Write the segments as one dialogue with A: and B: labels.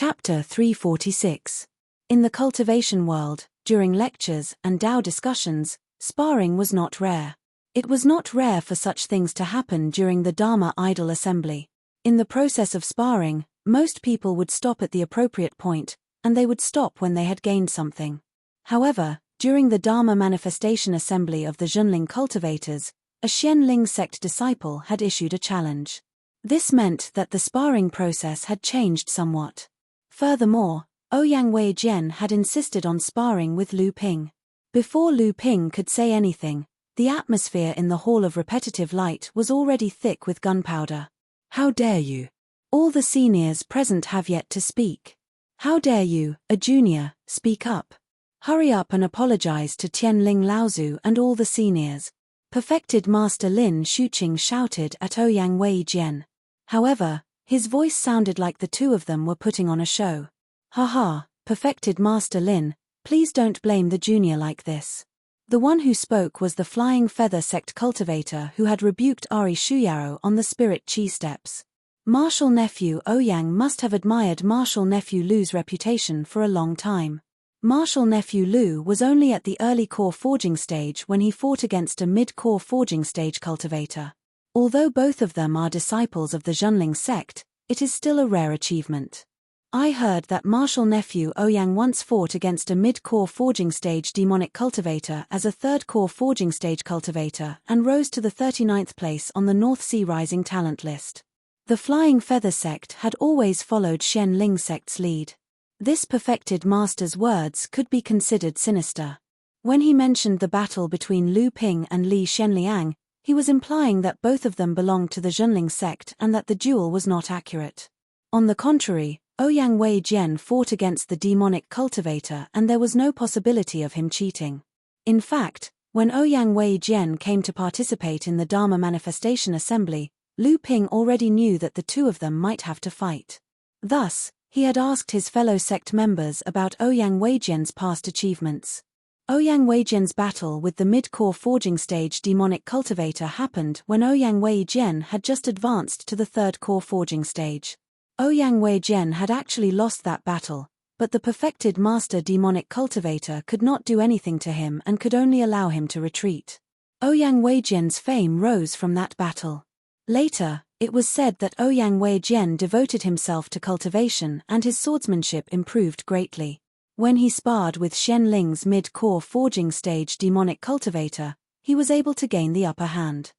A: Chapter 346. In the cultivation world, during lectures and Tao discussions, sparring was not rare. It was not rare for such things to happen during the Dharma idol assembly. In the process of sparring, most people would stop at the appropriate point, and they would stop when they had gained something. However, during the Dharma manifestation assembly of the Zhenling cultivators, a Xianling sect disciple had issued a challenge. This meant that the sparring process had changed somewhat. Furthermore, Ouyang Wei Jian had insisted on sparring with Lu Ping. Before Lu Ping could say anything, the atmosphere in the Hall of Repetitive Light was already thick with gunpowder. "How dare you? All the seniors present have yet to speak. How dare you, a junior, speak up? Hurry up and apologize to Tianling Laozu and all the seniors." Perfected Master Lin Shuqing shouted at Ouyang Wei Jian. However, his voice sounded like the two of them were putting on a show. "Haha, Perfected Master Lin, please don't blame the junior like this." The one who spoke was the Flying Feather sect cultivator who had rebuked Ari Shuyaro on the Spirit Chi steps. Martial Nephew Ouyang must have admired Martial Nephew Lu's reputation for a long time. Martial Nephew Lu was only at the early core forging stage when he fought against a mid-core forging stage cultivator. Although both of them are disciples of the Zhenling sect, it is still a rare achievement. I heard that Martial Nephew Ouyang once fought against a mid-core forging stage demonic cultivator as a third-core forging stage cultivator and rose to the 39th place on the North Sea Rising Talent list. The Flying Feather sect had always followed Xianling sect's lead. This perfected master's words could be considered sinister. When he mentioned the battle between Lu Ping and Li Shenliang, he was implying that both of them belonged to the Zhenling sect and that the duel was not accurate. On the contrary, Ouyang Wei Jian fought against the demonic cultivator and there was no possibility of him cheating. In fact, when Ouyang Wei Jian came to participate in the Dharma manifestation assembly, Lu Ping already knew that the two of them might have to fight. Thus, he had asked his fellow sect members about Ouyang Wei Jian's past achievements. Ouyang Wei Jian's battle with the mid-core forging stage demonic cultivator happened when Ouyang Wei Jian had just advanced to the third core forging stage. Ouyang Wei Jian had actually lost that battle, but the perfected master demonic cultivator could not do anything to him and could only allow him to retreat. Ouyang Wei Jian's fame rose from that battle. Later, it was said that Ouyang Wei Jian devoted himself to cultivation and his swordsmanship improved greatly. When he sparred with Xianling's mid-core forging stage demonic cultivator, he was able to gain the upper hand.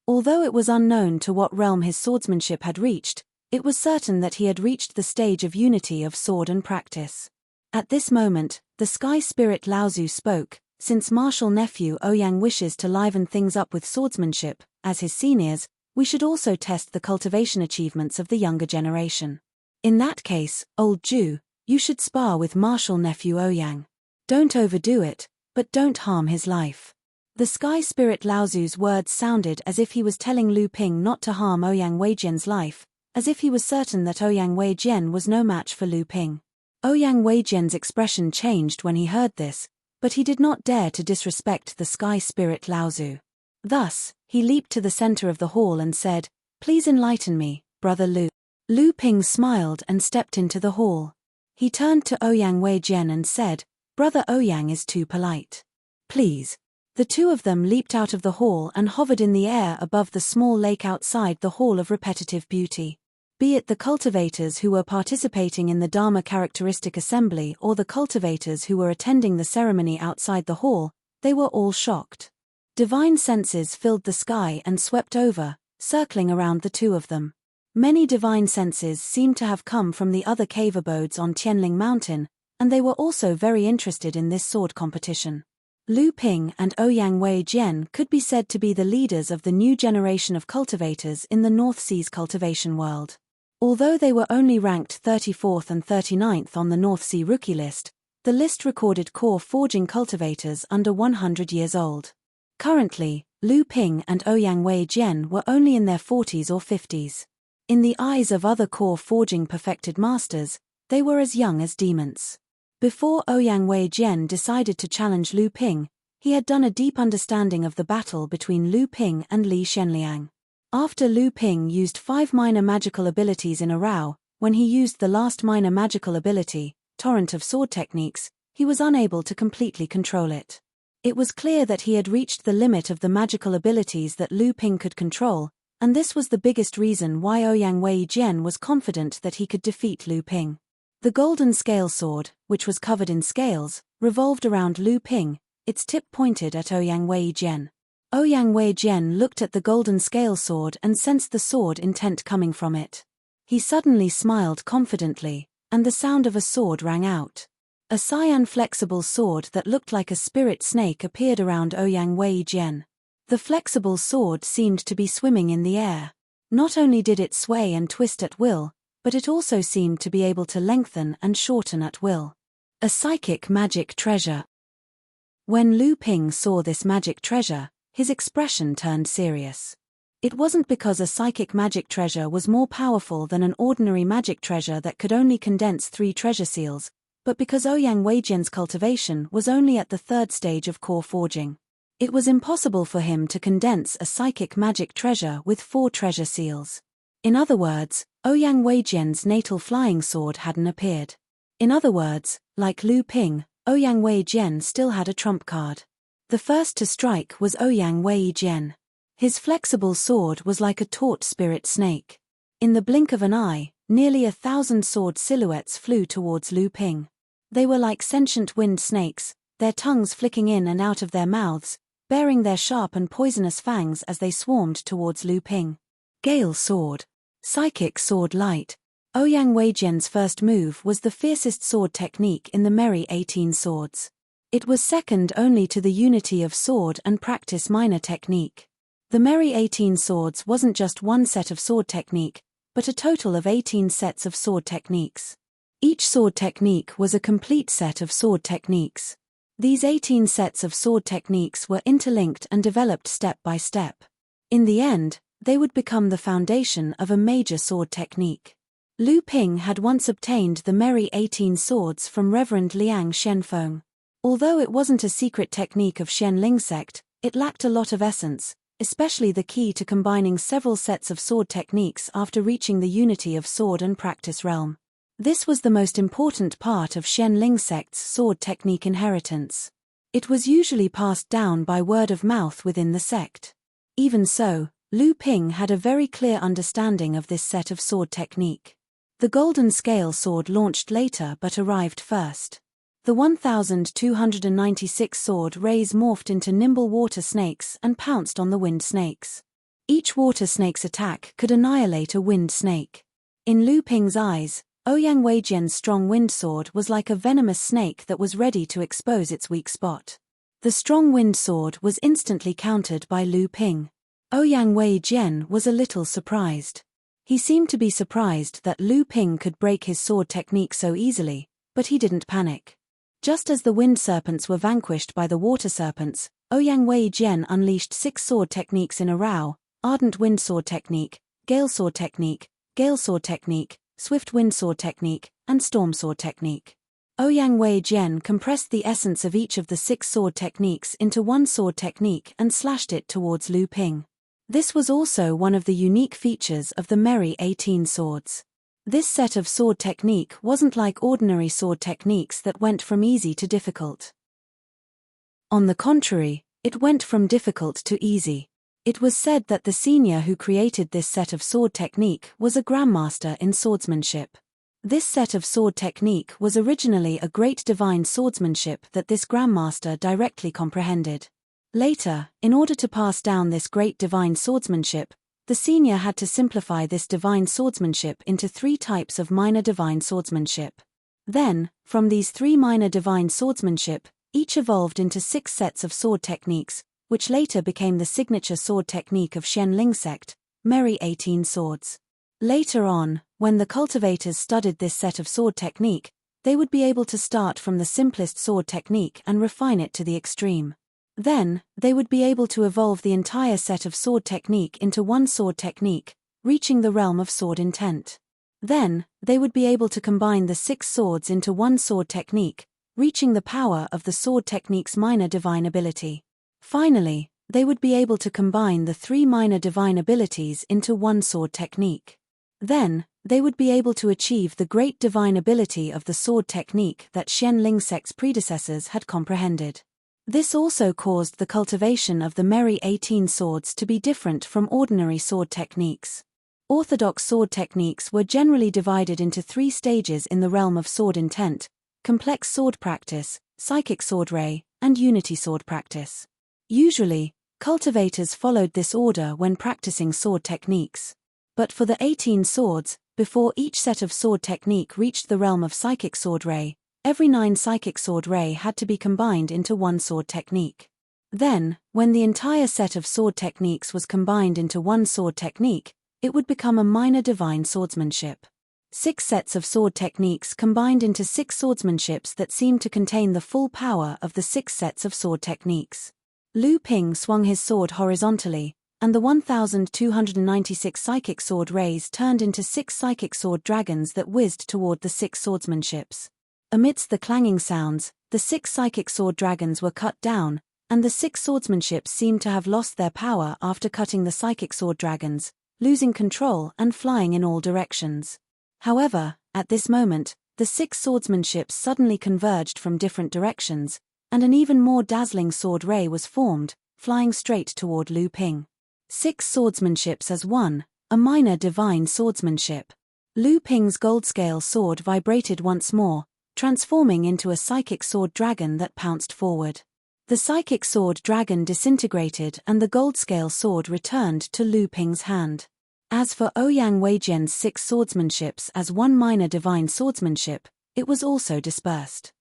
A: Although it was unknown to what realm his swordsmanship had reached, it was certain that he had reached the stage of unity of sword and practice. At this moment, the Sky Spirit Laozu spoke. "Since Martial Nephew Ouyang wishes to liven things up with swordsmanship, as his seniors, we should also test the cultivation achievements of the younger generation. In that case, old Jew, you should spar with Martial Nephew Ouyang. Don't overdo it, but don't harm his life." The Sky Spirit Laozu's words sounded as if he was telling Lu Ping not to harm Ouyang Wei Jian's life, as if he was certain that Ouyang Wei Jian was no match for Lu Ping. Ouyang Wei Jian's expression changed when he heard this, but he did not dare to disrespect the Sky Spirit Laozu. Thus, he leaped to the center of the hall and said, "Please enlighten me, Brother Lu." Lu Ping smiled and stepped into the hall. He turned to Ouyang Wei Jian and said, "Brother Ouyang is too polite. Please." The two of them leaped out of the hall and hovered in the air above the small lake outside the Hall of Repetitive Beauty. Be it the cultivators who were participating in the Dharma characteristic assembly or the cultivators who were attending the ceremony outside the hall, they were all shocked. Divine senses filled the sky and swept over, circling around the two of them. Many divine senses seemed to have come from the other cave abodes on Tianling Mountain, and they were also very interested in this sword competition. Lu Ping and Ouyang Wei Jian could be said to be the leaders of the new generation of cultivators in the North Sea's cultivation world. Although they were only ranked 34th and 39th on the North Sea Rookie list, the list recorded core forging cultivators under 100 years old. Currently, Lu Ping and Ouyang Wei Jian were only in their 40s or 50s. In the eyes of other core forging perfected masters, they were as young as demons. Before Ouyang Wei Jian decided to challenge Lu Ping, he had done a deep understanding of the battle between Lu Ping and Li Shenliang. After Lu Ping used 5 minor magical abilities in a row, when he used the last minor magical ability, Torrent of Sword Techniques, he was unable to completely control it. It was clear that he had reached the limit of the magical abilities that Lu Ping could control, and this was the biggest reason why Ouyang Wei Jian was confident that he could defeat Lu Ping. The golden scale sword, which was covered in scales, revolved around Lu Ping, its tip pointed at Ouyang Wei Jian. Ouyang Wei Jian looked at the golden scale sword and sensed the sword intent coming from it. He suddenly smiled confidently, and the sound of a sword rang out. A cyan flexible sword that looked like a spirit snake appeared around Ouyang Wei Jian. The flexible sword seemed to be swimming in the air. Not only did it sway and twist at will, but it also seemed to be able to lengthen and shorten at will. A psychic magic treasure. When Lu Ping saw this magic treasure, his expression turned serious. It wasn't because a psychic magic treasure was more powerful than an ordinary magic treasure that could only condense 3 treasure seals, but because Ouyang Wei Jian's cultivation was only at the 3rd stage of core forging. It was impossible for him to condense a psychic magic treasure with 4 treasure seals. In other words, Ouyang Wei Jian's natal flying sword hadn't appeared. In other words, like Lu Ping, Ouyang Wei Jian still had a trump card. The first to strike was Ouyang Wei Jian. His flexible sword was like a taut spirit snake. In the blink of an eye, nearly 1,000 sword silhouettes flew towards Lu Ping. They were like sentient wind snakes, their tongues flicking in and out of their mouths, bearing their sharp and poisonous fangs as they swarmed towards Lu Ping. Gale Sword. Psychic Sword Light. Ouyang Wei Jian's first move was the fiercest sword technique in the Merry 18 Swords. It was second only to the Unity of Sword and Practice Minor technique. The Merry 18 Swords wasn't just one set of sword technique, but a total of 18 sets of sword techniques. Each sword technique was a complete set of sword techniques. These 18 sets of sword techniques were interlinked and developed step by step. In the end, they would become the foundation of a major sword technique. Lu Ping had once obtained the Merry 18 Swords from Reverend Liang Shenfeng. Although it wasn't a secret technique of Shenling sect, it lacked a lot of essence, especially the key to combining several sets of sword techniques after reaching the unity of sword and practice realm. This was the most important part of Shenling sect's sword technique inheritance. It was usually passed down by word of mouth within the sect. Even so, Lu Ping had a very clear understanding of this set of sword technique. The golden scale sword launched later but arrived first. The 1296 sword rays morphed into nimble water snakes and pounced on the wind snakes. Each water snake's attack could annihilate a wind snake. In Lu Ping's eyes, Ouyang Wei Jian's strong wind sword was like a venomous snake that was ready to expose its weak spot. The strong wind sword was instantly countered by Lu Ping. Ouyang Wei Jian was a little surprised. He seemed to be surprised that Lu Ping could break his sword technique so easily, but he didn't panic. Just as the wind serpents were vanquished by the water serpents, Ouyang Wei Jian unleashed 6 sword techniques in a row: Ardent Wind Sword Technique, Gale Sword Technique, Swift Wind Sword Technique, and Storm Sword Technique. Ouyang Wei Jian compressed the essence of each of the 6 sword techniques into one sword technique and slashed it towards Lu Ping. This was also one of the unique features of the Merry 18 Swords. This set of sword technique wasn't like ordinary sword techniques that went from easy to difficult. On the contrary, it went from difficult to easy. It was said that the senior who created this set of sword technique was a grandmaster in swordsmanship. This set of sword technique was originally a great divine swordsmanship that this grandmaster directly comprehended. Later, in order to pass down this great divine swordsmanship, the senior had to simplify this divine swordsmanship into 3 types of minor divine swordsmanship. Then, from these 3 minor divine swordsmanship, each evolved into 6 sets of sword techniques, which later became the signature sword technique of Shenling sect, Merry 18 Swords. Later on, when the cultivators studied this set of sword technique, they would be able to start from the simplest sword technique and refine it to the extreme. Then, they would be able to evolve the entire set of sword technique into one sword technique, reaching the realm of sword intent. Then, they would be able to combine the 6 swords into one sword technique, reaching the power of the sword technique's minor divine ability. Finally, they would be able to combine the 3 minor divine abilities into one sword technique. Then, they would be able to achieve the great divine ability of the sword technique that Xian Lingsek's predecessors had comprehended. This also caused the cultivation of the merry 18 swords to be different from ordinary sword techniques. Orthodox sword techniques were generally divided into 3 stages in the realm of sword intent: complex sword practice, psychic sword ray, and unity sword practice. Usually, cultivators followed this order when practicing sword techniques. But for the 18 swords, before each set of sword technique reached the realm of psychic sword ray, every 9 psychic sword ray had to be combined into one sword technique. Then, when the entire set of sword techniques was combined into one sword technique, it would become a minor divine swordsmanship. 6 sets of sword techniques combined into 6 swordsmanships that seemed to contain the full power of the 6 sets of sword techniques. Lu Ping swung his sword horizontally, and the 1,296 psychic sword rays turned into 6 psychic sword dragons that whizzed toward the 6 swordsmanships. Amidst the clanging sounds, the 6 psychic sword dragons were cut down, and the 6 swordsmanships seemed to have lost their power after cutting the psychic sword dragons, losing control and flying in all directions. However, at this moment, the 6 swordsmanships suddenly converged from different directions, and an even more dazzling sword ray was formed, flying straight toward Lu Ping. 6 swordsmanships as one, a minor divine swordsmanship. Lu Ping's gold-scale sword vibrated once more, transforming into a psychic sword dragon that pounced forward. The psychic sword dragon disintegrated and the gold-scale sword returned to Lu Ping's hand. As for Ouyang Weijian's 6 swordsmanships as one minor divine swordsmanship, it was also dispersed.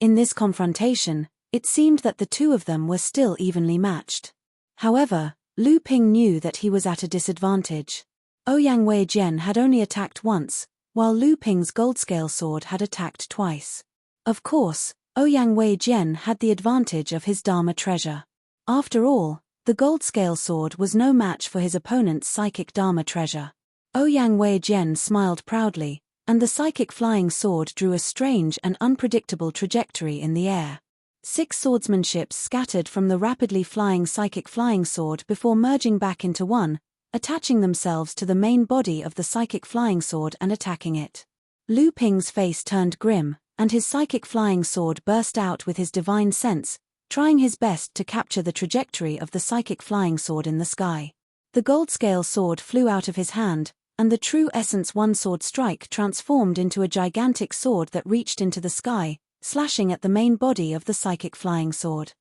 A: In this confrontation, it seemed that the two of them were still evenly matched. However, Lu Ping knew that he was at a disadvantage. Ouyang Weijian had only attacked once, while Lu Ping's gold-scale sword had attacked twice. Of course, Ouyang Weijian had the advantage of his Dharma treasure. After all, the gold-scale sword was no match for his opponent's psychic Dharma treasure. Ouyang Weijian smiled proudly, and the psychic flying sword drew a strange and unpredictable trajectory in the air. 6 swordsmanships scattered from the rapidly flying psychic flying sword before merging back into one, attaching themselves to the main body of the psychic flying sword and attacking it. Lu Ping's face turned grim, and his psychic flying sword burst out with his divine sense, trying his best to capture the trajectory of the psychic flying sword in the sky. The gold-scale sword flew out of his hand, and the true essence one-sword strike transformed into a gigantic sword that reached into the sky, slashing at the main body of the psychic flying sword.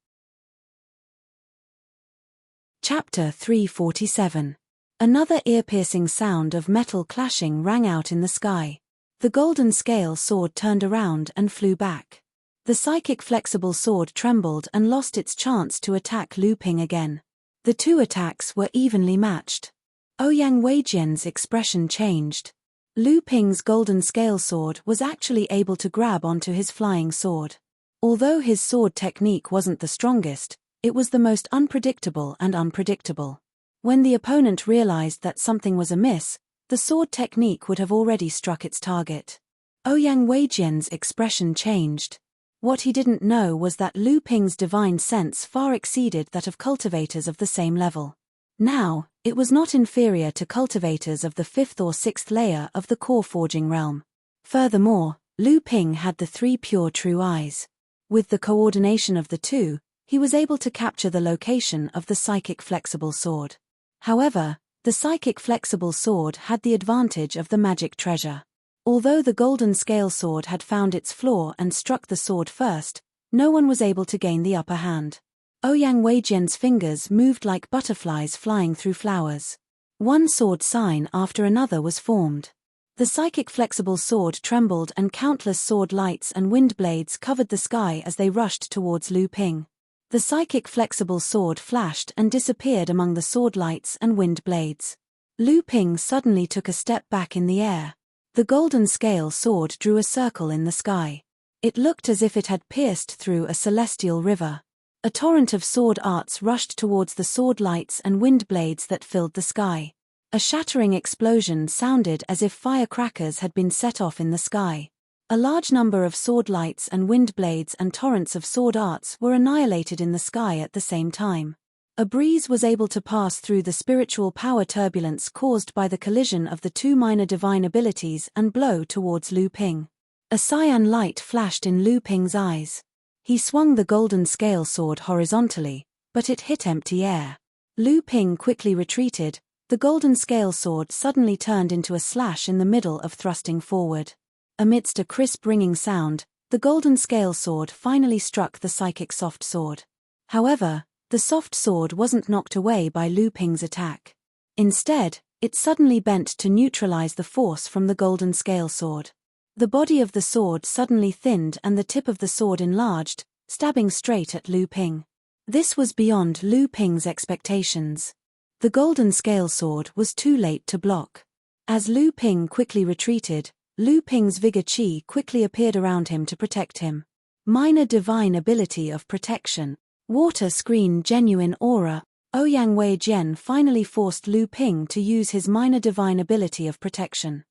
A: Chapter 347. Another ear-piercing sound of metal clashing rang out in the sky. The golden scale sword turned around and flew back. The psychic flexible sword trembled and lost its chance to attack Lu Ping again. The 2 attacks were evenly matched. Ouyang Weijian's expression changed. Lu Ping's golden scale sword was actually able to grab onto his flying sword. Although his sword technique wasn't the strongest, it was the most unpredictable and unpredictable. When the opponent realized that something was amiss, the sword technique would have already struck its target. Ouyang Weijian's expression changed. What he didn't know was that Lu Ping's divine sense far exceeded that of cultivators of the same level. Now, it was not inferior to cultivators of the 5th or 6th layer of the core forging realm. Furthermore, Lu Ping had the 3 pure true eyes. With the coordination of the 2, he was able to capture the location of the psychic flexible sword. However, the psychic flexible sword had the advantage of the magic treasure. Although the golden scale sword had found its flaw and struck the sword first, no one was able to gain the upper hand. Ouyang Weijian's fingers moved like butterflies flying through flowers. One sword sign after another was formed. The psychic flexible sword trembled and countless sword lights and wind blades covered the sky as they rushed towards Lu Ping. The psychic flexible sword flashed and disappeared among the sword lights and wind blades. Lu Ping suddenly took a step back in the air. The golden scale sword drew a circle in the sky. It looked as if it had pierced through a celestial river. A torrent of sword arts rushed towards the sword lights and wind blades that filled the sky. A shattering explosion sounded as if firecrackers had been set off in the sky. A large number of sword lights and wind blades and torrents of sword arts were annihilated in the sky at the same time. A breeze was able to pass through the spiritual power turbulence caused by the collision of the two minor divine abilities and blow towards Lu Ping. A cyan light flashed in Lu Ping's eyes. He swung the golden scale sword horizontally, but it hit empty air. Lu Ping quickly retreated. The golden scale sword suddenly turned into a slash in the middle of thrusting forward. Amidst a crisp ringing sound, the golden scale sword finally struck the psychic soft sword. However, the soft sword wasn't knocked away by Lu Ping's attack. Instead, it suddenly bent to neutralize the force from the golden scale sword. The body of the sword suddenly thinned and the tip of the sword enlarged, stabbing straight at Lu Ping. This was beyond Lu Ping's expectations. The golden scale sword was too late to block. As Lu Ping quickly retreated, Lu Ping's vigor chi quickly appeared around him to protect him. Minor divine ability of protection. Water screen genuine aura. Ouyang Wei Jian finally forced Lu Ping to use his minor divine ability of protection.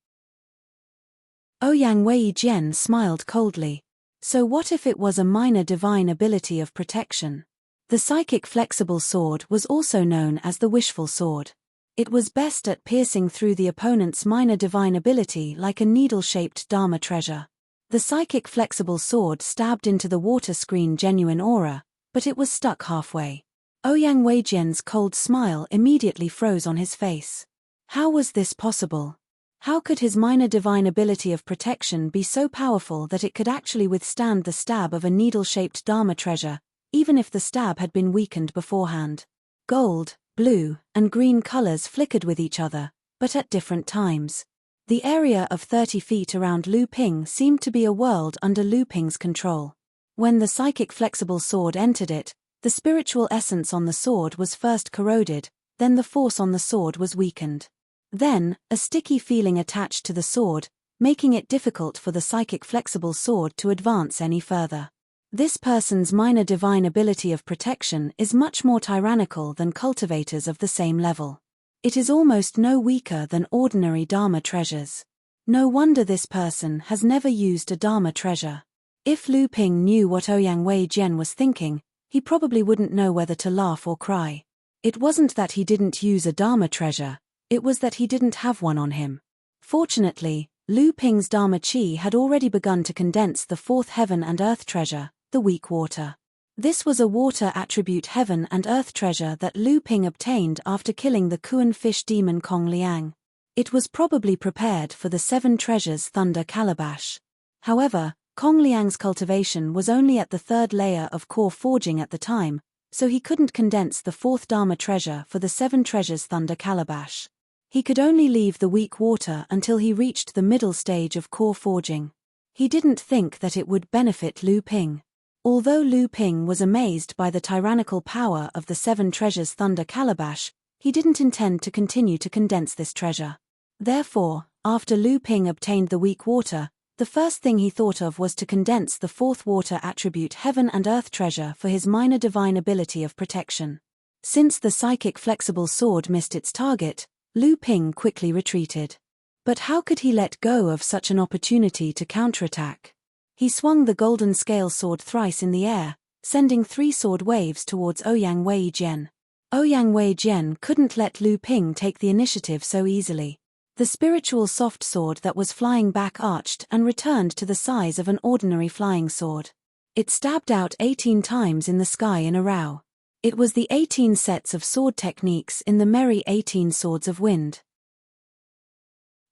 A: Ouyang Wei Jian smiled coldly. So what if it was a minor divine ability of protection? The psychic flexible sword was also known as the wishful sword. It was best at piercing through the opponent's minor divine ability like a needle-shaped Dharma treasure. The psychic flexible sword stabbed into the water screen genuine aura, but it was stuck halfway. Ouyang Wei Jian's cold smile immediately froze on his face. How was this possible? How could his minor divine ability of protection be so powerful that it could actually withstand the stab of a needle-shaped Dharma treasure, even if the stab had been weakened beforehand? Gold, blue, and green colors flickered with each other, but at different times. The area of 30 feet around Lu Ping seemed to be a world under Lu Ping's control. When the psychic flexible sword entered it, the spiritual essence on the sword was first corroded, then the force on the sword was weakened. Then, a sticky feeling attached to the sword, making it difficult for the psychic flexible sword to advance any further. This person's minor divine ability of protection is much more tyrannical than cultivators of the same level. It is almost no weaker than ordinary Dharma treasures. No wonder this person has never used a Dharma treasure. If Lu Ping knew what Ouyang Wei Jian was thinking, he probably wouldn't know whether to laugh or cry. It wasn't that he didn't use a Dharma treasure, it was that he didn't have one on him. Fortunately, Lu Ping's Dharma chi had already begun to condense the fourth heaven and earth treasure, the weak water. This was a water attribute heaven and earth treasure that Lu Ping obtained after killing the Kuan fish demon Kong Liang. It was probably prepared for the seven treasures thunder calabash. However, Kong Liang's cultivation was only at the third layer of core forging at the time, so he couldn't condense the fourth Dharma treasure for the seven treasures thunder calabash. He could only leave the weak water until he reached the middle stage of core forging. He didn't think that it would benefit Lu Ping. Although Lu Ping was amazed by the tyrannical power of the seven treasures thunder calabash, he didn't intend to continue to condense this treasure. Therefore, after Lu Ping obtained the weak water, the first thing he thought of was to condense the fourth water attribute heaven and earth treasure for his minor divine ability of protection. Since the psychic flexible sword missed its target, Lu Ping quickly retreated. But how could he let go of such an opportunity to counterattack? He swung the golden scale sword thrice in the air, sending 3 sword waves towards Ouyang Wei Jian. Ouyang Wei Jian couldn't let Lu Ping take the initiative so easily. The spiritual soft sword that was flying back arched and returned to the size of an ordinary flying sword. It stabbed out 18 times in the sky in a row. It was the 18 sets of sword techniques in the merry 18 swords of wind.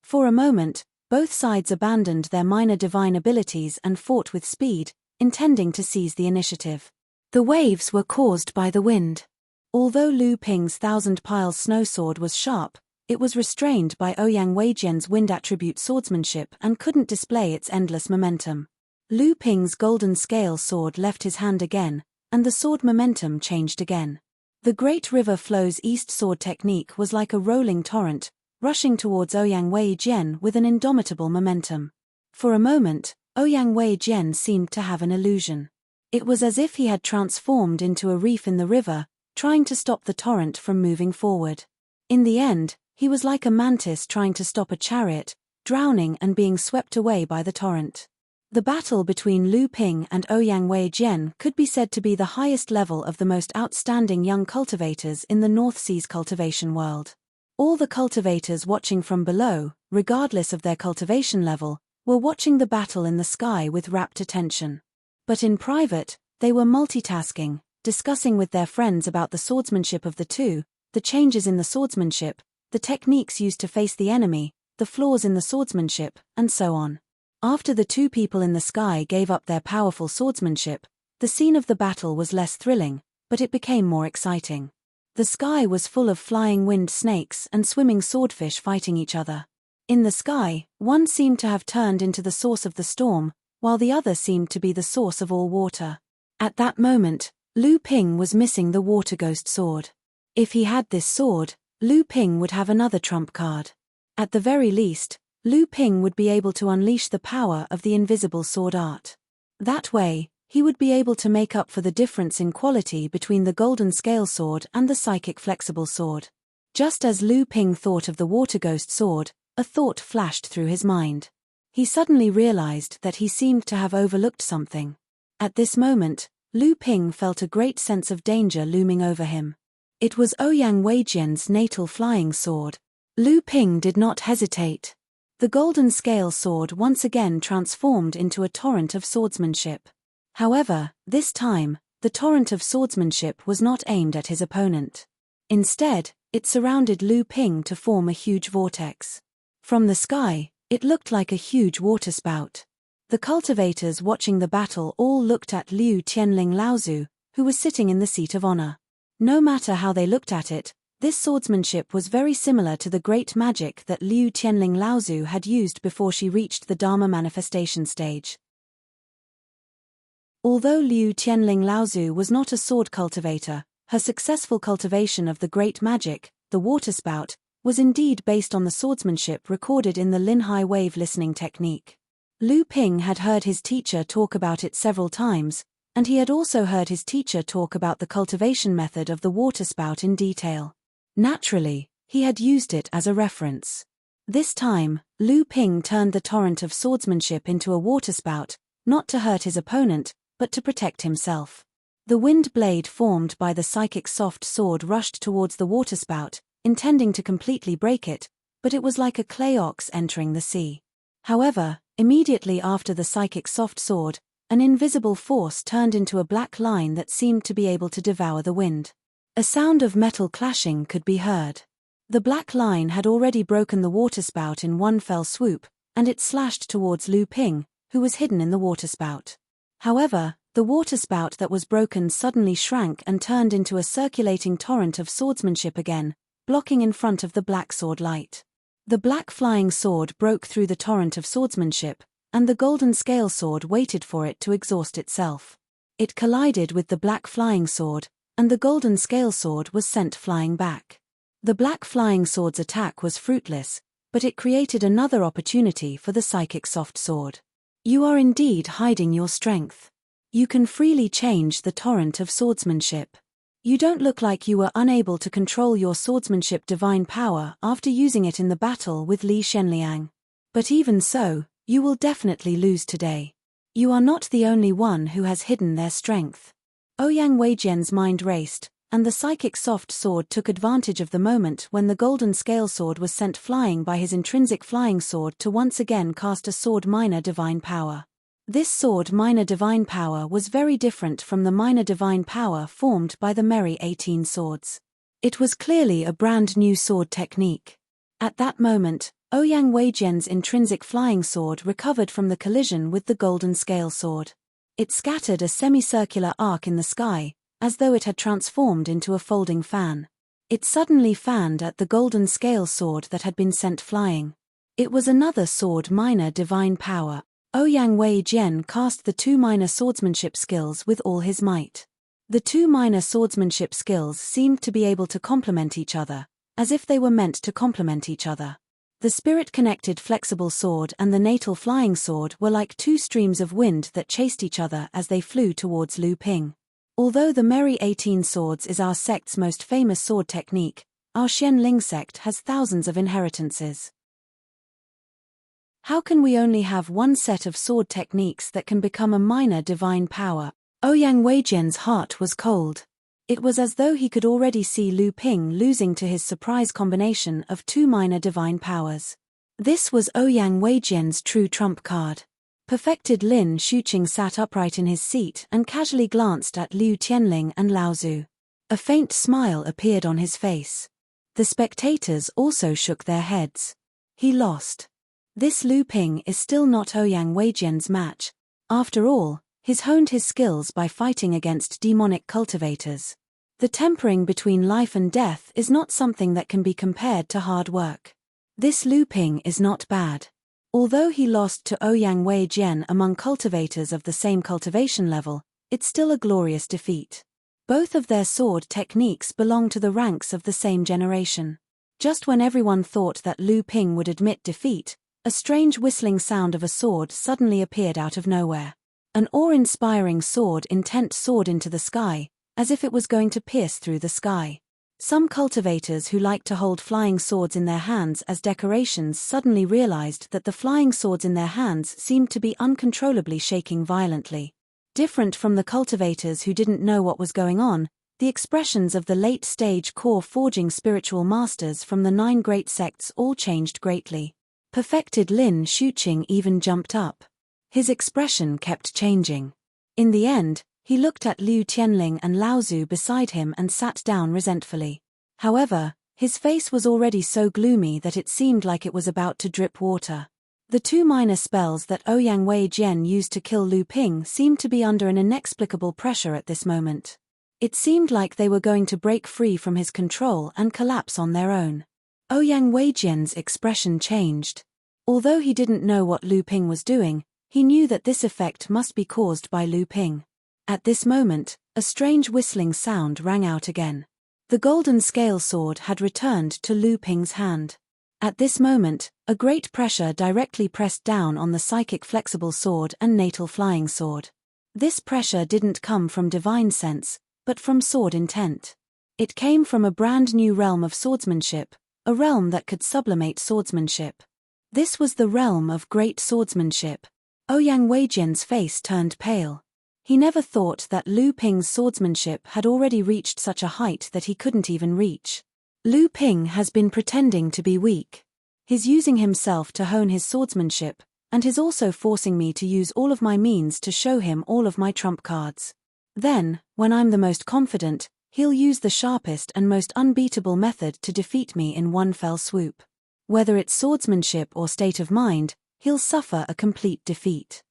A: For a moment, both sides abandoned their minor divine abilities and fought with speed, intending to seize the initiative. The waves were caused by the wind. Although Lu Ping's 1,000 piles snow sword was sharp, it was restrained by Ouyang Wei Jian's wind attribute swordsmanship and couldn't display its endless momentum. Lu Ping's golden scale sword left his hand again, and the sword momentum changed again. The great river flow's east sword technique was like a rolling torrent, rushing towards Ouyang Wei Jian with an indomitable momentum. For a moment, Ouyang Wei Jian seemed to have an illusion. It was as if he had transformed into a reef in the river, trying to stop the torrent from moving forward. In the end, he was like a mantis trying to stop a chariot, drowning and being swept away by the torrent. The battle between Lu Ping and Ouyang Wei Jian could be said to be the highest level of the most outstanding young cultivators in the North Sea's cultivation world. All the cultivators watching from below, regardless of their cultivation level, were watching the battle in the sky with rapt attention. But in private, they were multitasking, discussing with their friends about the swordsmanship of the two, the changes in the swordsmanship, the techniques used to face the enemy, the flaws in the swordsmanship, and so on. After the two people in the sky gave up their powerful swordsmanship, the scene of the battle was less thrilling, but it became more exciting. The sky was full of flying winged snakes and swimming swordfish fighting each other. In the sky, one seemed to have turned into the source of the storm, while the other seemed to be the source of all water. At that moment, Lu Ping was missing the water ghost sword. If he had this sword, Lu Ping would have another trump card. At the very least, Lu Ping would be able to unleash the power of the invisible sword art. That way, he would be able to make up for the difference in quality between the golden scale sword and the psychic flexible sword. Just as Lu Ping thought of the water ghost sword, a thought flashed through his mind. He suddenly realized that he seemed to have overlooked something. At this moment, Lu Ping felt a great sense of danger looming over him. It was Ouyang Wei Jian's natal flying sword. Lu Ping did not hesitate. The golden scale sword once again transformed into a torrent of swordsmanship. However, this time, the torrent of swordsmanship was not aimed at his opponent. Instead, it surrounded Lu Ping to form a huge vortex. From the sky, it looked like a huge waterspout. The cultivators watching the battle all looked at Liu Tianling Laozu, who was sitting in the seat of honor. No matter how they looked at it, this swordsmanship was very similar to the great magic that Liu Tianling Laozu had used before she reached the Dharma manifestation stage. Although Liu Tianling Laozu was not a sword cultivator, her successful cultivation of the great magic, the waterspout, was indeed based on the swordsmanship recorded in the Linhai wave listening technique. Lu Ping had heard his teacher talk about it several times, and he had also heard his teacher talk about the cultivation method of the waterspout in detail. Naturally, he had used it as a reference. This time, Lu Ping turned the torrent of swordsmanship into a waterspout, not to hurt his opponent, but to protect himself. The wind blade formed by the psychic soft sword rushed towards the waterspout, intending to completely break it, but it was like a clay ox entering the sea. However, immediately after the psychic soft sword, an invisible force turned into a black line that seemed to be able to devour the wind. A sound of metal clashing could be heard. The black line had already broken the waterspout in one fell swoop, and it slashed towards Lu Ping, who was hidden in the waterspout. However, the waterspout that was broken suddenly shrank and turned into a circulating torrent of swordsmanship again, blocking in front of the black sword light. The black flying sword broke through the torrent of swordsmanship, and the golden scale sword waited for it to exhaust itself. It collided with the black flying sword, and the golden scale sword was sent flying back. The black flying sword's attack was fruitless, but it created another opportunity for the psychic soft sword. You are indeed hiding your strength. You can freely change the torrent of swordsmanship. You don't look like you were unable to control your swordsmanship divine power after using it in the battle with Li Shenliang. But even so, you will definitely lose today. You are not the only one who has hidden their strength. Ouyang Wei Jian's mind raced, and the psychic soft sword took advantage of the moment when the golden scale sword was sent flying by his intrinsic flying sword to once again cast a sword minor divine power. This sword minor divine power was very different from the minor divine power formed by the Merry 18 swords. It was clearly a brand new sword technique. At that moment, Ouyang Wei Jian's intrinsic flying sword recovered from the collision with the golden scale sword. It scattered a semicircular arc in the sky, as though it had transformed into a folding fan. It suddenly fanned at the golden scale sword that had been sent flying. It was another sword minor divine power. Ouyang Wei Jian cast the two minor swordsmanship skills with all his might. The two minor swordsmanship skills seemed to be able to complement each other, as if they were meant to complement each other. The spirit-connected flexible sword and the natal flying sword were like two streams of wind that chased each other as they flew towards Lu Ping. Although the Merry 18 Swords is our sect's most famous sword technique, our Xian Ling sect has thousands of inheritances. How can we only have one set of sword techniques that can become a minor divine power? Ouyang Weijian's heart was cold. It was as though he could already see Lu Ping losing to his surprise combination of two minor divine powers. This was Ouyang Weijian's true trump card. Perfected Lin Shuqing sat upright in his seat and casually glanced at Liu Tianling and Lao Zu. A faint smile appeared on his face. The spectators also shook their heads. He lost. This Lu Ping is still not Ouyang Weijian's match. After all, he's honed his skills by fighting against demonic cultivators. The tempering between life and death is not something that can be compared to hard work. This Lu Ping is not bad. Although he lost to Ouyang Weijian among cultivators of the same cultivation level, it's still a glorious defeat. Both of their sword techniques belong to the ranks of the same generation. Just when everyone thought that Lu Ping would admit defeat, a strange whistling sound of a sword suddenly appeared out of nowhere. An awe-inspiring sword intent soared into the sky, as if it was going to pierce through the sky. Some cultivators who like to hold flying swords in their hands as decorations suddenly realized that the flying swords in their hands seemed to be uncontrollably shaking violently. Different from the cultivators who didn't know what was going on, the expressions of the late-stage core forging spiritual masters from the 9 great sects all changed greatly. Perfected Lin Shuqing even jumped up. His expression kept changing. In the end, he looked at Liu Tianling and Lao Zu beside him and sat down resentfully. However, his face was already so gloomy that it seemed like it was about to drip water. The 2 minor spells that Ouyang Weijian used to kill Lu Ping seemed to be under an inexplicable pressure at this moment. It seemed like they were going to break free from his control and collapse on their own. Ouyang Weijian's expression changed. Although he didn't know what Lu Ping was doing, he knew that this effect must be caused by Lu Ping. At this moment, a strange whistling sound rang out again. The golden scale sword had returned to Lu Ping's hand. At this moment, a great pressure directly pressed down on the psychic flexible sword and natal flying sword. This pressure didn't come from divine sense, but from sword intent. It came from a brand new realm of swordsmanship, a realm that could sublimate swordsmanship. This was the realm of great swordsmanship. Ouyang Weijian's face turned pale. He never thought that Lu Ping's swordsmanship had already reached such a height that he couldn't even reach. Lu Ping has been pretending to be weak. He's using himself to hone his swordsmanship, and he's also forcing me to use all of my means to show him all of my trump cards. Then, when I'm the most confident, he'll use the sharpest and most unbeatable method to defeat me in one fell swoop. Whether it's swordsmanship or state of mind, he'll suffer a complete defeat.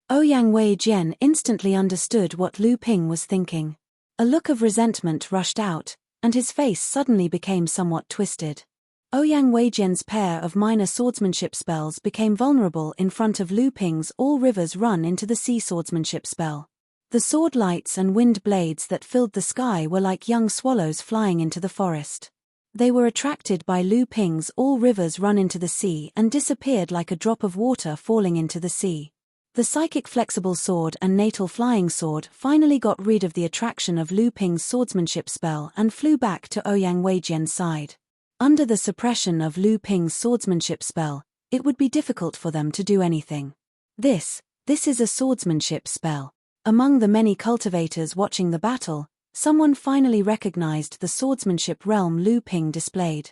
A: Ouyang Weijian instantly understood what Lu Ping was thinking. A look of resentment rushed out, and his face suddenly became somewhat twisted. Ouyang Weijian's pair of minor swordsmanship spells became vulnerable in front of Lu Ping's all rivers run into the sea swordsmanship spell. The sword lights and wind blades that filled the sky were like young swallows flying into the forest. They were attracted by Lu Ping's all rivers run into the sea and disappeared like a drop of water falling into the sea. The psychic flexible sword and natal flying sword finally got rid of the attraction of Lu Ping's swordsmanship spell and flew back to Ouyang Weijian's side. Under the suppression of Lu Ping's swordsmanship spell, it would be difficult for them to do anything. This is a swordsmanship spell. Among the many cultivators watching the battle, someone finally recognized the swordsmanship realm Lu Ping displayed.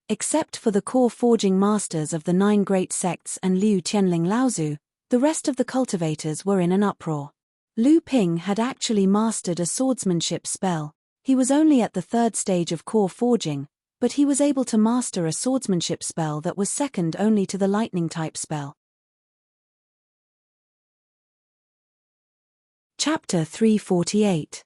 A: Except for the core forging masters of the 9 great sects and Liu Tianling Laozu, the rest of the cultivators were in an uproar. Lu Ping had actually mastered a swordsmanship spell. He was only at the 3rd stage of core forging, but he was able to master a swordsmanship spell that was second only to the lightning type spell. Chapter 348.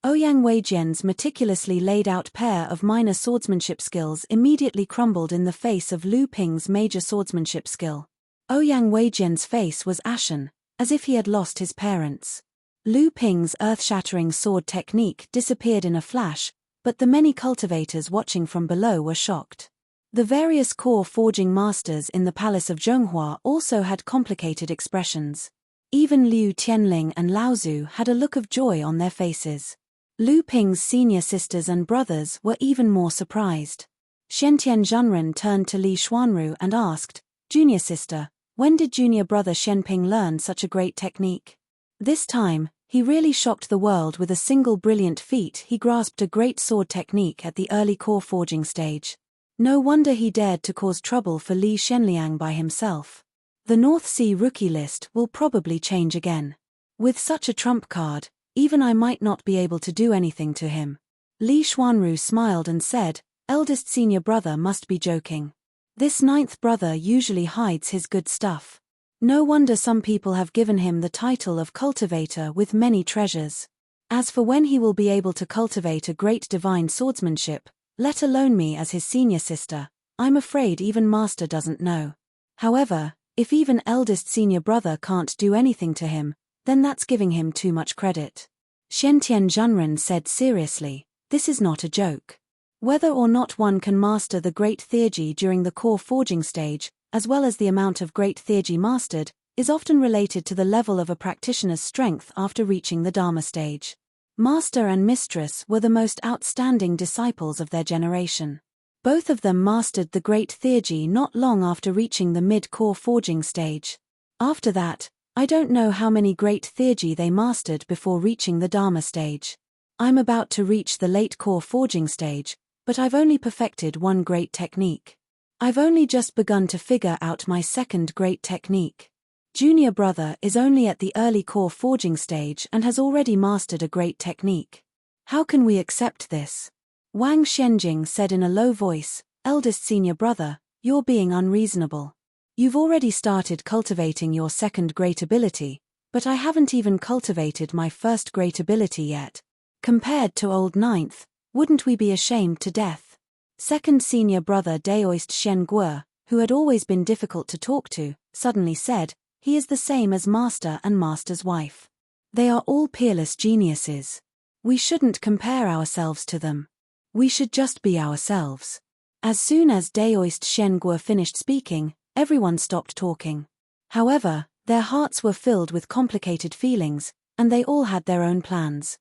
A: Ouyang Weijian's meticulously laid out pair of minor swordsmanship skills immediately crumbled in the face of Lu Ping's major swordsmanship skill. Ouyang Weijian's face was ashen, as if he had lost his parents. Lu Ping's earth-shattering sword technique disappeared in a flash, but the many cultivators watching from below were shocked. The various core forging masters in the palace of Zhonghua also had complicated expressions. Even Liu Tianling and Laozu had a look of joy on their faces. Lu Ping's senior sisters and brothers were even more surprised. Shentian Zhenren turned to Li Xuanru and asked, Junior sister, when did junior brother Shenping learn such a great technique? This time, he really shocked the world with a single brilliant feat. He grasped a great sword technique at the early core forging stage. No wonder he dared to cause trouble for Li Shenliang by himself. The North Sea rookie list will probably change again. With such a trump card, even I might not be able to do anything to him. Li Xuanru smiled and said, eldest senior brother must be joking. This ninth brother usually hides his good stuff. No wonder some people have given him the title of cultivator with many treasures. As for when he will be able to cultivate a great divine swordsmanship, let alone me as his senior sister, I'm afraid even master doesn't know. However, if even eldest senior brother can't do anything to him, then that's giving him too much credit. Shentian Zhenren said seriously, this is not a joke. Whether or not one can master the great theurgy during the core forging stage, as well as the amount of great theurgy mastered, is often related to the level of a practitioner's strength after reaching the Dharma stage. Master and mistress were the most outstanding disciples of their generation. Both of them mastered the great theurgy not long after reaching the mid-core forging stage. After that, I don't know how many great theurgy they mastered before reaching the Dharma stage. I'm about to reach the late core forging stage, but I've only perfected one great technique. I've only just begun to figure out my second great technique. Junior brother is only at the early core forging stage and has already mastered a great technique. How can we accept this? Wang Shenjing said in a low voice, eldest senior brother, you're being unreasonable. You've already started cultivating your second great ability, but I haven't even cultivated my first great ability yet. Compared to old ninth, wouldn't we be ashamed to death? Second senior brother Daoist Shen Guo, who had always been difficult to talk to, suddenly said, he is the same as master and master's wife. They are all peerless geniuses. We shouldn't compare ourselves to them. We should just be ourselves. As soon as Daoist Shen Guo finished speaking, everyone stopped talking. However, their hearts were filled with complicated feelings, and they all had their own plans.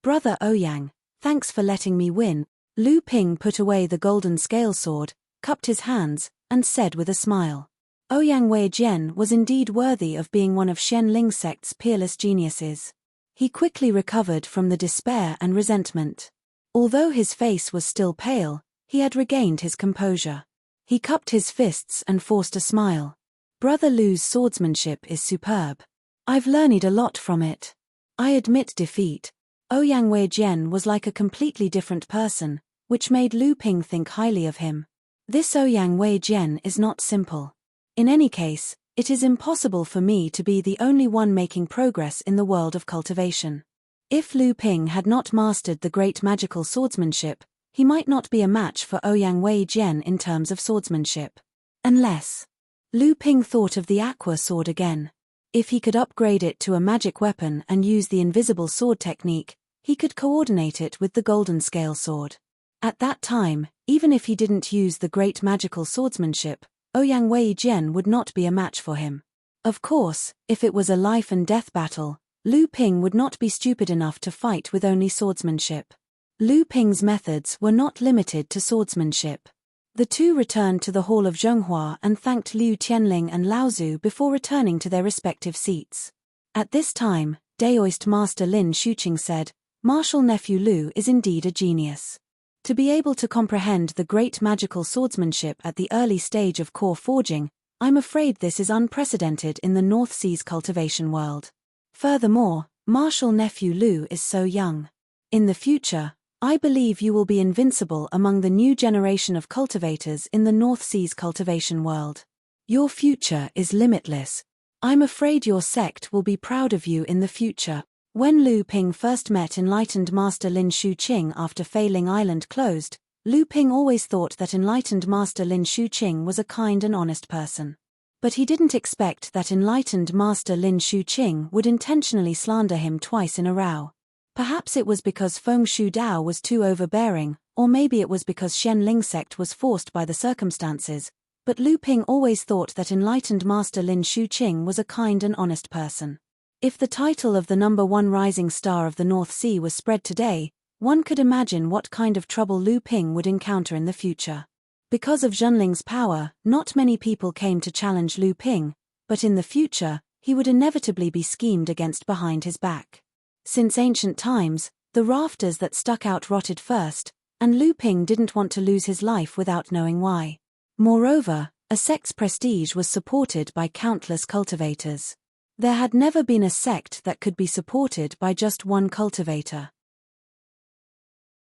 A: Brother Ouyang, thanks for letting me win. Lu Ping put away the golden scale sword, cupped his hands, and said with a smile. Ouyang Weijian was indeed worthy of being one of Shen Ling sect's peerless geniuses. He quickly recovered from the despair and resentment. Although his face was still pale, he had regained his composure. He cupped his fists and forced a smile. Brother Lu's swordsmanship is superb. I've learned a lot from it. I admit defeat. Ouyang Weijian was like a completely different person, which made Lu Ping think highly of him. This Ouyang Weijian is not simple. In any case, it is impossible for me to be the only one making progress in the world of cultivation. If Lu Ping had not mastered the great magical swordsmanship, he might not be a match for Ouyang Weijian in terms of swordsmanship. Unless Lu Ping thought of the aqua sword again. If he could upgrade it to a magic weapon and use the invisible sword technique, he could coordinate it with the golden scale sword. At that time, even if he didn't use the great magical swordsmanship, Ouyang Weijian would not be a match for him. Of course, if it was a life and death battle, Lu Ping would not be stupid enough to fight with only swordsmanship. Lu Ping's methods were not limited to swordsmanship. The two returned to the hall of Zhonghua and thanked Liu Tianling and Laozu before returning to their respective seats. At this time, Daoist Master Lin Shuqing said, Martial nephew Lu is indeed a genius. To be able to comprehend the great magical swordsmanship at the early stage of core forging, I'm afraid this is unprecedented in the North Sea's cultivation world. Furthermore, Martial nephew Lu is so young. In the future, I believe you will be invincible among the new generation of cultivators in the North Sea's cultivation world. Your future is limitless. I'm afraid your sect will be proud of you in the future. When Lu Ping first met enlightened Master Lin Shuqing after Failing Island closed, Lu Ping always thought that enlightened Master Lin Shuqing was a kind and honest person. But he didn't expect that enlightened Master Lin Shuqing would intentionally slander him twice in a row. Perhaps it was because Feng Shu Dao was too overbearing, or maybe it was because Shen Ling sect was forced by the circumstances, but Lu Ping always thought that enlightened Master Lin Shuqing was a kind and honest person. If the title of the #1 rising star of the North Sea was spread today, one could imagine what kind of trouble Lu Ping would encounter in the future. Because of Zhenling's power, not many people came to challenge Lu Ping, but in the future, he would inevitably be schemed against behind his back. Since ancient times, the rafters that stuck out rotted first, and Lu Ping didn't want to lose his life without knowing why. Moreover, a sect's prestige was supported by countless cultivators. There had never been a sect that could be supported by just one cultivator.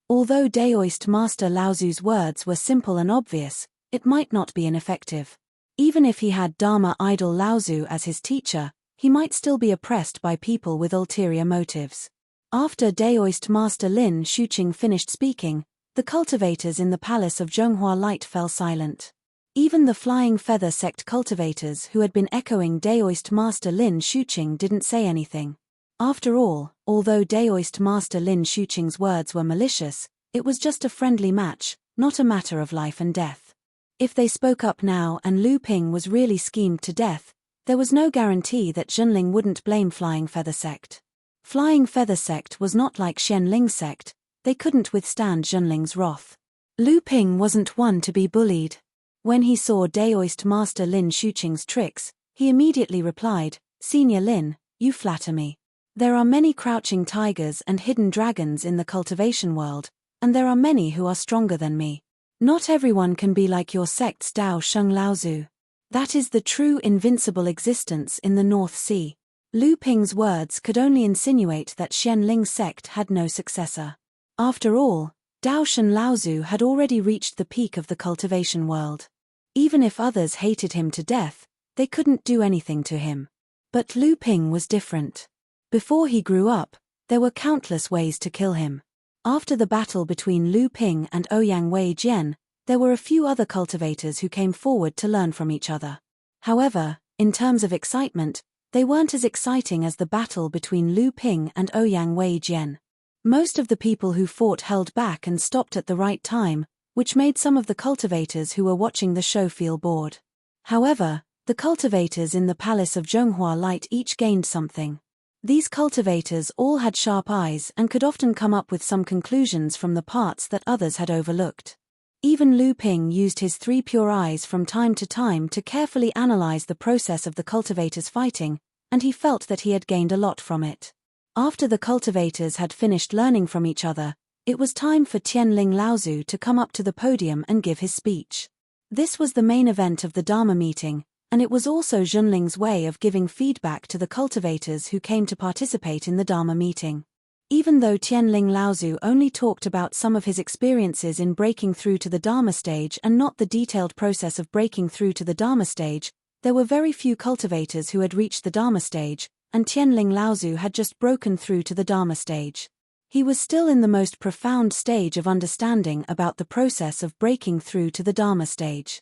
A: Although Daoist Master Laozu's words were simple and obvious, it might not be ineffective. Even if he had Dharma idol Laozu as his teacher, he might still be oppressed by people with ulterior motives. After Daoist Master Lin Shuqing finished speaking, the cultivators in the palace of Zhonghua Light fell silent. Even the Flying Feather sect cultivators who had been echoing Daoist Master Lin Shuqing didn't say anything. After all, although Daoist Master Lin Shuqing's words were malicious, it was just a friendly match, not a matter of life and death. If they spoke up now and Lu Ping was really schemed to death, there was no guarantee that Zhenling wouldn't blame Flying Feather sect. Flying Feather sect was not like Xianling sect, they couldn't withstand Zhenling's wrath. Lu Ping wasn't one to be bullied. When he saw Daoist Master Lin Shuqing's tricks, he immediately replied, "Senior Lin, you flatter me. There are many crouching tigers and hidden dragons in the cultivation world, and there are many who are stronger than me. Not everyone can be like your sect's Dao Sheng Laozu. That is the true invincible existence in the North Sea." Lu Ping's words could only insinuate that Xianling's sect had no successor. After all, Dao Shen Laozu had already reached the peak of the cultivation world. Even if others hated him to death, they couldn't do anything to him. But Lu Ping was different. Before he grew up, there were countless ways to kill him. After the battle between Lu Ping and Ouyang Wei Jian, there were a few other cultivators who came forward to learn from each other. However, in terms of excitement, they weren't as exciting as the battle between Lu Ping and Ouyang Wei Jian. Most of the people who fought held back and stopped at the right time, which made some of the cultivators who were watching the show feel bored. However, the cultivators in the palace of Zhonghua Light each gained something. These cultivators all had sharp eyes and could often come up with some conclusions from the parts that others had overlooked. Even Lu Ping used his 3 pure eyes from time to carefully analyze the process of the cultivators fighting, and he felt that he had gained a lot from it. After the cultivators had finished learning from each other, it was time for Tianling Laozu to come up to the podium and give his speech. This was the main event of the Dharma meeting, and it was also Zhenling's way of giving feedback to the cultivators who came to participate in the Dharma meeting. Even though Tianling Laozu only talked about some of his experiences in breaking through to the Dharma stage and not the detailed process of breaking through to the Dharma stage, there were very few cultivators who had reached the Dharma stage, and Tianling Laozu had just broken through to the Dharma stage. He was still in the most profound stage of understanding about the process of breaking through to the Dharma stage.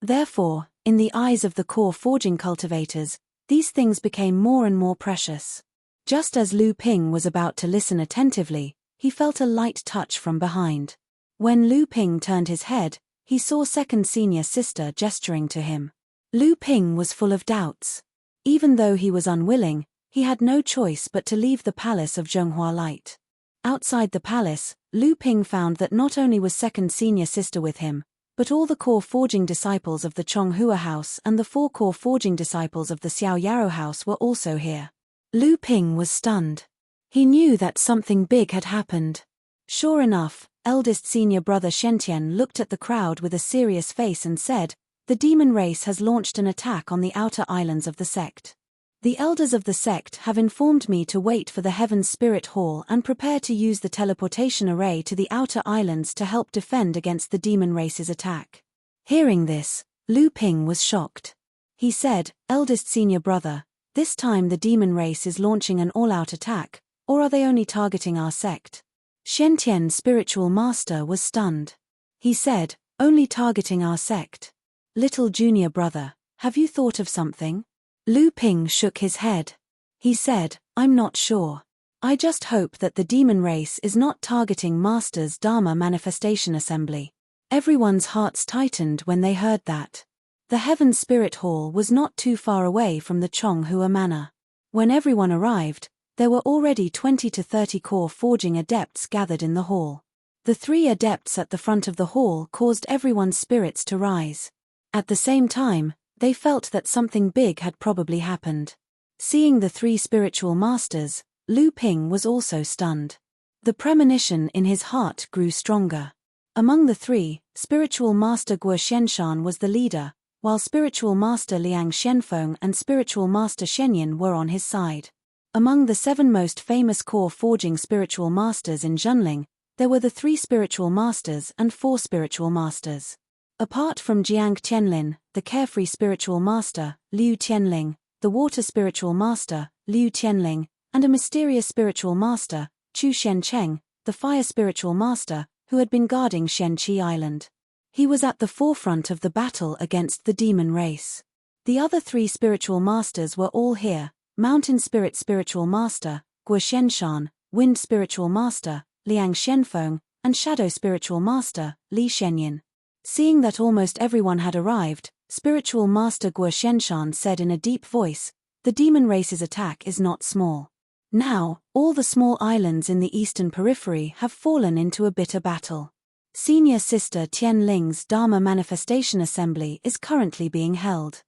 A: Therefore, in the eyes of the core forging cultivators, these things became more and more precious. Just as Lu Ping was about to listen attentively, he felt a light touch from behind. When Lu Ping turned his head, he saw second senior sister gesturing to him. Lu Ping was full of doubts. Even though he was unwilling, he had no choice but to leave the palace of Zhonghua Light. Outside the palace, Lu Ping found that not only was second senior sister with him, but all the core forging disciples of the Chonghua house and the 4 core forging disciples of the Xiao Yarrow house were also here. Lu Ping was stunned. He knew that something big had happened. Sure enough, eldest senior brother Shentian looked at the crowd with a serious face and said, "The demon race has launched an attack on the outer islands of the sect. The elders of the sect have informed me to wait for the Heaven's Spirit Hall and prepare to use the teleportation array to the outer islands to help defend against the demon race's attack." Hearing this, Lu Ping was shocked. He said, "Eldest senior brother, this time the demon race is launching an all-out attack, or are they only targeting our sect?" Shentian's spiritual master was stunned. He said, "Only targeting our sect. Little junior brother, have you thought of something?" Lu Ping shook his head. He said, "I'm not sure. I just hope that the demon race is not targeting Master's Dharma Manifestation Assembly." Everyone's hearts tightened when they heard that. The Heaven Spirit Hall was not too far away from the Chonghua Manor. When everyone arrived, there were already 20 to 30 core forging adepts gathered in the hall. The three adepts at the front of the hall caused everyone's spirits to rise. At the same time, they felt that something big had probably happened. Seeing the three spiritual masters, Lu Ping was also stunned. The premonition in his heart grew stronger. Among the three, Spiritual Master Guo Xianshan was the leader, while Spiritual Master Liang Shenfeng and Spiritual Master Shenyan were on his side. Among the 7 most famous core forging spiritual masters in Zhenling, there were the 3 spiritual masters and 4 spiritual masters. Apart from Jiang Tianlin, the carefree spiritual master, Liu Tianling, the water spiritual master, Liu Tianling, and a mysterious spiritual master, Chu Shencheng, the fire spiritual master, who had been guarding Shenqi Island. He was at the forefront of the battle against the demon race. The other 3 spiritual masters were all here: Mountain Spirit Spiritual Master, Guo Xianshan, Wind Spiritual Master, Liang Shenfeng, and Shadow Spiritual Master, Li Shenyan. Seeing that almost everyone had arrived, Spiritual Master Guo Xianshan said in a deep voice, "The demon race's attack is not small. Now, all the small islands in the eastern periphery have fallen into a bitter battle. Senior Sister Tianling's Dharma Manifestation Assembly is currently being held.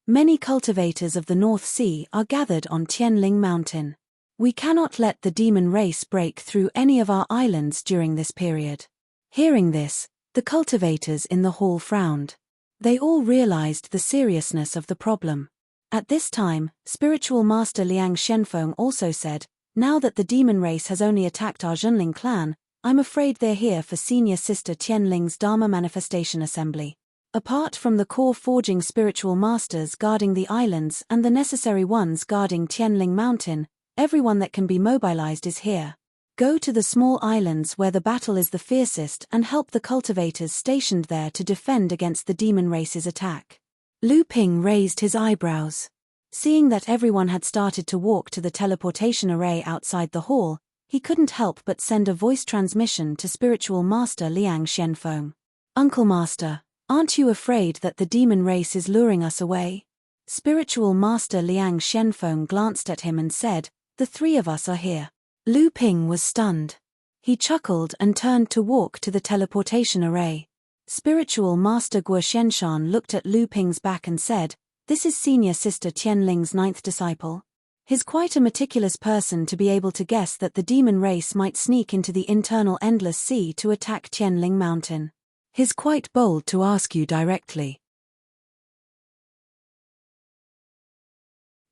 A: Many cultivators of the North Sea are gathered on Tianling Mountain. We cannot let the demon race break through any of our islands during this period." Hearing this, the cultivators in the hall frowned. They all realized the seriousness of the problem. At this time, Spiritual Master Liang Shenfeng also said, "Now that the demon race has only attacked our Zhenling clan, I'm afraid they're here for Senior Sister Tianling's Dharma Manifestation Assembly. Apart from the core forging spiritual masters guarding the islands and the necessary ones guarding Tianling Mountain, everyone that can be mobilized is here. Go to the small islands where the battle is the fiercest and help the cultivators stationed there to defend against the demon race's attack." Lu Ping raised his eyebrows. Seeing that everyone had started to walk to the teleportation array outside the hall, he couldn't help but send a voice transmission to Spiritual Master Liang Shenfeng. "Uncle Master, aren't you afraid that the demon race is luring us away?" Spiritual Master Liang Shenfeng glanced at him and said, "The 3 of us are here." Lu Ping was stunned. He chuckled and turned to walk to the teleportation array. Spiritual Master Guo Xianshan looked at Lu Ping's back and said, "This is Senior Sister Tianling's 9th disciple. He's quite a meticulous person to be able to guess that the demon race might sneak into the internal endless sea to attack Tianling Mountain. He's quite bold to ask you directly."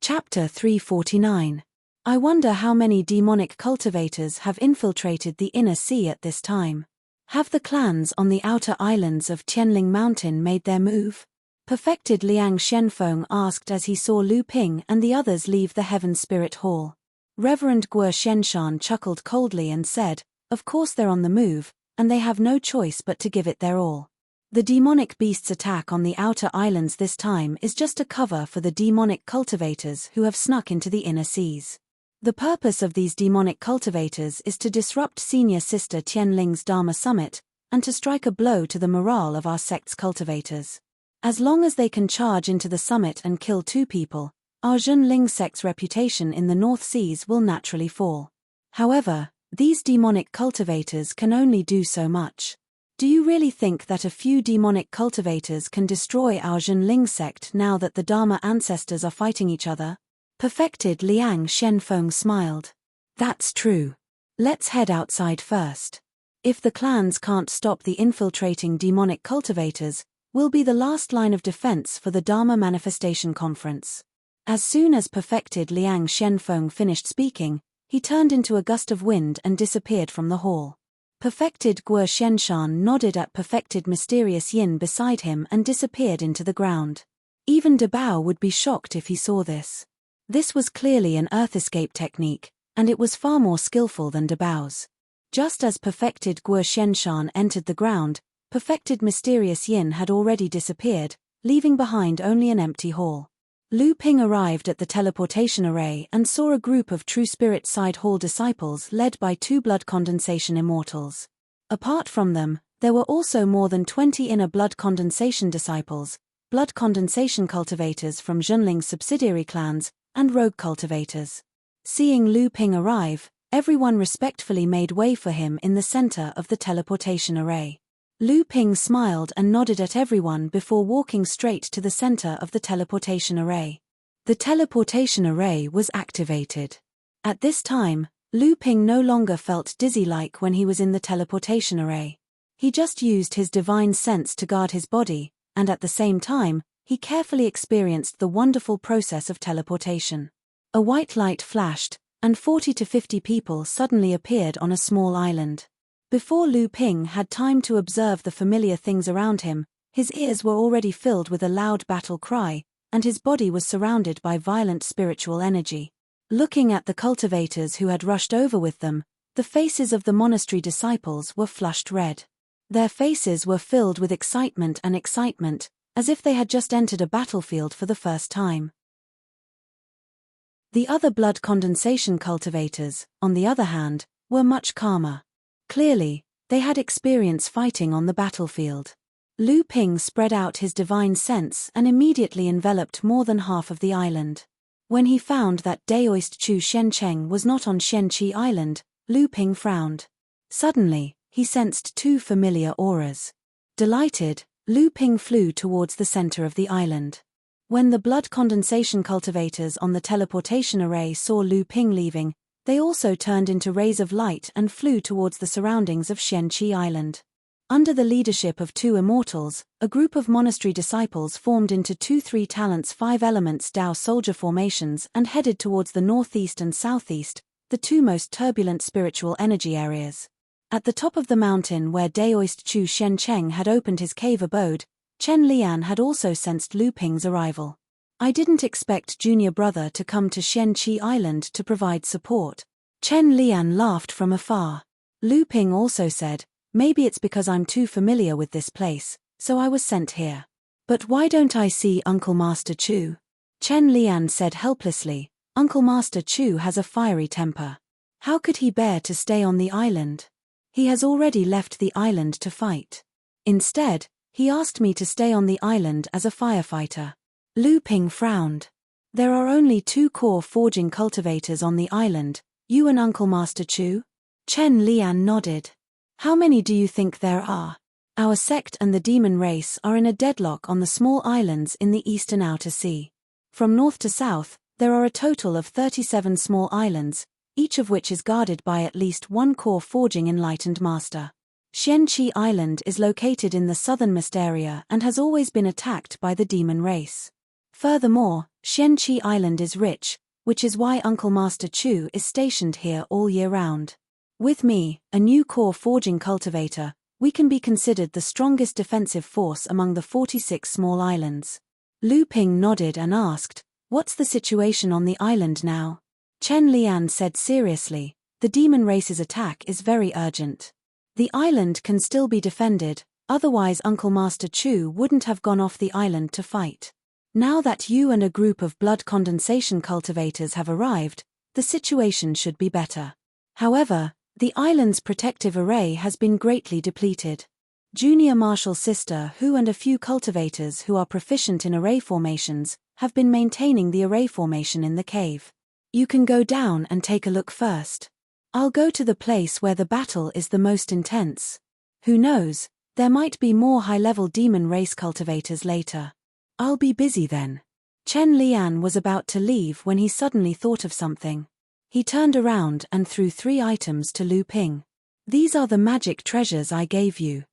A: Chapter 349. I wonder how many demonic cultivators have infiltrated the inner sea at this time. Have the clans on the outer islands of Tianling Mountain made their move? Perfected Liang Shenfeng asked as he saw Lu Ping and the others leave the Heaven Spirit Hall. Reverend Guo Xianshan chuckled coldly and said, "Of course they're on the move, and they have no choice but to give it their all. The demonic beast's attack on the outer islands this time is just a cover for the demonic cultivators who have snuck into the inner seas. The purpose of these demonic cultivators is to disrupt Senior Sister Tianling's Dharma Summit, and to strike a blow to the morale of our sect's cultivators. As long as they can charge into the summit and kill 2 people, our Zhenling sect's reputation in the North Seas will naturally fall. However, these demonic cultivators can only do so much. Do you really think that a few demonic cultivators can destroy our Zhenling sect now that the Dharma ancestors are fighting each other?" Perfected Liang Shenfeng smiled. "That's true. Let's head outside first. If the clans can't stop the infiltrating demonic cultivators, we'll be the last line of defense for the Dharma Manifestation Conference." As soon as Perfected Liang Shenfeng finished speaking, he turned into a gust of wind and disappeared from the hall. Perfected Guo Xianshan nodded at Perfected Mysterious Yin beside him and disappeared into the ground. Even Dabao would be shocked if he saw this. This was clearly an earth escape technique, and it was far more skillful than Dabao's. Just as Perfected Guo Xianshan entered the ground, Perfected Mysterious Yin had already disappeared, leaving behind only an empty hall. Lu Ping arrived at the teleportation array and saw a group of True Spirit Side Hall disciples led by 2 blood condensation immortals. Apart from them, there were also more than 20 inner blood condensation disciples, blood condensation cultivators from Zhenling's subsidiary clans, and rogue cultivators. Seeing Lu Ping arrive, Everyone respectfully made way for him in the center of the teleportation array. Lu Ping smiled and nodded at everyone before walking straight to the center of the teleportation array. The teleportation array was activated. At this time, Lu Ping no longer felt dizzy-like when he was in the teleportation array. He just used his divine sense to guard his body, and at the same time, he carefully experienced the wonderful process of teleportation. A white light flashed, and 40 to 50 people suddenly appeared on a small island. Before Lu Ping had time to observe the familiar things around him, his ears were already filled with a loud battle cry, and his body was surrounded by violent spiritual energy. Looking at the cultivators who had rushed over with them, the faces of the monastery disciples were flushed red. Their faces were filled with excitement, as if they had just entered a battlefield for the first time. The other blood condensation cultivators, on the other hand, were much calmer. Clearly, they had experience fighting on the battlefield. Lu Ping spread out his divine sense and immediately enveloped more than half of the island. When he found that Daoist Chu Shencheng was not on Shenqi Island, Lu Ping frowned. Suddenly, he sensed two familiar auras. Delighted, Lu Ping flew towards the center of the island. When the blood condensation cultivators on the teleportation array saw Lu Ping leaving, they also turned into rays of light and flew towards the surroundings of Shenqi Island. Under the leadership of two immortals, a group of monastery disciples formed into 2-3 talents 5 elements Dao soldier formations and headed towards the northeast and southeast, the two most turbulent spiritual energy areas. At the top of the mountain where Daoist Chu Shencheng had opened his cave abode, Chen Lian had also sensed Lu Ping's arrival. I didn't expect junior brother to come to Shenqi Island to provide support. Chen Lian laughed from afar. Lu Ping also said, maybe it's because I'm too familiar with this place, so I was sent here. But why don't I see Uncle Master Chu? Chen Lian said helplessly, Uncle Master Chu has a fiery temper. How could he bear to stay on the island? He has already left the island to fight. Instead, he asked me to stay on the island as a firefighter. Lu Ping frowned. There are only 2 core forging cultivators on the island, you and Uncle Master Chu? Chen Lian nodded. How many do you think there are? Our sect and the demon race are in a deadlock on the small islands in the eastern outer sea. From north to south, there are a total of 37 small islands, each of which is guarded by at least 1 core forging enlightened master. Shenqi Island is located in the southernmost area and has always been attacked by the demon race. Furthermore, Shenqi Island is rich, which is why Uncle Master Chu is stationed here all year round. With me, a new core forging cultivator, we can be considered the strongest defensive force among the 46 small islands. Lu Ping nodded and asked, what's the situation on the island now? Chen Lian said seriously, the demon race's attack is very urgent. The island can still be defended, otherwise Uncle Master Chu wouldn't have gone off the island to fight. Now that you and a group of blood condensation cultivators have arrived, the situation should be better. However, the island's protective array has been greatly depleted. Junior Martial Sister Hu and a few cultivators who are proficient in array formations have been maintaining the array formation in the cave. You can go down and take a look first. I'll go to the place where the battle is the most intense. Who knows, there might be more high-level demon race cultivators later. I'll be busy then. Chen Lian was about to leave when he suddenly thought of something. He turned around and threw 3 items to Lu Ping. These are the magic treasures I gave you.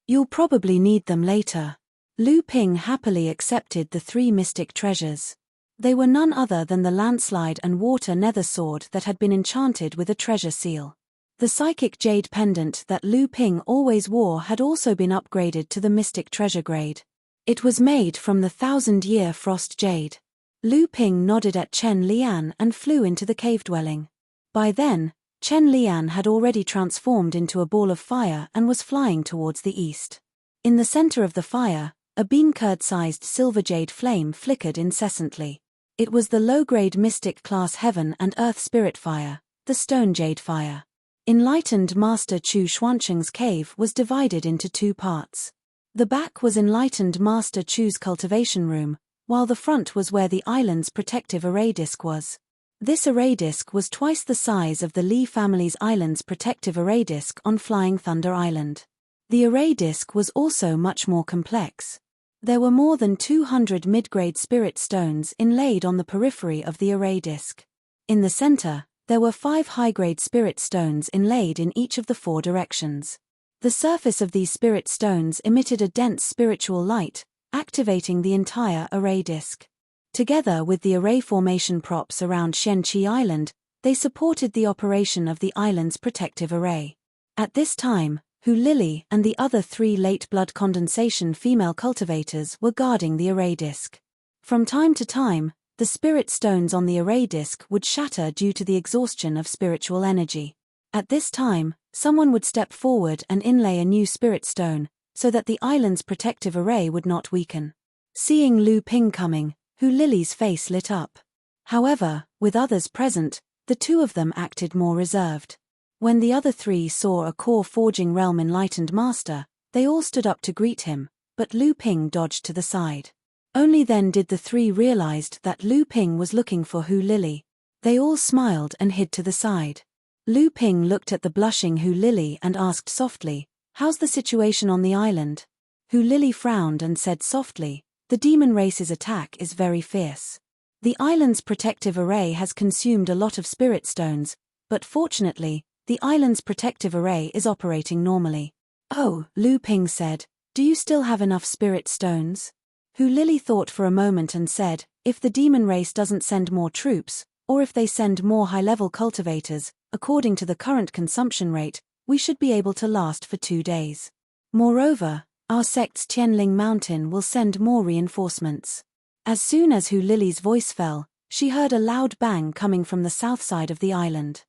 A: You'll probably need them later. Lu Ping happily accepted the 3 mystic treasures. They were none other than the landslide and water nether sword that had been enchanted with a treasure seal. The psychic jade pendant that Lu Ping always wore had also been upgraded to the mystic treasure grade. It was made from the 1,000-year frost jade. Lu Ping nodded at Chen Lian and flew into the cave dwelling. By then, Chen Lian had already transformed into a ball of fire and was flying towards the east. In the center of the fire, a bean-curd-sized silver jade flame flickered incessantly. It was the low-grade mystic class heaven and earth spirit fire, the stone jade fire. Enlightened Master Chu Xuancheng's cave was divided into 2 parts. The back was Enlightened Master Chu's cultivation room, while the front was where the island's protective array disk was. This array disk was twice the size of the Lee family's island's protective array disk on Flying Thunder Island. The array disk was also much more complex. There were more than 200 mid-grade spirit stones inlaid on the periphery of the array disk. In the center, there were 5 high-grade spirit stones inlaid in each of the 4 directions. The surface of these spirit stones emitted a dense spiritual light, activating the entire array disk. Together with the array formation props around Shenqi Island, they supported the operation of the island's protective array. At this time, Hu Lily and the other 3 late blood condensation female cultivators were guarding the array disk. From time to time, the spirit stones on the array disk would shatter due to the exhaustion of spiritual energy. At this time, someone would step forward and inlay a new spirit stone, so that the island's protective array would not weaken. Seeing Lu Ping coming, Hu Lily's face lit up. However, with others present, the 2 of them acted more reserved. When the other 3 saw a core forging realm enlightened master, they all stood up to greet him, but Lu Ping dodged to the side. Only then did the 3 realized that Lu Ping was looking for Hu Lily. They all smiled and hid to the side. Lu Ping looked at the blushing Hu Lily and asked softly, "How's the situation on the island?" Hu Lily frowned and said softly, "The demon race's attack is very fierce. The island's protective array has consumed a lot of spirit stones, but fortunately, the island's protective array is operating normally." "Oh," Lu Ping said, "do you still have enough spirit stones?" Hu Lily thought for a moment and said, "If the demon race doesn't send more troops, or if they send more high-level cultivators, according to the current consumption rate, we should be able to last for 2 days. Moreover, our sect's Tianling Mountain will send more reinforcements." As soon as Hu Lily's voice fell, she heard a loud bang coming from the south side of the island.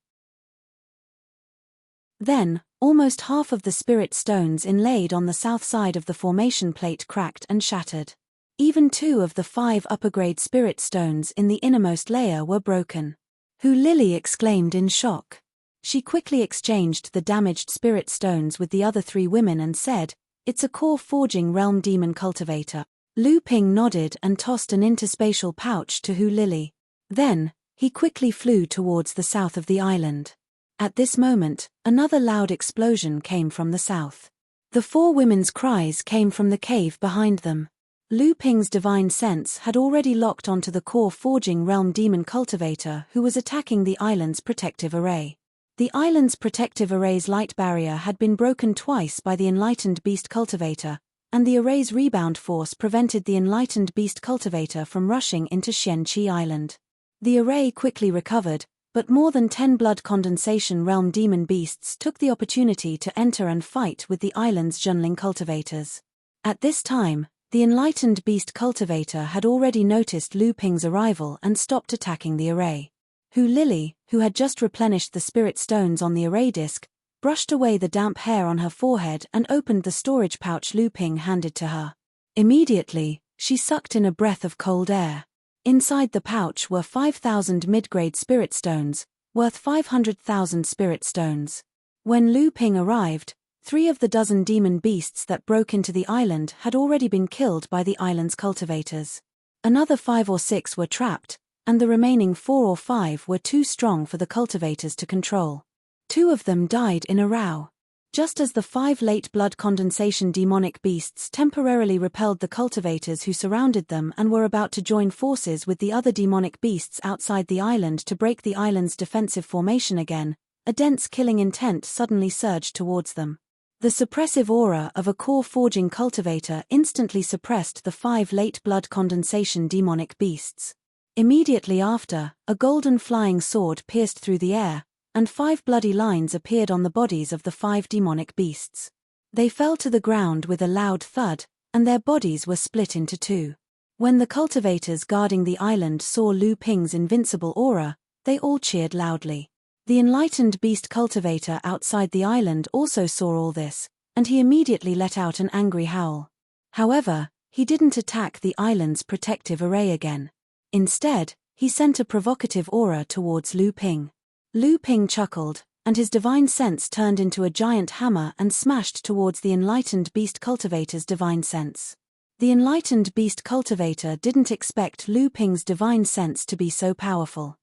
A: Then, almost half of the spirit stones inlaid on the south side of the formation plate cracked and shattered. Even 2 of the 5 upper-grade spirit stones in the innermost layer were broken. Hu Lily exclaimed in shock. She quickly exchanged the damaged spirit stones with the other 3 women and said, "It's a core forging realm demon cultivator." Lu Ping nodded and tossed an interspatial pouch to Hu Lily. Then, he quickly flew towards the south of the island. At this moment, another loud explosion came from the south. The 4 women's cries came from the cave behind them. Lu Ping's divine sense had already locked onto the core forging realm demon cultivator who was attacking the island's protective array. The island's protective array's light barrier had been broken twice by the enlightened beast cultivator, and the array's rebound force prevented the enlightened beast cultivator from rushing into Shenqi Island. The array quickly recovered, but more than 10 blood condensation realm demon beasts took the opportunity to enter and fight with the island's Junling cultivators. At this time, the enlightened beast cultivator had already noticed Lu Ping's arrival and stopped attacking the array. Hu Lily, who had just replenished the spirit stones on the array disk, brushed away the damp hair on her forehead and opened the storage pouch Lu Ping handed to her. Immediately, she sucked in a breath of cold air. Inside the pouch were 5,000 mid-grade spirit stones, worth 500,000 spirit stones. When Lu Ping arrived, 3 of the dozen demon beasts that broke into the island had already been killed by the island's cultivators. Another 5 or 6 were trapped, and the remaining 4 or 5 were too strong for the cultivators to control. 2 of them died in a row. Just as the 5 late blood condensation demonic beasts temporarily repelled the cultivators who surrounded them and were about to join forces with the other demonic beasts outside the island to break the island's defensive formation again, a dense killing intent suddenly surged towards them. The suppressive aura of a core forging cultivator instantly suppressed the 5 late blood condensation demonic beasts. Immediately after, a golden flying sword pierced through the air, and 5 bloody lines appeared on the bodies of the 5 demonic beasts. They fell to the ground with a loud thud, and their bodies were split into 2. When the cultivators guarding the island saw Lu Ping's invincible aura, they all cheered loudly. The enlightened beast cultivator outside the island also saw all this, and he immediately let out an angry howl. However, he didn't attack the island's protective array again. Instead, he sent a provocative aura towards Lu Ping. Lu Ping chuckled, and his divine sense turned into a giant hammer and smashed towards the enlightened beast cultivator's divine sense. The enlightened beast cultivator didn't expect Lu Ping's divine sense to be so powerful.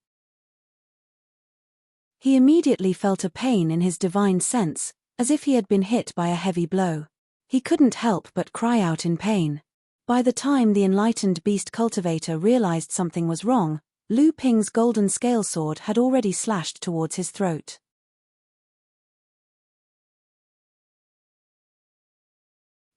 A: He immediately felt a pain in his divine sense, as if he had been hit by a heavy blow. He couldn't help but cry out in pain. By the time the enlightened beast cultivator realized something was wrong, Lu Ping's golden scale sword had already slashed towards his throat.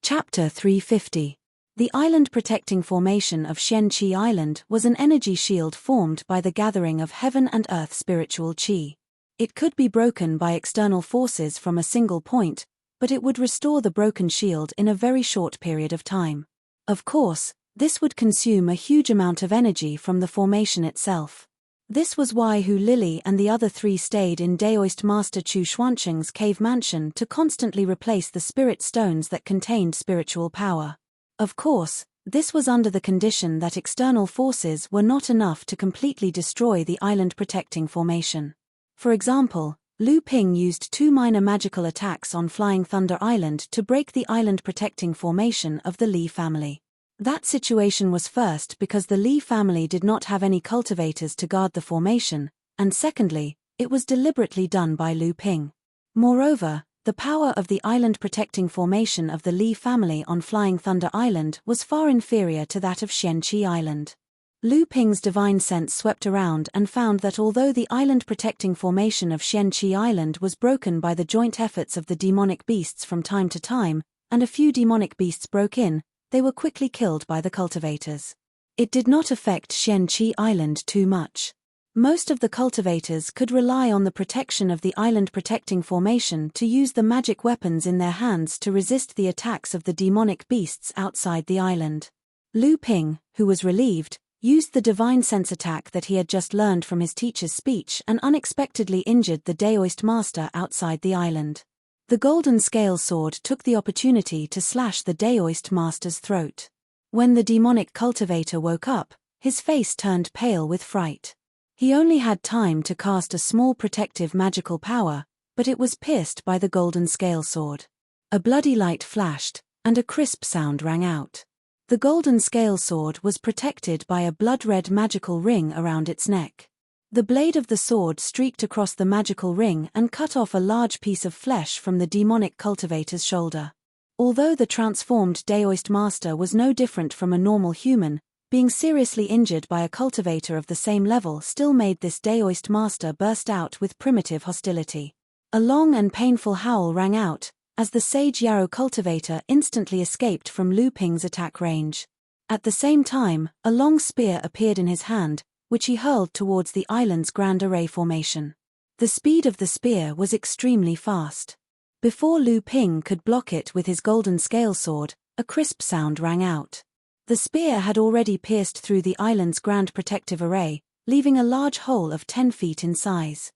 A: Chapter 350. The island-protecting formation of Shen-Qi Island was an energy shield formed by the gathering of heaven and earth spiritual qi. It could be broken by external forces from a single point, but it would restore the broken shield in a very short period of time. Of course, this would consume a huge amount of energy from the formation itself. This was why Hu Lili and the other three stayed in Daoist Master Chu Xuancheng's cave mansion to constantly replace the spirit stones that contained spiritual power. Of course, this was under the condition that external forces were not enough to completely destroy the island-protecting formation. For example, Lu Ping used 2 minor magical attacks on Flying Thunder Island to break the island-protecting formation of the Li family. That situation was first because the Li family did not have any cultivators to guard the formation, and secondly, it was deliberately done by Lu Ping. Moreover, the power of the island-protecting formation of the Li family on Flying Thunder Island was far inferior to that of Shen-Qi Island. Lu Ping's divine sense swept around and found that although the island-protecting formation of Shen-Qi Island was broken by the joint efforts of the demonic beasts from time to time, and a few demonic beasts broke in, they were quickly killed by the cultivators. It did not affect Shen-Qi Island too much. Most of the cultivators could rely on the protection of the island-protecting formation to use the magic weapons in their hands to resist the attacks of the demonic beasts outside the island. Lu Ping, who was relieved, used the divine sense attack that he had just learned from his teacher's speech and unexpectedly injured the Daoist master outside the island. The golden scale sword took the opportunity to slash the Daoist master's throat. When the demonic cultivator woke up, his face turned pale with fright. He only had time to cast a small protective magical power, but it was pierced by the golden scale sword. A bloody light flashed, and a crisp sound rang out. The golden scale sword was protected by a blood-red magical ring around its neck. The blade of the sword streaked across the magical ring and cut off a large piece of flesh from the demonic cultivator's shoulder. Although the transformed Daoist master was no different from a normal human, being seriously injured by a cultivator of the same level still made this Daoist master burst out with primitive hostility. A long and painful howl rang out, as the sage Yarrow cultivator instantly escaped from Lu Ping's attack range. At the same time, a long spear appeared in his hand, which he hurled towards the island's Grand Array formation. The speed of the spear was extremely fast. Before Lu Ping could block it with his golden scale sword, a crisp sound rang out. The spear had already pierced through the island's Grand Protective Array, leaving a large hole of 10 feet in size.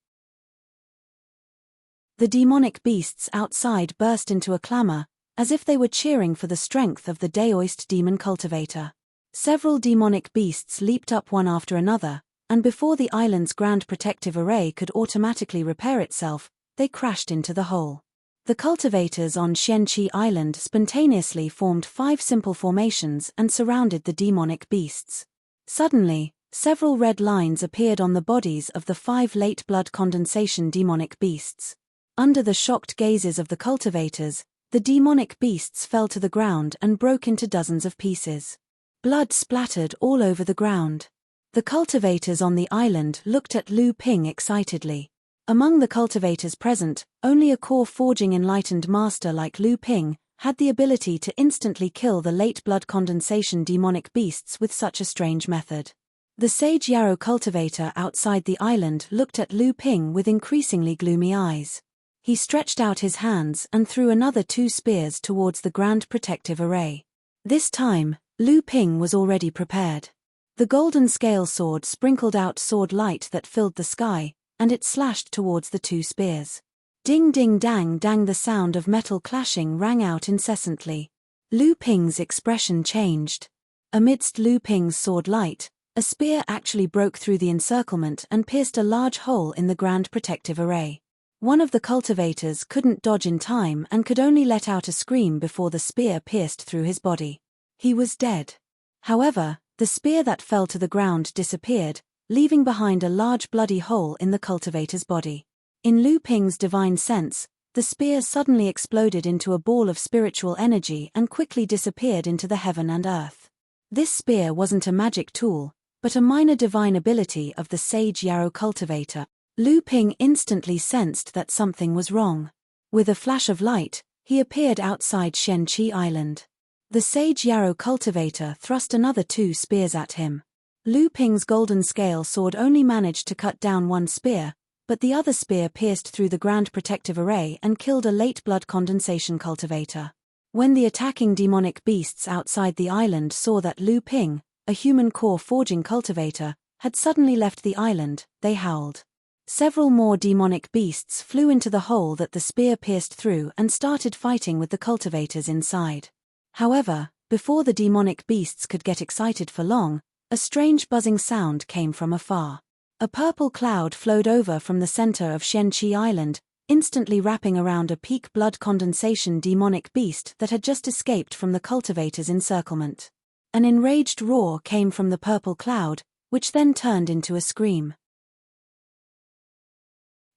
A: The demonic beasts outside burst into a clamor, as if they were cheering for the strength of the Daoist demon cultivator. Several demonic beasts leaped up one after another, and before the island's Grand Protective Array could automatically repair itself, they crashed into the hole. The cultivators on Shen-Qi Island spontaneously formed 5 simple formations and surrounded the demonic beasts. Suddenly, several red lines appeared on the bodies of the 5 late blood condensation demonic beasts. Under the shocked gazes of the cultivators, the demonic beasts fell to the ground and broke into dozens of pieces. Blood splattered all over the ground. The cultivators on the island looked at Lu Ping excitedly. Among the cultivators present, only a core forging enlightened master like Lu Ping had the ability to instantly kill the late blood condensation demonic beasts with such a strange method. The sage Yarrow cultivator outside the island looked at Lu Ping with increasingly gloomy eyes. He stretched out his hands and threw another 2 spears towards the Grand Protective Array. This time, Lu Ping was already prepared. The golden scale sword sprinkled out sword light that filled the sky, and it slashed towards the 2 spears. Ding ding dang dang, the sound of metal clashing rang out incessantly. Lu Ping's expression changed. Amidst Lu Ping's sword light, a spear actually broke through the encirclement and pierced a large hole in the Grand Protective Array. One of the cultivators couldn't dodge in time and could only let out a scream before the spear pierced through his body. He was dead. However, the spear that fell to the ground disappeared, leaving behind a large bloody hole in the cultivator's body. In Lu Ping's divine sense, the spear suddenly exploded into a ball of spiritual energy and quickly disappeared into the heaven and earth. This spear wasn't a magic tool, but a minor divine ability of the sage yarrow cultivator. Lu Ping instantly sensed that something was wrong. With a flash of light, he appeared outside Shenqi Island. The sage yarrow cultivator thrust another 2 spears at him. Lu Ping's golden scale sword only managed to cut down one spear, but the other spear pierced through the grand protective array and killed a late blood condensation cultivator. When the attacking demonic beasts outside the island saw that Lu Ping, a human core forging cultivator, had suddenly left the island, they howled. Several more demonic beasts flew into the hole that the spear pierced through and started fighting with the cultivators inside. However, before the demonic beasts could get excited for long, a strange buzzing sound came from afar. A purple cloud flowed over from the center of Shenqi Island, instantly wrapping around a peak blood condensation demonic beast that had just escaped from the cultivator's encirclement. An enraged roar came from the purple cloud, which then turned into a scream.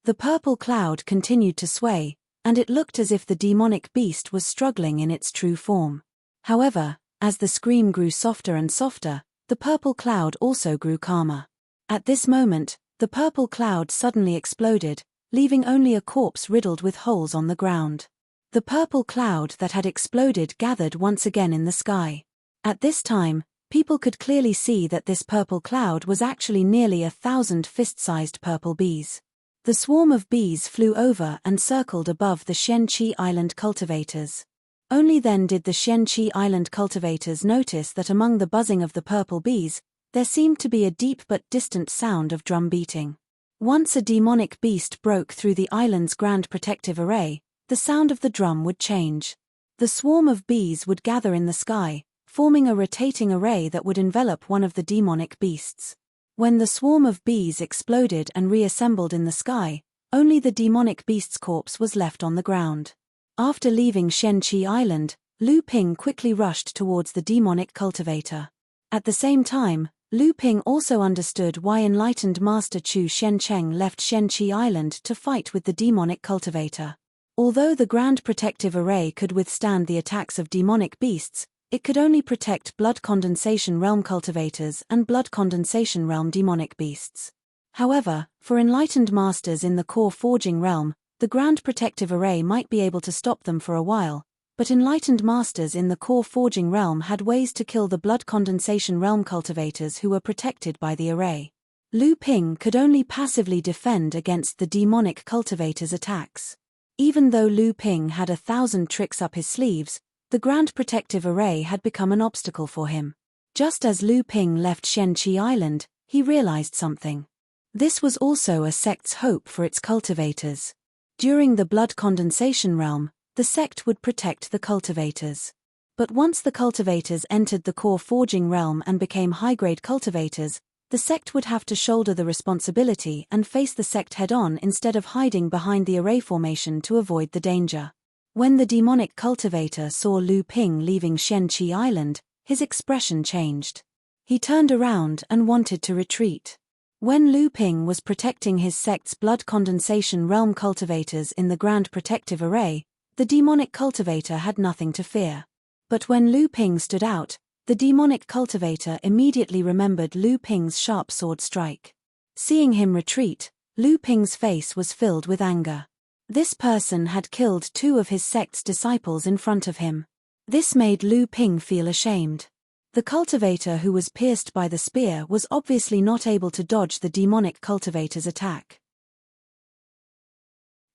A: The purple cloud continued to sway, and it looked as if the demonic beast was struggling in its true form. However, as the scream grew softer and softer, the purple cloud also grew calmer. At this moment, the purple cloud suddenly exploded, leaving only a corpse riddled with holes on the ground. The purple cloud that had exploded gathered once again in the sky. At this time, people could clearly see that this purple cloud was actually nearly 1,000 fist-sized purple bees. The swarm of bees flew over and circled above the Shenqi Island cultivators. Only then did the Shenqi Island cultivators notice that among the buzzing of the purple bees, there seemed to be a deep but distant sound of drum beating. Once a demonic beast broke through the island's grand protective array, the sound of the drum would change. The swarm of bees would gather in the sky, forming a rotating array that would envelop one of the demonic beasts. When the swarm of bees exploded and reassembled in the sky, only the demonic beast's corpse was left on the ground. After leaving Shenqi Island, Lu Ping quickly rushed towards the demonic cultivator. At the same time, Lu Ping also understood why enlightened Master Chu Shencheng left Shenqi Island to fight with the demonic cultivator. Although the Grand Protective Array could withstand the attacks of demonic beasts, it could only protect Blood Condensation Realm cultivators and Blood Condensation Realm demonic beasts. However, for enlightened masters in the core forging realm, the Grand Protective Array might be able to stop them for a while, but enlightened masters in the core forging realm had ways to kill the blood condensation realm cultivators who were protected by the array. Lu Ping could only passively defend against the demonic cultivators' attacks. Even though Lu Ping had 1,000 tricks up his sleeves, the Grand Protective Array had become an obstacle for him. Just as Lu Ping left Shenqi Island, he realized something. This was also a sect's hope for its cultivators. During the blood condensation realm, the sect would protect the cultivators. But once the cultivators entered the core forging realm and became high-grade cultivators, the sect would have to shoulder the responsibility and face the sect head-on instead of hiding behind the array formation to avoid the danger. When the demonic cultivator saw Lu Ping leaving Shenqi Island, his expression changed. He turned around and wanted to retreat. When Lu Ping was protecting his sect's blood condensation realm cultivators in the Grand Protective Array, the demonic cultivator had nothing to fear. But when Lu Ping stood out, the demonic cultivator immediately remembered Lu Ping's sharp sword strike. Seeing him retreat, Lu Ping's face was filled with anger. This person had killed 2 of his sect's disciples in front of him. This made Lu Ping feel ashamed. The cultivator who was pierced by the spear was obviously not able to dodge the demonic cultivator's attack.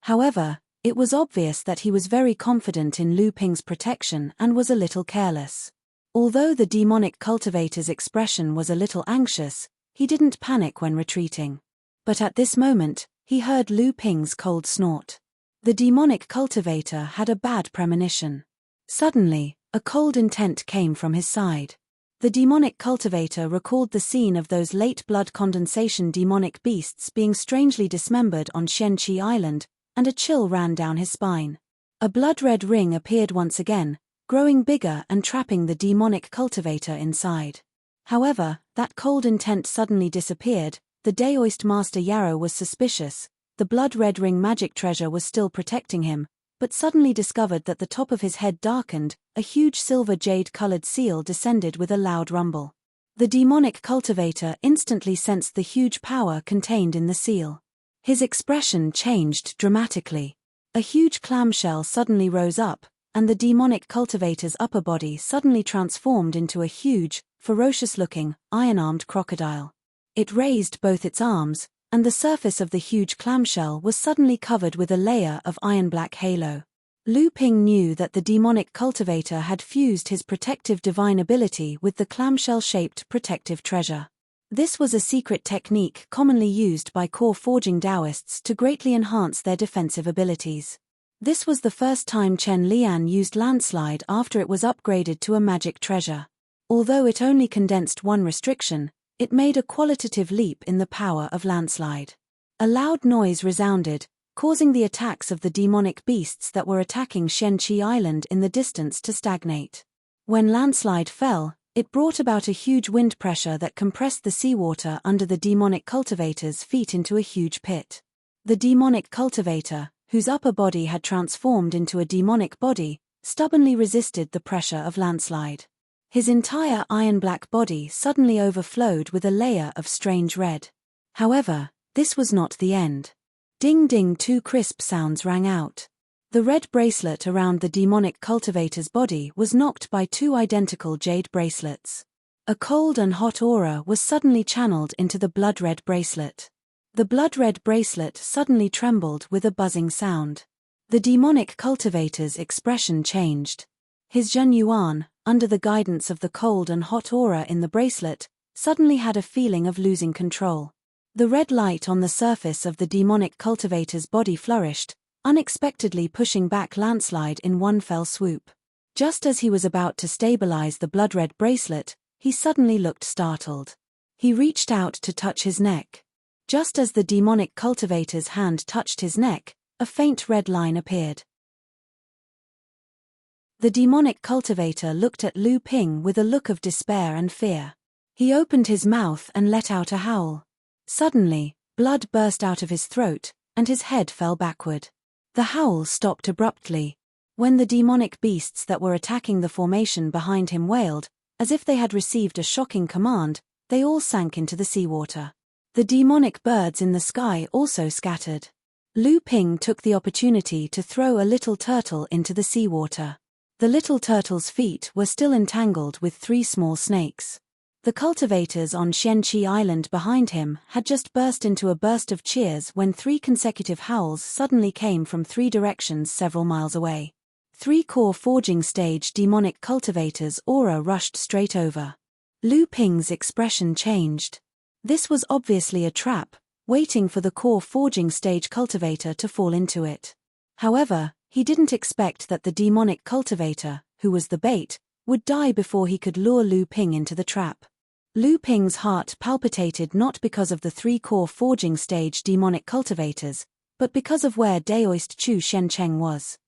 A: However, it was obvious that he was very confident in Lu Ping's protection and was a little careless. Although the demonic cultivator's expression was a little anxious, he didn't panic when retreating. But at this moment, he heard Lu Ping's cold snort. The demonic cultivator had a bad premonition. Suddenly, a cold intent came from his side. The demonic cultivator recalled the scene of those late blood condensation demonic beasts being strangely dismembered on Shenqi Island, and a chill ran down his spine. A blood-red ring appeared once again, growing bigger and trapping the demonic cultivator inside. However, that cold intent suddenly disappeared. The Daoist Master Yarrow was suspicious. the blood-red ring magic treasure was still protecting him, but suddenly discovered that the top of his head darkened, a huge silver jade-colored seal descended with a loud rumble. The demonic cultivator instantly sensed the huge power contained in the seal. His expression changed dramatically. A huge clamshell suddenly rose up, and the demonic cultivator's upper body suddenly transformed into a huge, ferocious-looking, iron-armed crocodile. It raised both its arms, and the surface of the huge clamshell was suddenly covered with a layer of iron-black halo. Lu Ping knew that the demonic cultivator had fused his protective divine ability with the clamshell-shaped protective treasure. This was a secret technique commonly used by core forging Taoists to greatly enhance their defensive abilities. This was the first time Chen Lian used landslide after it was upgraded to a magic treasure. Although it only condensed one restriction, it made a qualitative leap in the power of landslide. A loud noise resounded, causing the attacks of the demonic beasts that were attacking Shenqi Island in the distance to stagnate. When landslide fell, it brought about a huge wind pressure that compressed the seawater under the demonic cultivator's feet into a huge pit. The demonic cultivator, whose upper body had transformed into a demonic body, stubbornly resisted the pressure of landslide. His entire iron-black body suddenly overflowed with a layer of strange red. However, this was not the end. Ding-ding, two crisp sounds rang out. The red bracelet around the demonic cultivator's body was knocked by two identical jade bracelets. A cold and hot aura was suddenly channeled into the blood-red bracelet. The blood-red bracelet suddenly trembled with a buzzing sound. The demonic cultivator's expression changed. His Zhen Yuan, under the guidance of the cold and hot aura in the bracelet, suddenly had a feeling of losing control. The red light on the surface of the demonic cultivator's body flourished, unexpectedly pushing back landslide in one fell swoop. Just as he was about to stabilize the blood-red bracelet, he suddenly looked startled. He reached out to touch his neck. Just as the demonic cultivator's hand touched his neck, a faint red line appeared. The demonic cultivator looked at Lu Ping with a look of despair and fear. He opened his mouth and let out a howl. Suddenly, blood burst out of his throat, and his head fell backward. The howl stopped abruptly. When the demonic beasts that were attacking the formation behind him wailed, as if they had received a shocking command, they all sank into the seawater. The demonic birds in the sky also scattered. Lu Ping took the opportunity to throw a little turtle into the seawater. The little turtle's feet were still entangled with three small snakes. The cultivators on Shenqi Island behind him had just burst into a burst of cheers when three consecutive howls suddenly came from three directions several miles away. Three core forging stage demonic cultivators' aura rushed straight over. Lu Ping's expression changed. This was obviously a trap, waiting for the core forging stage cultivator to fall into it. However, he didn't expect that the demonic cultivator, who was the bait, would die before he could lure Lu Ping into the trap. Lu Ping's heart palpitated not because of the three core forging stage demonic cultivators, but because of where Daoist Chu Shencheng was.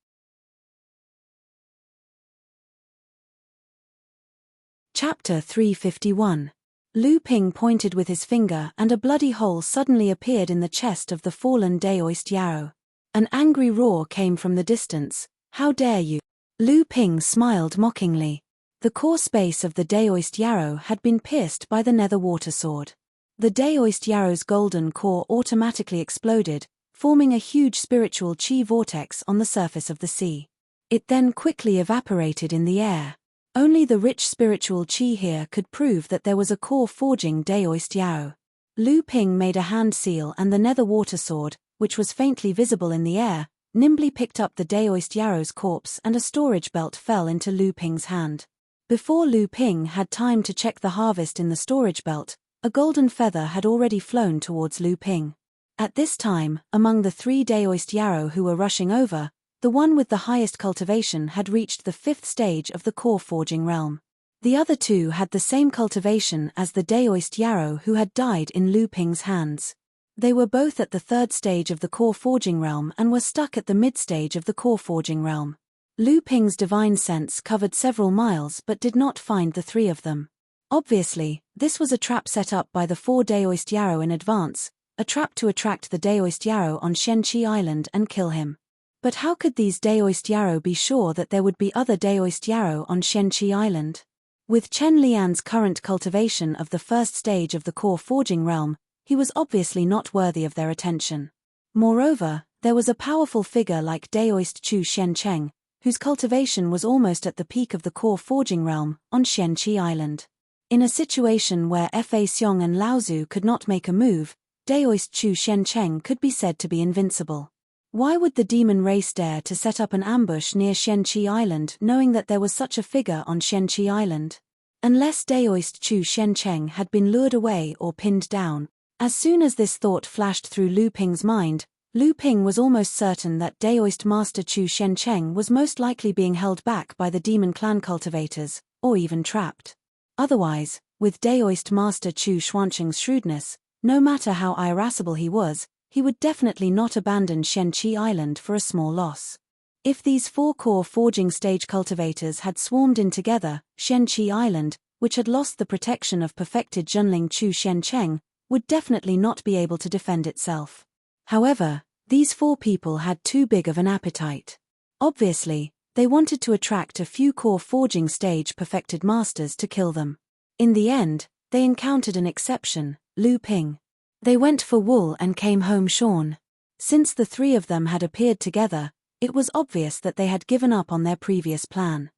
A: Chapter 351. Lu Ping pointed with his finger and a bloody hole suddenly appeared in the chest of the fallen Daoist Yarrow. An angry roar came from the distance. "How dare you!" Lu Ping smiled mockingly. The core space of the Daoist Yarrow had been pierced by the nether water sword. The Daoist Yarrow's golden core automatically exploded, forming a huge spiritual chi vortex on the surface of the sea. It then quickly evaporated in the air. Only the rich spiritual chi here could prove that there was a core forging Daoist Yarrow. Lu Ping made a hand seal and the nether water sword, which was faintly visible in the air, nimbly picked up the Daoist Yarrow's corpse and a storage belt fell into Lu Ping's hand. Before Lu Ping had time to check the harvest in the storage belt, a golden feather had already flown towards Lu Ping. At this time, among the three Daoist Yarrow who were rushing over, the one with the highest cultivation had reached the 5th stage of the core forging realm. The other two had the same cultivation as the Daoist Yarrow who had died in Lu Ping's hands. They were both at the 3rd stage of the core forging realm and were stuck at the mid-stage of the core forging realm. Lu Ping's divine sense covered several miles but did not find the three of them. Obviously, this was a trap set up by the 4 Daoist Yarrow in advance, a trap to attract the Daoist Yarrow on Shenqi Island and kill him. But how could these Daoist Yarrow be sure that there would be other Daoist Yarrow on Shenqi Island? With Chen Lian's current cultivation of the first stage of the core forging realm, he was obviously not worthy of their attention. Moreover, there was a powerful figure like Daoist Chu Shencheng, whose cultivation was almost at the peak of the core forging realm, on Shenqi Island. In a situation where Fa Xiong and Laozu could not make a move, Daoist Chu Shencheng could be said to be invincible. Why would the demon race dare to set up an ambush near Shenqi Island knowing that there was such a figure on Shenqi Island? Unless Daoist Chu Shencheng had been lured away or pinned down. As soon as this thought flashed through Lu Ping's mind, Lu Ping was almost certain that Daoist Master Chu Shencheng was most likely being held back by the demon clan cultivators, or even trapped. Otherwise, with Daoist Master Chu Xuancheng's shrewdness, no matter how irascible he would definitely not abandon Shenqi Island for a small loss. If these 4 core forging stage cultivators had swarmed in together, Shenqi Island, which had lost the protection of perfected Junling Chu Shencheng, would definitely not be able to defend itself. However, these 4 people had too big of an appetite. Obviously, they wanted to attract a few core forging stage perfected masters to kill them. In the end, they encountered an exception, Lu Ping. They went for wool and came home shorn. Since the 3 of them had appeared together, it was obvious that they had given up on their previous plan.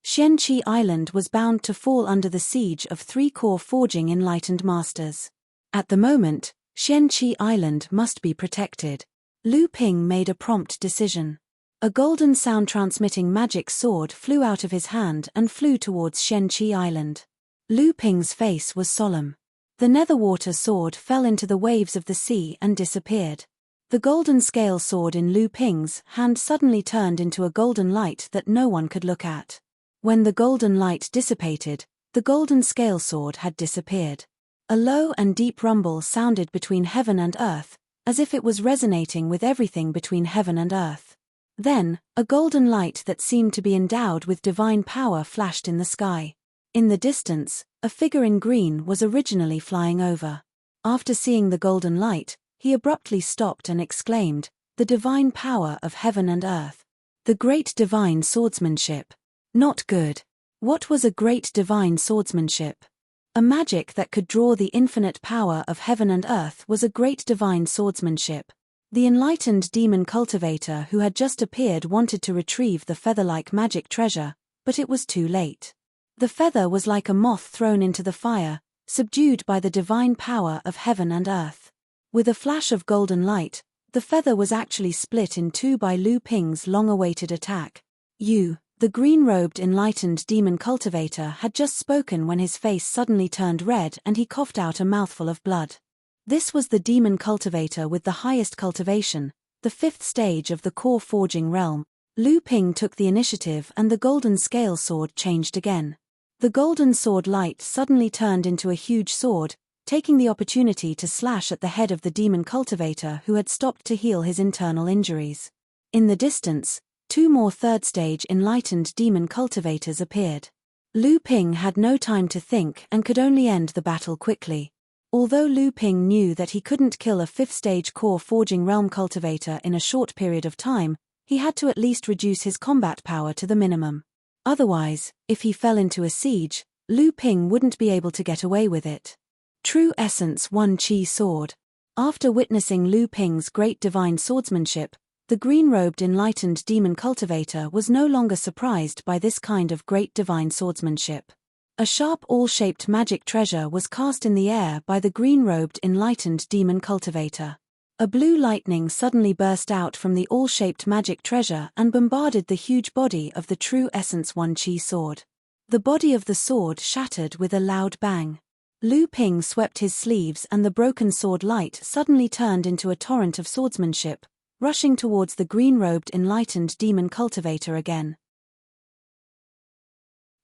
A: Shenqi Island was bound to fall under the siege of 3 core forging enlightened masters. At the moment, Shenqi Island must be protected. Lu Ping made a prompt decision. A golden sound-transmitting magic sword flew out of his hand and flew towards Shenqi Island. Lu Ping's face was solemn. The netherwater sword fell into the waves of the sea and disappeared. The golden scale sword in Lu Ping's hand suddenly turned into a golden light that no one could look at. When the golden light dissipated, the golden scale sword had disappeared. A low and deep rumble sounded between heaven and earth, as if it was resonating with everything between heaven and earth. Then, a golden light that seemed to be endowed with divine power flashed in the sky. In the distance, a figure in green was originally flying over. After seeing the golden light, he abruptly stopped and exclaimed, "The divine power of heaven and earth. The great divine swordsmanship. Not good." What was a great divine swordsmanship? A magic that could draw the infinite power of heaven and earth was a great divine swordsmanship. The enlightened demon cultivator who had just appeared wanted to retrieve the feather-like magic treasure, but it was too late. The feather was like a moth thrown into the fire, subdued by the divine power of heaven and earth. With a flash of golden light, the feather was actually split in 2 by Lu Ping's long-awaited attack. The green-robed enlightened demon cultivator had just spoken when his face suddenly turned red and he coughed out a mouthful of blood. This was the demon cultivator with the highest cultivation, the 5th stage of the core forging realm. Lu Ping took the initiative and the golden scale sword changed again. The golden sword light suddenly turned into a huge sword, taking the opportunity to slash at the head of the demon cultivator who had stopped to heal his internal injuries. In the distance, 2 more 3rd stage enlightened demon cultivators appeared. Lu Ping had no time to think and could only end the battle quickly. Although Lu Ping knew that he couldn't kill a 5th stage core forging realm cultivator in a short period of time, he had to at least reduce his combat power to the minimum. Otherwise, if he fell into a siege, Lu Ping wouldn't be able to get away with it. True Essence 1 Qi Sword. After witnessing Lu Ping's great divine swordsmanship, the green-robed enlightened demon cultivator was no longer surprised by this kind of great divine swordsmanship. A sharp awl-shaped magic treasure was cast in the air by the green-robed enlightened demon cultivator. A blue lightning suddenly burst out from the awl-shaped magic treasure and bombarded the huge body of the True Essence 1 Qi sword. The body of the sword shattered with a loud bang. Lu Ping swept his sleeves and the broken sword light suddenly turned into a torrent of swordsmanship, rushing towards the green-robed enlightened demon cultivator again.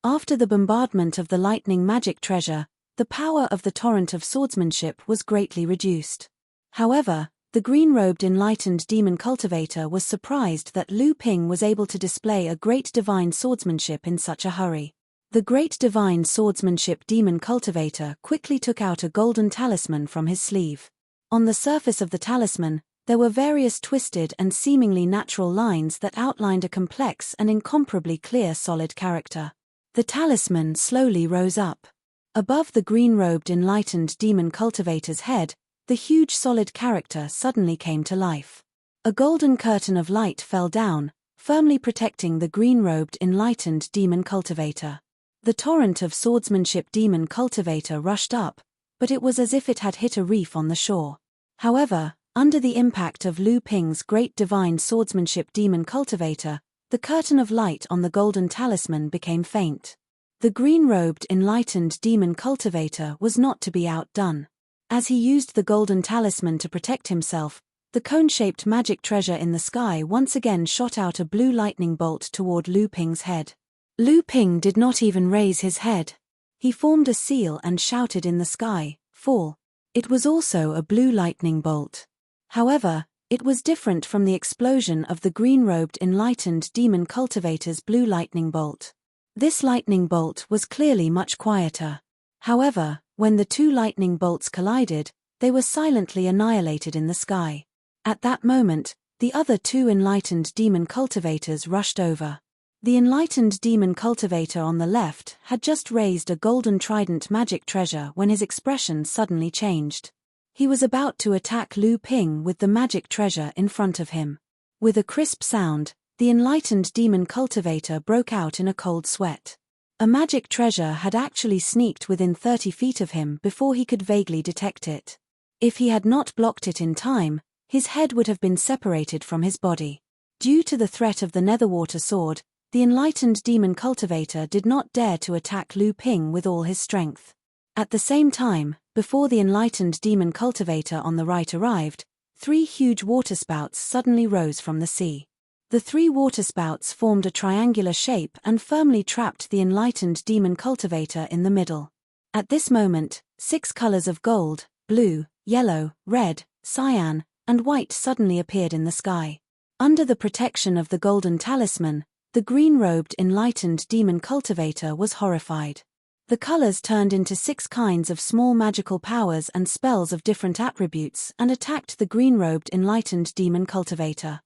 A: After the bombardment of the lightning magic treasure, the power of the torrent of swordsmanship was greatly reduced. However, the green-robed enlightened demon cultivator was surprised that Lu Ping was able to display a great divine swordsmanship in such a hurry. The great divine swordsmanship demon cultivator quickly took out a golden talisman from his sleeve. On the surface of the talisman, there were various twisted and seemingly natural lines that outlined a complex and incomparably clear solid character. The talisman slowly rose up. Above the green-robed enlightened demon cultivator's head, the huge solid character suddenly came to life. A golden curtain of light fell down, firmly protecting the green-robed enlightened demon cultivator. The torrent of swordsmanship demon cultivator rushed up, but it was as if it had hit a reef on the shore. However, under the impact of Lu Ping's great divine swordsmanship demon cultivator, the curtain of light on the golden talisman became faint. The green-robed enlightened demon cultivator was not to be outdone. As he used the golden talisman to protect himself, the cone-shaped magic treasure in the sky once again shot out a blue lightning bolt toward Lu Ping's head. Lu Ping did not even raise his head. He formed a seal and shouted in the sky, "Fall." It was also a blue lightning bolt. However, it was different from the explosion of the green-robed enlightened demon cultivator's blue lightning bolt. This lightning bolt was clearly much quieter. However, when the two lightning bolts collided, they were silently annihilated in the sky. At that moment, the other two enlightened demon cultivators rushed over. The enlightened demon cultivator on the left had just raised a golden trident magic treasure when his expression suddenly changed. He was about to attack Lu Ping with the magic treasure in front of him. With a crisp sound, the enlightened demon cultivator broke out in a cold sweat. A magic treasure had actually sneaked within 30 feet of him before he could vaguely detect it. If he had not blocked it in time, his head would have been separated from his body. Due to the threat of the Netherwater sword, the enlightened demon cultivator did not dare to attack Lu Ping with all his strength. At the same time, before the enlightened demon cultivator on the right arrived, 3 huge waterspouts suddenly rose from the sea. The 3 waterspouts formed a triangular shape and firmly trapped the enlightened demon cultivator in the middle. At this moment, 6 colors of gold, blue, yellow, red, cyan, and white suddenly appeared in the sky. Under the protection of the golden talisman, the green-robed enlightened demon cultivator was horrified. The colors turned into 6 kinds of small magical powers and spells of different attributes and attacked the green-robed enlightened demon cultivator.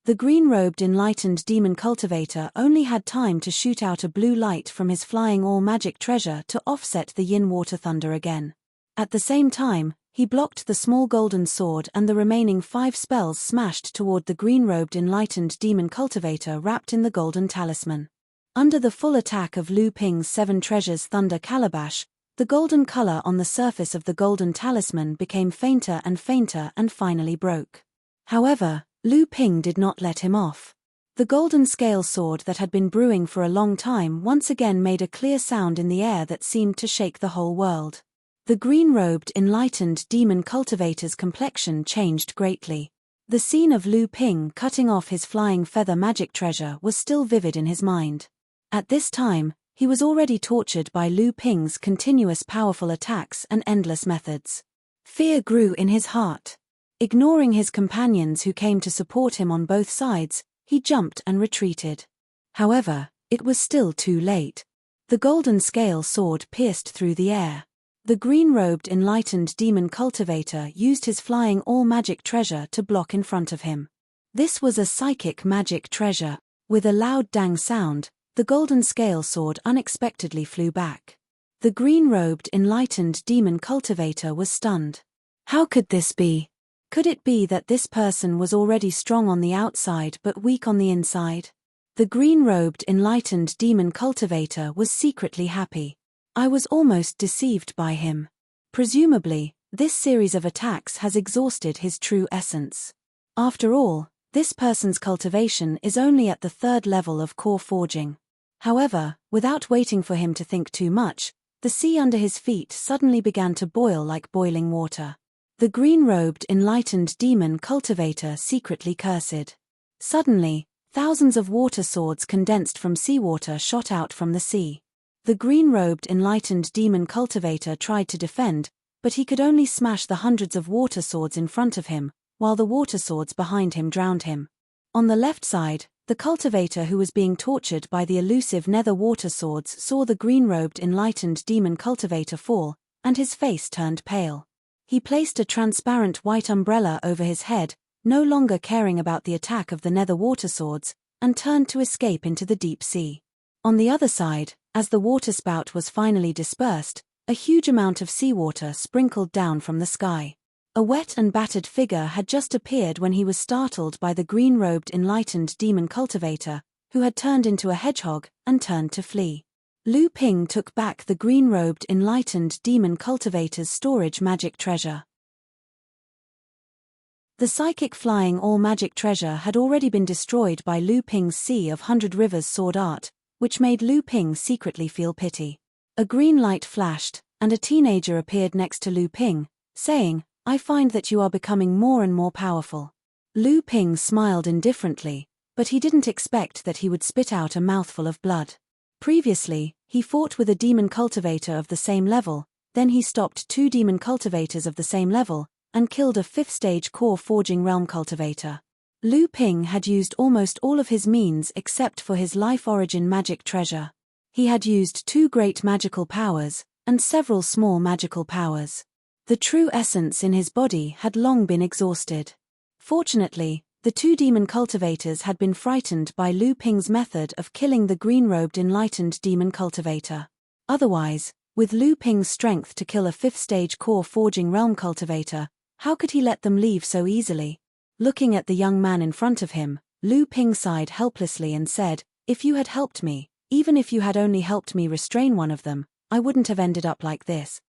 A: The green-robed enlightened demon cultivator only had time to shoot out a blue light from his flying all-magic treasure to offset the yin water thunder again. At the same time, he blocked the small golden sword and the remaining 5 spells smashed toward the green-robed enlightened demon cultivator wrapped in the golden talisman. Under the full attack of Lu Ping's 7 treasures thunder calabash, the golden color on the surface of the golden talisman became fainter and finally broke. However, Lu Ping did not let him off. The golden scale sword that had been brewing for a long time once again made a clear sound in the air that seemed to shake the whole world. The green-robed enlightened demon cultivator's complexion changed greatly. The scene of Lu Ping cutting off his flying feather magic treasure was still vivid in his mind. At this time, he was already tortured by Lu Ping's continuous powerful attacks and endless methods. Fear grew in his heart. Ignoring his companions who came to support him on both sides, he jumped and retreated. However, it was still too late. The golden scale sword pierced through the air. The green-robed enlightened demon cultivator used his flying all-magic treasure to block in front of him. This was a psychic magic treasure. With a loud dang sound, the golden scale sword unexpectedly flew back. The green-robed enlightened demon cultivator was stunned. How could this be? Could it be that this person was already strong on the outside but weak on the inside? The green-robed enlightened demon cultivator was secretly happy. I was almost deceived by him. Presumably, this series of attacks has exhausted his true essence. After all, this person's cultivation is only at the 3rd level of core forging. However, without waiting for him to think too much, the sea under his feet suddenly began to boil like boiling water. The green-robed enlightened demon cultivator secretly cursed. Suddenly, thousands of water swords condensed from seawater shot out from the sea. The green-robed enlightened demon cultivator tried to defend, but he could only smash the hundreds of water swords in front of him, while the water swords behind him drowned him. On the left side, The cultivator who was being tortured by the elusive nether water swords saw the green-robed enlightened demon cultivator fall, and his face turned pale. He placed a transparent white umbrella over his head, no longer caring about the attack of the nether water swords, and turned to escape into the deep sea. On the other side, as the waterspout was finally dispersed, a huge amount of seawater sprinkled down from the sky. A wet and battered figure had just appeared when he was startled by the green-robed enlightened demon cultivator, who had turned into a hedgehog and turned to flee. Lu Ping took back the green-robed enlightened demon cultivator's storage magic treasure. The psychic flying all-magic treasure had already been destroyed by Lu Ping's Sea of Hundred Rivers sword art, which made Lu Ping secretly feel pity. A green light flashed, and a teenager appeared next to Lu Ping, saying, "I find that you are becoming more and more powerful." Lu Ping smiled indifferently, but he didn't expect that he would spit out a mouthful of blood. Previously, he fought with a demon cultivator of the same level, then he stopped 2 demon cultivators of the same level, and killed a 5th-stage core forging realm cultivator. Lu Ping had used almost all of his means except for his life origin magic treasure. He had used 2 great magical powers, and several small magical powers. The true essence in his body had long been exhausted. Fortunately, the 2 demon cultivators had been frightened by Lu Ping's method of killing the green-robed enlightened demon cultivator. Otherwise, with Lu Ping's strength to kill a 5th-stage core forging realm cultivator, how could he let them leave so easily? Looking at the young man in front of him, Lu Ping sighed helplessly and said, "If you had helped me, even if you had only helped me restrain one of them, I wouldn't have ended up like this."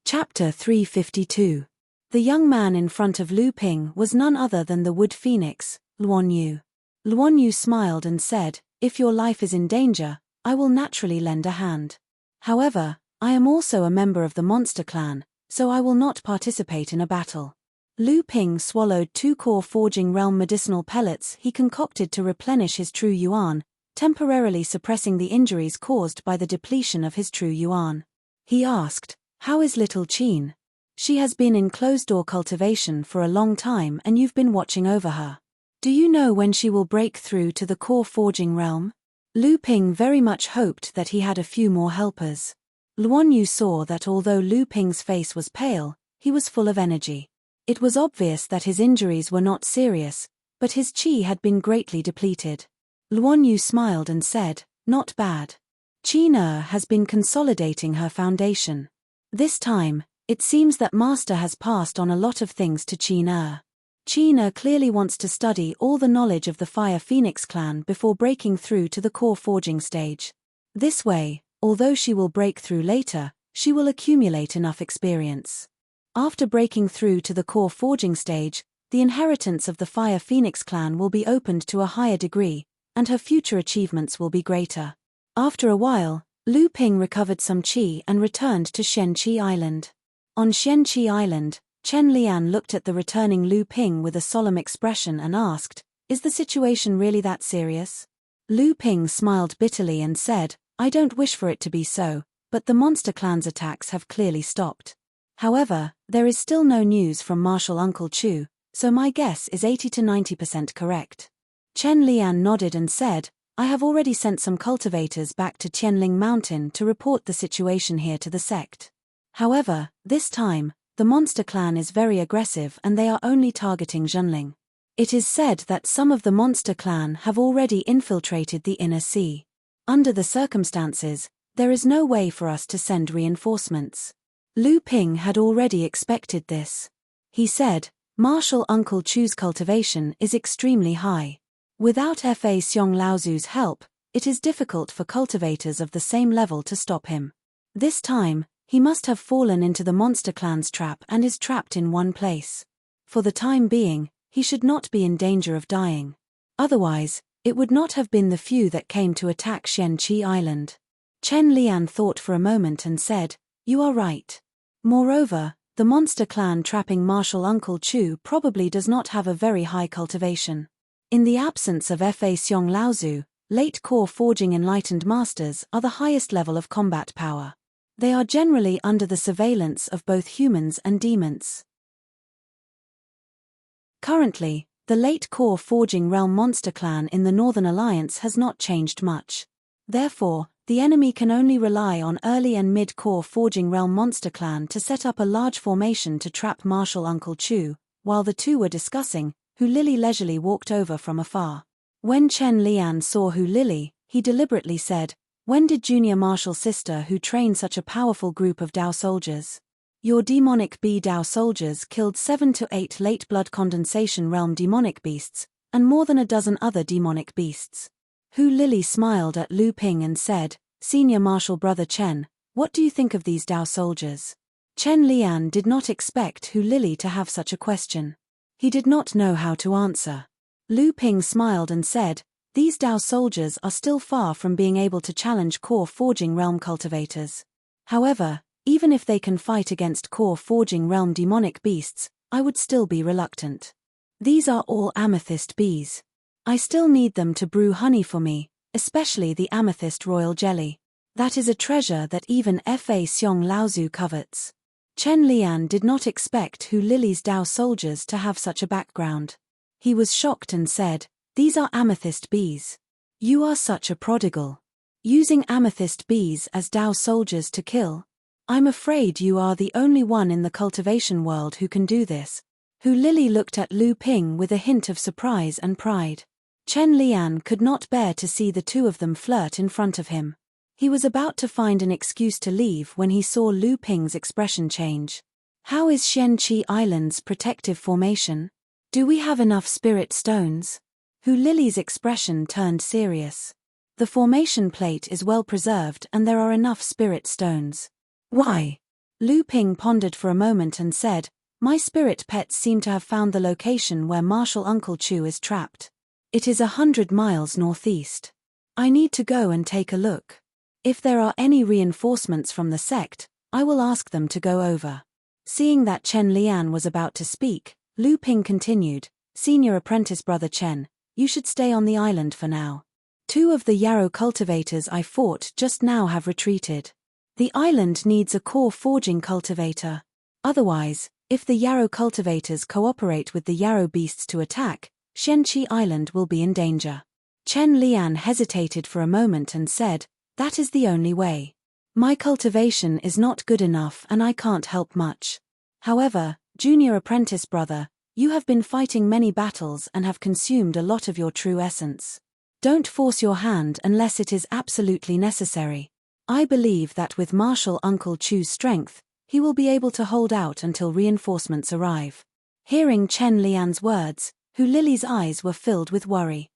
A: Chapter 352. The young man in front of Lu Ping was none other than the wood phoenix, Luan Yu. Luan Yu smiled and said, "If your life is in danger, I will naturally lend a hand. However, I am also a member of the monster clan, so I will not participate in a battle." Lu Ping swallowed 2 core forging realm medicinal pellets he concocted to replenish his true yuan, temporarily suppressing the injuries caused by the depletion of his true yuan. He asked, "How is little Qin? She has been in closed-door cultivation for a long time and you've been watching over her. Do you know when she will break through to the core forging realm?" Lu Ping very much hoped that he had a few more helpers. Luan Yu saw that although Lu Ping's face was pale, he was full of energy. It was obvious that his injuries were not serious, but his qi had been greatly depleted. Luan Yu smiled and said, "Not bad. Qin has been consolidating her foundation. This time, it seems that Master has passed on a lot of things to Qin. Qin clearly wants to study all the knowledge of the Fire Phoenix clan before breaking through to the core forging stage. This way, although she will break through later, she will accumulate enough experience. After breaking through to the core forging stage, the inheritance of the Fire Phoenix clan will be opened to a higher degree, and her future achievements will be greater." After a while, Lu Ping recovered some qi and returned to Shenqi Island. On Shenqi Island, Chen Lian looked at the returning Lu Ping with a solemn expression and asked, "Is the situation really that serious?" Lu Ping smiled bitterly and said, "I don't wish for it to be so, but the monster clan's attacks have clearly stopped. However, there is still no news from Martial Uncle Chu, so my guess is 80 to 90% correct." Chen Lian nodded and said, "I have already sent some cultivators back to Tianling Mountain to report the situation here to the sect. However, this time, the monster clan is very aggressive and they are only targeting Zhenling. It is said that some of the monster clan have already infiltrated the inner sea. Under the circumstances, there is no way for us to send reinforcements." Lu Ping had already expected this. He said, "Martial Uncle Chu's cultivation is extremely high. Without Fa Xiong Laozu's help, it is difficult for cultivators of the same level to stop him. This time, he must have fallen into the monster clan's trap and is trapped in one place. For the time being, he should not be in danger of dying. Otherwise, it would not have been the few that came to attack Shenqi Island." Chen Lian thought for a moment and said, "You are right. Moreover, the monster clan trapping Martial Uncle Chu probably does not have a very high cultivation. In the absence of Fa Xiong Laozu, late core forging enlightened masters are the highest level of combat power. They are generally under the surveillance of both humans and demons. Currently, the late core forging realm monster clan in the Northern Alliance has not changed much. Therefore, the enemy can only rely on early and mid-core forging realm monster clan to set up a large formation to trap Marshal Uncle Chu. While the two were discussing, Hu Lili leisurely walked over from afar. When Chen Lian saw Hu Lili, he deliberately said, "When did Junior Marshal Sister Hu train such a powerful group of Dao soldiers? Your demonic bee Dao soldiers killed 7 to 8 late blood condensation realm demonic beasts, and more than a dozen other demonic beasts." Hu Lili smiled at Lu Ping and said, "Senior Marshal Brother Chen, what do you think of these Dao soldiers?" Chen Lian did not expect Hu Lili to have such a question. He did not know how to answer. Lu Ping smiled and said, "These Dao soldiers are still far from being able to challenge core forging realm cultivators. However, even if they can fight against core forging realm demonic beasts, I would still be reluctant. These are all amethyst bees. I still need them to brew honey for me, especially the amethyst royal jelly. That is a treasure that even Fa Xiong Laozu covets." Chen Lian did not expect Hu Lili's Dao soldiers to have such a background. He was shocked and said, "These are amethyst bees. You are such a prodigal. Using amethyst bees as Dao soldiers to kill? I'm afraid you are the only one in the cultivation world who can do this." Hu Lili looked at Lu Ping with a hint of surprise and pride. Chen Lian could not bear to see the two of them flirt in front of him. He was about to find an excuse to leave when he saw Lu Ping's expression change. "How is Xianqi Island's protective formation? Do we have enough spirit stones?" Hu Lili's expression turned serious. "The formation plate is well preserved and there are enough spirit stones." "Why?" Lu Ping pondered for a moment and said, "My spirit pets seem to have found the location where Marshal Uncle Chu is trapped. It is 100 miles northeast. I need to go and take a look. If there are any reinforcements from the sect, I will ask them to go over." Seeing that Chen Lian was about to speak, Lu Ping continued, "Senior apprentice Brother Chen, you should stay on the island for now. 2 of the yarrow cultivators I fought just now have retreated. The island needs a core forging cultivator. Otherwise, if the yarrow cultivators cooperate with the yarrow beasts to attack, Xianqi Island will be in danger." Chen Lian hesitated for a moment and said, "That is the only way. My cultivation is not good enough and I can't help much. However, junior apprentice brother, you have been fighting many battles and have consumed a lot of your true essence. Don't force your hand unless it is absolutely necessary. I believe that with Marshal Uncle Chu's strength, he will be able to hold out until reinforcements arrive." Hearing Chen Lian's words, Hu Lili's eyes were filled with worry.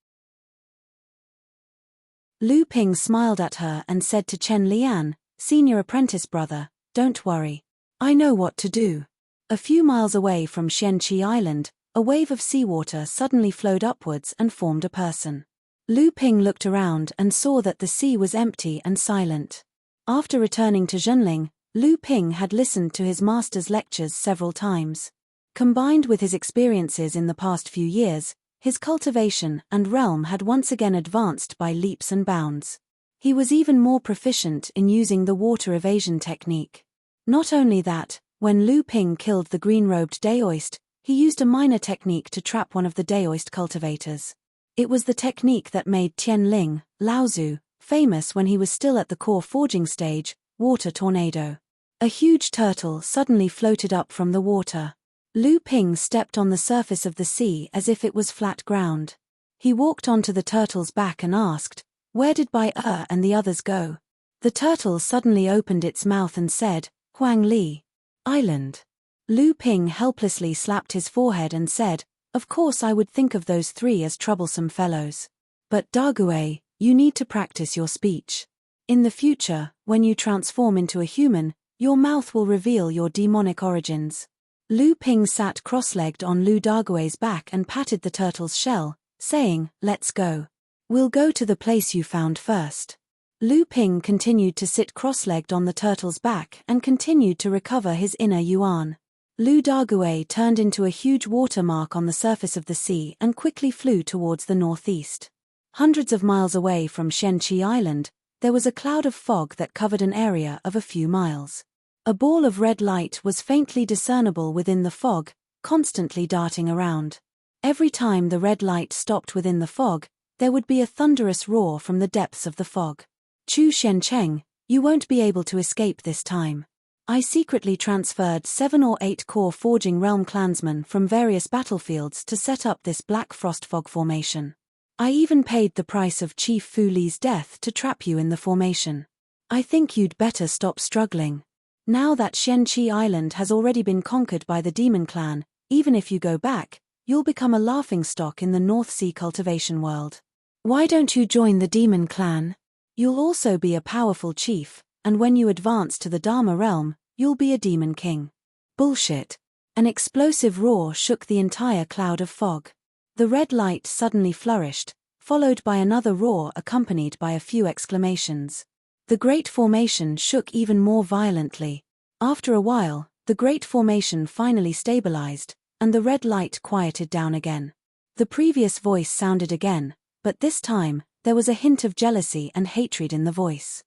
A: Lu Ping smiled at her and said to Chen Lian, "Senior apprentice brother, don't worry. I know what to do." A few miles away from Xianqi Island, a wave of seawater suddenly flowed upwards and formed a person. Lu Ping looked around and saw that the sea was empty and silent. After returning to Zhenling, Lu Ping had listened to his master's lectures several times. Combined with his experiences in the past few years, his cultivation and realm had once again advanced by leaps and bounds. He was even more proficient in using the water evasion technique. Not only that, when Lu Ping killed the green-robed Daoist, he used a minor technique to trap one of the Daoist cultivators. It was the technique that made Tianling, Laozu, famous when he was still at the core forging stage, water tornado. A huge turtle suddenly floated up from the water. Lu Ping stepped on the surface of the sea as if it was flat ground. He walked onto the turtle's back and asked, "Where did Bai and the others go?" The turtle suddenly opened its mouth and said, "Huang Li Island." Lu Ping helplessly slapped his forehead and said, "Of course I would think of those 3 as troublesome fellows. But Dague, you need to practice your speech. In the future, when you transform into a human, your mouth will reveal your demonic origins." Lu Ping sat cross-legged on Lu Dague's back and patted the turtle's shell, saying, "Let's go. We'll go to the place you found first." Lu Ping continued to sit cross-legged on the turtle's back and continued to recover his inner yuan. Lu Dague turned into a huge watermark on the surface of the sea and quickly flew towards the northeast. Hundreds of miles away from Xianqi Island, there was a cloud of fog that covered an area of a few miles. A ball of red light was faintly discernible within the fog, constantly darting around. Every time the red light stopped within the fog, there would be a thunderous roar from the depths of the fog. Chu Shencheng, you won't be able to escape this time. I secretly transferred 7 or 8 core Forging Realm clansmen from various battlefields to set up this black frost fog formation. I even paid the price of Chief Fu Li's death to trap you in the formation. I think you'd better stop struggling. Now that Shenqi Island has already been conquered by the Demon Clan, even if you go back, you'll become a laughingstock in the North Sea cultivation world. Why don't you join the Demon Clan? You'll also be a powerful chief, and when you advance to the Dharma realm, you'll be a demon king. Bullshit. An explosive roar shook the entire cloud of fog. The red light suddenly flourished, followed by another roar accompanied by a few exclamations. The Great Formation shook even more violently. After a while, the Great Formation finally stabilized, and the red light quieted down again. The previous voice sounded again, but this time, there was a hint of jealousy and hatred in the voice.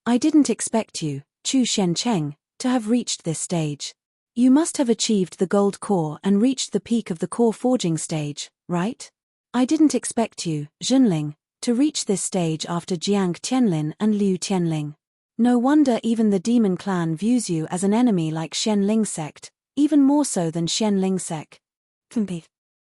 A: I didn't expect you, Chu Shencheng, to have reached this stage. You must have achieved the gold core and reached the peak of the core forging stage, right? I didn't expect you, Zhenling, to reach this stage after Jiang Tianlin and Liu Tianling. No wonder even the Demon Clan views you as an enemy like Shenling sect, even more so than Shenling sect.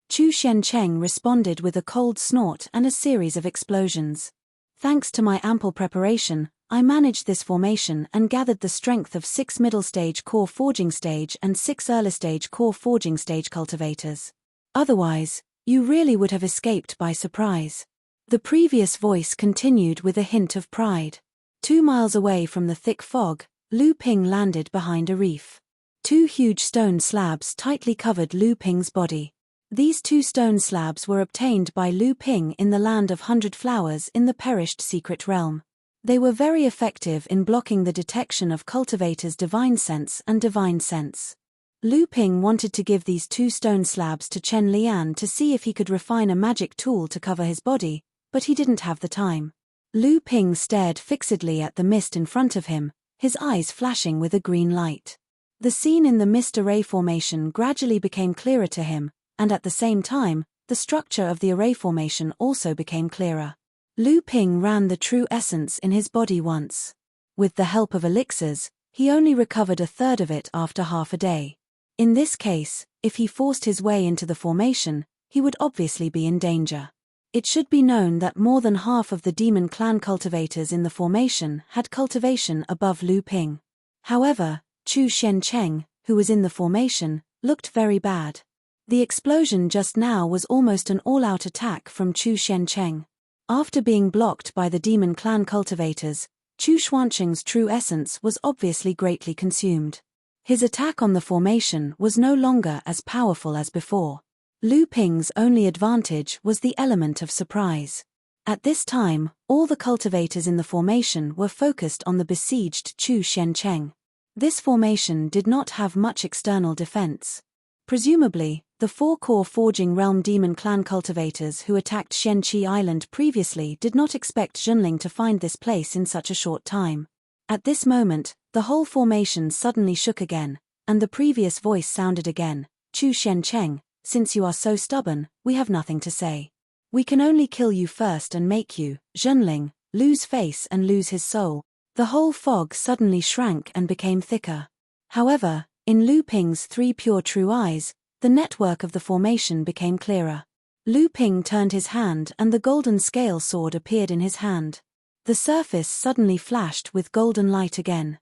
A: Chu Shencheng responded with a cold snort and a series of explosions. Thanks to my ample preparation, I managed this formation and gathered the strength of 6 middle stage core forging stage and 6 early stage core forging stage cultivators. Otherwise, you really would have escaped by surprise. The previous voice continued with a hint of pride. 2 miles away from the thick fog, Lu Ping landed behind a reef. 2 huge stone slabs tightly covered Lu Ping's body. These 2 stone slabs were obtained by Lu Ping in the Land of 100 Flowers in the perished Secret Realm. They were very effective in blocking the detection of cultivators' divine sense and divine sense. Lu Ping wanted to give these 2 stone slabs to Chen Lian to see if he could refine a magic tool to cover his body, but he didn't have the time. Lu Ping stared fixedly at the mist in front of him, his eyes flashing with a green light. The scene in the mist array formation gradually became clearer to him, and at the same time, the structure of the array formation also became clearer. Lu Ping ran the true essence in his body once. With the help of elixirs, he only recovered a third of it after half a day. In this case, if he forced his way into the formation, he would obviously be in danger. It should be known that more than half of the Demon Clan cultivators in the formation had cultivation above Lu Ping. However, Chu Shencheng, who was in the formation, looked very bad. The explosion just now was almost an all-out attack from Chu Shencheng. After being blocked by the Demon Clan cultivators, Chu Xuancheng's true essence was obviously greatly consumed. His attack on the formation was no longer as powerful as before. Lu Ping's only advantage was the element of surprise. At this time, all the cultivators in the formation were focused on the besieged Chu Shencheng. This formation did not have much external defense. Presumably, the 4 core Forging Realm Demon Clan cultivators who attacked Shenqi Island previously did not expect Zhenling to find this place in such a short time. At this moment, the whole formation suddenly shook again, and the previous voice sounded again. Chu Shencheng, since you are so stubborn, we have nothing to say. We can only kill you first and make you, Zhenling, lose face and lose his soul. The whole fog suddenly shrank and became thicker. However, in Lu Ping's 3 pure true eyes, the network of the formation became clearer. Lu Ping turned his hand and the golden scale sword appeared in his hand. The surface suddenly flashed with golden light again.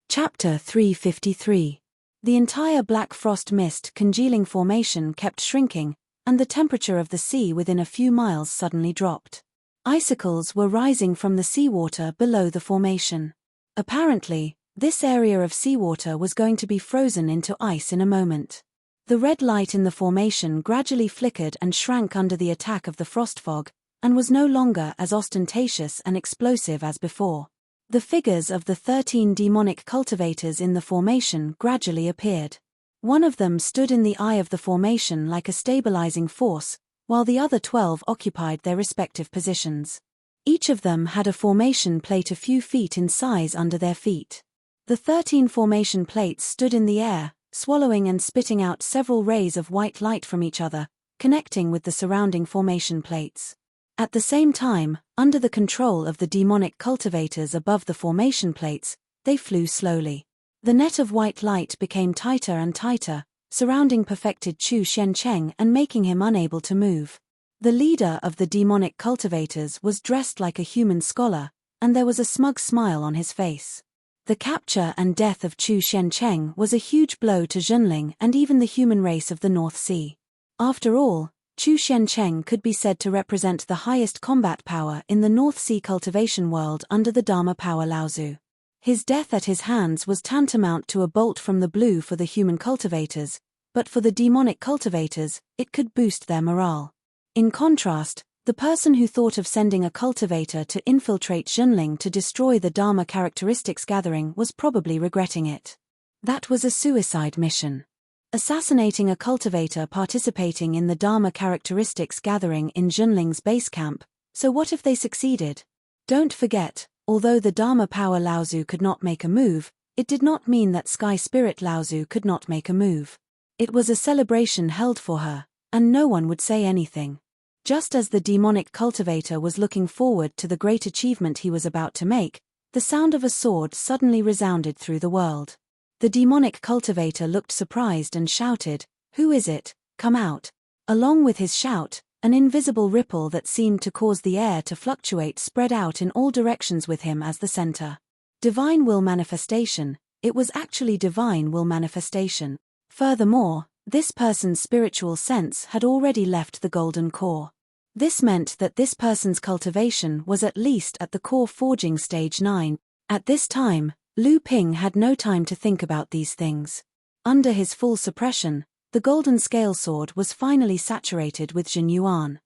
A: Chapter 353. The entire black frost mist congealing formation kept shrinking, and the temperature of the sea within a few miles suddenly dropped. Icicles were rising from the seawater below the formation. Apparently, this area of seawater was going to be frozen into ice in a moment. The red light in the formation gradually flickered and shrank under the attack of the frost fog, and was no longer as ostentatious and explosive as before. The figures of the 13 demonic cultivators in the formation gradually appeared. One of them stood in the eye of the formation like a stabilizing force, while the other 12 occupied their respective positions. Each of them had a formation plate a few feet in size under their feet. The 13 formation plates stood in the air, swallowing and spitting out several rays of white light from each other, connecting with the surrounding formation plates. At the same time, under the control of the demonic cultivators above the formation plates, they flew slowly. The net of white light became tighter and tighter, surrounding perfected Chu Xiancheng and making him unable to move. The leader of the demonic cultivators was dressed like a human scholar, and there was a smug smile on his face. The capture and death of Chu Xiancheng was a huge blow to Zhenling and even the human race of the North Sea. After all, Chu Xiancheng could be said to represent the highest combat power in the North Sea cultivation world under the Dharma power Laozu. His death at his hands was tantamount to a bolt from the blue for the human cultivators, but for the demonic cultivators, it could boost their morale. In contrast, the person who thought of sending a cultivator to infiltrate Zhenling to destroy the Dharma characteristics gathering was probably regretting it. That was a suicide mission. Assassinating a cultivator participating in the Dharma characteristics gathering in Zhenling's base camp, so what if they succeeded? Don't forget, although the Dharma power Laozu could not make a move, it did not mean that Sky Spirit Laozu could not make a move. It was a celebration held for her, and no one would say anything. Just as the demonic cultivator was looking forward to the great achievement he was about to make, the sound of a sword suddenly resounded through the world. The demonic cultivator looked surprised and shouted, "Who is it? Come out." Along with his shout, an invisible ripple that seemed to cause the air to fluctuate spread out in all directions with him as the center. Divine will manifestation, it was actually divine will manifestation. Furthermore, this person's spiritual sense had already left the golden core. This meant that this person's cultivation was at least at the core forging stage 9. At this time, Lu Ping had no time to think about these things. Under his full suppression, the golden scale sword was finally saturated with Jin Yuan.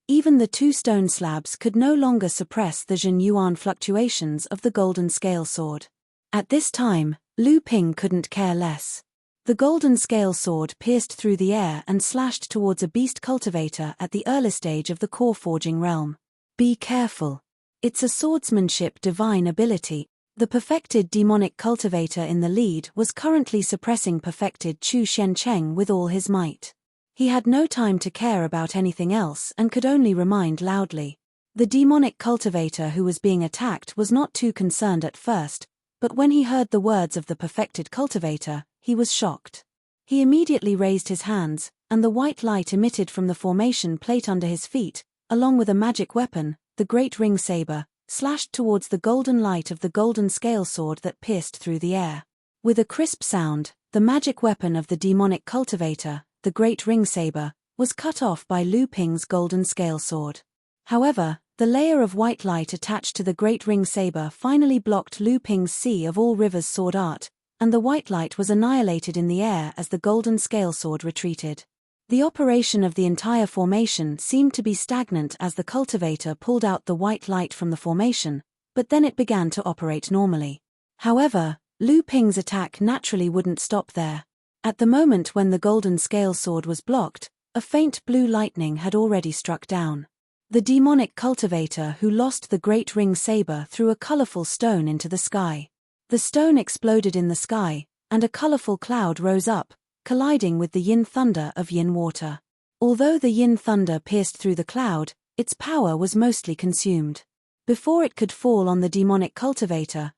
A: Even the 2 stone slabs could no longer suppress the Jin Yuan fluctuations of the golden scale sword. At this time, Lu Ping couldn't care less. The golden scale sword pierced through the air and slashed towards a beast cultivator at the early stage of the core forging realm. Be careful. It's a swordsmanship divine ability. The perfected demonic cultivator in the lead was currently suppressing perfected Chu Xiancheng with all his might. He had no time to care about anything else and could only remind loudly. The demonic cultivator who was being attacked was not too concerned at first, but when he heard the words of the perfected cultivator, he was shocked. He immediately raised his hands, and the white light emitted from the formation plate under his feet, along with a magic weapon, the great ring saber, slashed towards the golden light of the golden scale sword that pierced through the air. With a crisp sound, the magic weapon of the demonic cultivator, the great ring saber, was cut off by Lu Ping's golden scale sword. However, the layer of white light attached to the great ring saber finally blocked Lu Ping's Sea of All Rivers sword art, and the white light was annihilated in the air as the golden scale sword retreated. The operation of the entire formation seemed to be stagnant as the cultivator pulled out the white light from the formation, but then it began to operate normally. However, Lu Ping's attack naturally wouldn't stop there. At the moment when the golden scale sword was blocked, a faint blue lightning had already struck down. The demonic cultivator who lost the great ring saber threw a colorful stone into the sky. The stone exploded in the sky, and a colorful cloud rose up, colliding with the yin thunder of yin water. Although the yin thunder pierced through the cloud, its power was mostly consumed. Before it could fall on the demonic cultivator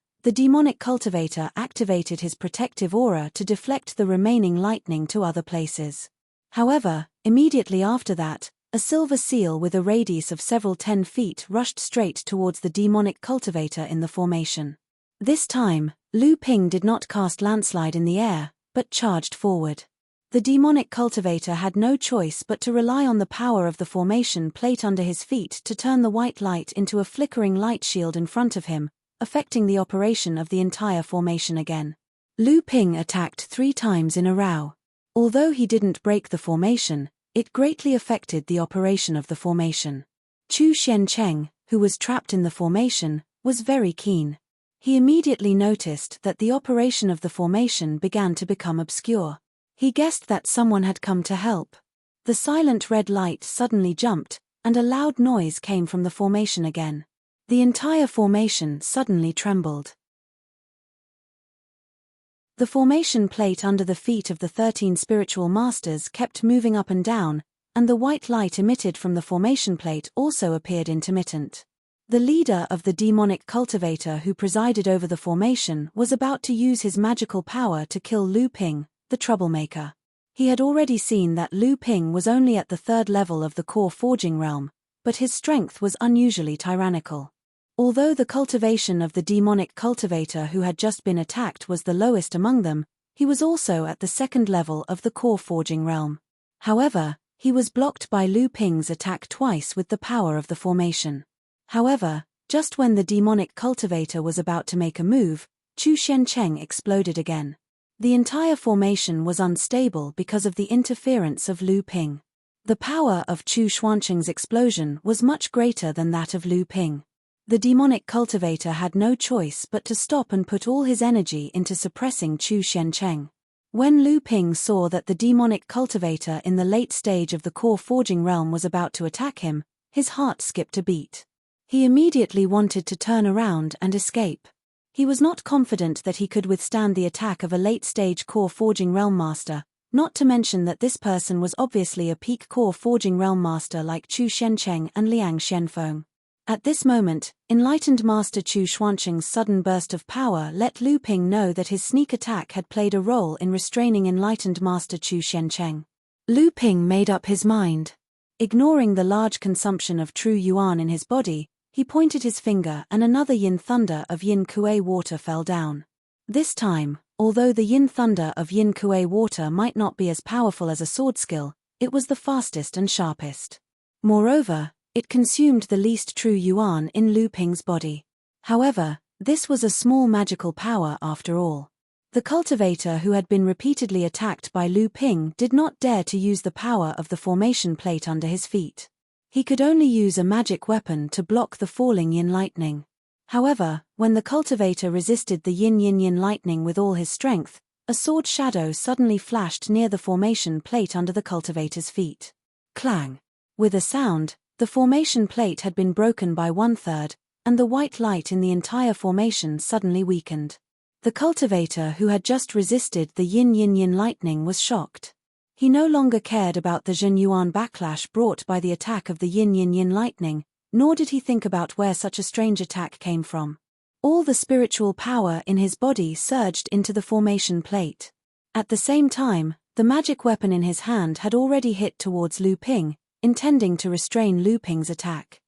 A: activated his protective aura to deflect the remaining lightning to other places. However, immediately after that, a silver seal with a radius of several 10 feet rushed straight towards the demonic cultivator in the formation. This time, Lu Ping did not cast landslide in the air, but charged forward. The demonic cultivator had no choice but to rely on the power of the formation plate under his feet to turn the white light into a flickering light shield in front of him, affecting the operation of the entire formation again. Lu Ping attacked 3 times in a row. Although he didn't break the formation, it greatly affected the operation of the formation. Chu Xiancheng, who was trapped in the formation, was very keen. He immediately noticed that the operation of the formation began to become obscure. He guessed that someone had come to help. The silent red light suddenly jumped, and a loud noise came from the formation again. The entire formation suddenly trembled. The formation plate under the feet of the 13 spiritual masters kept moving up and down, and the white light emitted from the formation plate also appeared intermittent. The leader of the demonic cultivator who presided over the formation was about to use his magical power to kill Lu Ping, the troublemaker. He had already seen that Lu Ping was only at the 3rd level of the core forging realm, but his strength was unusually tyrannical. Although the cultivation of the demonic cultivator who had just been attacked was the lowest among them, he was also at the 2nd level of the core forging realm. However, he was blocked by Lu Ping's attack twice with the power of the formation. However, just when the demonic cultivator was about to make a move, Chu Xiancheng exploded again. The entire formation was unstable because of the interference of Lu Ping. The power of Chu Xuancheng's explosion was much greater than that of Lu Ping. The demonic cultivator had no choice but to stop and put all his energy into suppressing Chu Xiancheng. When Lu Ping saw that the demonic cultivator in the late stage of the core forging realm was about to attack him, his heart skipped a beat. He immediately wanted to turn around and escape. He was not confident that he could withstand the attack of a late-stage core forging realm master, not to mention that this person was obviously a peak core forging realm master like Chu Xiancheng and Liang Xianfeng. At this moment, enlightened Master Chu Xuancheng's sudden burst of power let Lu Ping know that his sneak attack had played a role in restraining enlightened Master Chu Xiancheng. Lu Ping made up his mind. Ignoring the large consumption of true yuan in his body, he pointed his finger and another yin thunder of yin kuei water fell down. This time, although the yin thunder of yin kuei water might not be as powerful as a sword skill, it was the fastest and sharpest. Moreover, it consumed the least true yuan in Lu Ping's body. However, this was a small magical power after all. The cultivator who had been repeatedly attacked by Lu Ping did not dare to use the power of the formation plate under his feet. He could only use a magic weapon to block the falling yin lightning. However, when the cultivator resisted the yin-yin-yin lightning with all his strength, a sword shadow suddenly flashed near the formation plate under the cultivator's feet. Clang! With a sound, the formation plate had been broken by 1/3, and the white light in the entire formation suddenly weakened. The cultivator who had just resisted the yin-yin-yin lightning was shocked. He no longer cared about the Zhenyuan backlash brought by the attack of the yin-yin-yin lightning, nor did he think about where such a strange attack came from. All the spiritual power in his body surged into the formation plate. At the same time, the magic weapon in his hand had already hit towards Lu Ping, intending to restrain Lu Ping's attack.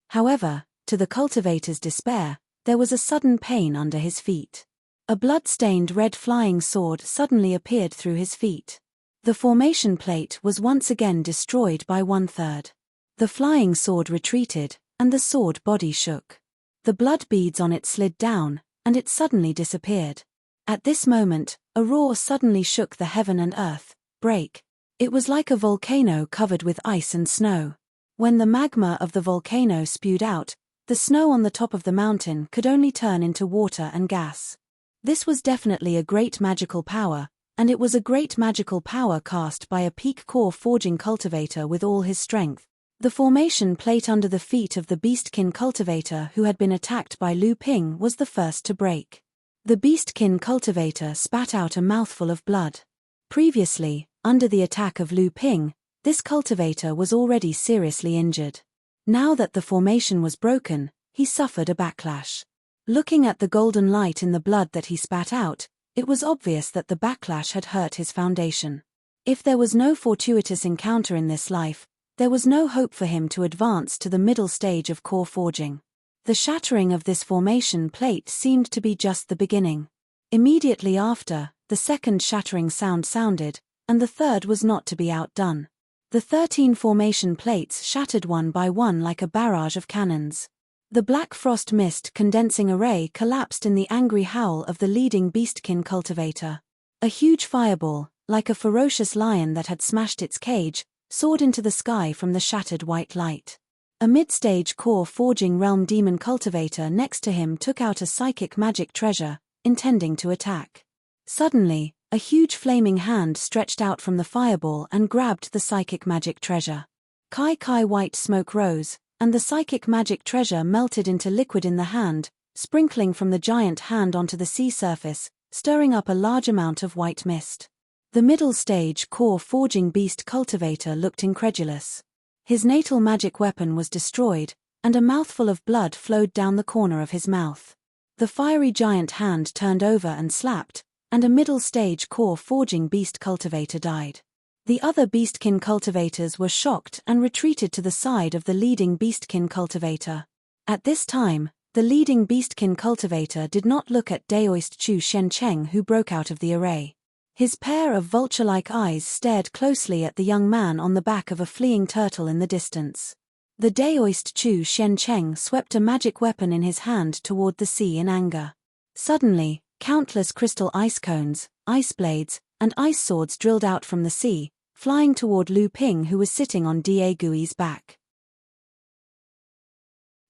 A: However, to the cultivator's despair, there was a sudden pain under his feet. A blood-stained red flying sword suddenly appeared through his feet. The formation plate was once again destroyed by 1/3. The flying sword retreated, and the sword body shook. The blood beads on it slid down, and it suddenly disappeared. At this moment, a roar suddenly shook the heaven and earth. Break! It was like a volcano covered with ice and snow. When the magma of the volcano spewed out, the snow on the top of the mountain could only turn into water and gas. This was definitely a great magical power, and it was a great magical power cast by a peak core forging cultivator with all his strength. The formation plate under the feet of the beastkin cultivator who had been attacked by Lu Ping was the first to break. The beastkin cultivator spat out a mouthful of blood. Previously, under the attack of Lu Ping, this cultivator was already seriously injured. Now that the formation was broken, he suffered a backlash. Looking at the golden light in the blood that he spat out, it was obvious that the backlash had hurt his foundation. If there was no fortuitous encounter in this life, there was no hope for him to advance to the middle stage of core forging. The shattering of this formation plate seemed to be just the beginning. Immediately after, the second shattering sound sounded, and the third was not to be outdone. The 13 formation plates shattered one by one like a barrage of cannons. The black frost mist condensing array collapsed in the angry howl of the leading beastkin cultivator. A huge fireball, like a ferocious lion that had smashed its cage, soared into the sky from the shattered white light. A mid-stage core forging realm demon cultivator next to him took out a psychic magic treasure, intending to attack. Suddenly, a huge flaming hand stretched out from the fireball and grabbed the psychic magic treasure. Kai white smoke rose, and the psychic magic treasure melted into liquid in the hand, sprinkling from the giant hand onto the sea surface, stirring up a large amount of white mist. The middle stage core forging beast cultivator looked incredulous. His natal magic weapon was destroyed, and a mouthful of blood flowed down the corner of his mouth. The fiery giant hand turned over and slapped, and a middle stage core forging beast cultivator died. The other beastkin cultivators were shocked and retreated to the side of the leading beastkin cultivator. At this time, the leading beastkin cultivator did not look at Daoist Chu Shencheng, who broke out of the array. His pair of vulture-like eyes stared closely at the young man on the back of a fleeing turtle in the distance. The Daoist Chu Shencheng swept a magic weapon in his hand toward the sea in anger. Suddenly, countless crystal ice cones, ice blades, and ice swords drilled out from the sea, flying toward Lu Ping, who was sitting on Da Gui's back.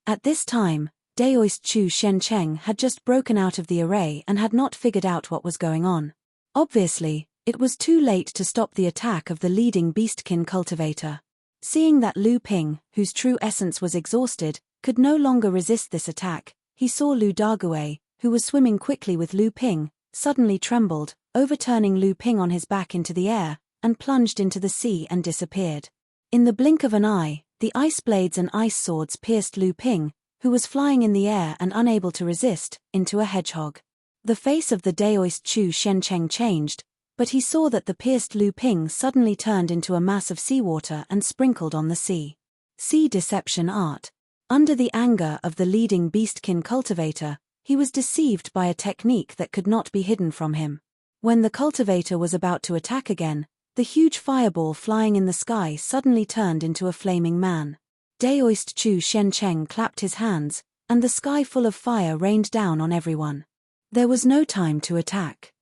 A: At this time, Daoist Chu Shencheng had just broken out of the array and had not figured out what was going on. Obviously, it was too late to stop the attack of the leading beastkin cultivator. Seeing that Lu Ping, whose true essence was exhausted, could no longer resist this attack, he saw Lu Dagui, who was swimming quickly with Lu Ping, suddenly trembled, overturning Lu Ping on his back into the air, and plunged into the sea and disappeared. In the blink of an eye, the ice blades and ice swords pierced Lu Ping, who was flying in the air and unable to resist, into a hedgehog. The face of the Daoist Chu Shencheng changed, but he saw that the pierced Lu Ping suddenly turned into a mass of seawater and sprinkled on the sea. Sea deception art. Under the anger of the leading beastkin cultivator, he was deceived by a technique that could not be hidden from him. When the cultivator was about to attack again, the huge fireball flying in the sky suddenly turned into a flaming man. Daoist Chu Shencheng clapped his hands, and the sky full of fire rained down on everyone. There was no time to attack.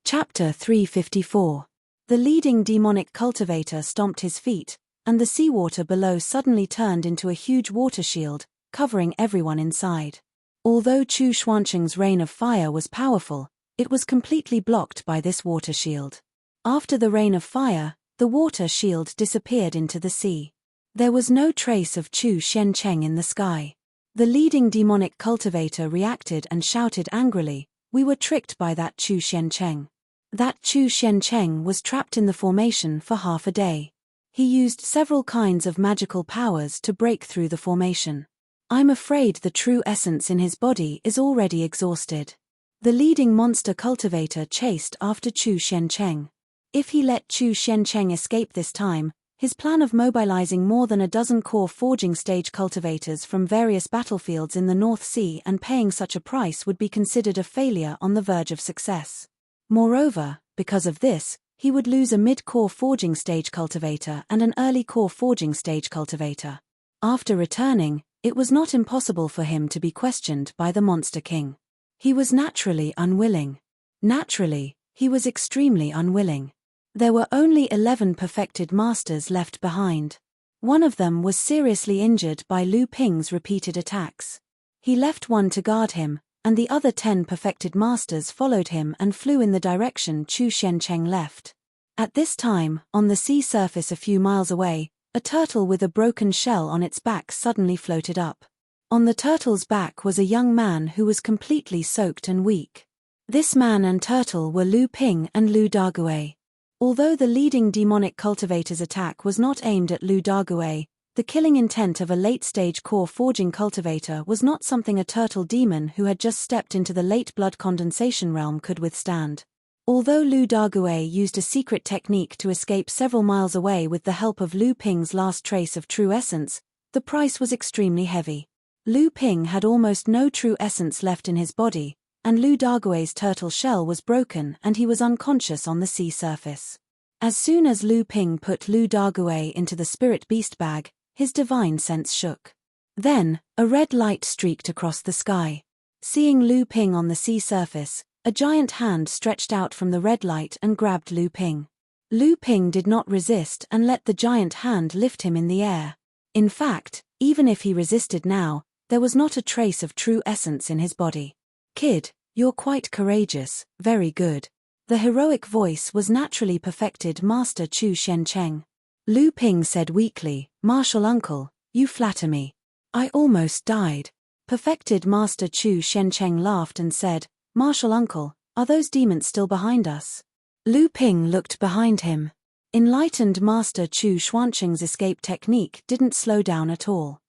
A: Chapter 354. The leading demonic cultivator stomped his feet, and the seawater below suddenly turned into a huge water shield, covering everyone inside. Although Chu Xuancheng's rain of fire was powerful, it was completely blocked by this water shield. After the rain of fire, the water shield disappeared into the sea. There was no trace of Chu Shencheng in the sky. The leading demonic cultivator reacted and shouted angrily, "We were tricked by that Chu Shencheng." That Chu Shencheng was trapped in the formation for half a day. He used several kinds of magical powers to break through the formation. I'm afraid the true essence in his body is already exhausted. The leading monster cultivator chased after Chu Shencheng. If he let Chu Shencheng escape this time, his plan of mobilizing more than a dozen core forging stage cultivators from various battlefields in the North Sea and paying such a price would be considered a failure on the verge of success. Moreover, because of this, he would lose a mid-core forging stage cultivator and an early core forging stage cultivator. After returning, it was not impossible for him to be questioned by the Monster King. He was naturally unwilling. Naturally, he was extremely unwilling. There were only 11 perfected masters left behind. One of them was seriously injured by Lu Ping's repeated attacks. He left one to guard him, and the other 10 perfected masters followed him and flew in the direction Chu Shencheng left. At this time, on the sea surface a few miles away, a turtle with a broken shell on its back suddenly floated up. On the turtle's back was a young man who was completely soaked and weak. This man and turtle were Lu Ping and Lu Dagui. Although the leading demonic cultivator's attack was not aimed at Lu Dagui, the killing intent of a late-stage core forging cultivator was not something a turtle demon who had just stepped into the late blood condensation realm could withstand. Although Lu Dagui used a secret technique to escape several miles away with the help of Lu Ping's last trace of true essence, the price was extremely heavy. Lu Ping had almost no true essence left in his body, and Lu Dagui's turtle shell was broken and he was unconscious on the sea surface. As soon as Lu Ping put Lu Dagui into the spirit beast bag, his divine sense shook. Then, a red light streaked across the sky. Seeing Lu Ping on the sea surface, a giant hand stretched out from the red light and grabbed Lu Ping. Lu Ping did not resist and let the giant hand lift him in the air. In fact, even if he resisted now, there was not a trace of true essence in his body. "Kid, you're quite courageous, very good." The heroic voice was naturally perfected Master Chu Shencheng. Lu Ping said weakly, "Martial uncle, you flatter me. I almost died." Perfected Master Chu Shencheng laughed and said, "Martial uncle, are those demons still behind us?" Lu Ping looked behind him. Enlightened Master Chu Xuancheng's escape technique didn't slow down at all.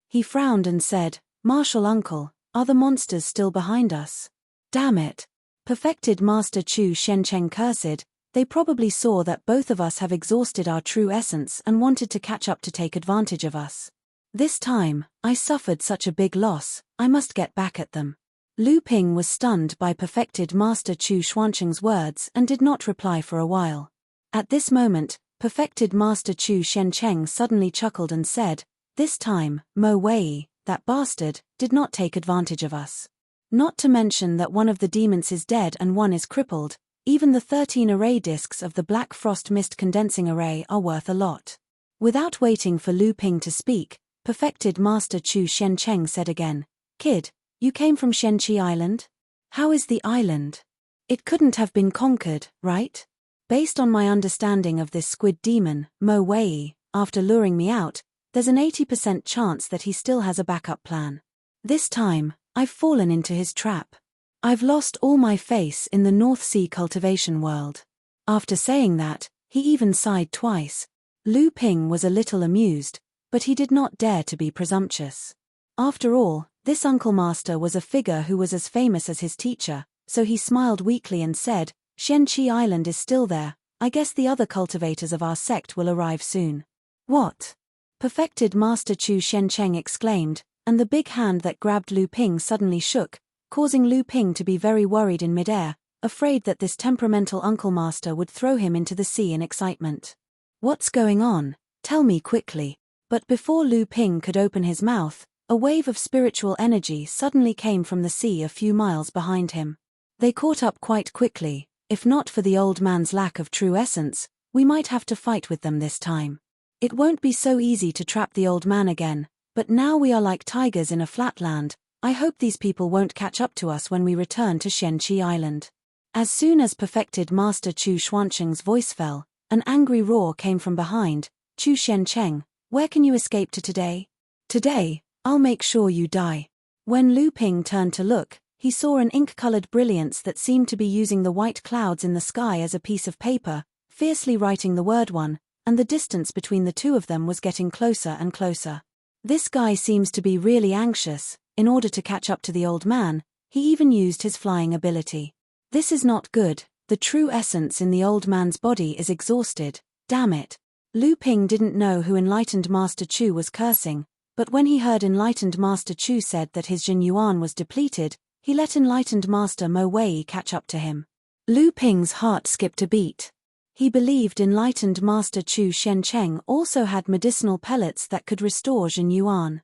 A: He frowned and said, "Martial uncle, are the monsters still behind us?" "Damn it." Perfected Master Chu Shencheng cursed, "They probably saw that both of us have exhausted our true essence and wanted to catch up to take advantage of us. This time, I suffered such a big loss, I must get back at them." Lu Ping was stunned by Perfected Master Chu Xuancheng's words and did not reply for a while. At this moment, Perfected Master Chu Shencheng suddenly chuckled and said, "This time, Mo Wei, that bastard, did not take advantage of us. Not to mention that one of the demons is dead and one is crippled, even the 13 array discs of the Black Frost Mist Condensing Array are worth a lot." Without waiting for Lu Ping to speak, Perfected Master Chu Shencheng said again, "Kid, you came from Shenqi Island? How is the island? It couldn't have been conquered, right? Based on my understanding of this squid demon, Mo Wei, after luring me out, there's an 80% chance that he still has a backup plan. This time, I've fallen into his trap. I've lost all my faith in the North Sea cultivation world." After saying that, he even sighed twice. Lu Ping was a little amused, but he did not dare to be presumptuous. After all, this Uncle Master was a figure who was as famous as his teacher, so he smiled weakly and said, "Shenqi Island is still there, I guess the other cultivators of our sect will arrive soon." "What?" Perfected Master Chu Shencheng exclaimed, and the big hand that grabbed Lu Ping suddenly shook, causing Lu Ping to be very worried in midair, afraid that this temperamental Uncle Master would throw him into the sea in excitement. "What's going on? Tell me quickly." But before Lu Ping could open his mouth, a wave of spiritual energy suddenly came from the sea a few miles behind him. They caught up quite quickly. If not for the old man's lack of true essence, we might have to fight with them this time. It won't be so easy to trap the old man again, but now we are like tigers in a flatland. I hope these people won't catch up to us when we return to Shenqi Island. As soon as Perfected Master Chu Xuancheng's voice fell, an angry roar came from behind. "Chu Shencheng, where can you escape to today? Today, I'll make sure you die." When Lu Ping turned to look, he saw an ink-colored brilliance that seemed to be using the white clouds in the sky as a piece of paper, fiercely writing the word one, and the distance between the two of them was getting closer and closer. "This guy seems to be really anxious." In order to catch up to the old man, he even used his flying ability. This is not good. The true essence in the old man's body is exhausted. Damn it. Lu Ping didn't know who Enlightened Master Chu was cursing, but when he heard Enlightened Master Chu said that his Jin Yuan was depleted, he let Enlightened Master Mo Wei catch up to him. Lu Ping's heart skipped a beat. He believed Enlightened Master Chu Shencheng also had medicinal pellets that could restore Jin Yuan.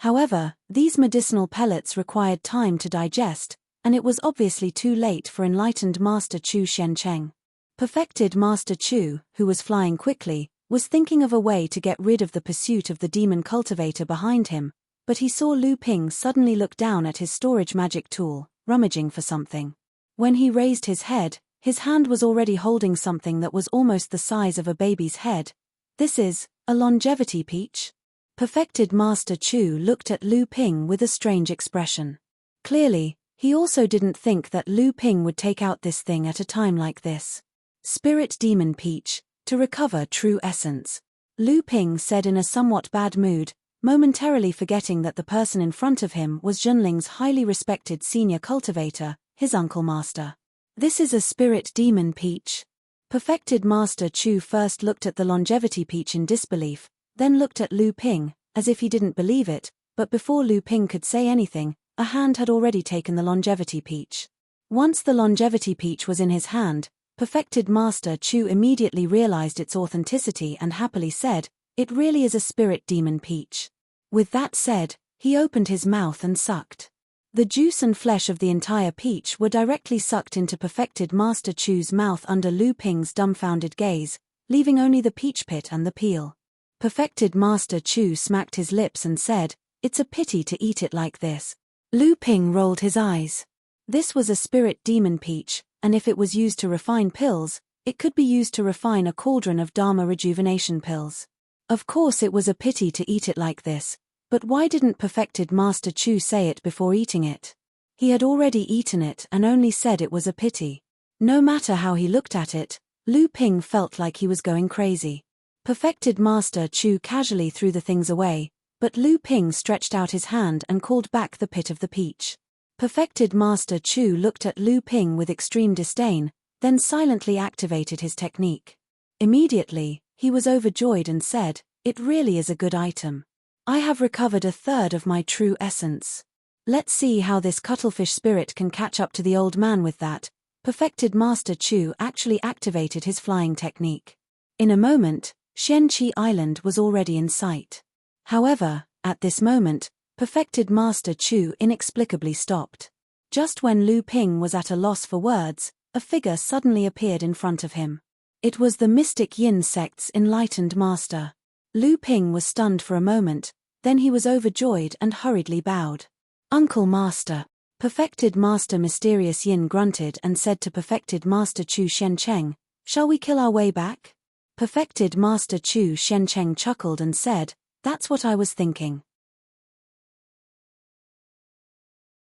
A: However, these medicinal pellets required time to digest, and it was obviously too late for Enlightened Master Chu Shencheng. Perfected Master Chu, who was flying quickly, was thinking of a way to get rid of the pursuit of the demon cultivator behind him, but he saw Lu Ping suddenly look down at his storage magic tool, rummaging for something. When he raised his head, his hand was already holding something that was almost the size of a baby's head. "This is a longevity peach?" Perfected Master Chu looked at Lu Ping with a strange expression. Clearly, he also didn't think that Lu Ping would take out this thing at a time like this. "Spirit Demon Peach, to recover true essence," Lu Ping said in a somewhat bad mood, momentarily forgetting that the person in front of him was Junling's highly respected senior cultivator, his Uncle Master. "This is a Spirit Demon Peach." Perfected Master Chu first looked at the longevity peach in disbelief, then looked at Lu Ping, as if he didn't believe it, but before Lu Ping could say anything, a hand had already taken the longevity peach. Once the longevity peach was in his hand, Perfected Master Chu immediately realized its authenticity and happily said, "It really is a spirit demon peach." With that said, he opened his mouth and sucked. The juice and flesh of the entire peach were directly sucked into Perfected Master Chu's mouth under Lu Ping's dumbfounded gaze, leaving only the peach pit and the peel. Perfected Master Chu smacked his lips and said, "It's a pity to eat it like this." Lu Ping rolled his eyes. This was a spirit demon peach, and if it was used to refine pills, it could be used to refine a cauldron of Dharma rejuvenation pills. Of course it was a pity to eat it like this, but why didn't perfected Master Chu say it before eating it? He had already eaten it and only said it was a pity. No matter how he looked at it, Lu Ping felt like he was going crazy. Perfected Master Chu casually threw the things away, but Lu Ping stretched out his hand and called back the pit of the peach. Perfected Master Chu looked at Lu Ping with extreme disdain, then silently activated his technique. Immediately, he was overjoyed and said, "It really is a good item. I have recovered a third of my true essence. Let's see how this cuttlefish spirit can catch up to the old man with that." Perfected Master Chu actually activated his flying technique. In a moment, Xianqi Island was already in sight. However, at this moment, Perfected Master Chu inexplicably stopped. Just when Lu Ping was at a loss for words, a figure suddenly appeared in front of him. It was the mystic Yin sect's enlightened master. Lu Ping was stunned for a moment, then he was overjoyed and hurriedly bowed. "Uncle Master." Perfected Master Mysterious Yin grunted and said to Perfected Master Chu Shencheng, "Shall we kill our way back?" Perfected Master Chu Shencheng chuckled and said, "That's what I was thinking.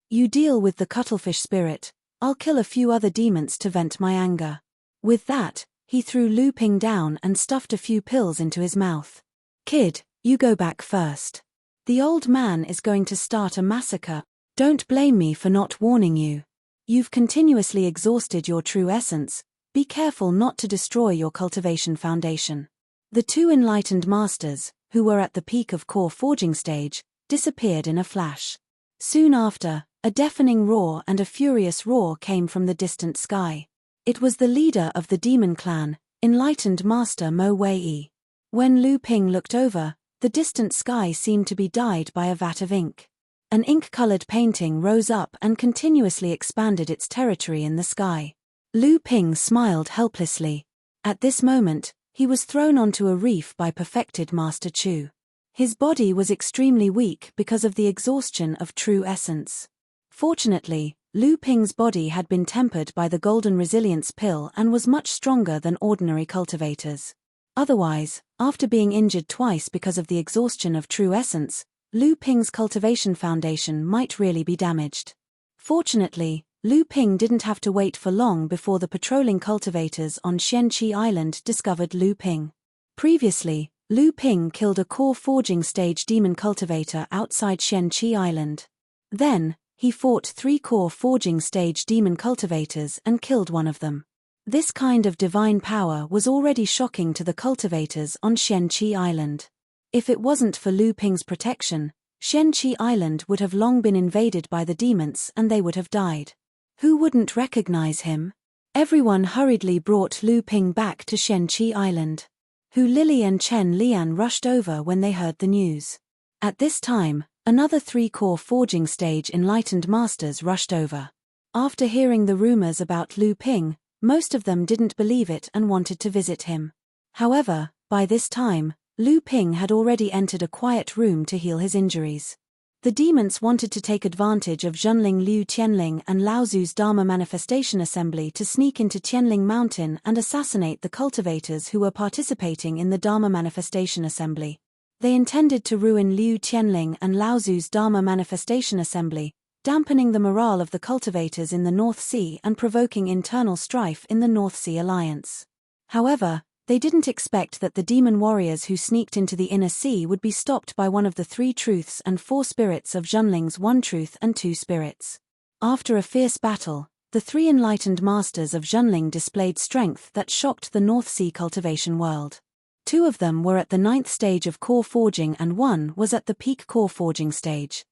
A: You deal with the cuttlefish spirit, I'll kill a few other demons to vent my anger." With that, he threw Lu Ping down and stuffed a few pills into his mouth. "Kid, you go back first. The old man is going to start a massacre. Don't blame me for not warning you. You've continuously exhausted your true essence, be careful not to destroy your cultivation foundation." The two enlightened masters, who were at the peak of core forging stage, disappeared in a flash. Soon after, a deafening roar and a furious roar came from the distant sky. It was the leader of the demon clan, enlightened Master Mo Wei. When Lu Ping looked over, the distant sky seemed to be dyed by a vat of ink. An ink-colored painting rose up and continuously expanded its territory in the sky. Lu Ping smiled helplessly. At this moment, he was thrown onto a reef by Perfected Master Chu. His body was extremely weak because of the exhaustion of true essence. Fortunately, Lu Ping's body had been tempered by the Golden Resilience Pill and was much stronger than ordinary cultivators. Otherwise, after being injured twice because of the exhaustion of true essence, Lu Ping's cultivation foundation might really be damaged. Fortunately, Lu Ping didn't have to wait for long before the patrolling cultivators on Xianqi Island discovered Lu Ping. Previously, Lu Ping killed a core forging stage demon cultivator outside Xianqi Island. Then, he fought 3 core forging stage demon cultivators and killed one of them. This kind of divine power was already shocking to the cultivators on Xianqi Island. If it wasn't for Lu Ping's protection, Xianqi Island would have long been invaded by the demons and they would have died. Who wouldn't recognize him? Everyone hurriedly brought Lu Ping back to Xianqi Island. Hu Lili and Chen Lian rushed over when they heard the news. At this time, another 3 core forging stage enlightened masters rushed over. After hearing the rumors about Lu Ping, most of them didn't believe it and wanted to visit him. However, by this time, Lu Ping had already entered a quiet room to heal his injuries. The demons wanted to take advantage of Zhenling Liu Tianling and Laozu's Dharma Manifestation Assembly to sneak into Tianling Mountain and assassinate the cultivators who were participating in the Dharma Manifestation Assembly. They intended to ruin Liu Tianling and Laozu's Dharma Manifestation Assembly, dampening the morale of the cultivators in the North Sea and provoking internal strife in the North Sea Alliance. However, they didn't expect that the demon warriors who sneaked into the inner sea would be stopped by one of the 3 truths and 4 spirits of Zhenling's 1 truth and 2 spirits. After a fierce battle, the 3 enlightened masters of Zhenling displayed strength that shocked the North Sea cultivation world. 2 of them were at the 9th stage of core forging and 1 was at the peak core forging stage.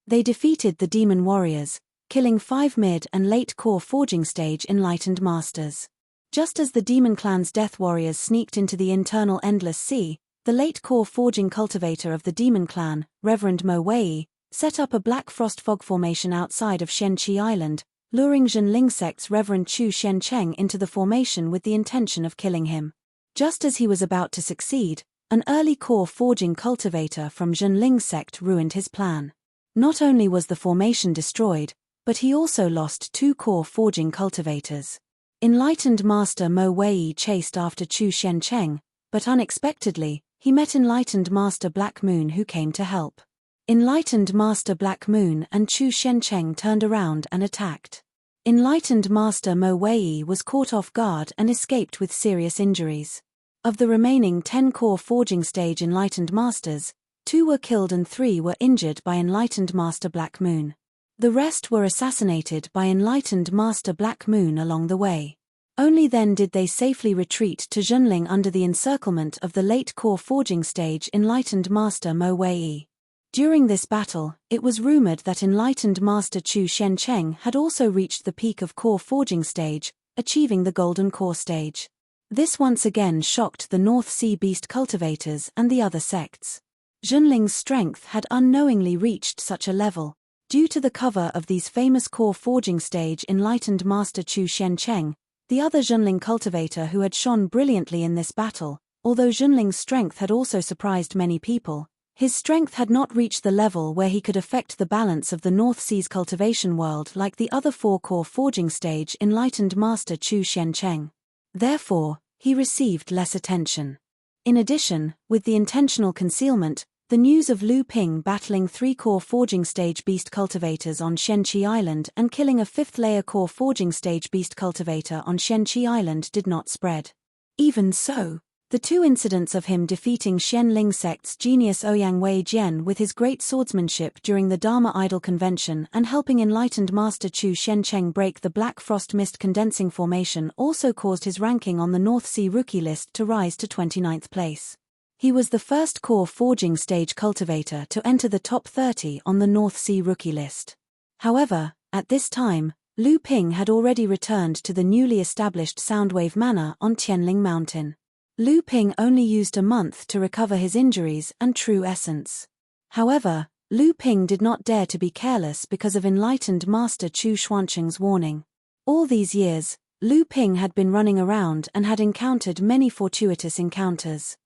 A: They defeated the demon warriors, killing 5 mid and late core forging stage enlightened masters. Just as the demon clan's death warriors sneaked into the internal endless sea, the late core forging cultivator of the demon clan, Reverend Mo Wei, set up a black frost fog formation outside of Xianqi Island, luring Zhenling sect's Reverend Chu Shencheng into the formation with the intention of killing him. Just as he was about to succeed, An early core forging cultivator from Zhenling's sect ruined his plan. Not only was the formation destroyed, but he also lost 2 core forging cultivators. Enlightened Master Mo Wei chased after Chu Xiancheng, but unexpectedly, he met Enlightened Master Black Moon, who came to help. Enlightened Master Black Moon and Chu Xiancheng turned around and attacked. Enlightened Master Mo Wei was caught off guard and escaped with serious injuries. Of the remaining 10 core forging stage Enlightened Masters, 2 were killed and 3 were injured by Enlightened Master Black Moon. The rest were assassinated by Enlightened Master Black Moon along the way. Only then did they safely retreat to Zhenling under the encirclement of the late core forging stage Enlightened Master Mo Wei. During this battle, it was rumored that Enlightened Master Chu Xiancheng had also reached the peak of core forging stage, achieving the golden core stage. This once again shocked the North Sea beast cultivators and the other sects. Zhenling's strength had unknowingly reached such a level. Due to the cover of these famous core forging stage Enlightened Master Chu Xiancheng, the other Zhenling cultivator who had shone brilliantly in this battle, although Zhenling's strength had also surprised many people, his strength had not reached the level where he could affect the balance of the North Sea's cultivation world like the other 4 core forging stage Enlightened Master Chu Xiancheng. Therefore, he received less attention. In addition, with the intentional concealment, the news of Lu Ping battling 3 core forging stage beast cultivators on Shenqi Island and killing a 5th layer core forging stage beast cultivator on Shenqi Island did not spread. Even so, the 2 incidents of him defeating Xianling sect's genius Ouyang Wei Jian with his great swordsmanship during the Dharma Idol Convention and helping Enlightened Master Chu Xiancheng break the Black Frost Mist condensing formation also caused his ranking on the North Sea rookie list to rise to 29th place. He was the first core forging stage cultivator to enter the top 30 on the North Sea rookie list. However, at this time, Lu Ping had already returned to the newly established Soundwave Manor on Tianling Mountain. Lu Ping only used a month to recover his injuries and true essence. However, Lu Ping did not dare to be careless because of Enlightened Master Chu Xuancheng's warning. All these years, Lu Ping had been running around and had encountered many fortuitous encounters.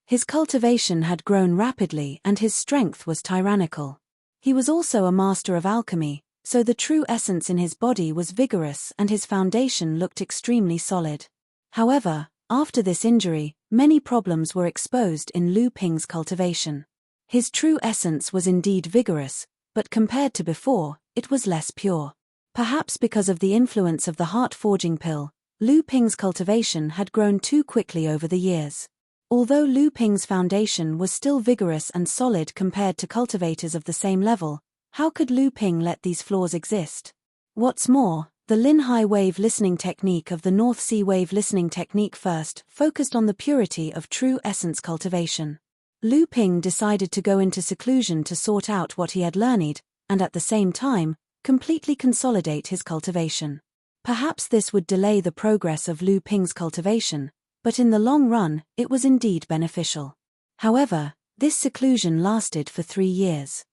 A: His cultivation had grown rapidly and his strength was tyrannical. He was also a master of alchemy, so the true essence in his body was vigorous and his foundation looked extremely solid. However, after this injury, many problems were exposed in Lu Ping's cultivation. His true essence was indeed vigorous, but compared to before, it was less pure. Perhaps because of the influence of the heart forging pill, Lu Ping's cultivation had grown too quickly over the years. Although Lu Ping's foundation was still vigorous and solid compared to cultivators of the same level, how could Lu Ping let these flaws exist? What's more, the Lin High wave listening technique of the North Sea wave listening technique first focused on the purity of true essence cultivation. Lu Ping decided to go into seclusion to sort out what he had learned, and at the same time, completely consolidate his cultivation. Perhaps this would delay the progress of Lu Ping's cultivation, but in the long run, it was indeed beneficial. However, this seclusion lasted for 3 years.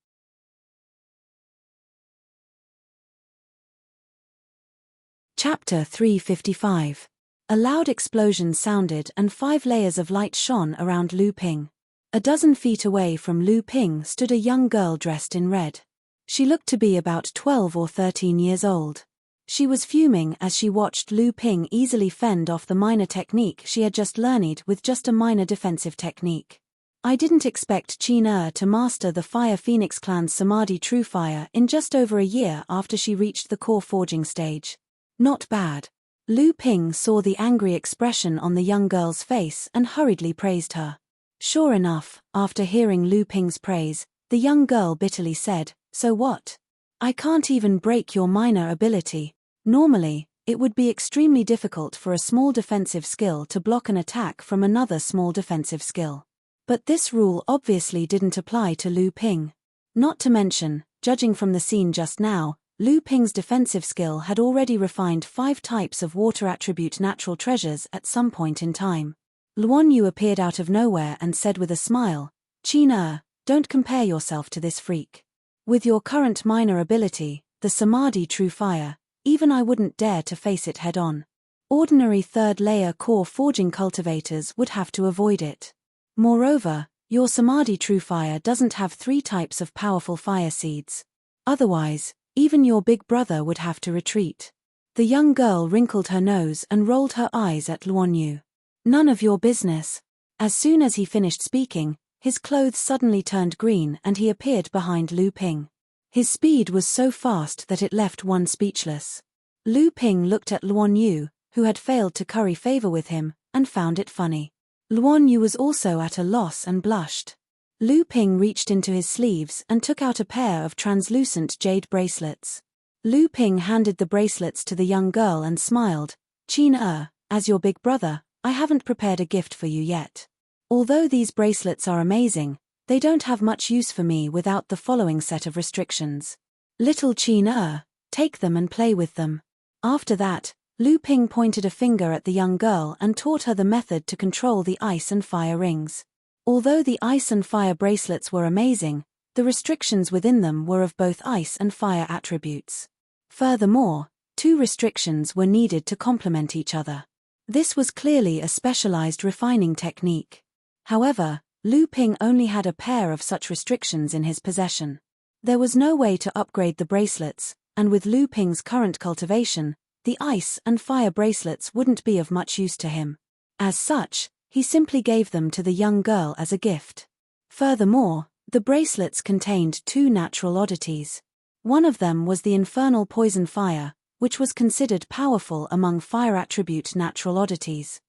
A: Chapter 355. A loud explosion sounded and 5 layers of light shone around Lu Ping. A dozen feet away from Lu Ping stood a young girl dressed in red. She looked to be about 12 or 13 years old. She was fuming as she watched Lu Ping easily fend off the minor technique she had just learned with just a minor defensive technique. I didn't expect Qin to master the Fire Phoenix clan's Samadhi True Fire in just over a year after she reached the core forging stage. Not bad. Lu Ping saw the angry expression on the young girl's face and hurriedly praised her. Sure enough, after hearing Lu Ping's praise, the young girl bitterly said, "So what? I can't even break your minor ability." Normally, it would be extremely difficult for a small defensive skill to block an attack from another small defensive skill. But this rule obviously didn't apply to Lu Ping. Not to mention, judging from the scene just now, Lu Ping's defensive skill had already refined 5 types of water attribute natural treasures at some point in time. Luan Yu appeared out of nowhere and said with a smile, "Qin, don't compare yourself to this freak. With your current minor ability, the Samadhi True Fire, even I wouldn't dare to face it head-on." Ordinary third-layer core forging cultivators would have to avoid it. Moreover, your Samadhi true fire doesn't have 3 types of powerful fire seeds. Otherwise, even your big brother would have to retreat. The young girl wrinkled her nose and rolled her eyes at Luan Yu. None of your business. As soon as he finished speaking, his clothes suddenly turned green and he appeared behind Lu Ping. His speed was so fast that it left one speechless. Lu Ping looked at Luan Yu, who had failed to curry favor with him, and found it funny. Luan Yu was also at a loss and blushed. Lu Ping reached into his sleeves and took out a pair of translucent jade bracelets. Lu Ping handed the bracelets to the young girl and smiled. Qin, as your big brother, I haven't prepared a gift for you yet. Although these bracelets are amazing, they don't have much use for me without the following set of restrictions. Little Qin, take them and play with them. After that, Lu Ping pointed a finger at the young girl and taught her the method to control the ice and fire rings. Although the ice and fire bracelets were amazing, the restrictions within them were of both ice and fire attributes. Furthermore, 2 restrictions were needed to complement each other. This was clearly a specialized refining technique. However, Lu Ping only had a pair of such restrictions in his possession. There was no way to upgrade the bracelets, and with Lu Ping's current cultivation, the ice and fire bracelets wouldn't be of much use to him. As such, he simply gave them to the young girl as a gift. Furthermore, the bracelets contained 2 natural oddities. One of them was the infernal poison fire, which was considered powerful among fire attribute natural oddities.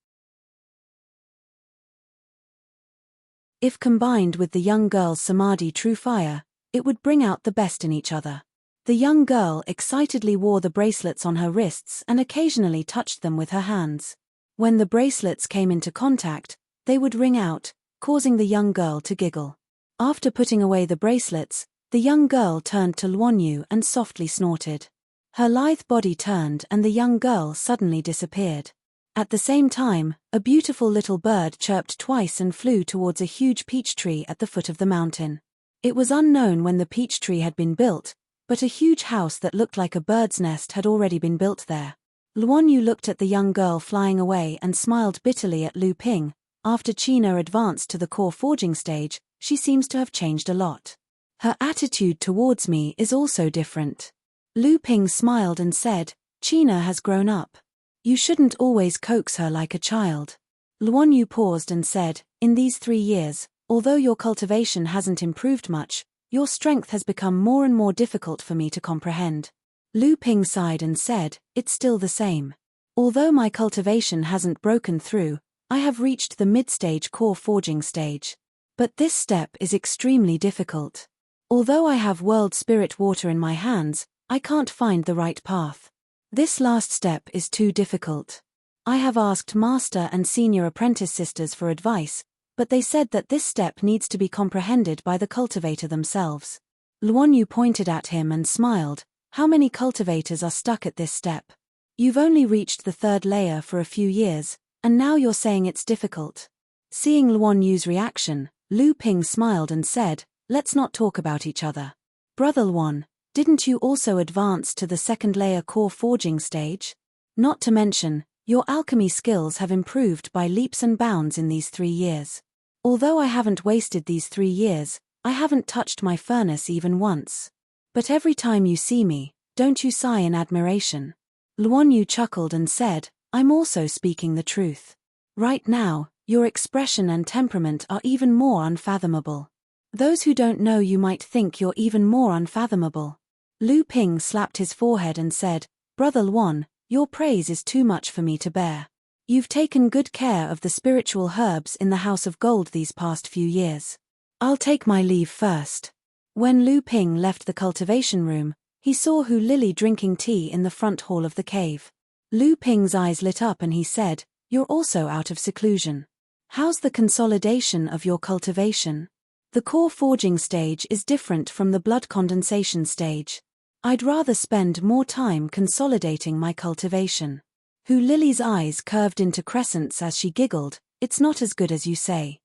A: If combined with the young girl's Samadhi true fire, it would bring out the best in each other. The young girl excitedly wore the bracelets on her wrists and occasionally touched them with her hands. When the bracelets came into contact, they would ring out, causing the young girl to giggle. After putting away the bracelets, the young girl turned to Luan Yu and softly snorted. Her lithe body turned and the young girl suddenly disappeared. At the same time, a beautiful little bird chirped twice and flew towards a huge peach tree at the foot of the mountain. It was unknown when the peach tree had been built, but a huge house that looked like a bird's nest had already been built there. Luan Yu looked at the young girl flying away and smiled bitterly at Lu Ping. After Qina advanced to the core forging stage, she seems to have changed a lot. Her attitude towards me is also different. Lu Ping smiled and said, Qina has grown up. You shouldn't always coax her like a child. Luan Yu paused and said, in these 3 years, although your cultivation hasn't improved much, your strength has become more and more difficult for me to comprehend. Lu Ping sighed and said, it's still the same. Although my cultivation hasn't broken through, I have reached the mid-stage core forging stage. But this step is extremely difficult. Although I have world spirit water in my hands, I can't find the right path. This last step is too difficult. I have asked master and senior apprentice sisters for advice, but they said that this step needs to be comprehended by the cultivator themselves. Luan Yu pointed at him and smiled. How many cultivators are stuck at this step? You've only reached the 3rd layer for a few years, and now you're saying it's difficult. Seeing Luan Yu's reaction, Lu Ping smiled and said, let's not talk about each other. Brother Luan, didn't you also advance to the 2nd layer core forging stage? Not to mention, your alchemy skills have improved by leaps and bounds in these 3 years. Although I haven't wasted these 3 years, I haven't touched my furnace even once. But every time you see me, don't you sigh in admiration? Luan Yu chuckled and said, I'm also speaking the truth. Right now, your expression and temperament are even more unfathomable. Those who don't know you might think you're even more unfathomable. Lu Ping slapped his forehead and said, Brother Luan, your praise is too much for me to bear. You've taken good care of the spiritual herbs in the House of Gold these past few years. I'll take my leave first. When Lu Ping left the cultivation room, he saw Hu Lily drinking tea in the front hall of the cave. Lu Ping's eyes lit up and he said, You're also out of seclusion. How's the consolidation of your cultivation? The core forging stage is different from the blood condensation stage. I'd rather spend more time consolidating my cultivation. Hu Lily's eyes curved into crescents as she giggled, It's not as good as you say.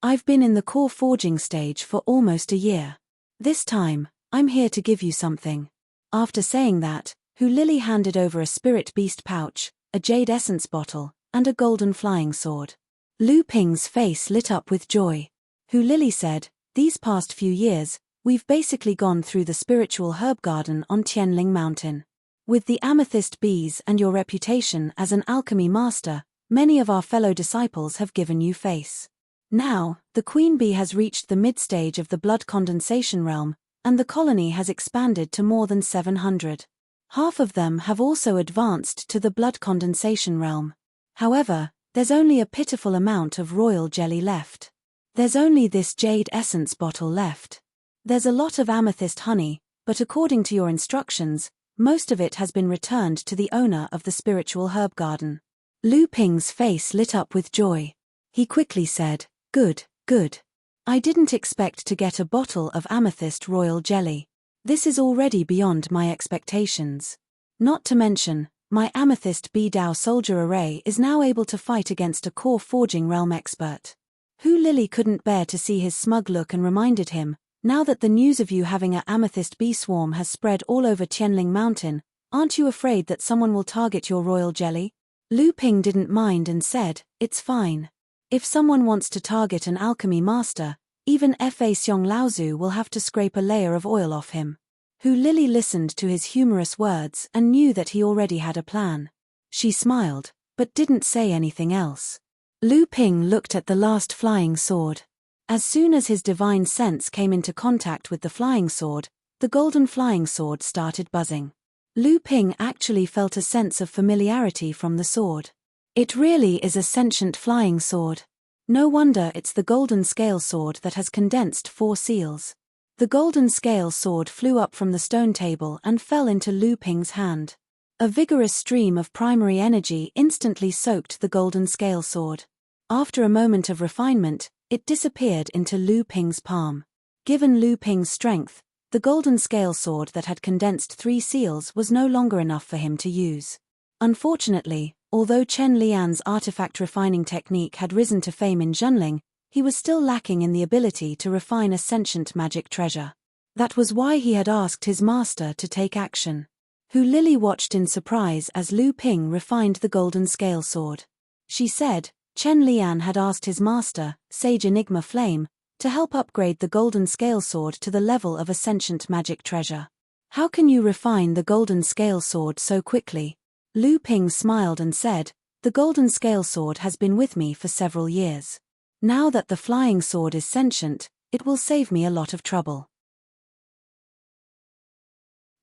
A: I've been in the core forging stage for almost a year. This time, I'm here to give you something. After saying that, Hu Lili handed over a spirit beast pouch, a jade essence bottle, and a golden flying sword. Lu Ping's face lit up with joy. Hu Lili said, "These past few years, we've basically gone through the spiritual herb garden on Tianling Mountain. With the amethyst bees and your reputation as an alchemy master, many of our fellow disciples have given you face. Now, the queen bee has reached the mid-stage of the blood condensation realm, and the colony has expanded to more than 700. Half of them have also advanced to the blood condensation realm. However, there's only a pitiful amount of royal jelly left. There's only this jade essence bottle left. There's a lot of amethyst honey, but according to your instructions, most of it has been returned to the owner of the spiritual herb garden." Lu Ping's face lit up with joy. He quickly said, "Good, good. I didn't expect to get a bottle of amethyst royal jelly. This is already beyond my expectations. Not to mention, my amethyst bee Dao soldier array is now able to fight against a core forging realm expert." Hu Lili couldn't bear to see his smug look and reminded him, "Now that the news of you having a amethyst bee swarm has spread all over Tianling Mountain, aren't you afraid that someone will target your royal jelly?" Lu Ping didn't mind and said, "It's fine. If someone wants to target an alchemy master, even Fa Xiong Laozu will have to scrape a layer of oil off him." Hu Lili listened to his humorous words and knew that he already had a plan. She smiled, but didn't say anything else. Lu Ping looked at the last flying sword. As soon as his divine sense came into contact with the flying sword, the golden flying sword started buzzing. Lu Ping actually felt a sense of familiarity from the sword. It really is a sentient flying sword. No wonder it's the golden scale sword that has condensed 4 seals. The golden scale sword flew up from the stone table and fell into Lu Ping's hand. A vigorous stream of primary energy instantly soaked the golden scale sword. After a moment of refinement, it disappeared into Lu Ping's palm. Given Lu Ping's strength, the golden scale sword that had condensed 3 seals was no longer enough for him to use. Unfortunately, although Chen Lian's artifact refining technique had risen to fame in Zhenling, he was still lacking in the ability to refine a sentient magic treasure. That was why he had asked his master to take action. Hu Lili watched in surprise as Lu Ping refined the golden scale sword. She said, Chen Lian had asked his master, Sage Enigma Flame, to help upgrade the golden scale sword to the level of a sentient magic treasure. "How can you refine the golden scale sword so quickly?" Lu Ping smiled and said, "The golden scale sword has been with me for several years. Now that the flying sword is sentient, it will save me a lot of trouble.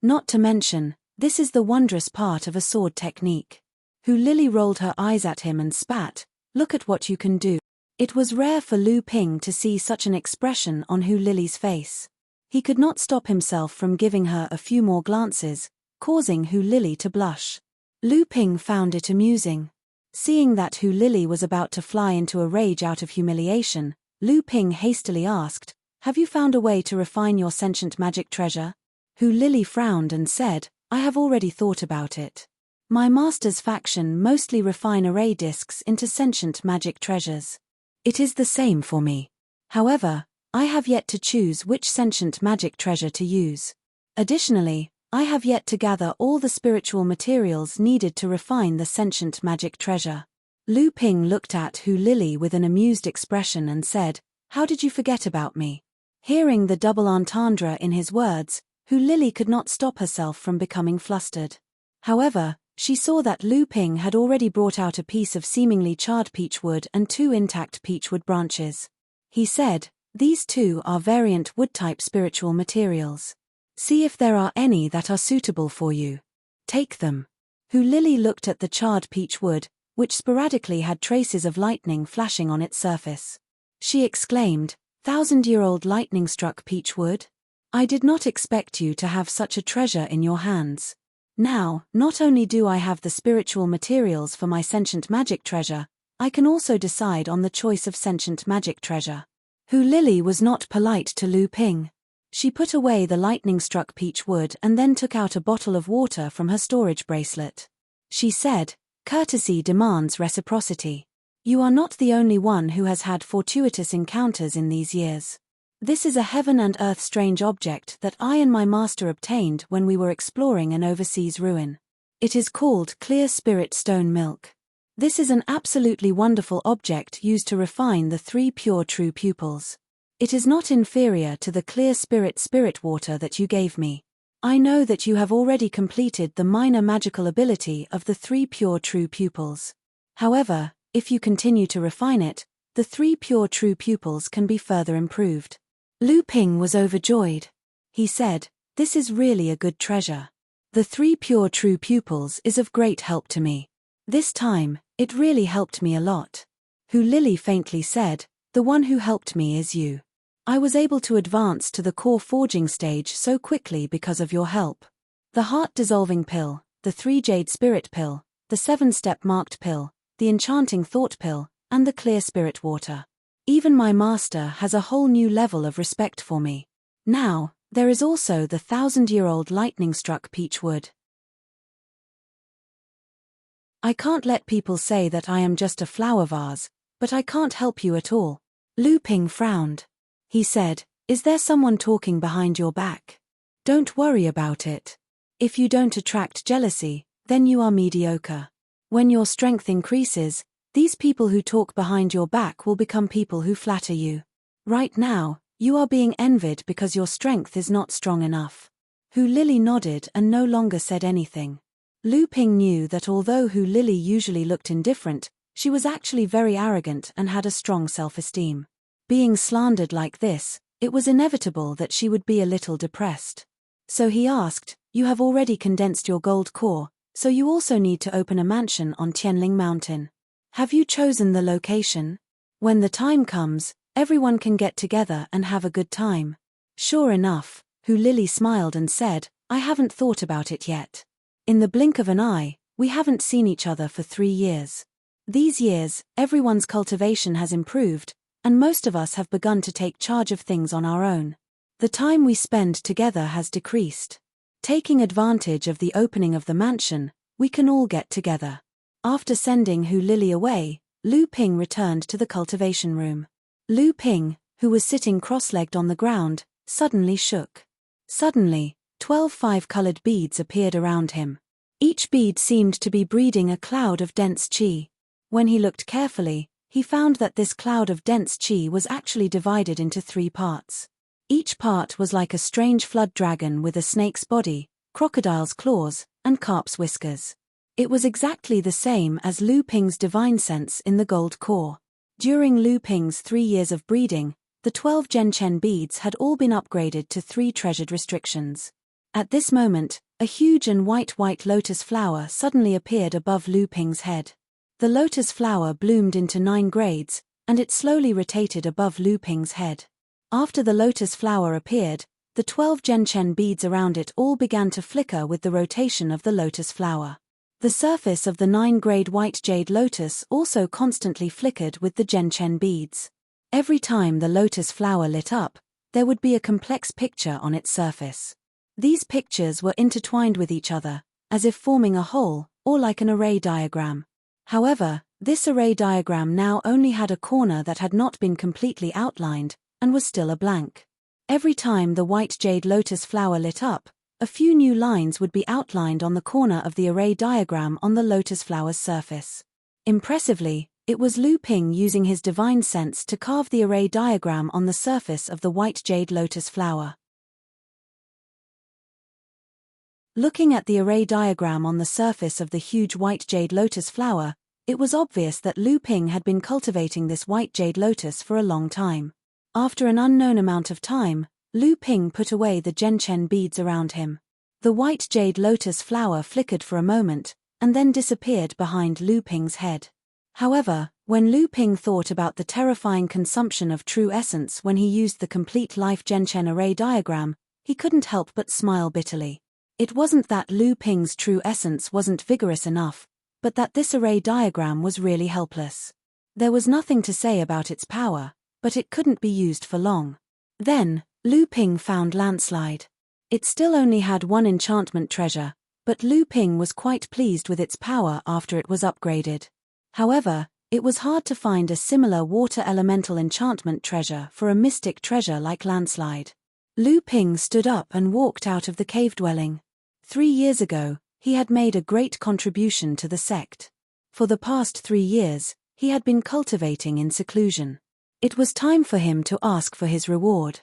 A: Not to mention, this is the wondrous part of a sword technique." Hu Lili rolled her eyes at him and spat, "Look at what you can do." It was rare for Lu Ping to see such an expression on Hu Lili's face. He could not stop himself from giving her a few more glances, causing Hu Lili to blush. Lu Ping found it amusing. Seeing that Hu Lili was about to fly into a rage out of humiliation, Lu Ping hastily asked, "Have you found a way to refine your sentient magic treasure?" Hu Lili frowned and said, "I have already thought about it. My master's faction mostly refine array discs into sentient magic treasures. It is the same for me. However, I have yet to choose which sentient magic treasure to use. Additionally, I have yet to gather all the spiritual materials needed to refine the sentient magic treasure." Lu Ping looked at Hu Lili with an amused expression and said, "How did you forget about me?" Hearing the double entendre in his words, Hu Lili could not stop herself from becoming flustered. However, she saw that Lu Ping had already brought out a piece of seemingly charred peachwood and 2 intact peachwood branches. He said, "These 2 are variant wood-type spiritual materials. See if there are any that are suitable for you. Take them." Hu Lili looked at the charred peachwood, which sporadically had traces of lightning flashing on its surface. She exclaimed, "1,000-year-old lightning-struck peachwood? I did not expect you to have such a treasure in your hands. Now, not only do I have the spiritual materials for my sentient magic treasure, I can also decide on the choice of sentient magic treasure." Hu Lili was not polite to Lu Ping. She put away the lightning-struck peach wood and then took out a bottle of water from her storage bracelet. She said, "Courtesy demands reciprocity. You are not the only one who has had fortuitous encounters in these years. This is a heaven and earth strange object that I and my master obtained when we were exploring an overseas ruin. It is called clear spirit stone milk. This is an absolutely wonderful object used to refine the 3 pure true pupils. It is not inferior to the clear spirit water that you gave me. I know that you have already completed the minor magical ability of the 3 pure true pupils. However, if you continue to refine it, the 3 pure true pupils can be further improved. Lu Ping was overjoyed. He said, "This is really a good treasure. The 3 pure true pupils is of great help to me. This time, it really helped me a lot." Hu Lily faintly said, "The one who helped me is you. I was able to advance to the core forging stage so quickly because of your help. The heart-dissolving pill, the 3 jade spirit pill, the 7-step marked pill, the enchanting thought pill, and the clear spirit water. Even my master has a whole new level of respect for me. Now, there is also the 1,000-year-old lightning-struck peach wood. I can't let people say that I am just a flower vase, but I can't help you at all." Lu Ping frowned. He said, "Is there someone talking behind your back? Don't worry about it. If you don't attract jealousy, then you are mediocre. When your strength increases, these people who talk behind your back will become people who flatter you. Right now, you are being envied because your strength is not strong enough." Hu Lily nodded and no longer said anything. Lu Ping knew that although Hu Lily usually looked indifferent, she was actually very arrogant and had a strong self-esteem. Being slandered like this, it was inevitable that she would be a little depressed. So he asked, "You have already condensed your gold core, so you also need to open a mansion on Tianling Mountain. Have you chosen the location? When the time comes, everyone can get together and have a good time." Sure enough, Hu Lily smiled and said, "I haven't thought about it yet. In the blink of an eye, we haven't seen each other for 3 years. These years, everyone's cultivation has improved, and most of us have begun to take charge of things on our own. The time we spend together has decreased. Taking advantage of the opening of the mansion, we can all get together." After sending Hu Lily away, Lu Ping returned to the cultivation room. Lu Ping, who was sitting cross-legged on the ground, suddenly shook. Suddenly, 12 5-colored beads appeared around him. Each bead seemed to be breeding a cloud of dense qi. When he looked carefully, he found that this cloud of dense qi was actually divided into 3 parts. Each part was like a strange flood dragon with a snake's body, crocodile's claws, and carp's whiskers. It was exactly the same as Lu Ping's divine sense in the gold core. During Lu Ping's 3 years of breeding, the 12 Genchen beads had all been upgraded to 3 treasured restrictions. At this moment, a huge and white lotus flower suddenly appeared above Lu Ping's head. The lotus flower bloomed into 9 grades, and it slowly rotated above Lu Ping's head. After the lotus flower appeared, the 12 Genchen beads around it all began to flicker with the rotation of the lotus flower. The surface of the 9-grade white jade lotus also constantly flickered with the Genchen beads. Every time the lotus flower lit up, there would be a complex picture on its surface. These pictures were intertwined with each other, as if forming a whole, or like an array diagram. However, this array diagram now only had a corner that had not been completely outlined, and was still a blank. Every time the white jade lotus flower lit up, a few new lines would be outlined on the corner of the array diagram on the lotus flower's surface. Impressively, it was Lu Ping using his divine sense to carve the array diagram on the surface of the white jade lotus flower. Looking at the array diagram on the surface of the huge white jade lotus flower, it was obvious that Lu Ping had been cultivating this white jade lotus for a long time. After an unknown amount of time, Lu Ping put away the Genchen beads around him. The white jade lotus flower flickered for a moment, and then disappeared behind Lu Ping's head. However, when Lu Ping thought about the terrifying consumption of true essence when he used the complete life Genchen array diagram, he couldn't help but smile bitterly. It wasn't that Lu Ping's true essence wasn't vigorous enough, but that this array diagram was really helpless. There was nothing to say about its power, but it couldn't be used for long. Then, Lu Ping found Landslide. It still only had 1 enchantment treasure, but Lu Ping was quite pleased with its power after it was upgraded. However, It was hard to find a similar water elemental enchantment treasure for a mystic treasure like Landslide. Lu Ping stood up and walked out of the cave dwelling. 3 years ago, he had made a great contribution to the sect. For the past 3 years, he had been cultivating in seclusion. It was time for him to ask for his reward.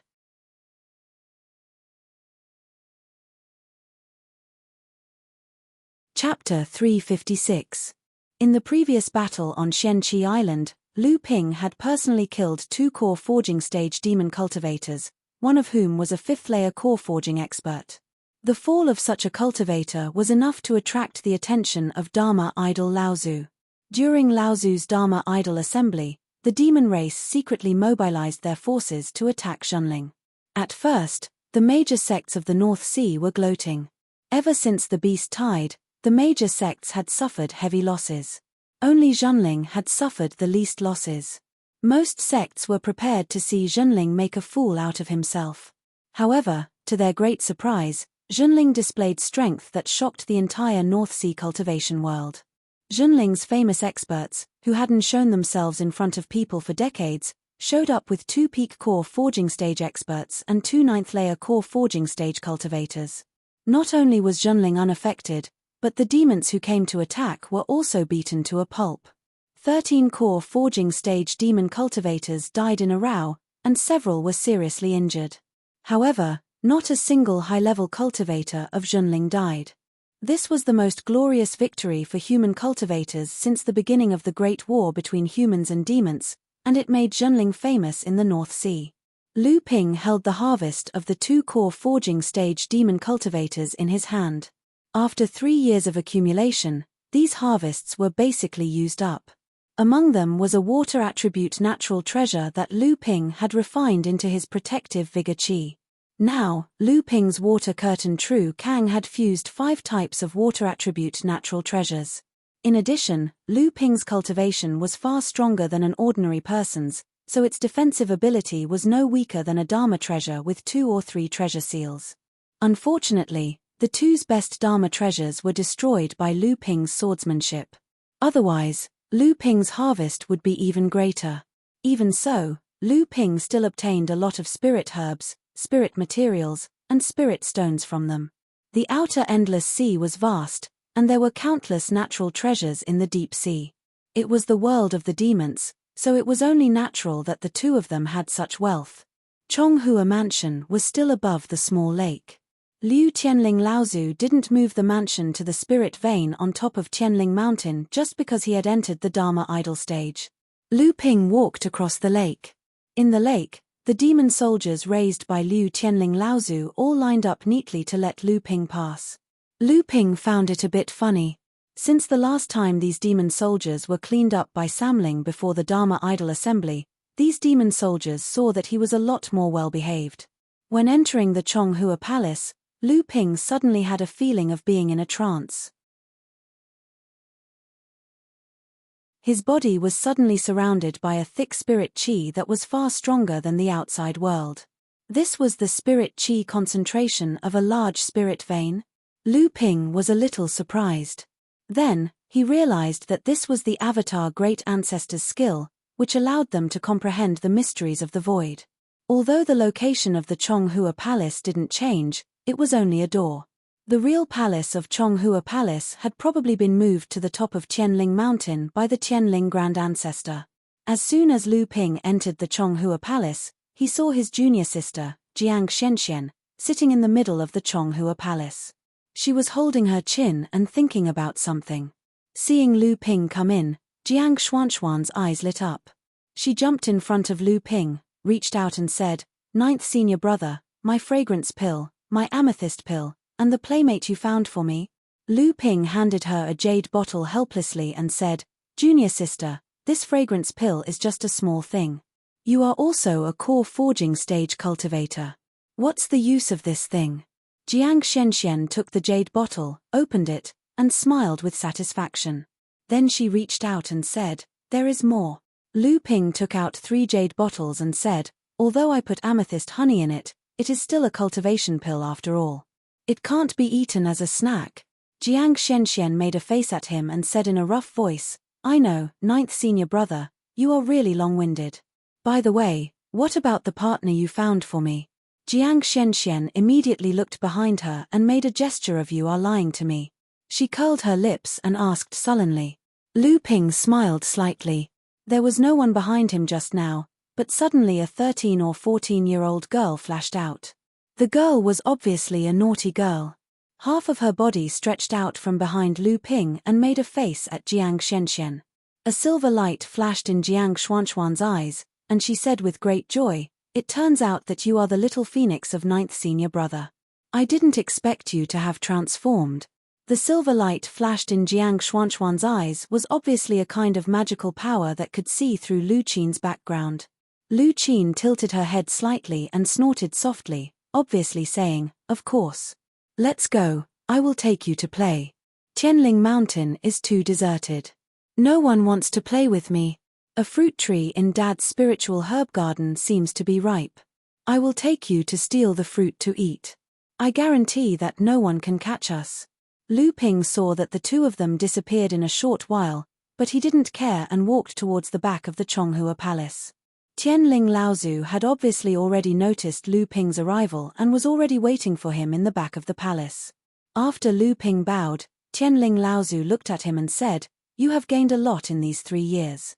A: Chapter 356. In the previous battle on Xianqi Island, Lu Ping had personally killed 2 core forging stage demon cultivators, one of whom was a 5th-layer core forging expert. The fall of such a cultivator was enough to attract the attention of Dharma idol Laozu. During Laozu's Dharma idol assembly, the demon race secretly mobilized their forces to attack Zhenling. At first, the major sects of the North Sea were gloating. Ever since the beast tide, the major sects had suffered heavy losses. Only Zhenling had suffered the least losses. Most sects were prepared to see Zhenling make a fool out of himself. However, to their great surprise, Zhenling displayed strength that shocked the entire North Sea cultivation world. Zhenling's famous experts, who hadn't shown themselves in front of people for decades, showed up with 2 peak core forging stage experts and 2 9th-layer core forging stage cultivators. Not only was Zhenling unaffected, but the demons who came to attack were also beaten to a pulp. 13 core forging stage demon cultivators died in a row, and several were seriously injured. However, not a single high-level cultivator of Zhenling died. This was the most glorious victory for human cultivators since the beginning of the Great War between humans and demons, and it made Zhenling famous in the North Sea. Lu Ping held the harvest of the 2 core forging stage demon cultivators in his hand. After 3 years of accumulation, these harvests were basically used up. Among them was a water attribute natural treasure that Lu Ping had refined into his protective vigor chi. Now, Lu Ping's water curtain True Kang had fused 5 types of water attribute natural treasures. In addition, Lu Ping's cultivation was far stronger than an ordinary person's, so its defensive ability was no weaker than a Dharma treasure with 2 or 3 treasure seals. Unfortunately, the 2's best Dharma treasures were destroyed by Lu Ping's swordsmanship. Otherwise, Lu Ping's harvest would be even greater. Even so, Lu Ping still obtained a lot of spirit herbs, spirit materials, and spirit stones from them. The outer endless sea was vast, and there were countless natural treasures in the deep sea. It was the world of the demons, so it was only natural that the 2 of them had such wealth. Chonghua Mansion was still above the small lake. Liu Tianling Laozu didn't move the mansion to the spirit vein on top of Tianling Mountain just because he had entered the Dharma idol stage. Lu Ping walked across the lake. In the lake, the demon soldiers raised by Liu Tianling Laozu all lined up neatly to let Lu Ping pass. Lu Ping found it a bit funny. Since the last time these demon soldiers were cleaned up by Samling before the Dharma idol assembly, these demon soldiers saw that he was a lot more well-behaved. When entering the Chonghua Palace, Lu Ping suddenly had a feeling of being in a trance. His body was suddenly surrounded by a thick spirit qi that was far stronger than the outside world. This was the spirit qi concentration of a large spirit vein. Lu Ping was a little surprised. Then, he realized that this was the Avatar Great Ancestor's skill, which allowed them to comprehend the mysteries of the void. Although the location of the Chonghua Palace didn't change, it was only a door. The real palace of Chonghua Palace had probably been moved to the top of Tianling Mountain by the Tianling Grand Ancestor. As soon as Lu Ping entered the Chonghua Palace, he saw his junior sister, Jiang Xianxian, sitting in the middle of the Chonghua Palace. She was holding her chin and thinking about something. Seeing Lu Ping come in, Jiang Xuanxuan's eyes lit up. She jumped in front of Lu Ping, reached out and said, "Ninth senior brother, my fragrance pill, my amethyst pill, and the playmate you found for me." Lu Ping handed her a jade bottle helplessly and said, "Junior sister, this fragrance pill is just a small thing. You are also a core forging stage cultivator. What's the use of this thing?" Jiang Xianxian took the jade bottle, opened it, and smiled with satisfaction. Then she reached out and said, "There is more." Lu Ping took out 3 jade bottles and said, "Although I put amethyst honey in it, it is still a cultivation pill after all. It can't be eaten as a snack." Jiang Xianxian made a face at him and said in a rough voice, I know, ninth senior brother, you are really long-winded. By the way, what about the partner you found for me? Jiang Xianxian immediately looked behind her and made a gesture of you are lying to me. She curled her lips and asked sullenly. Lu Ping smiled slightly. There was no one behind him just now, but suddenly a 13 or 14-year-old girl flashed out. The girl was obviously a naughty girl. Half of her body stretched out from behind Lu Ping and made a face at Jiang Xianxian. A silver light flashed in Jiang Xuanxuan's eyes, and she said with great joy, "It turns out that you are the little phoenix of ninth senior brother. I didn't expect you to have transformed." The silver light flashed in Jiang Xuanxuan's eyes was obviously a kind of magical power that could see through Lu Qin's background. Lu Qin tilted her head slightly and snorted softly, obviously saying, "Of course. Let's go, I will take you to play. Tianling Mountain is too deserted. No one wants to play with me. A fruit tree in Dad's spiritual herb garden seems to be ripe. I will take you to steal the fruit to eat. I guarantee that no one can catch us." Lu Ping saw that the two of them disappeared in a short while, but he didn't care and walked towards the back of the Chonghua Palace. Tianling Laozu had obviously already noticed Lu Ping's arrival and was already waiting for him in the back of the palace. After Lu Ping bowed, Tianling Laozu looked at him and said, "You have gained a lot in these 3 years.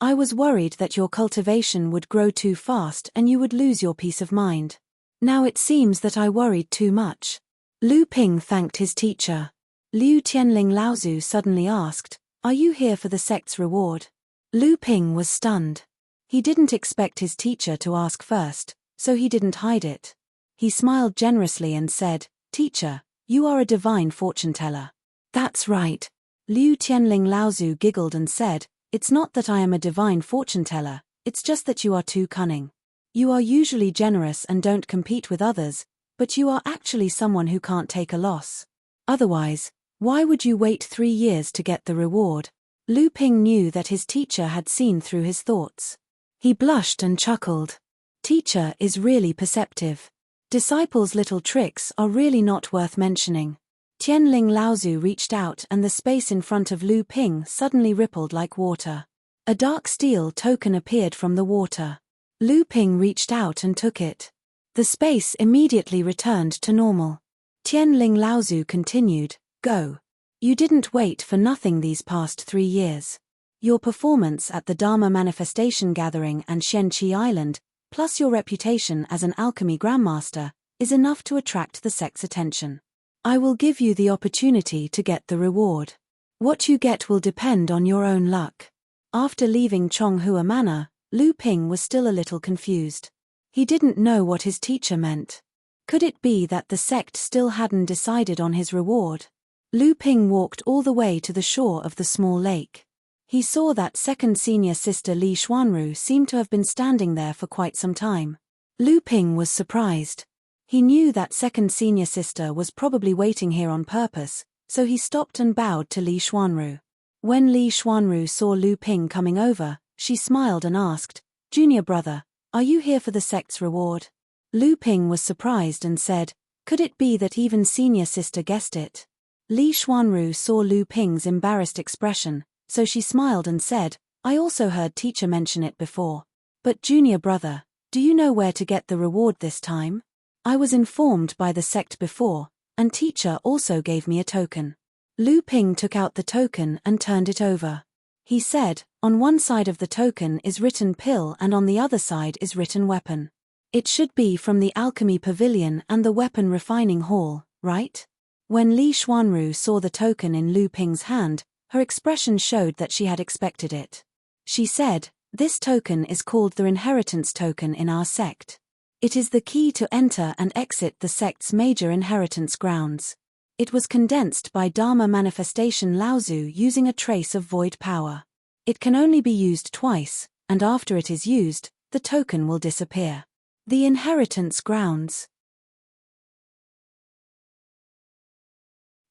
A: I was worried that your cultivation would grow too fast and you would lose your peace of mind. Now it seems that I worried too much." Lu Ping thanked his teacher. Liu Tianling Laozu suddenly asked, "Are you here for the sect's reward?" Lu Ping was stunned. He didn't expect his teacher to ask first, so he didn't hide it. He smiled generously and said, "Teacher, you are a divine fortune teller." "That's right." Liu Tianling Laozu giggled and said, "It's not that I am a divine fortune teller, it's just that you are too cunning. You are usually generous and don't compete with others, but you are actually someone who can't take a loss. Otherwise, why would you wait 3 years to get the reward?" Lu Ping knew that his teacher had seen through his thoughts. He blushed and chuckled. Teacher is really perceptive. Disciples' little tricks are really not worth mentioning. Tianling Laozu reached out and the space in front of Lu Ping suddenly rippled like water. A dark steel token appeared from the water. Lu Ping reached out and took it. The space immediately returned to normal. Tianling Laozu continued, "Go. You didn't wait for nothing these past 3 years. Your performance at the Dharma Manifestation Gathering and Shenqi Island, plus your reputation as an alchemy grandmaster, is enough to attract the sect's attention. I will give you the opportunity to get the reward. What you get will depend on your own luck." After leaving Chonghua Manor, Lu Ping was still a little confused. He didn't know what his teacher meant. Could it be that the sect still hadn't decided on his reward? Lu Ping walked all the way to the shore of the small lake. He saw that second senior sister Li Xuanru seemed to have been standing there for quite some time. Lu Ping was surprised. He knew that second senior sister was probably waiting here on purpose, so he stopped and bowed to Li Xuanru. When Li Xuanru saw Lu Ping coming over, she smiled and asked, "Junior brother, are you here for the sect's reward?" Lu Ping was surprised and said, "Could it be that even senior sister guessed it?" Li Xuanru saw Lu Ping's embarrassed expression, so she smiled and said, "I also heard teacher mention it before. But junior brother, do you know where to get the reward this time? I was informed by the sect before, and teacher also gave me a token." Lu Ping took out the token and turned it over. He said, "On one side of the token is written pill and on the other side is written weapon. It should be from the alchemy pavilion and the weapon refining hall, right?" When Li Xuanru saw the token in Lu Ping's hand, her expression showed that she had expected it. She said, "This token is called the inheritance token in our sect. It is the key to enter and exit the sect's major inheritance grounds. It was condensed by Dharma Manifestation Laozu using a trace of void power. It can only be used twice, and after it is used, the token will disappear. The inheritance grounds."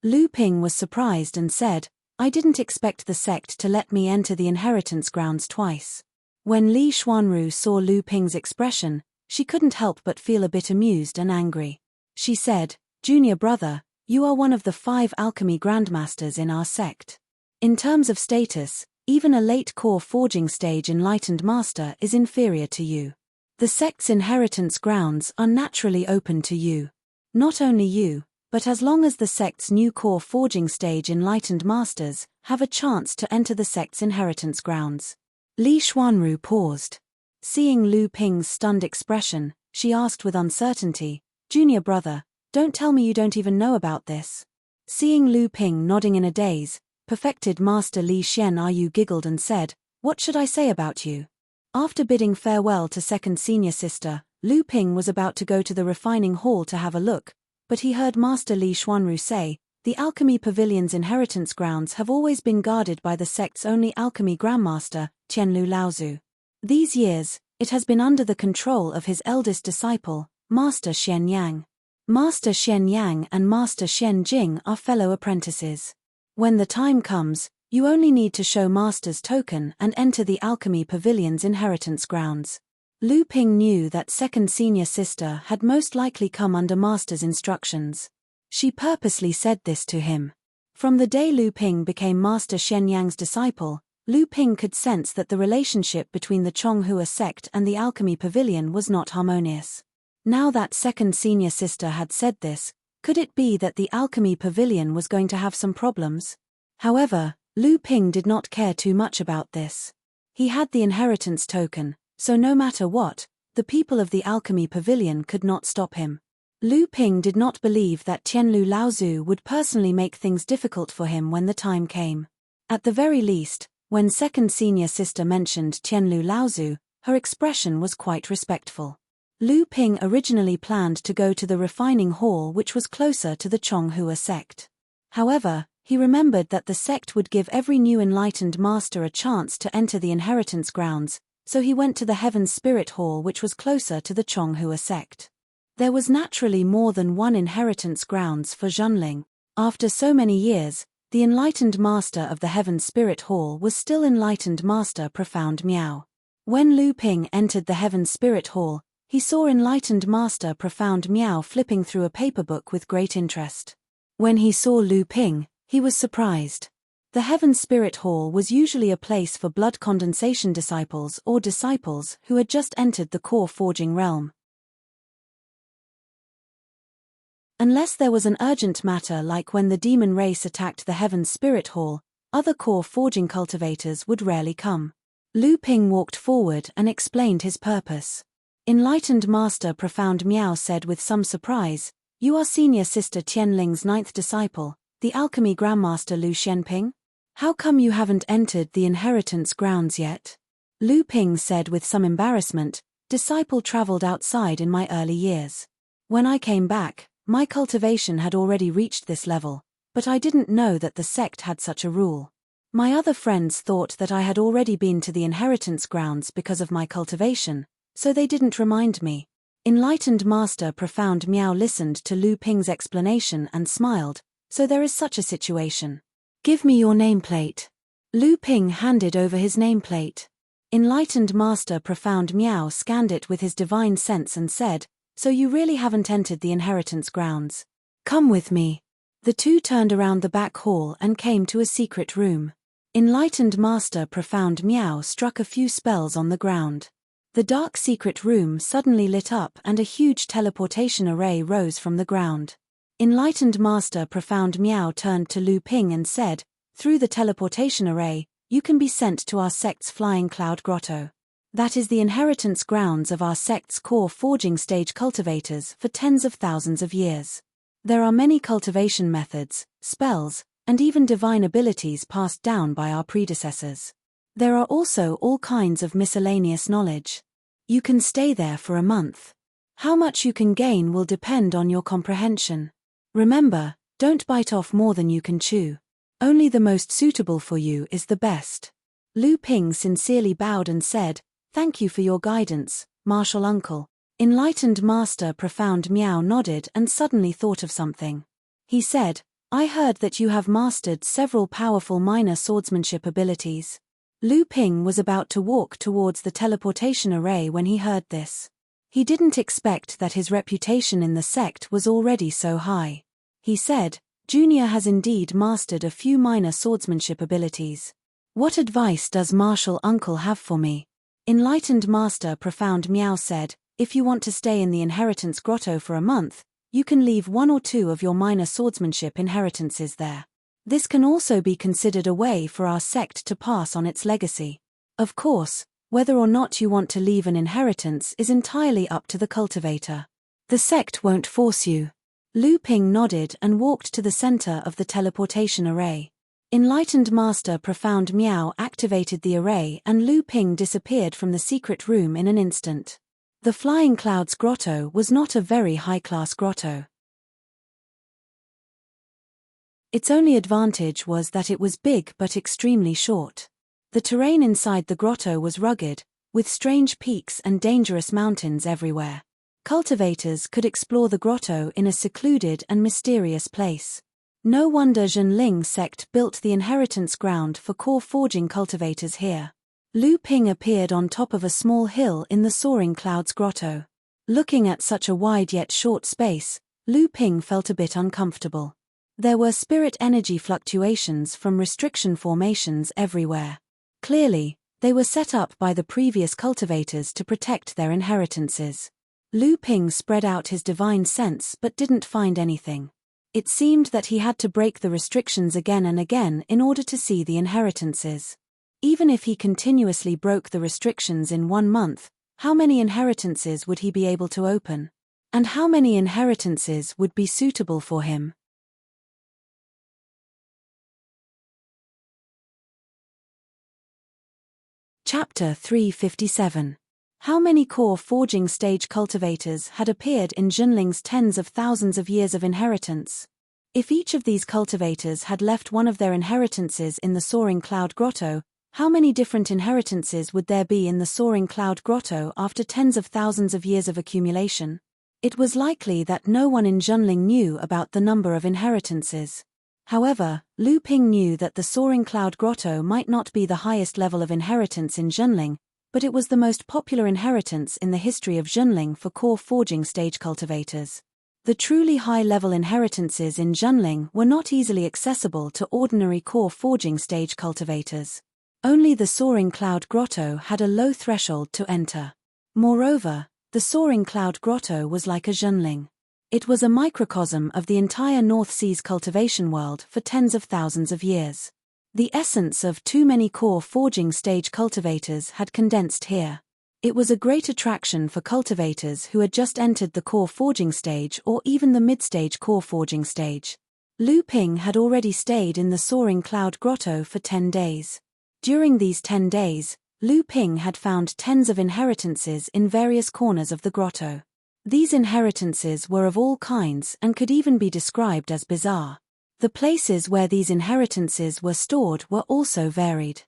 A: Lu Ping was surprised and said, "I didn't expect the sect to let me enter the inheritance grounds twice." When Li Xuanru saw Lu Ping's expression, she couldn't help but feel a bit amused and angry. She said, "Junior brother, You are one of the 5 alchemy grandmasters in our sect. In terms of status, even a late core forging stage enlightened master is inferior to you. The sect's inheritance grounds are naturally open to you. Not only you, but as long as the sect's new core forging stage enlightened masters have a chance to enter the sect's inheritance grounds. Li Xuanru paused. Seeing Lu Ping's stunned expression, she asked with uncertainty, "Junior brother, don't tell me you don't even know about this." Seeing Lu Ping nodding in a daze, perfected Master Li Xianru giggled and said, "What should I say about you?" After bidding farewell to second senior sister, Lu Ping was about to go to the refining hall to have a look, but he heard Master Li Xuanru say, "The Alchemy Pavilion's inheritance grounds have always been guarded by the sect's only alchemy grandmaster, Qianlu Laozu. These years, it has been under the control of his eldest disciple, Master Xian Yang. Master Xian Yang and Master Xian Jing are fellow apprentices. When the time comes, you only need to show Master's token and enter the Alchemy Pavilion's inheritance grounds." Lu Ping knew that second senior sister had most likely come under Master's instructions. She purposely said this to him. From the day Lu Ping became Master Xian Yang's disciple, Lu Ping could sense that the relationship between the Chonghua sect and the Alchemy Pavilion was not harmonious. Now that second senior sister had said this, could it be that the Alchemy Pavilion was going to have some problems? However, Lu Ping did not care too much about this. He had the inheritance token, so no matter what, the people of the Alchemy Pavilion could not stop him. Lu Ping did not believe that Qianlu Laozu would personally make things difficult for him when the time came. At the very least, when second senior sister mentioned Qianlu Laozu, her expression was quite respectful. Lu Ping originally planned to go to the refining hall which was closer to the Chonghua sect. However, he remembered that the sect would give every new enlightened master a chance to enter the inheritance grounds, so he went to the Heaven's Spirit Hall which was closer to the Chonghua sect. There was naturally more than one inheritance grounds for Zhenling. After so many years, the enlightened master of the Heaven's Spirit Hall was still enlightened master Profound Miao. When Lu Ping entered the Heaven's Spirit Hall, he saw enlightened master Profound Miao flipping through a paper book with great interest. When he saw Lu Ping, he was surprised. The Heaven Spirit Hall was usually a place for blood condensation disciples or disciples who had just entered the core forging realm. Unless there was an urgent matter like when the demon race attacked the Heaven Spirit Hall, other core forging cultivators would rarely come. Lu Ping walked forward and explained his purpose. Enlightened Master Profound Miao said with some surprise, "You are senior sister Tianling's 9th disciple, the alchemy grandmaster Lu Xianping? How come you haven't entered the inheritance grounds yet?" Lu Ping said with some embarrassment, "Disciple traveled outside in my early years. When I came back, my cultivation had already reached this level, but I didn't know that the sect had such a rule. My other friends thought that I had already been to the inheritance grounds because of my cultivation, so they didn't remind me." Enlightened Master Profound Miao listened to Lu Ping's explanation and smiled, "So there is such a situation. Give me your nameplate." Lu Ping handed over his nameplate. Enlightened Master Profound Miao scanned it with his divine sense and said, "So you really haven't entered the inheritance grounds. Come with me." The two turned around the back hall and came to a secret room. Enlightened Master Profound Miao struck a few spells on the ground. The dark secret room suddenly lit up and a huge teleportation array rose from the ground. Enlightened Master Profound Miao turned to Lu Ping and said, "Through the teleportation array, you can be sent to our sect's Flying Cloud Grotto. That is the inheritance grounds of our sect's core forging stage cultivators for tens of thousands of years. There are many cultivation methods, spells, and even divine abilities passed down by our predecessors. There are also all kinds of miscellaneous knowledge. You can stay there for a month. How much you can gain will depend on your comprehension. Remember, don't bite off more than you can chew. Only the most suitable for you is the best." Lu Ping sincerely bowed and said, "Thank you for your guidance, Martial Uncle." Enlightened Master Profound Miao nodded and suddenly thought of something. He said, "I heard that you have mastered several powerful minor swordsmanship abilities." Lu Ping was about to walk towards the teleportation array when he heard this. He didn't expect that his reputation in the sect was already so high. he said, Junior has indeed mastered a few minor swordsmanship abilities. What advice does martial uncle have for me? Enlightened Master Profound Meow said, if you want to stay in the inheritance grotto for a month, you can leave 1 or 2 of your minor swordsmanship inheritances there. This can also be considered a way for our sect to pass on its legacy. Of course, whether or not you want to leave an inheritance is entirely up to the cultivator. The sect won't force you. Lu Ping nodded and walked to the center of the teleportation array. Enlightened Master Profound Meow activated the array and Lu Ping disappeared from the secret room in an instant. The Flying Clouds Grotto was not a very high-class grotto. Its only advantage was that it was big but extremely short. The terrain inside the grotto was rugged, with strange peaks and dangerous mountains everywhere. Cultivators could explore the grotto in a secluded and mysterious place. No wonder Zhenling sect built the inheritance ground for core forging cultivators here. Lu Ping appeared on top of a small hill in the Soaring Clouds Grotto. Looking at such a wide yet short space, Lu Ping felt a bit uncomfortable. There were spirit energy fluctuations from restriction formations everywhere. Clearly, they were set up by the previous cultivators to protect their inheritances. Lu Ping spread out his divine sense but didn't find anything. It seemed that he had to break the restrictions again and again in order to see the inheritances. Even if he continuously broke the restrictions in 1 month, how many inheritances would he be able to open? And how many inheritances would be suitable for him? Chapter 357. How many core forging stage cultivators had appeared in Zhenling's tens of thousands of years of inheritance? If each of these cultivators had left one of their inheritances in the Soaring Cloud Grotto, how many different inheritances would there be in the Soaring Cloud Grotto after tens of thousands of years of accumulation? It was likely that no one in Zhenling knew about the number of inheritances. However, Lu Ping knew that the Soaring Cloud Grotto might not be the highest level of inheritance in Zhenling, but it was the most popular inheritance in the history of Zhenling for core forging stage cultivators. The truly high-level inheritances in Zhenling were not easily accessible to ordinary core forging stage cultivators. Only the Soaring Cloud Grotto had a low threshold to enter. Moreover, the Soaring Cloud Grotto was like a Zhenling. It was a microcosm of the entire North Sea's cultivation world for tens of thousands of years. The essence of too many core forging stage cultivators had condensed here. It was a great attraction for cultivators who had just entered the core forging stage or even the mid-stage core forging stage. Lu Ping had already stayed in the Soaring Cloud Grotto for 10 days. During these 10 days, Lu Ping had found tens of inheritances in various corners of the grotto. These inheritances were of all kinds and could even be described as bizarre. The places where these inheritances were stored were also varied.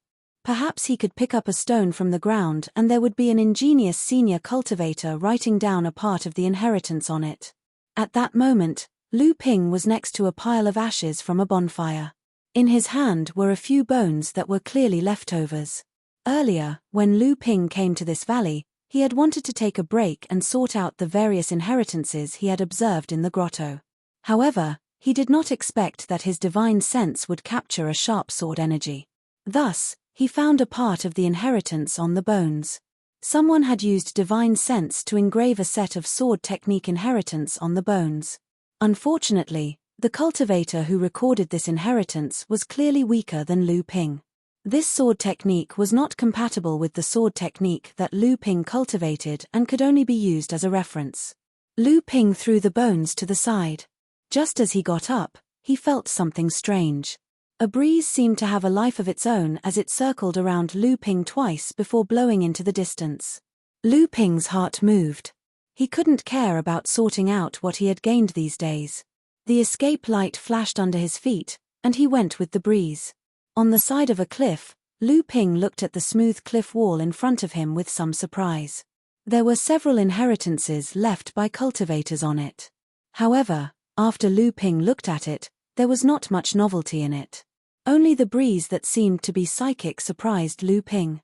A: Perhaps he could pick up a stone from the ground and there would be an ingenious senior cultivator writing down a part of the inheritance on it. At that moment, Lu Ping was next to a pile of ashes from a bonfire. In his hand were a few bones that were clearly leftovers. Earlier, when Lu Ping came to this valley, he had wanted to take a break and sort out the various inheritances he had observed in the grotto. However, he did not expect that his divine sense would capture a sharp sword energy. Thus, he found a part of the inheritance on the bones. Someone had used divine sense to engrave a set of sword technique inheritance on the bones. Unfortunately, the cultivator who recorded this inheritance was clearly weaker than Lu Ping. This sword technique was not compatible with the sword technique that Lu Ping cultivated and could only be used as a reference. Lu Ping threw the bones to the side. Just as he got up, he felt something strange. A breeze seemed to have a life of its own as it circled around Lu Ping twice before blowing into the distance. Lu Ping's heart moved. He couldn't care about sorting out what he had gained these days. The escape light flashed under his feet, and he went with the breeze. On the side of a cliff, Lu Ping looked at the smooth cliff wall in front of him with some surprise. There were several inheritances left by cultivators on it. However, after Lu Ping looked at it, there was not much novelty in it. Only the breeze that seemed to be psychic surprised Lu Ping.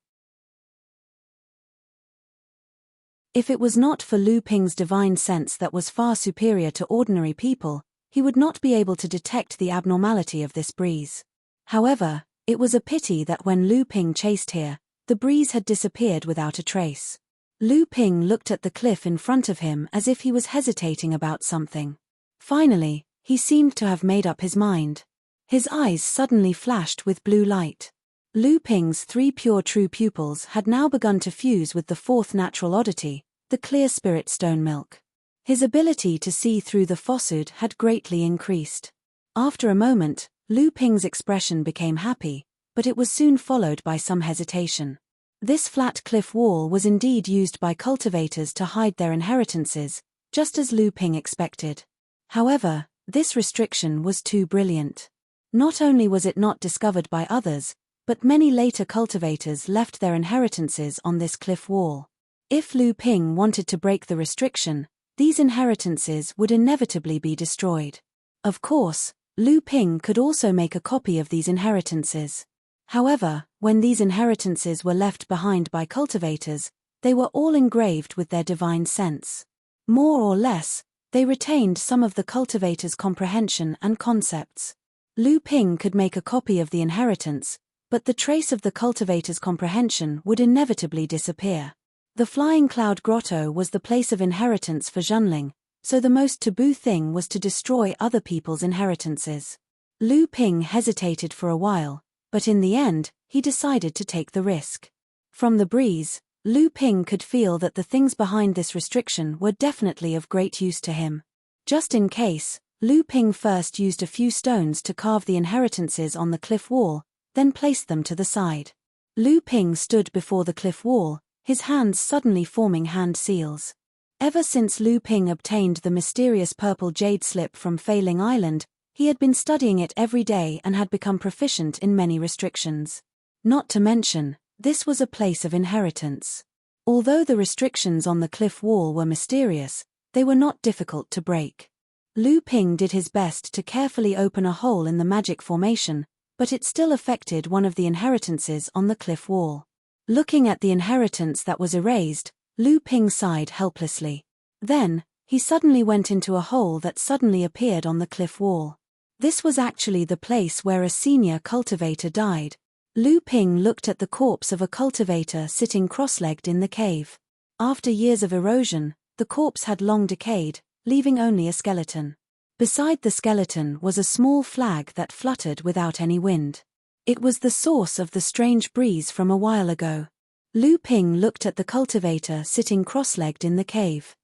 A: If it was not for Lu Ping's divine sense that was far superior to ordinary people, he would not be able to detect the abnormality of this breeze. However, it was a pity that when Lu Ping chased here, the breeze had disappeared without a trace. Lu Ping looked at the cliff in front of him as if he was hesitating about something. Finally, he seemed to have made up his mind. His eyes suddenly flashed with blue light. Lu Ping's 3 pure true pupils had now begun to fuse with the 4th natural oddity, the clear spirit stone milk. His ability to see through the falsehood had greatly increased. After a moment, Lu Ping's expression became happy, but it was soon followed by some hesitation. This flat cliff wall was indeed used by cultivators to hide their inheritances, just as Lu Ping expected. However, this restriction was too brilliant. Not only was it not discovered by others, but many later cultivators left their inheritances on this cliff wall. If Lu Ping wanted to break the restriction, these inheritances would inevitably be destroyed. Of course, Lu Ping could also make a copy of these inheritances. However, when these inheritances were left behind by cultivators, they were all engraved with their divine sense. More or less, they retained some of the cultivator's comprehension and concepts. Lu Ping could make a copy of the inheritance, but the trace of the cultivator's comprehension would inevitably disappear. The Flying Cloud Grotto was the place of inheritance for Zhenling, so the most taboo thing was to destroy other people's inheritances. Lu Ping hesitated for a while, but in the end, he decided to take the risk. From the breeze, Lu Ping could feel that the things behind this restriction were definitely of great use to him. Just in case, Lu Ping first used a few stones to carve the inheritances on the cliff wall, then placed them to the side. Lu Ping stood before the cliff wall, his hands suddenly forming hand seals. Ever since Lu Ping obtained the mysterious purple jade slip from Failing Island, he had been studying it every day and had become proficient in many restrictions. Not to mention, this was a place of inheritance. Although the restrictions on the cliff wall were mysterious, they were not difficult to break. Lu Ping did his best to carefully open a hole in the magic formation, but it still affected one of the inheritances on the cliff wall. Looking at the inheritance that was erased, Lu Ping sighed helplessly. Then, he suddenly went into a hole that suddenly appeared on the cliff wall. This was actually the place where a senior cultivator died. Lu Ping looked at the corpse of a cultivator sitting cross-legged in the cave. After years of erosion, the corpse had long decayed, leaving only a skeleton. Beside the skeleton was a small flag that fluttered without any wind. It was the source of the strange breeze from a while ago. Lu Ping looked at the cultivator sitting cross-legged in the cave.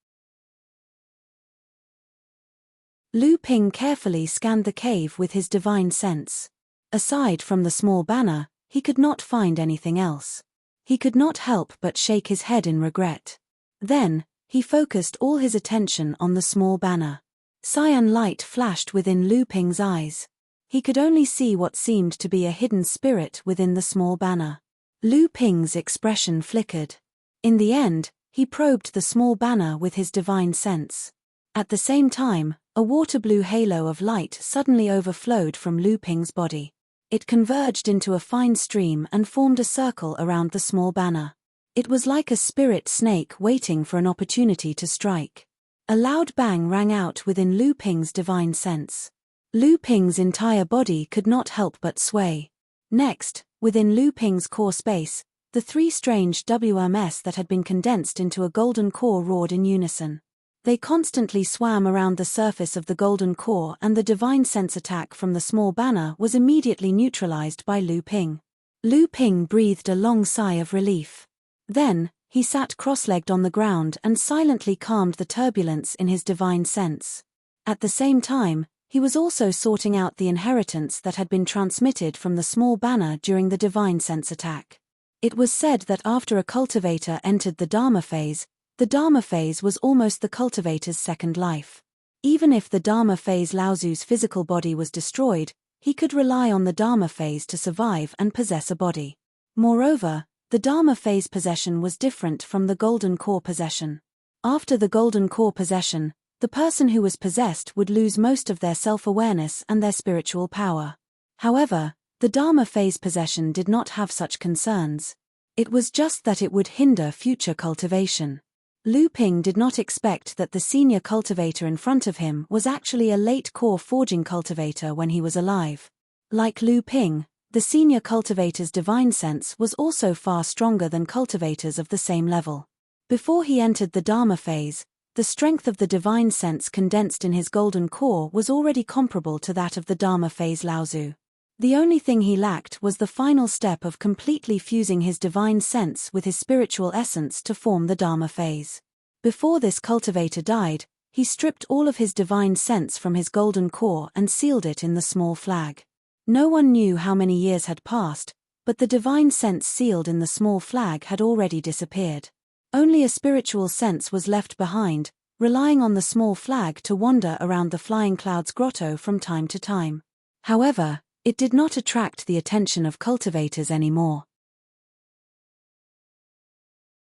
A: Lu Ping carefully scanned the cave with his divine sense. Aside from the small banner, he could not find anything else. He could not help but shake his head in regret. Then, he focused all his attention on the small banner. Cyan light flashed within Lu Ping's eyes. He could only see what seemed to be a hidden spirit within the small banner. Lu Ping's expression flickered. In the end, he probed the small banner with his divine sense. At the same time, a water-blue halo of light suddenly overflowed from Lu Ping's body. It converged into a fine stream and formed a circle around the small banner. It was like a spirit snake waiting for an opportunity to strike. A loud bang rang out within Lu Ping's divine sense. Lu Ping's entire body could not help but sway. Next, within Lu Ping's core space, the 3 strange WMS that had been condensed into a golden core roared in unison. They constantly swam around the surface of the golden core, and the divine sense attack from the small banner was immediately neutralized by Lu Ping. Lu Ping breathed a long sigh of relief. Then, he sat cross-legged on the ground and silently calmed the turbulence in his divine sense. At the same time, he was also sorting out the inheritance that had been transmitted from the small banner during the divine sense attack. It was said that after a cultivator entered the Dharma phase, the Dharma phase was almost the cultivator's second life. Even if the Dharma phase Laozu's physical body was destroyed, he could rely on the Dharma phase to survive and possess a body. Moreover, the Dharma phase possession was different from the golden core possession. After the golden core possession, the person who was possessed would lose most of their self-awareness and their spiritual power. However, the Dharma phase possession did not have such concerns. It was just that it would hinder future cultivation. Lu Ping did not expect that the senior cultivator in front of him was actually a late core forging cultivator when he was alive. Like Lu Ping, the senior cultivator's divine sense was also far stronger than cultivators of the same level. Before he entered the Dharma phase, the strength of the divine sense condensed in his golden core was already comparable to that of the Dharma phase Laozu. The only thing he lacked was the final step of completely fusing his divine sense with his spiritual essence to form the Dharma phase. Before this cultivator died, he stripped all of his divine sense from his golden core and sealed it in the small flag. No one knew how many years had passed, but the divine sense sealed in the small flag had already disappeared. Only a spiritual sense was left behind, relying on the small flag to wander around the Flying Clouds grotto from time to time. However, it did not attract the attention of cultivators anymore.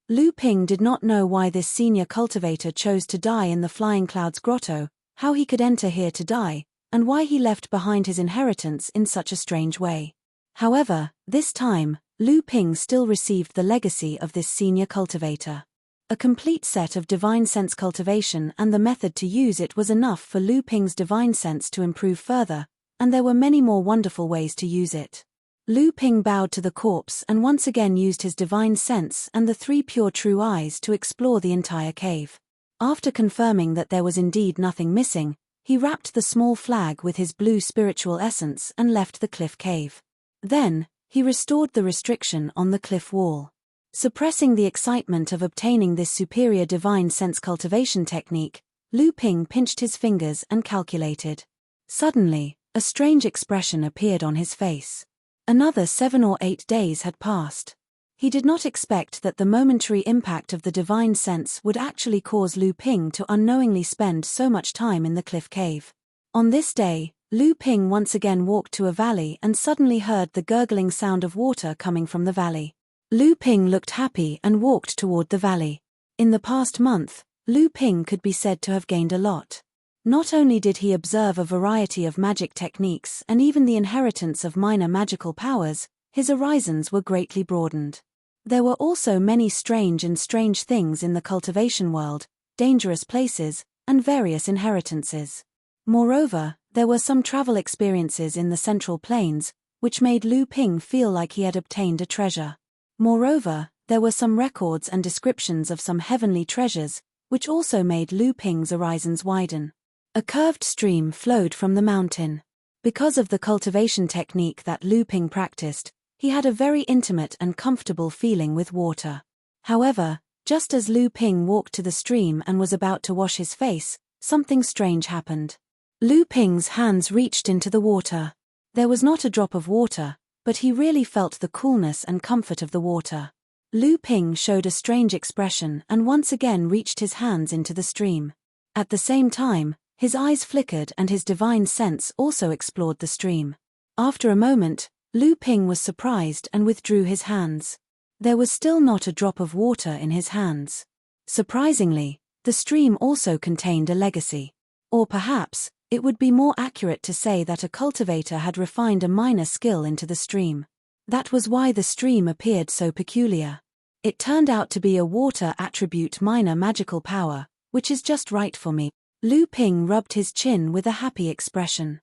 A: Lu Ping did not know why this senior cultivator chose to die in the Flying Clouds grotto, how he could enter here to die, and why he left behind his inheritance in such a strange way. However, this time, Lu Ping still received the legacy of this senior cultivator. A complete set of divine sense cultivation and the method to use it was enough for Lu Ping's divine sense to improve further, and there were many more wonderful ways to use it. Lu Ping bowed to the corpse and once again used his divine sense and the 3 pure true eyes to explore the entire cave. After confirming that there was indeed nothing missing, he wrapped the small flag with his blue spiritual essence and left the cliff cave. Then, he restored the restriction on the cliff wall. Suppressing the excitement of obtaining this superior divine sense cultivation technique, Lu Ping pinched his fingers and calculated. Suddenly, a strange expression appeared on his face. Another 7 or 8 days had passed. He did not expect that the momentary impact of the divine sense would actually cause Lu Ping to unknowingly spend so much time in the cliff cave. On this day, Lu Ping once again walked to a valley and suddenly heard the gurgling sound of water coming from the valley. Lu Ping looked happy and walked toward the valley. In the past month, Lu Ping could be said to have gained a lot. Not only did he observe a variety of magic techniques and even the inheritance of minor magical powers, his horizons were greatly broadened. There were also many strange things in the cultivation world, dangerous places, and various inheritances. Moreover, there were some travel experiences in the Central Plains, which made Lu Ping feel like he had obtained a treasure. Moreover, there were some records and descriptions of some heavenly treasures, which also made Lu Ping's horizons widen. A curved stream flowed from the mountain. Because of the cultivation technique that Lu Ping practiced, he had a very intimate and comfortable feeling with water. However, just as Lu Ping walked to the stream and was about to wash his face, something strange happened. Lu Ping's hands reached into the water. There was not a drop of water, but he really felt the coolness and comfort of the water. Lu Ping showed a strange expression and once again reached his hands into the stream. At the same time, his eyes flickered and his divine sense also explored the stream. After a moment, Lu Ping was surprised and withdrew his hands. There was still not a drop of water in his hands. Surprisingly, the stream also contained a legacy. Or perhaps, it would be more accurate to say that a cultivator had refined a minor skill into the stream. That was why the stream appeared so peculiar. It turned out to be a water attribute minor magical power, which is just right for me. Lu Ping rubbed his chin with a happy expression.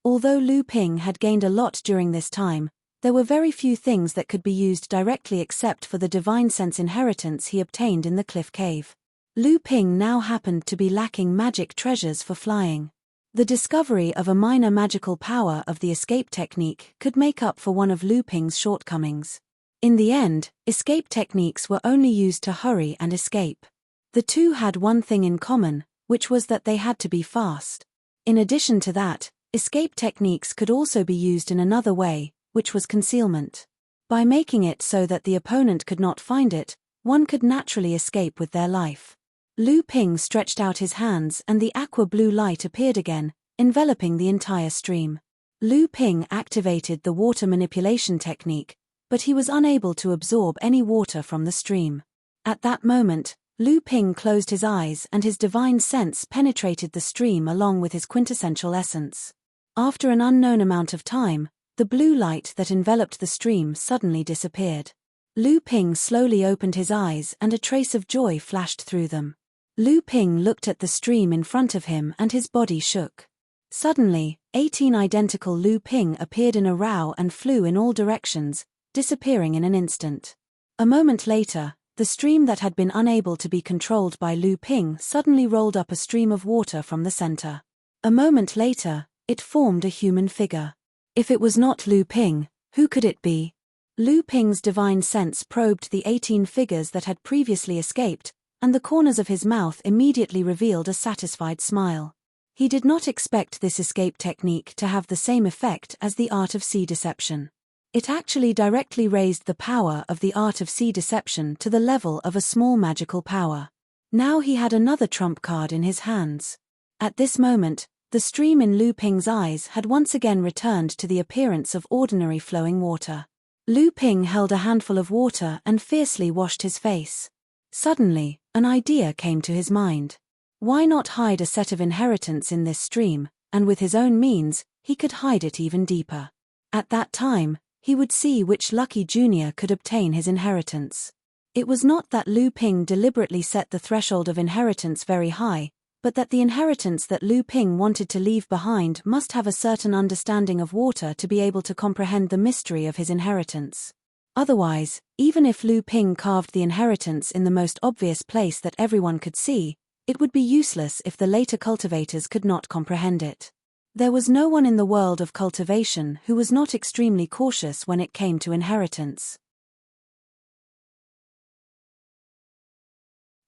A: Although Lu Ping had gained a lot during this time, there were very few things that could be used directly except for the divine sense inheritance he obtained in the cliff cave. Lu Ping now happened to be lacking magic treasures for flying. The discovery of a minor magical power of the escape technique could make up for one of Lu Ping's shortcomings. In the end, escape techniques were only used to hurry and escape. The two had one thing in common, which was that they had to be fast. In addition to that, escape techniques could also be used in another way, which was concealment. By making it so that the opponent could not find it, one could naturally escape with their life. Lu Ping stretched out his hands and the aqua blue light appeared again, enveloping the entire stream. Lu Ping activated the water manipulation technique, but he was unable to absorb any water from the stream. At that moment, Lu Ping closed his eyes and his divine sense penetrated the stream along with his quintessential essence. After an unknown amount of time, the blue light that enveloped the stream suddenly disappeared. Lu Ping slowly opened his eyes and a trace of joy flashed through them. Lu Ping looked at the stream in front of him and his body shook. Suddenly, 18 identical Lu Ping appeared in a row and flew in all directions, disappearing in an instant. A moment later, the stream that had been unable to be controlled by Lu Ping suddenly rolled up a stream of water from the center. A moment later, it formed a human figure. If it was not Lu Ping, who could it be? Lu Ping's divine sense probed the 18 figures that had previously escaped, and the corners of his mouth immediately revealed a satisfied smile. He did not expect this escape technique to have the same effect as the art of sea deception. It actually directly raised the power of the art of sea deception to the level of a small magical power. Now he had another trump card in his hands. At this moment, the stream in Lu Ping's eyes had once again returned to the appearance of ordinary flowing water. Lu Ping held a handful of water and fiercely washed his face. Suddenly, an idea came to his mind. Why not hide a set of inheritance in this stream, and with his own means, he could hide it even deeper. At that time, he would see which lucky junior could obtain his inheritance. It was not that Lu Ping deliberately set the threshold of inheritance very high, but that the inheritance that Lu Ping wanted to leave behind must have a certain understanding of water to be able to comprehend the mystery of his inheritance. Otherwise, even if Lu Ping carved the inheritance in the most obvious place that everyone could see, it would be useless if the later cultivators could not comprehend it. There was no one in the world of cultivation who was not extremely cautious when it came to inheritance.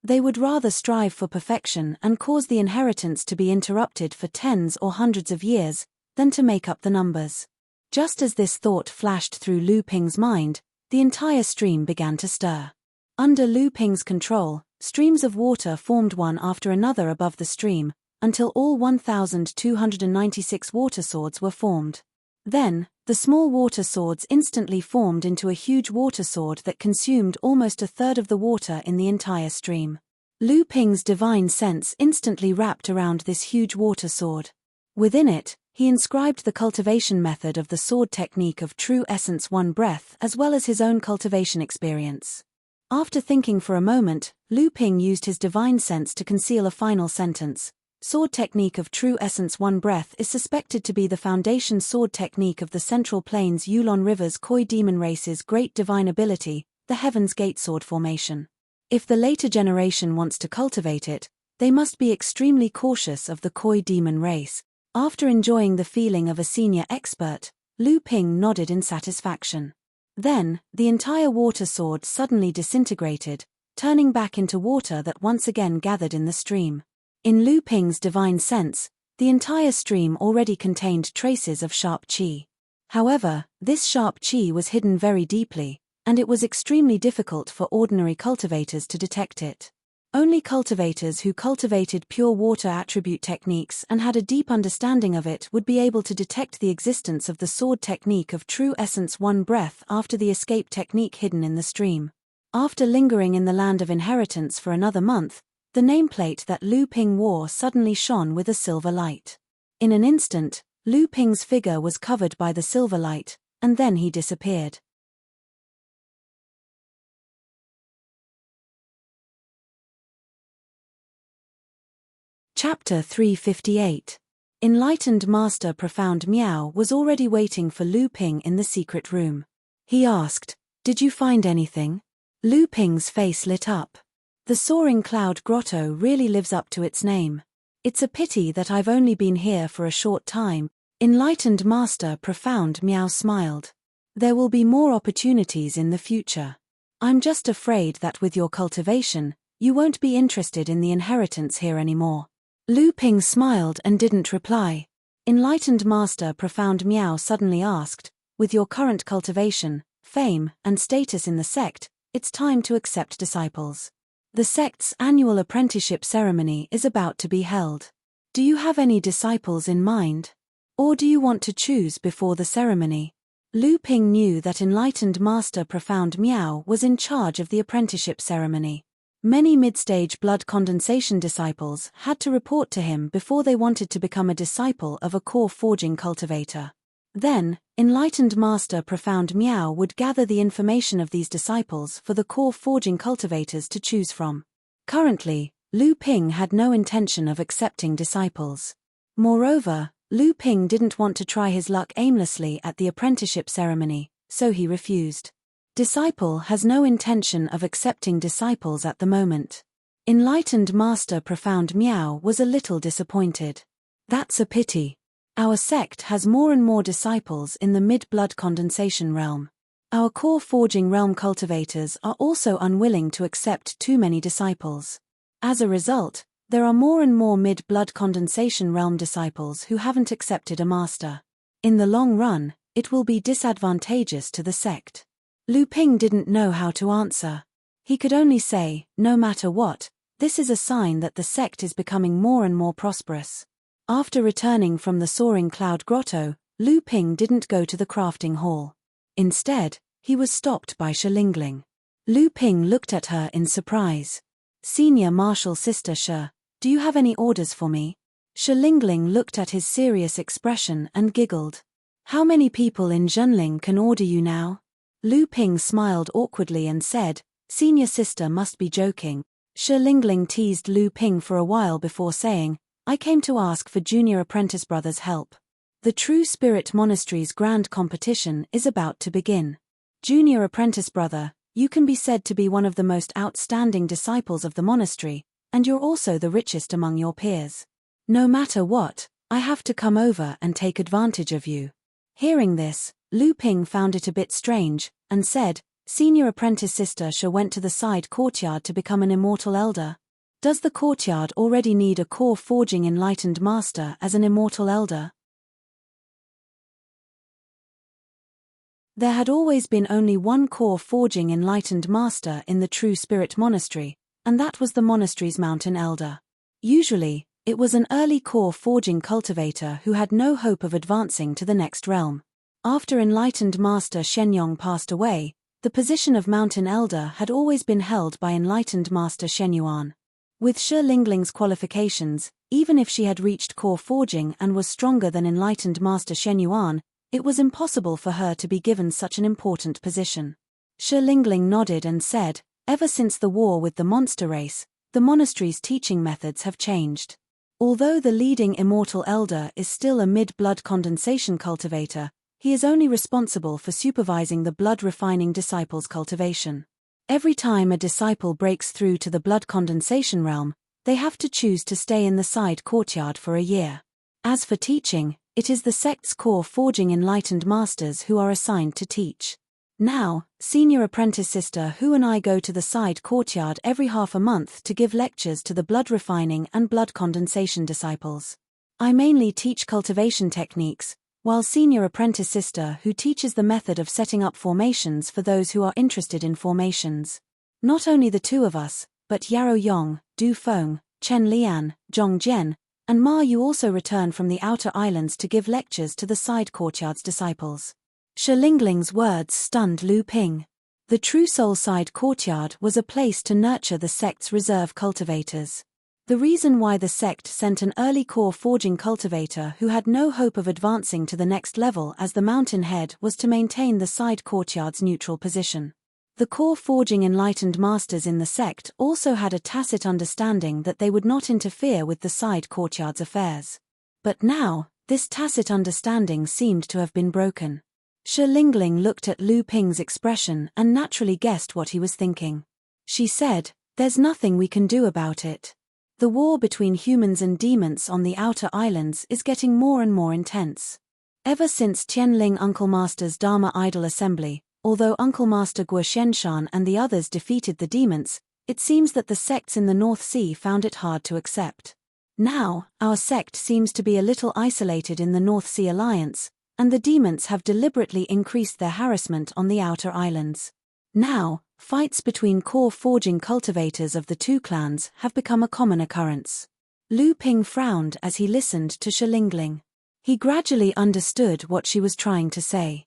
A: They would rather strive for perfection and cause the inheritance to be interrupted for tens or hundreds of years, than to make up the numbers. Just as this thought flashed through Lu Ping's mind, the entire stream began to stir. Under Lu Ping's control, streams of water formed one after another above the stream, until all 1,296 water swords were formed. Then, the small water swords instantly formed into a huge water sword that consumed almost a third of the water in the entire stream. Lu Ping's divine sense instantly wrapped around this huge water sword. Within it, he inscribed the cultivation method of the sword technique of true essence one breath as well as his own cultivation experience. After thinking for a moment, Lu Ping used his divine sense to conceal a final sentence. Sword technique of true essence one breath is suspected to be the foundation sword technique of the Central Plains Yulon River's Koi demon race's great divine ability, the Heaven's Gate sword formation. If the later generation wants to cultivate it, they must be extremely cautious of the Koi demon race. After enjoying the feeling of a senior expert, Lu Ping nodded in satisfaction. Then, the entire water sword suddenly disintegrated, turning back into water that once again gathered in the stream. In Lu Ping's divine sense, the entire stream already contained traces of sharp qi. However, this sharp qi was hidden very deeply, and it was extremely difficult for ordinary cultivators to detect it. Only cultivators who cultivated pure water attribute techniques and had a deep understanding of it would be able to detect the existence of the sword technique of true essence one breath after the escape technique hidden in the stream. After lingering in the land of inheritance for another month, the nameplate that Lu Ping wore suddenly shone with a silver light. In an instant, Lu Ping's figure was covered by the silver light, and then he disappeared. Chapter 358. Enlightened Master Profound Miao was already waiting for Lu Ping in the secret room. He asked, "Did you find anything?" Lu Ping's face lit up. The Soaring Cloud Grotto really lives up to its name. It's a pity that I've only been here for a short time. Enlightened Master Profound Miao smiled. There will be more opportunities in the future. I'm just afraid that with your cultivation, you won't be interested in the inheritance here anymore. Lu Ping smiled and didn't reply. Enlightened Master Profound Miao suddenly asked, "With your current cultivation, fame, and status in the sect, it's time to accept disciples. The sect's annual apprenticeship ceremony is about to be held. Do you have any disciples in mind? Or do you want to choose before the ceremony?" Lu Ping knew that Enlightened Master Profound Miao was in charge of the apprenticeship ceremony. Many mid-stage blood condensation disciples had to report to him before they wanted to become a disciple of a core forging cultivator. Then, enlightened Master Profound Miao would gather the information of these disciples for the core forging cultivators to choose from. Currently, Lu Ping had no intention of accepting disciples. Moreover, Lu Ping didn't want to try his luck aimlessly at the apprenticeship ceremony, so he refused. Disciple has no intention of accepting disciples at the moment. Enlightened Master Profound Miao was a little disappointed. That's a pity. Our sect has more and more disciples in the mid-blood condensation realm. Our core forging realm cultivators are also unwilling to accept too many disciples. As a result, there are more and more mid-blood condensation realm disciples who haven't accepted a master. In the long run, it will be disadvantageous to the sect. Lu Ping didn't know how to answer. He could only say, no matter what, this is a sign that the sect is becoming more and more prosperous. After returning from the Soaring Cloud Grotto, Lu Ping didn't go to the crafting hall. Instead, he was stopped by Shi. Lu Ping looked at her in surprise. Senior Martial Sister Shi, do you have any orders for me? Shi looked at his serious expression and giggled. How many people in Zhenling can order you now? Lu Ping smiled awkwardly and said, Senior Sister must be joking. Shi teased Lu Ping for a while before saying, I came to ask for Junior Apprentice Brothers' help. The True Spirit Monastery's grand competition is about to begin. Junior Apprentice Brother, you can be said to be one of the most outstanding disciples of the monastery, and you're also the richest among your peers. No matter what, I have to come over and take advantage of you. Hearing this, Lu Ping found it a bit strange, and said, Senior Apprentice Sister Shi went to the side courtyard to become an immortal elder. Does the courtyard already need a core forging enlightened master as an immortal elder? There had always been only one core forging enlightened master in the True Spirit Monastery, and that was the monastery's mountain elder. Usually, it was an early core forging cultivator who had no hope of advancing to the next realm. After enlightened Master Shenyong passed away, the position of mountain elder had always been held by enlightened Master Shenyuan. With Shi qualifications, even if she had reached core forging and was stronger than enlightened Master Shenyuan, it was impossible for her to be given such an important position. Shi nodded and said, ever since the war with the monster race, the monastery's teaching methods have changed. Although the leading immortal elder is still a mid-blood condensation cultivator, he is only responsible for supervising the blood-refining disciple's cultivation. Every time a disciple breaks through to the blood condensation realm, they have to choose to stay in the side courtyard for a year. As for teaching, it is the sect's core forging enlightened masters who are assigned to teach. Now, Senior Apprentice Sister Hu and I go to the side courtyard every half a month to give lectures to the blood refining and blood condensation disciples. I mainly teach cultivation techniques, while Senior Apprentice Sister Hu teaches the method of setting up formations for those who are interested in formations. Not only the two of us, but Yarrow Yong, Du Feng, Chen Lian, Zhong Jian, and Ma Yu also return from the outer islands to give lectures to the side courtyard's disciples. Shi words stunned Lu Ping. The True Soul side courtyard was a place to nurture the sect's reserve cultivators. The reason why the sect sent an early core forging cultivator who had no hope of advancing to the next level as the mountain head was to maintain the side courtyard's neutral position. The core forging enlightened masters in the sect also had a tacit understanding that they would not interfere with the side courtyard's affairs. But now, this tacit understanding seemed to have been broken. Shi looked at Lu Ping's expression and naturally guessed what he was thinking. She said, "There's nothing we can do about it. The war between humans and demons on the outer islands is getting more and more intense. Ever since Tianling Uncle Master's Dharma Idol Assembly, although Uncle Master Guo Shenshan and the others defeated the demons, it seems that the sects in the North Sea found it hard to accept. Now, our sect seems to be a little isolated in the North Sea Alliance, and the demons have deliberately increased their harassment on the outer islands. Now, fights between core forging cultivators of the two clans have become a common occurrence." Lu Ping frowned as he listened to Shi Lingling. He gradually understood what she was trying to say.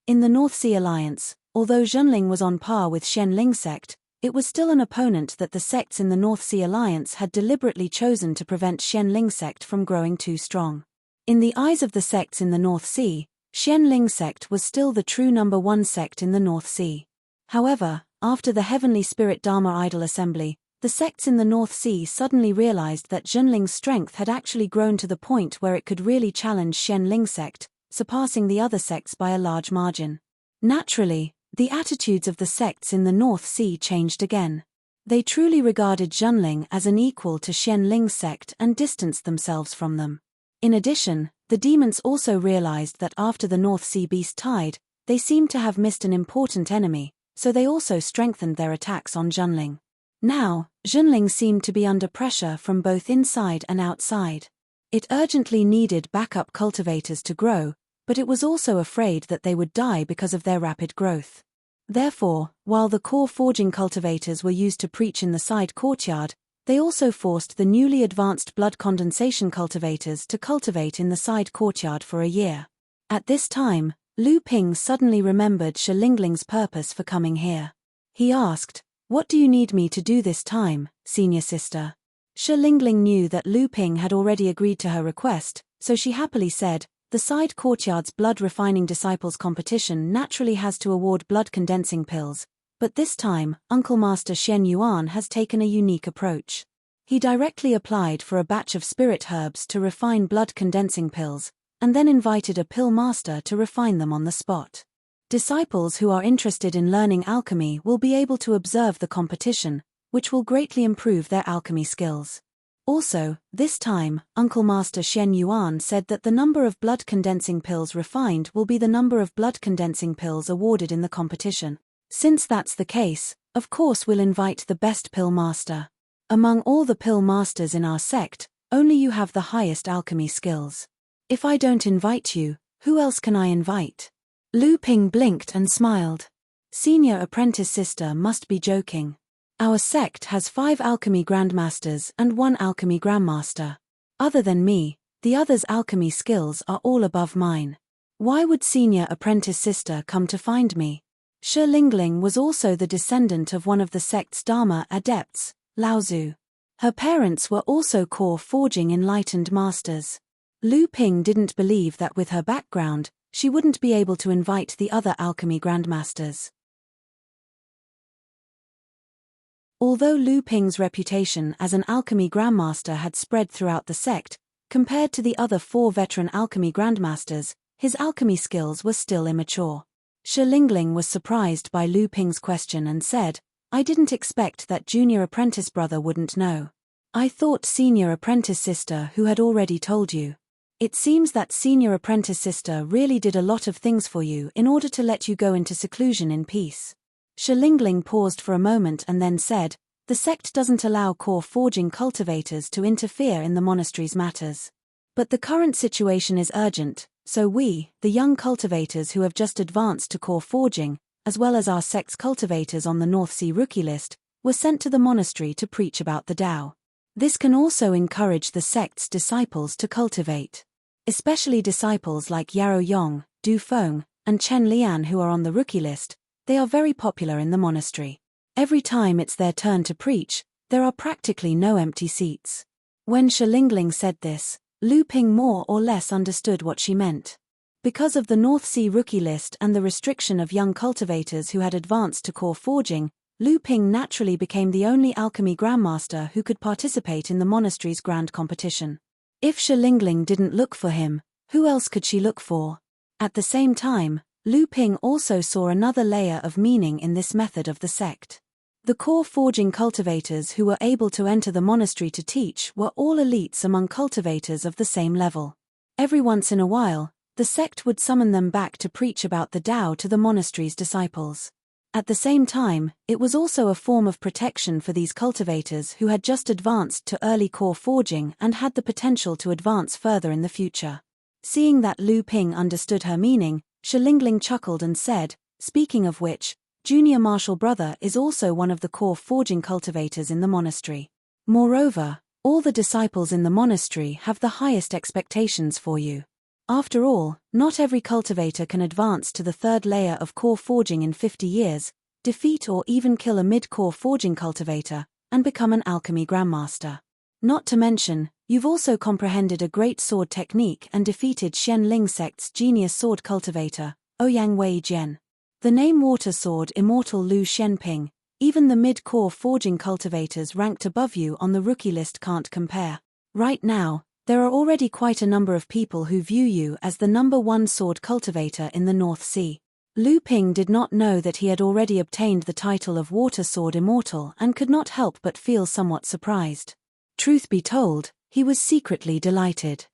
A: In the North Sea Alliance, although Zhenling was on par with Shen Ling sect, it was still an opponent that the sects in the North Sea Alliance had deliberately chosen to prevent Xianling sect from growing too strong. In the eyes of the sects in the North Sea, Xianling sect was still the true number one sect in the North Sea. However, after the Heavenly Spirit Dharma Idol Assembly, the sects in the North Sea suddenly realized that Zhenling's strength had actually grown to the point where it could really challenge Xianling sect, surpassing the other sects by a large margin. Naturally, the attitudes of the sects in the North Sea changed again. They truly regarded Zhenling as an equal to Xianling sect and distanced themselves from them. In addition, the demons also realized that after the North Sea Beast Tide, they seemed to have missed an important enemy, so they also strengthened their attacks on Zhenling. Now, Zhenling seemed to be under pressure from both inside and outside. It urgently needed backup cultivators to grow, but it was also afraid that they would die because of their rapid growth. Therefore, while the core forging cultivators were used to preach in the side courtyard, they also forced the newly advanced blood condensation cultivators to cultivate in the side courtyard for a year. At this time, Lu Ping suddenly remembered Shi Lingling's purpose for coming here. He asked, "What do you need me to do this time, senior sister?" Shi Lingling knew that Lu Ping had already agreed to her request, so she happily said, "The side courtyard's blood refining disciples competition naturally has to award blood condensing pills, but this time, Uncle Master Shen Yuan has taken a unique approach. He directly applied for a batch of spirit herbs to refine blood condensing pills, and then invited a pill master to refine them on the spot. Disciples who are interested in learning alchemy will be able to observe the competition, which will greatly improve their alchemy skills." Also, this time, Uncle Master Shen Yuan said that the number of blood condensing pills refined will be the number of blood condensing pills awarded in the competition. Since that's the case, of course we'll invite the best pill master. Among all the pill masters in our sect, only you have the highest alchemy skills. If I don't invite you, who else can I invite? Lu Ping blinked and smiled. Senior apprentice sister must be joking. Our sect has 5 alchemy grandmasters and 1 alchemy grandmaster. Other than me, the others' alchemy skills are all above mine. Why would senior apprentice sister come to find me? Shi Lingling was also the descendant of one of the sect's Dharma adepts, Lao Zu. Her parents were also core forging enlightened masters. Lu Ping didn't believe that with her background, she wouldn't be able to invite the other alchemy grandmasters. Although Lu Ping's reputation as an alchemy grandmaster had spread throughout the sect, compared to the other 4 veteran alchemy grandmasters, his alchemy skills were still immature. Shi Lingling was surprised by Lu Ping's question and said, "I didn't expect that junior apprentice brother wouldn't know. I thought senior apprentice sister who had already told you. It seems that senior apprentice sister really did a lot of things for you in order to let you go into seclusion in peace." Shi Lingling paused for a moment and then said, "The sect doesn't allow core forging cultivators to interfere in the monastery's matters. But the current situation is urgent, so we, the young cultivators who have just advanced to core forging, as well as our sect's cultivators on the North Sea Rookie list, were sent to the monastery to preach about the Tao. This can also encourage the sect's disciples to cultivate. Especially disciples like Yarrow Yong, Du Feng, and Chen Lian who are on the Rookie list. They are very popular in the monastery. Every time it's their turn to preach, there are practically no empty seats." When Shi Lingling said this, Lu Ping more or less understood what she meant. Because of the North Sea Rookie list and the restriction of young cultivators who had advanced to core forging, Lu Ping naturally became the only alchemy grandmaster who could participate in the monastery's grand competition. If Shi Lingling didn't look for him, who else could she look for? At the same time, Lu Ping also saw another layer of meaning in this method of the sect. The core forging cultivators who were able to enter the monastery to teach were all elites among cultivators of the same level. Every once in a while, the sect would summon them back to preach about the Tao to the monastery's disciples. At the same time, it was also a form of protection for these cultivators who had just advanced to early core forging and had the potential to advance further in the future. Seeing that Lu Ping understood her meaning, Shi Lingling chuckled and said, "Speaking of which, junior martial brother is also one of the core forging cultivators in the monastery. Moreover, all the disciples in the monastery have the highest expectations for you. After all, not every cultivator can advance to the 3rd layer of core forging in 50 years, defeat or even kill a mid-core forging cultivator, and become an alchemy grandmaster. Not to mention, you've also comprehended a great sword technique and defeated Xian Ling sect's genius sword cultivator, Ouyang Wei Jian. The name Water Sword Immortal Lu Shenping, even the mid-core forging cultivators ranked above you on the rookie list can't compare. Right now, there are already quite a number of people who view you as the #1 sword cultivator in the North Sea. Lu Ping did not know that he had already obtained the title of Water Sword Immortal and could not help but feel somewhat surprised. Truth be told, he was secretly delighted.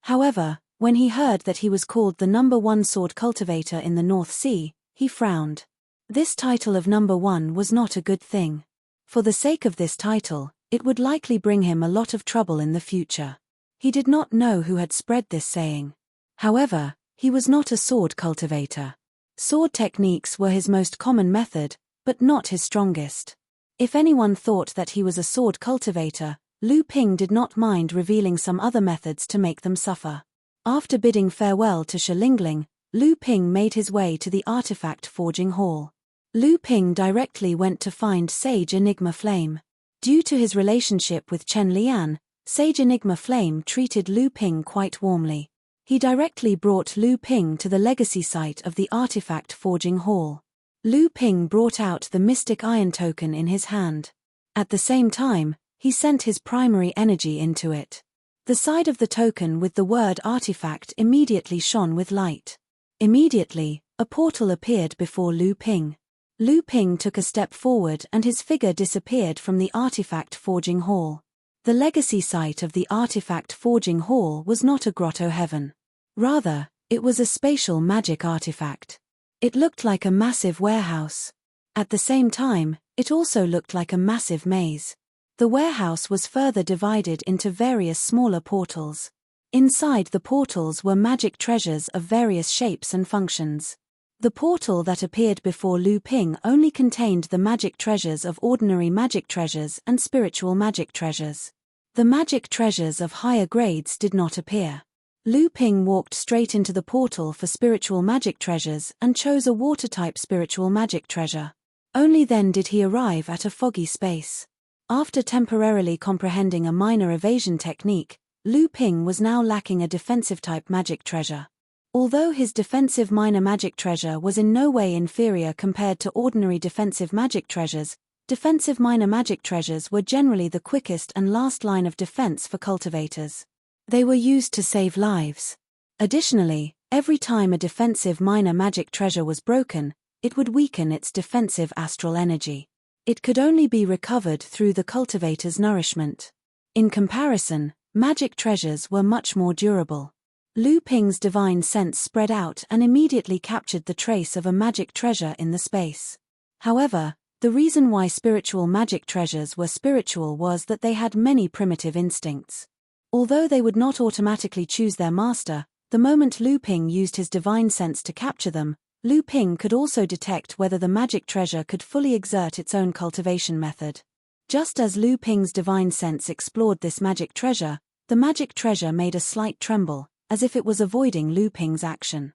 A: However, when he heard that he was called the #1 sword cultivator in the North Sea, he frowned. This title of #1 was not a good thing. For the sake of this title, it would likely bring him a lot of trouble in the future. He did not know who had spread this saying. However, he was not a sword cultivator. Sword techniques were his most common method, but not his strongest. If anyone thought that he was a sword cultivator, Lu Ping did not mind revealing some other methods to make them suffer. After bidding farewell to Shi Lingling, Lu Ping made his way to the artifact forging hall. Lu Ping directly went to find Sage Enigma Flame. Due to his relationship with Chen Lian, Sage Enigma Flame treated Lu Ping quite warmly. He directly brought Lu Ping to the legacy site of the artifact forging hall. Lu Ping brought out the mystic iron token in his hand. At the same time, he sent his primary energy into it. The side of the token with the word artifact immediately shone with light. Immediately, a portal appeared before Lu Ping. Lu Ping took a step forward and his figure disappeared from the artifact forging hall. The legacy site of the artifact forging hall was not a grotto heaven. Rather, it was a spatial magic artifact. It looked like a massive warehouse. At the same time, it also looked like a massive maze. The warehouse was further divided into various smaller portals. Inside the portals were magic treasures of various shapes and functions. The portal that appeared before Lu Ping only contained the magic treasures of ordinary magic treasures and spiritual magic treasures. The magic treasures of higher grades did not appear. Lu Ping walked straight into the portal for spiritual magic treasures and chose a water-type spiritual magic treasure. Only then did he arrive at a foggy space. After temporarily comprehending a minor evasion technique, Lu Ping was now lacking a defensive-type magic treasure. Although his defensive minor magic treasure was in no way inferior compared to ordinary defensive magic treasures, defensive minor magic treasures were generally the quickest and last line of defense for cultivators. They were used to save lives. Additionally, every time a defensive minor magic treasure was broken, it would weaken its defensive astral energy. It could only be recovered through the cultivator's nourishment. In comparison, magic treasures were much more durable. Lu Ping's divine sense spread out and immediately captured the trace of a magic treasure in the space. However, the reason why spiritual magic treasures were spiritual was that they had many primitive instincts. Although they would not automatically choose their master, the moment Lu Ping used his divine sense to capture them, Lu Ping could also detect whether the magic treasure could fully exert its own cultivation method. Just as Lu Ping's divine sense explored this magic treasure, the magic treasure made a slight tremble, as if it was avoiding Lu Ping's action.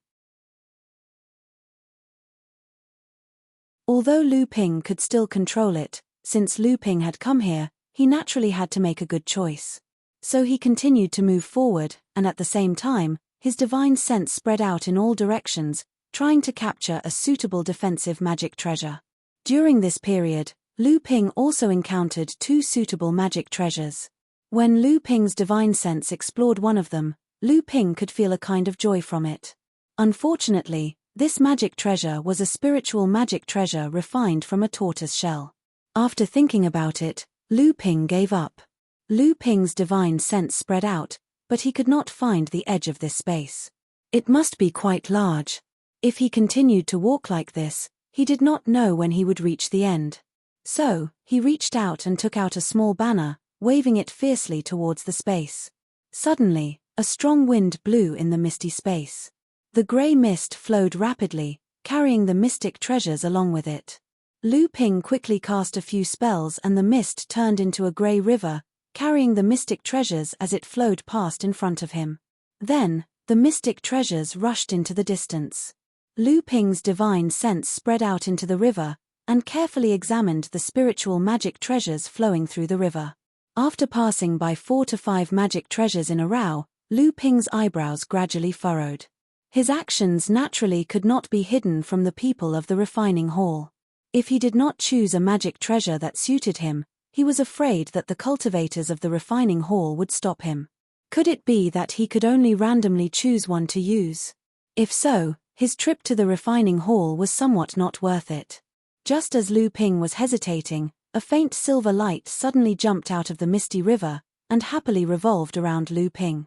A: Although Lu Ping could still control it, since Lu Ping had come here, he naturally had to make a good choice. So he continued to move forward, and at the same time, his divine sense spread out in all directions, trying to capture a suitable defensive magic treasure. During this period, Lu Ping also encountered 2 suitable magic treasures. When Lu Ping's divine sense explored one of them, Lu Ping could feel a kind of joy from it. Unfortunately, this magic treasure was a spiritual magic treasure refined from a tortoise shell. After thinking about it, Lu Ping gave up. Lu Ping's divine sense spread out, but he could not find the edge of this space. It must be quite large. If he continued to walk like this, he did not know when he would reach the end. So, he reached out and took out a small banner, waving it fiercely towards the space. Suddenly, a strong wind blew in the misty space. The grey mist flowed rapidly, carrying the mystic treasures along with it. Lu Ping quickly cast a few spells and the mist turned into a grey river, carrying the mystic treasures as it flowed past in front of him. Then, the mystic treasures rushed into the distance. Lu Ping's divine sense spread out into the river, and carefully examined the spiritual magic treasures flowing through the river. After passing by 4 to 5 magic treasures in a row, Lu Ping's eyebrows gradually furrowed. His actions naturally could not be hidden from the people of the refining hall. If he did not choose a magic treasure that suited him, he was afraid that the cultivators of the refining hall would stop him. Could it be that he could only randomly choose one to use? If so, his trip to the refining hall was somewhat not worth it. Just as Lu Ping was hesitating, a faint silver light suddenly jumped out of the misty river, and happily revolved around Lu Ping.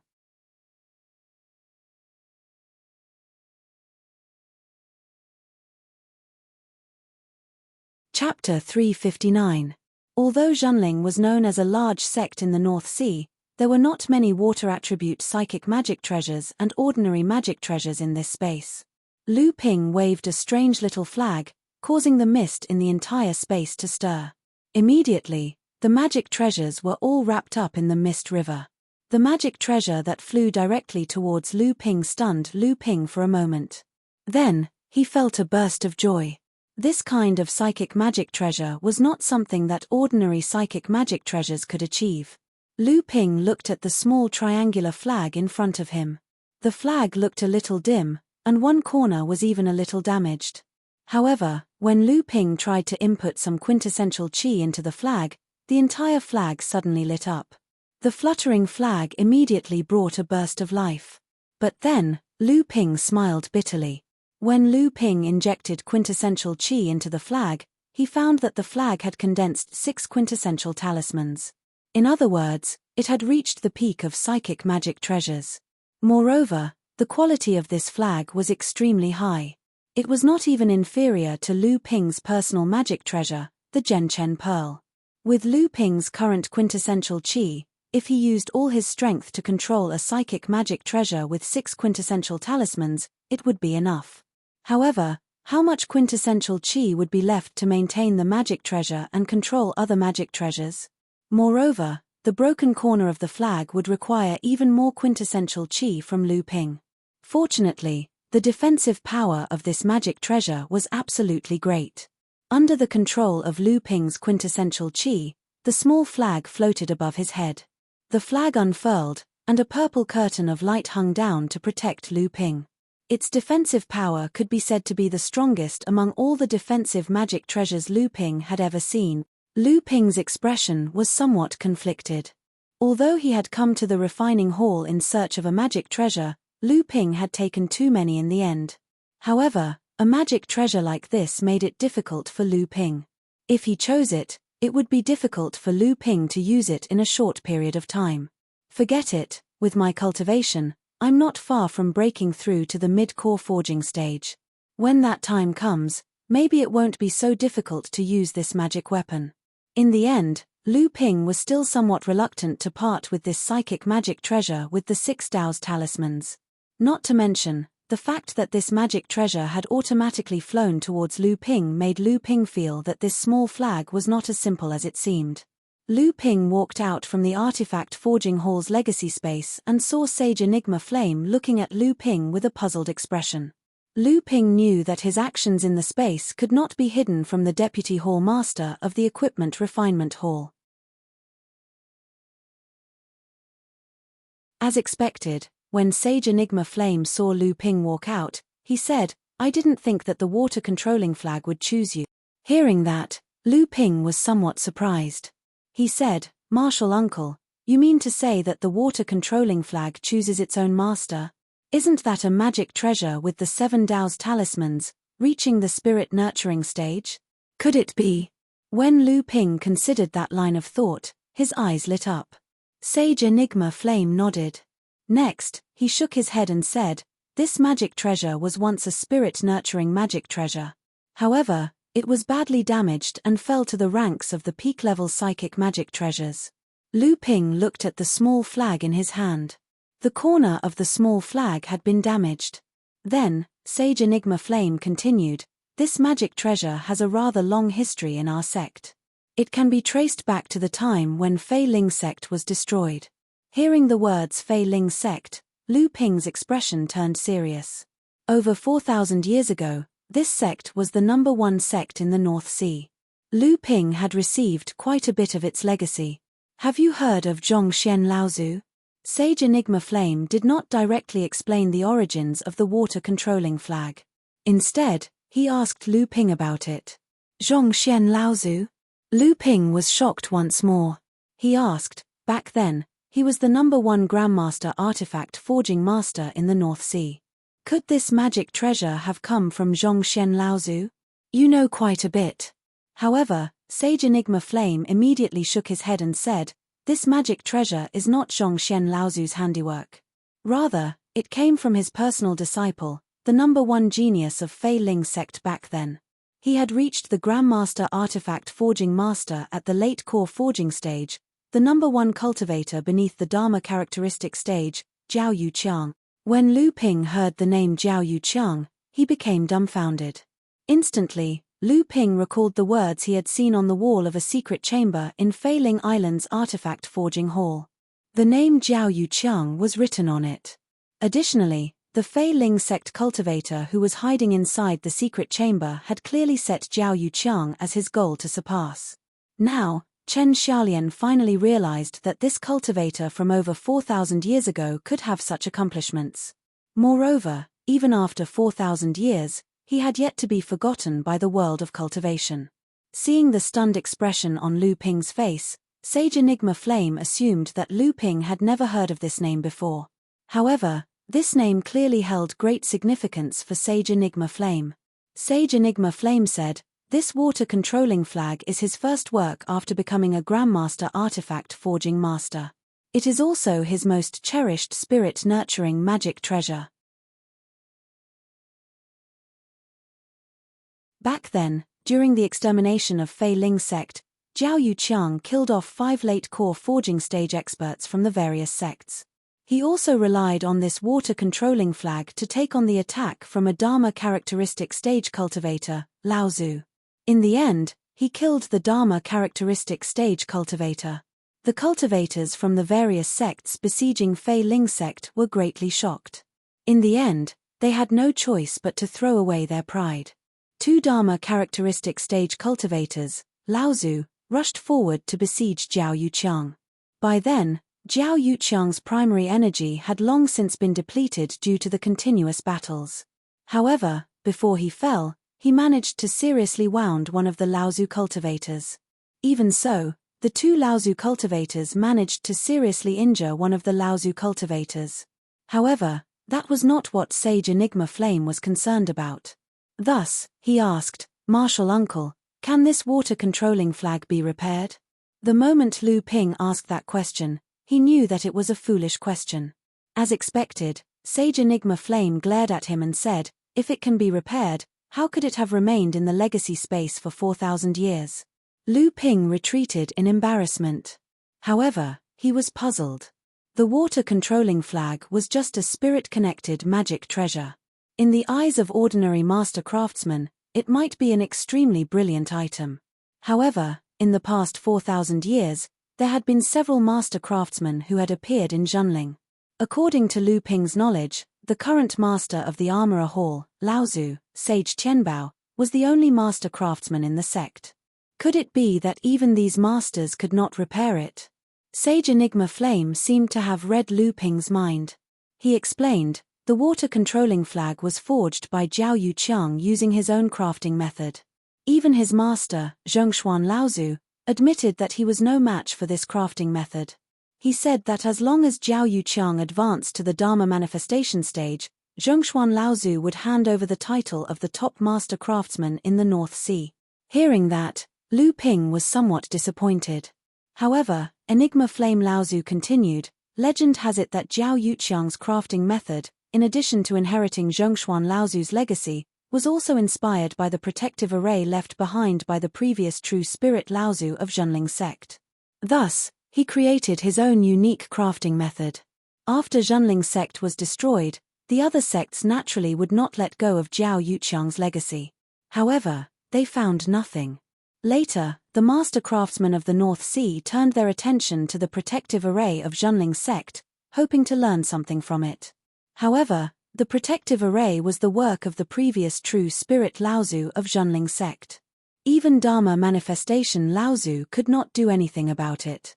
A: Chapter 359. Although Zhenling was known as a large sect in the North Sea, there were not many water attribute psychic magic treasures and ordinary magic treasures in this space. Lu Ping waved a strange little flag, causing the mist in the entire space to stir. Immediately, the magic treasures were all wrapped up in the mist river. The magic treasure that flew directly towards Lu Ping stunned Lu Ping for a moment. Then, he felt a burst of joy. This kind of psychic magic treasure was not something that ordinary psychic magic treasures could achieve. Lu Ping looked at the small triangular flag in front of him. The flag looked a little dim, and one corner was even a little damaged. However, when Lu Ping tried to input some quintessential qi into the flag, the entire flag suddenly lit up. The fluttering flag immediately brought a burst of life. But then, Lu Ping smiled bitterly. When Lu Ping injected quintessential qi into the flag, he found that the flag had condensed 6 quintessential talismans. In other words, it had reached the peak of psychic magic treasures. Moreover, the quality of this flag was extremely high. It was not even inferior to Lu Ping's personal magic treasure, the Zhenchen Pearl. With Lu Ping's current quintessential qi, if he used all his strength to control a psychic magic treasure with 6 quintessential talismans, it would be enough. However, how much quintessential qi would be left to maintain the magic treasure and control other magic treasures? Moreover, the broken corner of the flag would require even more quintessential qi from Lu Ping. Fortunately, the defensive power of this magic treasure was absolutely great. Under the control of Lu Ping's quintessential qi, the small flag floated above his head. The flag unfurled, and a purple curtain of light hung down to protect Lu Ping. Its defensive power could be said to be the strongest among all the defensive magic treasures Lu Ping had ever seen. Lu Ping's expression was somewhat conflicted. Although he had come to the refining hall in search of a magic treasure, Lu Ping had taken too many in the end. However, a magic treasure like this made it difficult for Lu Ping. If he chose it, it would be difficult for Lu Ping to use it in a short period of time. Forget it, with my cultivation, I'm not far from breaking through to the mid-core forging stage. When that time comes, maybe it won't be so difficult to use this magic weapon. In the end, Lu Ping was still somewhat reluctant to part with this psychic magic treasure with the 6 Dao's talismans. Not to mention, the fact that this magic treasure had automatically flown towards Lu Ping made Lu Ping feel that this small flag was not as simple as it seemed. Lu Ping walked out from the artifact forging hall's legacy space and saw Sage Enigma Flame looking at Lu Ping with a puzzled expression. Lu Ping knew that his actions in the space could not be hidden from the deputy hall master of the equipment refinement hall. As expected, when Sage Enigma Flame saw Lu Ping walk out, he said, "I didn't think that the water controlling flag would choose you." Hearing that, Lu Ping was somewhat surprised. He said, "Martial uncle, you mean to say that the water controlling flag chooses its own master? Isn't that a magic treasure with the 7 Dao's talismans, reaching the spirit nurturing stage? Could it be?" When Lu Ping considered that line of thought, his eyes lit up. Sage Enigma Flame nodded. Next, he shook his head and said, "This magic treasure was once a spirit nurturing magic treasure. However, it was badly damaged and fell to the ranks of the peak-level psychic magic treasures." Lu Ping looked at the small flag in his hand. The corner of the small flag had been damaged. Then, Sage Enigma Flame continued, "This magic treasure has a rather long history in our sect. It can be traced back to the time when Fei Ling sect was destroyed." Hearing the words Fei Ling sect, Lu Ping's expression turned serious. Over 4,000 years ago, this sect was the #1 sect in the North Sea. Lu Ping had received quite a bit of its legacy. Have you heard of Zhongxian Laozu? Sage Enigma Flame did not directly explain the origins of the water-controlling flag. Instead, he asked Lu Ping about it. Zhongxian Laozu? Lu Ping was shocked once more. He asked, back then, he was the #1 Grandmaster Artifact Forging Master in the North Sea. Could this magic treasure have come from Zhongxian Laozu? You know quite a bit. However, Sage Enigma Flame immediately shook his head and said, this magic treasure is not Zhongxian Laozu's handiwork. Rather, it came from his personal disciple, the #1 genius of Fei Ling sect back then. He had reached the Grandmaster Artifact Forging Master at the late core forging stage, the #1 cultivator beneath the Dharma characteristic stage, Jiao Yuqiang. When Lu Ping heard the name Jiao Yuqiang, he became dumbfounded. Instantly, Lu Ping recalled the words he had seen on the wall of a secret chamber in Fei Ling Island's artifact forging hall. The name Jiao Yuqiang was written on it. Additionally, the Fei Ling sect cultivator who was hiding inside the secret chamber had clearly set Jiao Yuqiang as his goal to surpass. Now, Chen Xiaolian finally realized that this cultivator from over 4,000 years ago could have such accomplishments. Moreover, even after 4,000 years, he had yet to be forgotten by the world of cultivation. Seeing the stunned expression on Lu Ping's face, Sage Enigma Flame assumed that Lu Ping had never heard of this name before. However, this name clearly held great significance for Sage Enigma Flame. Sage Enigma Flame said, this water-controlling flag is his first work after becoming a Grandmaster Artifact Forging Master. It is also his most cherished spirit-nurturing magic treasure. Back then, during the extermination of Fei Ling sect, Jiao Yuqiang killed off 5 late core forging stage experts from the various sects. He also relied on this water-controlling flag to take on the attack from a Dharma characteristic stage cultivator, Laozu. In the end, he killed the Dharma characteristic stage cultivator. The cultivators from the various sects besieging Fei Ling sect were greatly shocked. In the end, they had no choice but to throw away their pride. 2 Dharma characteristic stage cultivators, Laozu, rushed forward to besiege Jiao Yuqiang. By then, Jiao Yuqiang's primary energy had long since been depleted due to the continuous battles. However, before he fell, he managed to seriously wound one of the Laozu cultivators. Even so, the 2 Laozu cultivators managed to seriously injure one of the Laozu cultivators. However, that was not what Sage Enigma Flame was concerned about. Thus, he asked, Martial Uncle, can this water-controlling flag be repaired? The moment Lu Ping asked that question, he knew that it was a foolish question. As expected, Sage Enigma Flame glared at him and said, if it can be repaired, how could it have remained in the legacy space for 4,000 years? Lu Ping retreated in embarrassment. However, he was puzzled. The water-controlling flag was just a spirit-connected magic treasure. In the eyes of ordinary master craftsmen, it might be an extremely brilliant item. However, in the past 4,000 years, there had been several master craftsmen who had appeared in Zhonling. According to Lu Ping's knowledge, the current master of the Armorer Hall, Laozu, Sage Qianbao, was the only master craftsman in the sect. Could it be that even these masters could not repair it? Sage Enigma Flame seemed to have read Lu Ping's mind. He explained, the water-controlling flag was forged by Jiao Yuqiang using his own crafting method. Even his master, Zhongshuan Laozu, admitted that he was no match for this crafting method. He said that as long as Jiao Yuqiang advanced to the Dharma manifestation stage, Zhongshuan Laozu would hand over the title of the top master craftsman in the North Sea. Hearing that, Lu Ping was somewhat disappointed. However, Enigma Flame Laozu continued, legend has it that Jiao Yuqiang's crafting method, in addition to inheriting Zhongshuan Laozu's legacy, was also inspired by the protective array left behind by the previous true spirit Laozu of Zhonling sect. Thus, he created his own unique crafting method. After Zhonling sect was destroyed, the other sects naturally would not let go of Jiao Yuqiang's legacy. However, they found nothing. Later, the master craftsmen of the North Sea turned their attention to the protective array of Zhonling sect, hoping to learn something from it. However, The protective array was the work of the previous true spirit Laozu of Zhenling sect. Even Dharma manifestation Laozu could not do anything about it.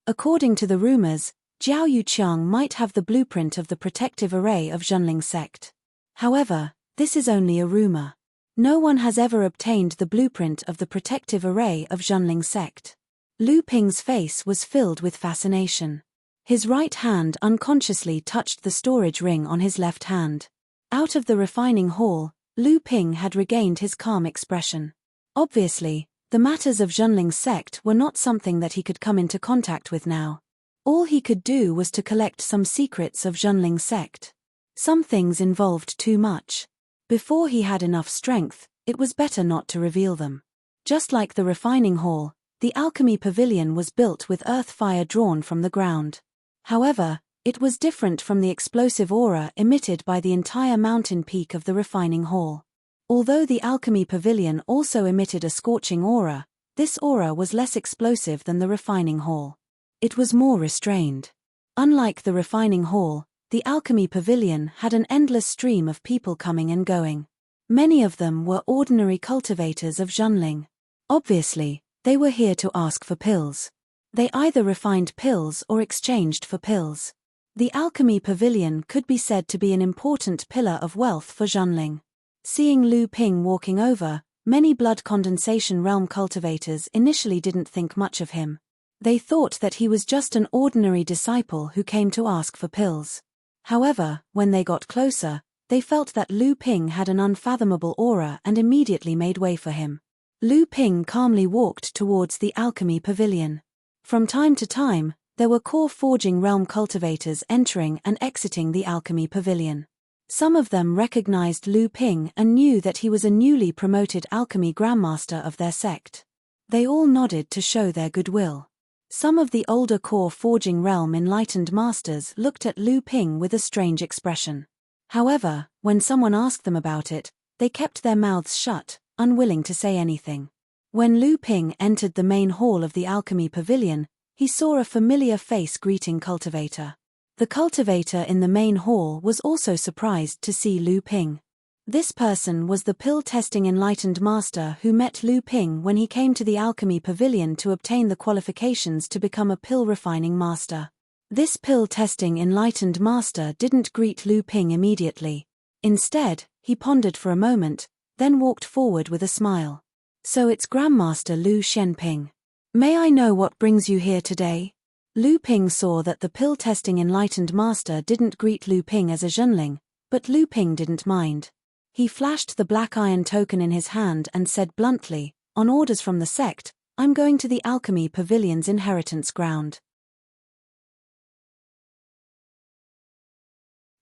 A: According to the rumors, Jiao Yuqiang might have the blueprint of the protective array of Zhenling sect. However, this is only a rumor. No one has ever obtained the blueprint of the protective array of Zhenling sect. Lu Ping's face was filled with fascination. His right hand unconsciously touched the storage ring on his left hand. Out of the refining hall, Lu Ping had regained his calm expression. Obviously, the matters of Zhenling's sect were not something that he could come into contact with now. All he could do was to collect some secrets of Zhenling's sect. Some things involved too much. Before he had enough strength, it was better not to reveal them. Just like the refining hall, the alchemy pavilion was built with earth fire drawn from the ground. However, it was different from the explosive aura emitted by the entire mountain peak of the refining hall. Although the alchemy pavilion also emitted a scorching aura, this aura was less explosive than the refining hall. It was more restrained. Unlike the refining hall, the alchemy pavilion had an endless stream of people coming and going. Many of them were ordinary cultivators of Zhenling. Obviously, they were here to ask for pills. They either refined pills or exchanged for pills. The alchemy pavilion could be said to be an important pillar of wealth for Zhenling. Seeing Lu Ping walking over, many blood condensation realm cultivators initially didn't think much of him. They thought that he was just an ordinary disciple who came to ask for pills. However, when they got closer, they felt that Lu Ping had an unfathomable aura and immediately made way for him. Lu Ping calmly walked towards the alchemy pavilion. From time to time, there were core forging realm cultivators entering and exiting the alchemy pavilion. Some of them recognized Lu Ping and knew that he was a newly promoted alchemy grandmaster of their sect. They all nodded to show their goodwill. Some of the older core forging realm enlightened masters looked at Lu Ping with a strange expression. However, when someone asked them about it, they kept their mouths shut, unwilling to say anything. When Lu Ping entered the main hall of the alchemy pavilion, he saw a familiar face greeting cultivator. The cultivator in the main hall was also surprised to see Lu Ping. This person was the pill-testing enlightened master who met Lu Ping when he came to the alchemy pavilion to obtain the qualifications to become a pill-refining master. This pill-testing enlightened master didn't greet Lu Ping immediately. Instead, he pondered for a moment, then walked forward with a smile. "So it's Grandmaster Lu Shenping. May I know what brings you here today?" Lu Ping saw that the pill-testing enlightened master didn't greet Lu Ping as a Zhenling, but Lu Ping didn't mind. He flashed the black iron token in his hand and said bluntly, "On orders from the sect, I'm going to the alchemy pavilion's inheritance ground."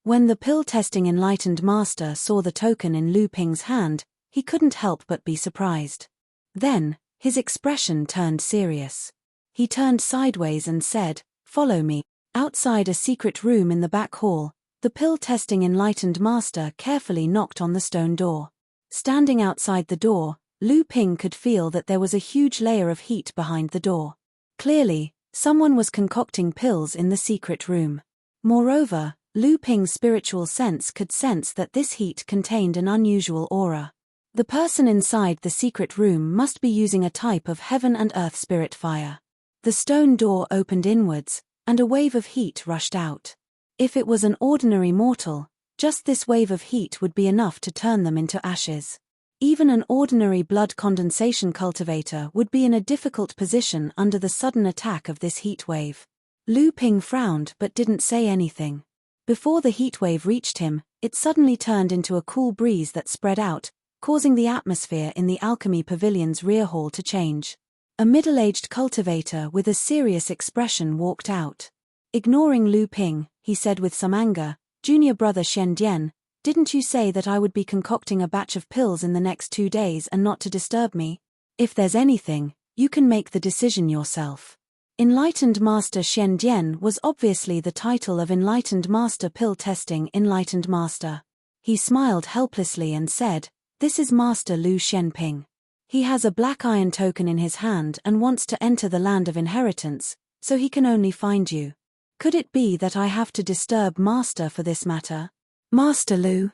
A: When the pill-testing enlightened master saw the token in Lu Ping's hand, he couldn't help but be surprised. Then, his expression turned serious. He turned sideways and said, "Follow me." Outside a secret room in the back hall, the pill-testing enlightened master carefully knocked on the stone door. Standing outside the door, Lu Ping could feel that there was a huge layer of heat behind the door. Clearly, someone was concocting pills in the secret room. Moreover, Lu Ping's spiritual sense could sense that this heat contained an unusual aura. The person inside the secret room must be using a type of heaven and earth spirit fire. The stone door opened inwards, and a wave of heat rushed out. If it was an ordinary mortal, just this wave of heat would be enough to turn them into ashes. Even an ordinary blood condensation cultivator would be in a difficult position under the sudden attack of this heat wave. Lu Ping frowned but didn't say anything. Before the heat wave reached him, it suddenly turned into a cool breeze that spread out, causing the atmosphere in the alchemy pavilion's rear hall to change. A middle-aged cultivator with a serious expression walked out. Ignoring Lu Ping, he said with some anger, "Junior brother Shen Dian, didn't you say that I would be concocting a batch of pills in the next 2 days and not to disturb me? If there's anything, you can make the decision yourself." Enlightened Master Shen Dian was obviously the title of Enlightened Master Pill Testing Enlightened Master. He smiled helplessly and said, "This is Master Lu Shenping. He has a black iron token in his hand and wants to enter the land of inheritance, so he can only find you. Could it be that I have to disturb Master for this matter? Master Lu.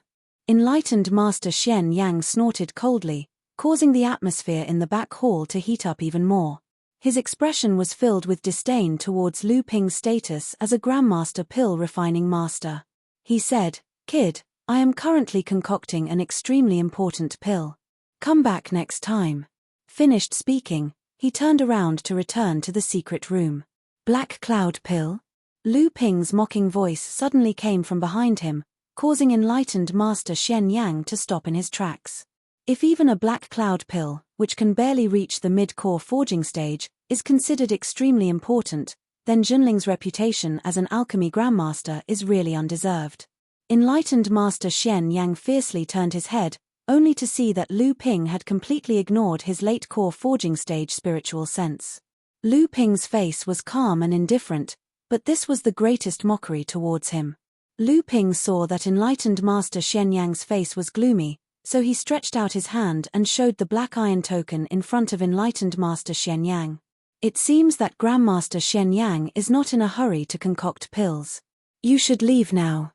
A: Enlightened Master Shen Yang snorted coldly, causing the atmosphere in the back hall to heat up even more. His expression was filled with disdain towards Lu Ping's status as a Grandmaster pill refining master. He said, "Kid, I am currently concocting an extremely important pill. Come back next time." Finished speaking, he turned around to return to the secret room. Black cloud pill? Lu Ping's mocking voice suddenly came from behind him, causing enlightened Master Shen Yang to stop in his tracks. If even a black cloud pill, which can barely reach the mid-core forging stage, is considered extremely important, then Junling's reputation as an alchemy grandmaster is really undeserved. Enlightened Master Shen Yang fiercely turned his head, only to see that Lu Ping had completely ignored his late-core forging stage spiritual sense. Lu Ping's face was calm and indifferent, but this was the greatest mockery towards him. Lu Ping saw that enlightened Master Shen Yang's face was gloomy, so he stretched out his hand and showed the black iron token in front of enlightened Master Shen Yang. It seems that Grandmaster Shen Yang is not in a hurry to concoct pills. You should leave now.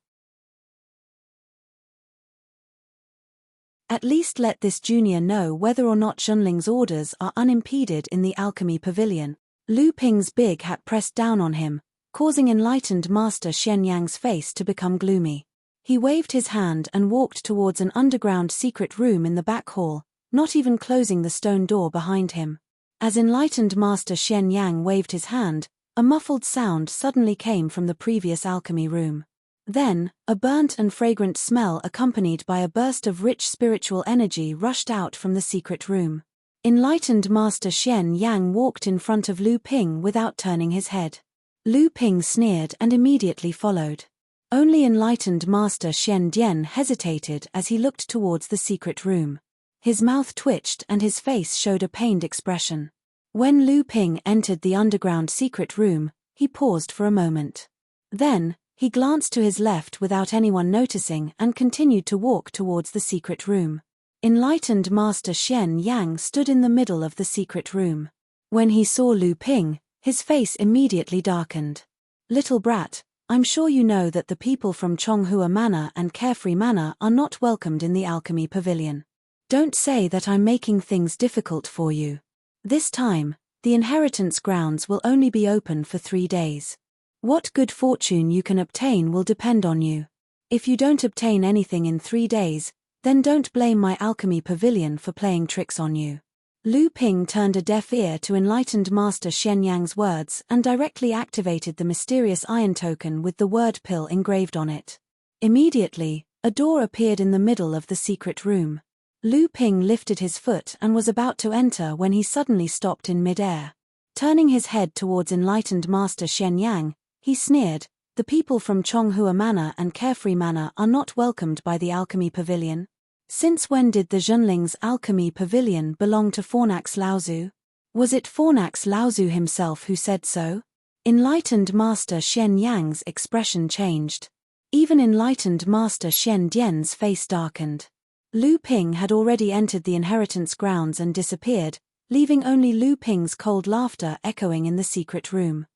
A: At least let this junior know whether or not Junling's orders are unimpeded in the alchemy pavilion. Lu Ping's big hat pressed down on him, causing enlightened Master Shen Yang's face to become gloomy. He waved his hand and walked towards an underground secret room in the back hall, not even closing the stone door behind him. As enlightened Master Shen Yang waved his hand, a muffled sound suddenly came from the previous alchemy room. Then, a burnt and fragrant smell accompanied by a burst of rich spiritual energy rushed out from the secret room. Enlightened Master Shen Yang walked in front of Lu Ping without turning his head. Lu Ping sneered and immediately followed. Only enlightened Master Shen Dian hesitated as he looked towards the secret room. His mouth twitched and his face showed a pained expression. When Lu Ping entered the underground secret room, he paused for a moment. Then, he glanced to his left without anyone noticing and continued to walk towards the secret room. Enlightened Master Shen Yang stood in the middle of the secret room. When he saw Lu Ping, his face immediately darkened. "Little brat, I'm sure you know that the people from Chonghua Manor and Carefree Manor are not welcomed in the alchemy pavilion. Don't say that I'm making things difficult for you. This time, the inheritance grounds will only be open for 3 days. What good fortune you can obtain will depend on you. If you don't obtain anything in 3 days, then don't blame my alchemy pavilion for playing tricks on you." Lu Ping turned a deaf ear to enlightened Master Shen Yang's words and directly activated the mysterious iron token with the word pill engraved on it. Immediately, a door appeared in the middle of the secret room. Lu Ping lifted his foot and was about to enter when he suddenly stopped in mid-air. Turning his head towards enlightened Master Shen Yang, he sneered, "The people from Chonghua Manor and Carefree Manor are not welcomed by the alchemy pavilion? Since when did the Junling's alchemy pavilion belong to Fornax Laozu? Was it Fornax Laozu himself who said so?" Enlightened Master Shen Yang's expression changed. Even enlightened Master Shen Dian's face darkened. Lu Ping had already entered the inheritance grounds and disappeared, leaving only Lu Ping's cold laughter echoing in the secret room.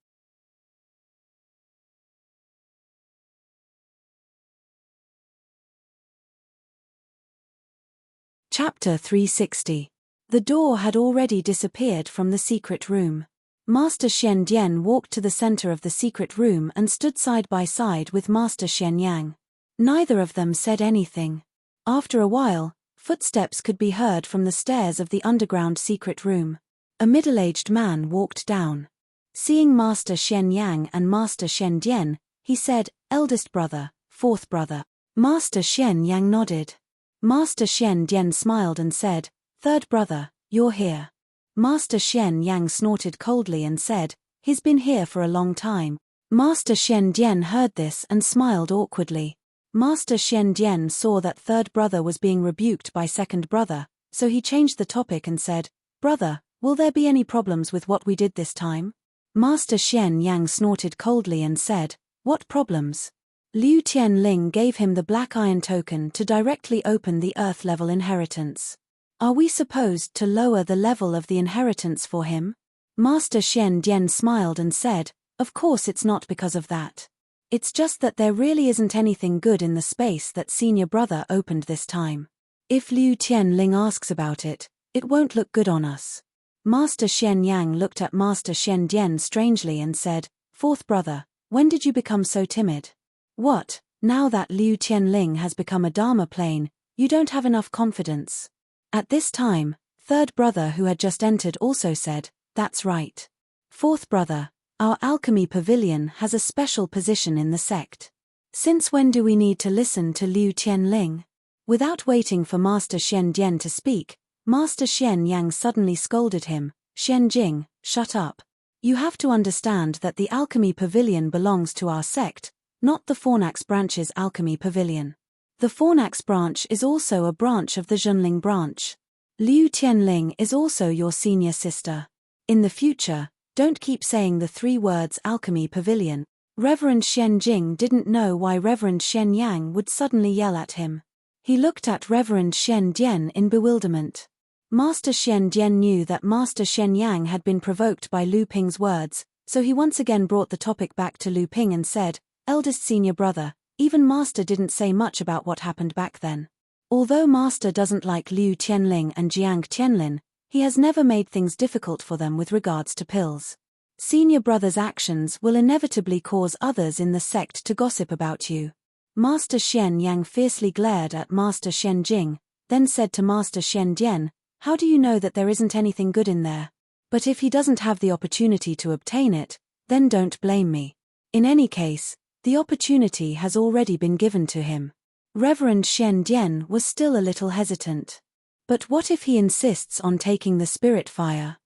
A: Chapter 360. The door had already disappeared from the secret room. Master Shen Dian walked to the center of the secret room and stood side by side with Master Shen Yang. Neither of them said anything. After a while, footsteps could be heard from the stairs of the underground secret room. A middle-aged man walked down. Seeing Master Shen Yang and Master Shen Dian, he said, "Eldest brother, fourth brother." Master Shen Yang nodded. Master Shen Dian smiled and said, "Third brother, you're here." Master Shen Yang snorted coldly and said, "He's been here for a long time." Master Shen Dian heard this and smiled awkwardly. Master Shen Dian saw that third brother was being rebuked by second brother, so he changed the topic and said, "Brother, will there be any problems with what we did this time?" Master Shen Yang snorted coldly and said, "What problems?" Liu Tianling gave him the black iron token to directly open the earth-level inheritance. "Are we supposed to lower the level of the inheritance for him?" Master Shen Dian smiled and said, Of course it's not because of that. It's just that there really isn't anything good in the space that senior brother opened this time. If Liu Tianling asks about it, it won't look good on us. Master Shen Yang looked at Master Shen Dian strangely and said, "Fourth brother, when did you become so timid? What, now that Liu Tianling has become a Dharma plane, you don't have enough confidence?" At this time, third brother who had just entered also said, "That's right. Fourth brother, our alchemy pavilion has a special position in the sect. Since when do we need to listen to Liu Tianling?" Without waiting for Master Shen Dian to speak, Master Shen Yang suddenly scolded him, "Shen Jing, shut up. You have to understand that the alchemy pavilion belongs to our sect, not the Fornax branch's alchemy pavilion. The Fornax branch is also a branch of the Zhenling branch. Liu Tianling is also your senior sister. In the future, don't keep saying the 3 words alchemy pavilion." Reverend Shen Jing didn't know why Reverend Shen Yang would suddenly yell at him. He looked at Reverend Shen Dian in bewilderment. Master Shen Dian knew that Master Shen Yang had been provoked by Lu Ping's words, so he once again brought the topic back to Lu Ping and said, "Eldest senior brother, even Master didn't say much about what happened back then. Although Master doesn't like Liu Tianling and Jiang Tianlin, he has never made things difficult for them with regards to pills. Senior brother's actions will inevitably cause others in the sect to gossip about you." Master Shen Yang fiercely glared at Master Shen Jing, then said to Master Shen Dian, "How do you know that there isn't anything good in there? But if he doesn't have the opportunity to obtain it, then don't blame me. In any case, the opportunity has already been given to him." Reverend Shen Dian was still a little hesitant. But what if he insists on taking the spirit fire?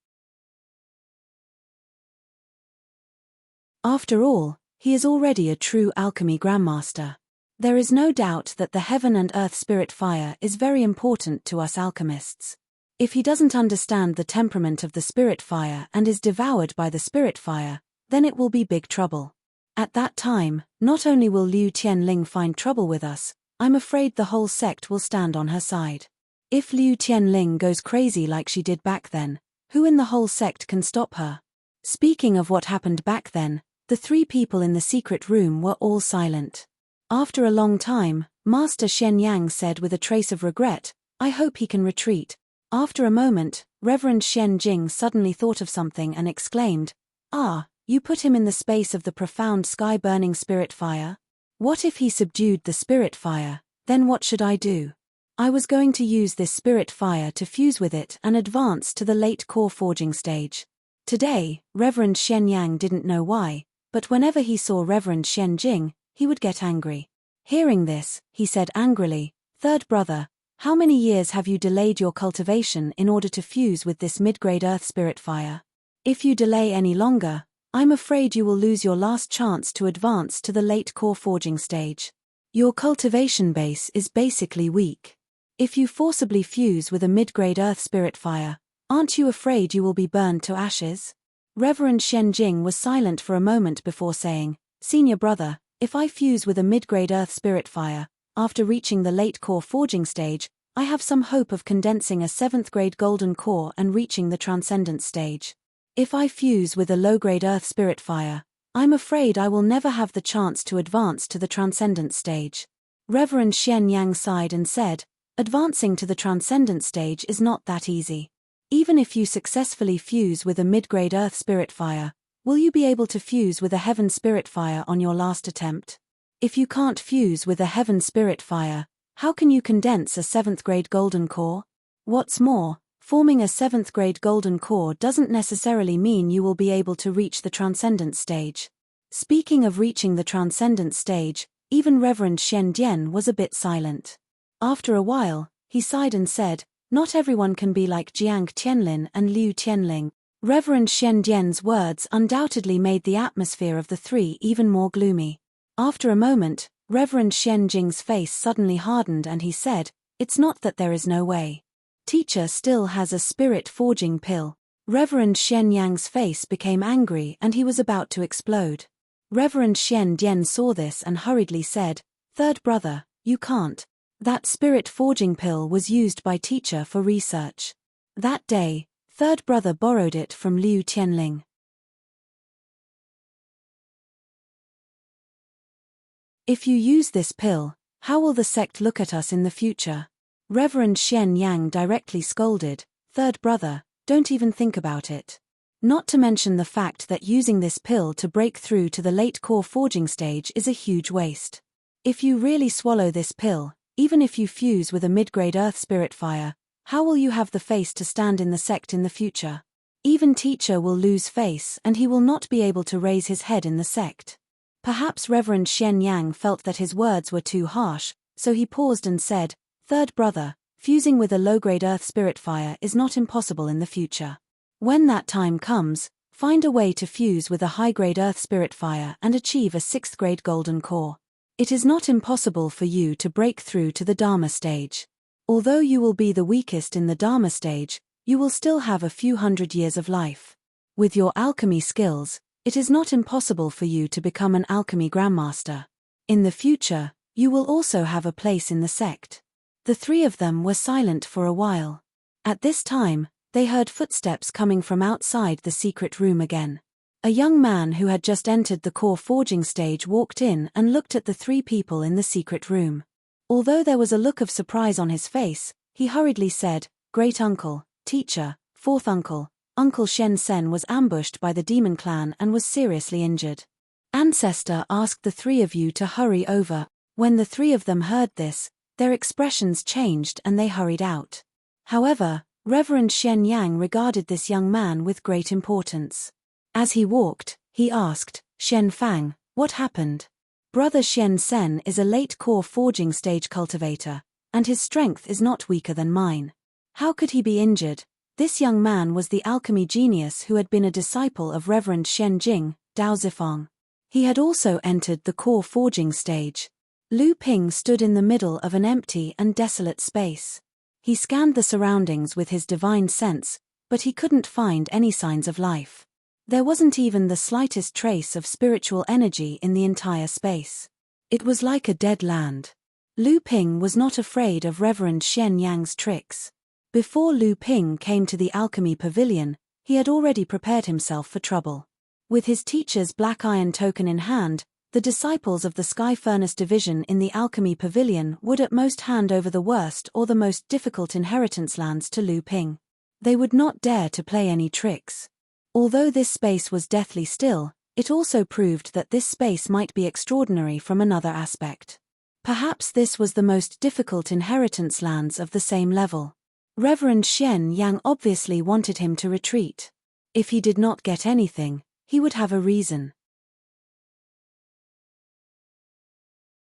A: After all, he is already a true alchemy grandmaster. There is no doubt that the heaven and earth spirit fire is very important to us alchemists. If he doesn't understand the temperament of the spirit fire and is devoured by the spirit fire, then it will be big trouble. At that time, not only will Liu Tianling find trouble with us, I'm afraid the whole sect will stand on her side. If Liu Tianling goes crazy like she did back then, who in the whole sect can stop her? Speaking of what happened back then, the 3 people in the secret room were all silent. After a long time, Master Shen Yang said with a trace of regret, "I hope he can retreat." After a moment, Reverend Shen Jing suddenly thought of something and exclaimed, "Ah, you put him in the space of the profound sky-burning spirit fire? What if he subdued the spirit fire, then what should I do? I was going to use this spirit fire to fuse with it and advance to the late core forging stage." Today, Reverend Shen Yang didn't know why, but whenever he saw Reverend Shen Jing, he would get angry. Hearing this, he said angrily, "Third brother, how many years have you delayed your cultivation in order to fuse with this mid-grade earth spirit fire? If you delay any longer, I'm afraid you will lose your last chance to advance to the late core forging stage. Your cultivation base is basically weak. If you forcibly fuse with a mid-grade earth spirit fire, aren't you afraid you will be burned to ashes?" Reverend Shen Jing was silent for a moment before saying, "Senior brother, if I fuse with a mid-grade earth spirit fire, after reaching the late core forging stage, I have some hope of condensing a 7th grade golden core and reaching the transcendent stage. If I fuse with a low-grade earth spirit fire, I'm afraid I will never have the chance to advance to the transcendent stage." Reverend Shen Yang sighed and said, "Advancing to the transcendent stage is not that easy. Even if you successfully fuse with a mid-grade earth spirit fire, will you be able to fuse with a heaven spirit fire on your last attempt? If you can't fuse with a heaven spirit fire, how can you condense a 7th grade golden core? What's more, forming a 7th grade golden core doesn't necessarily mean you will be able to reach the transcendent stage." Speaking of reaching the transcendent stage, even Reverend Shen Dian was a bit silent. After a while, he sighed and said, "Not everyone can be like Jiang Tianlin and Liu Tianling." Reverend Shen Dian's words undoubtedly made the atmosphere of the 3 even more gloomy. After a moment, Reverend Shen Jing's face suddenly hardened and he said, "It's not that there is no way. Teacher still has a spirit forging pill." Reverend Shen Yang's face became angry and he was about to explode. Reverend Shen Dian saw this and hurriedly said, "Third brother, you can't. That spirit forging pill was used by teacher for research. That day, third brother borrowed it from Liu Tianling. If you use this pill, how will the sect look at us in the future? Reverend Shen Yang directly scolded, "Third brother, don't even think about it. Not to mention the fact that using this pill to break through to the late core forging stage is a huge waste. If you really swallow this pill, even if you fuse with a mid-grade earth spirit fire, how will you have the face to stand in the sect in the future? Even teacher will lose face and he will not be able to raise his head in the sect." Perhaps Reverend Shen Yang felt that his words were too harsh, so he paused and said, "Third brother, fusing with a low-grade earth spirit fire is not impossible in the future. When that time comes, find a way to fuse with a high-grade earth spirit fire and achieve a 6th-grade golden core. It is not impossible for you to break through to the Dharma stage. Although you will be the weakest in the Dharma stage, you will still have a few hundred years of life. With your alchemy skills, it is not impossible for you to become an alchemy grandmaster. In the future, you will also have a place in the sect." The three of them were silent for a while. At this time, they heard footsteps coming from outside the secret room again. A young man who had just entered the core forging stage walked in and looked at the three people in the secret room. Although there was a look of surprise on his face, he hurriedly said, "Great uncle, teacher, fourth uncle, Uncle Shen Sen was ambushed by the demon clan and was seriously injured. Ancestor asked the three of you to hurry over." When the three of them heard this, their expressions changed and they hurried out. However, Reverend Shen Yang regarded this young man with great importance. As he walked, he asked, "Shen Fang, what happened?" Brother Shen Sen is a late core forging stage cultivator, and his strength is not weaker than mine. How could he be injured? This young man was the alchemy genius who had been a disciple of Reverend Shen Jing, Dao Zifeng. He had also entered the core forging stage. Lu Ping stood in the middle of an empty and desolate space. He scanned the surroundings with his divine sense, but he couldn't find any signs of life. There wasn't even the slightest trace of spiritual energy in the entire space. It was like a dead land. Lu Ping was not afraid of Reverend Shen Yang's tricks. Before Lu Ping came to the alchemy pavilion, he had already prepared himself for trouble. With his teacher's black iron token in hand, the disciples of the Sky Furnace Division in the alchemy pavilion would at most hand over the worst or the most difficult inheritance lands to Lu Ping. They would not dare to play any tricks. Although this space was deathly still, it also proved that this space might be extraordinary from another aspect. Perhaps this was the most difficult inheritance lands of the same level. Reverend Shen Yang obviously wanted him to retreat. If he did not get anything, he would have a reason.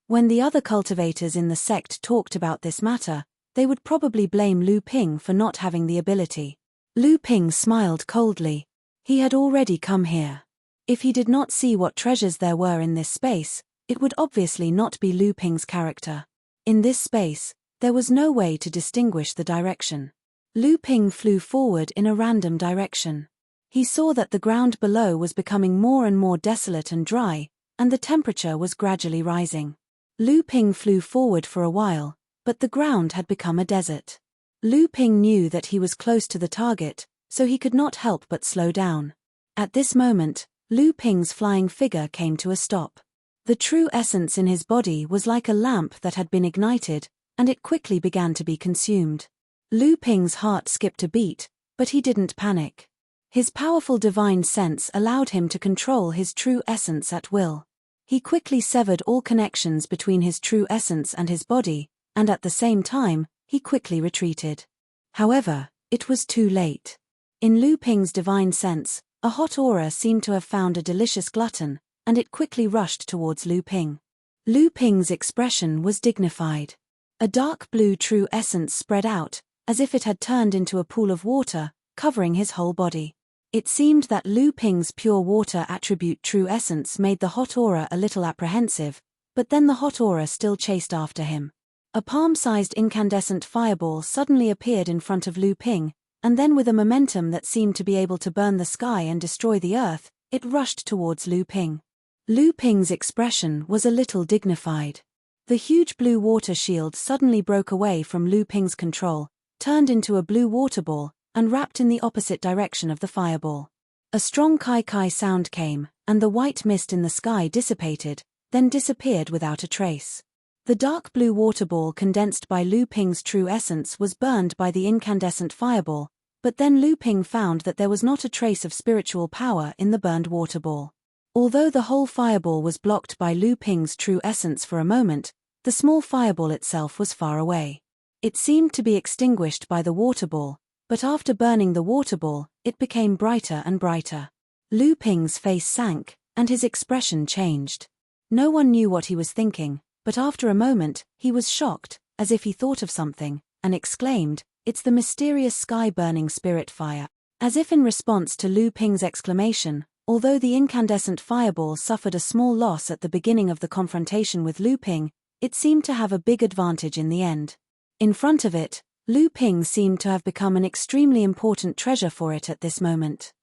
A: When the other cultivators in the sect talked about this matter, they would probably blame Lu Ping for not having the ability. Lu Ping smiled coldly. He had already come here. If he did not see what treasures there were in this space, it would obviously not be Lu Ping's character. In this space, there was no way to distinguish the direction. Lu Ping flew forward in a random direction. He saw that the ground below was becoming more and more desolate and dry, and the temperature was gradually rising. Lu Ping flew forward for a while, but the ground had become a desert. Lu Ping knew that he was close to the target, so he could not help but slow down. At this moment, Lu Ping's flying figure came to a stop. The true essence in his body was like a lamp that had been ignited, and it quickly began to be consumed. Lu Ping's heart skipped a beat, but he didn't panic. His powerful divine sense allowed him to control his true essence at will. He quickly severed all connections between his true essence and his body, and at the same time, he quickly retreated. However, it was too late. In Lu Ping's divine sense, a hot aura seemed to have found a delicious glutton, and it quickly rushed towards Lu Ping. Lu Ping's expression was dignified. A dark blue true essence spread out, as if it had turned into a pool of water, covering his whole body. It seemed that Lu Ping's pure water attribute true essence made the hot aura a little apprehensive, but then the hot aura still chased after him. A palm-sized incandescent fireball suddenly appeared in front of Lu Ping, and then with a momentum that seemed to be able to burn the sky and destroy the earth, it rushed towards Lu Ping. Lu Ping's expression was a little dignified. The huge blue water shield suddenly broke away from Lu Ping's control, turned into a blue water ball, and wrapped in the opposite direction of the fireball. A strong kai-kai sound came, and the white mist in the sky dissipated, then disappeared without a trace. The dark blue water ball condensed by Lu Ping's true essence was burned by the incandescent fireball, but then Lu Ping found that there was not a trace of spiritual power in the burned water ball. Although the whole fireball was blocked by Lu Ping's true essence for a moment, the small fireball itself was far away. It seemed to be extinguished by the water ball, but after burning the water ball, it became brighter and brighter. Lu Ping's face sank, and his expression changed. No one knew what he was thinking, but after a moment, he was shocked, as if he thought of something, and exclaimed, "It's the mysterious sky-burning spirit fire." As if in response to Lu Ping's exclamation, although the incandescent fireball suffered a small loss at the beginning of the confrontation with Lu Ping, it seemed to have a big advantage in the end. In front of it, Lu Ping seemed to have become an extremely important treasure for it at this moment.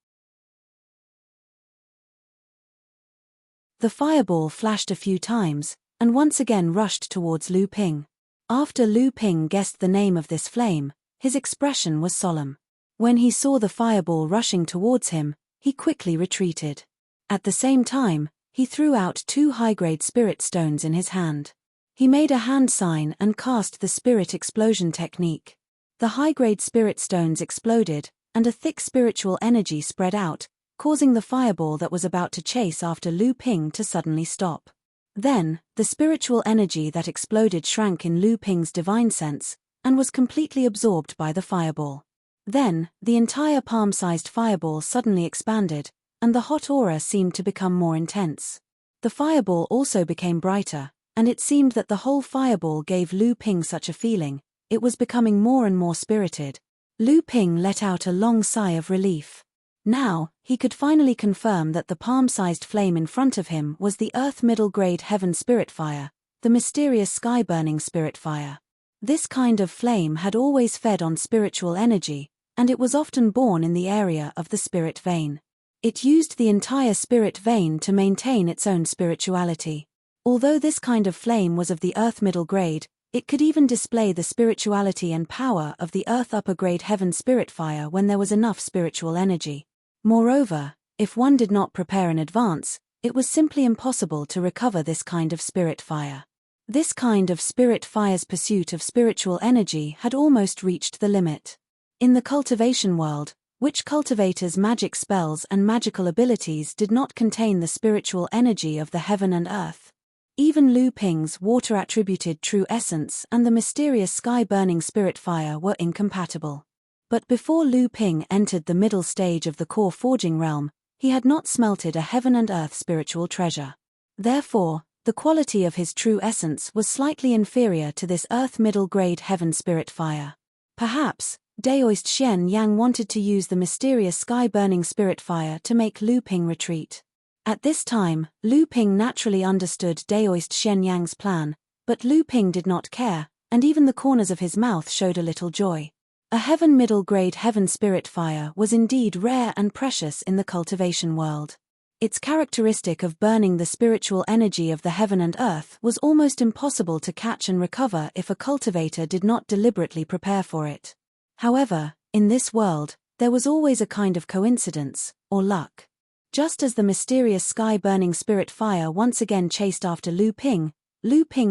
A: The fireball flashed a few times, and once again rushed towards Lu Ping. After Lu Ping guessed the name of this flame, his expression was solemn. When he saw the fireball rushing towards him, he quickly retreated. At the same time, he threw out 2 high-grade spirit stones in his hand. He made a hand sign and cast the spirit explosion technique. The high-grade spirit stones exploded, and a thick spiritual energy spread out, causing the fireball that was about to chase after Lu Ping to suddenly stop. Then, the spiritual energy that exploded shrank in Lu Ping's divine sense, and was completely absorbed by the fireball. Then, the entire palm-sized fireball suddenly expanded, and the hot aura seemed to become more intense. The fireball also became brighter, and it seemed that the whole fireball gave Lu Ping such a feeling, it was becoming more and more spirited. Lu Ping let out a long sigh of relief. Now, he could finally confirm that the palm-sized flame in front of him was the Earth Middle Grade Heaven Spirit Fire, the mysterious sky-burning spirit fire. This kind of flame had always fed on spiritual energy, and it was often born in the area of the spirit vein. It used the entire spirit vein to maintain its own spirituality. Although this kind of flame was of the Earth Middle Grade, it could even display the spirituality and power of the Earth Upper Grade Heaven Spirit Fire when there was enough spiritual energy. Moreover, if one did not prepare in advance, it was simply impossible to recover this kind of spirit fire. This kind of spirit fire's pursuit of spiritual energy had almost reached the limit. In the cultivation world, which cultivators' magic spells and magical abilities did not contain the spiritual energy of the heaven and earth. Even Lu Ping's water-attributed true essence and the mysterious sky-burning spirit fire were incompatible. But before Lu Ping entered the middle stage of the core forging realm, he had not smelted a heaven and earth spiritual treasure. Therefore, the quality of his true essence was slightly inferior to this earth middle grade heaven spirit fire. Perhaps, Daoist Xian Yang wanted to use the mysterious sky-burning spirit fire to make Lu Ping retreat. At this time, Lu Ping naturally understood Daoist Xian Yang's plan, but Lu Ping did not care, and even the corners of his mouth showed a little joy. A heaven middle grade heaven spirit fire was indeed rare and precious in the cultivation world. Its characteristic of burning the spiritual energy of the heaven and earth was almost impossible to catch and recover if a cultivator did not deliberately prepare for it. However, in this world, there was always a kind of coincidence, or luck. Just as the mysterious sky-burning spirit fire once again chased after Lu Ping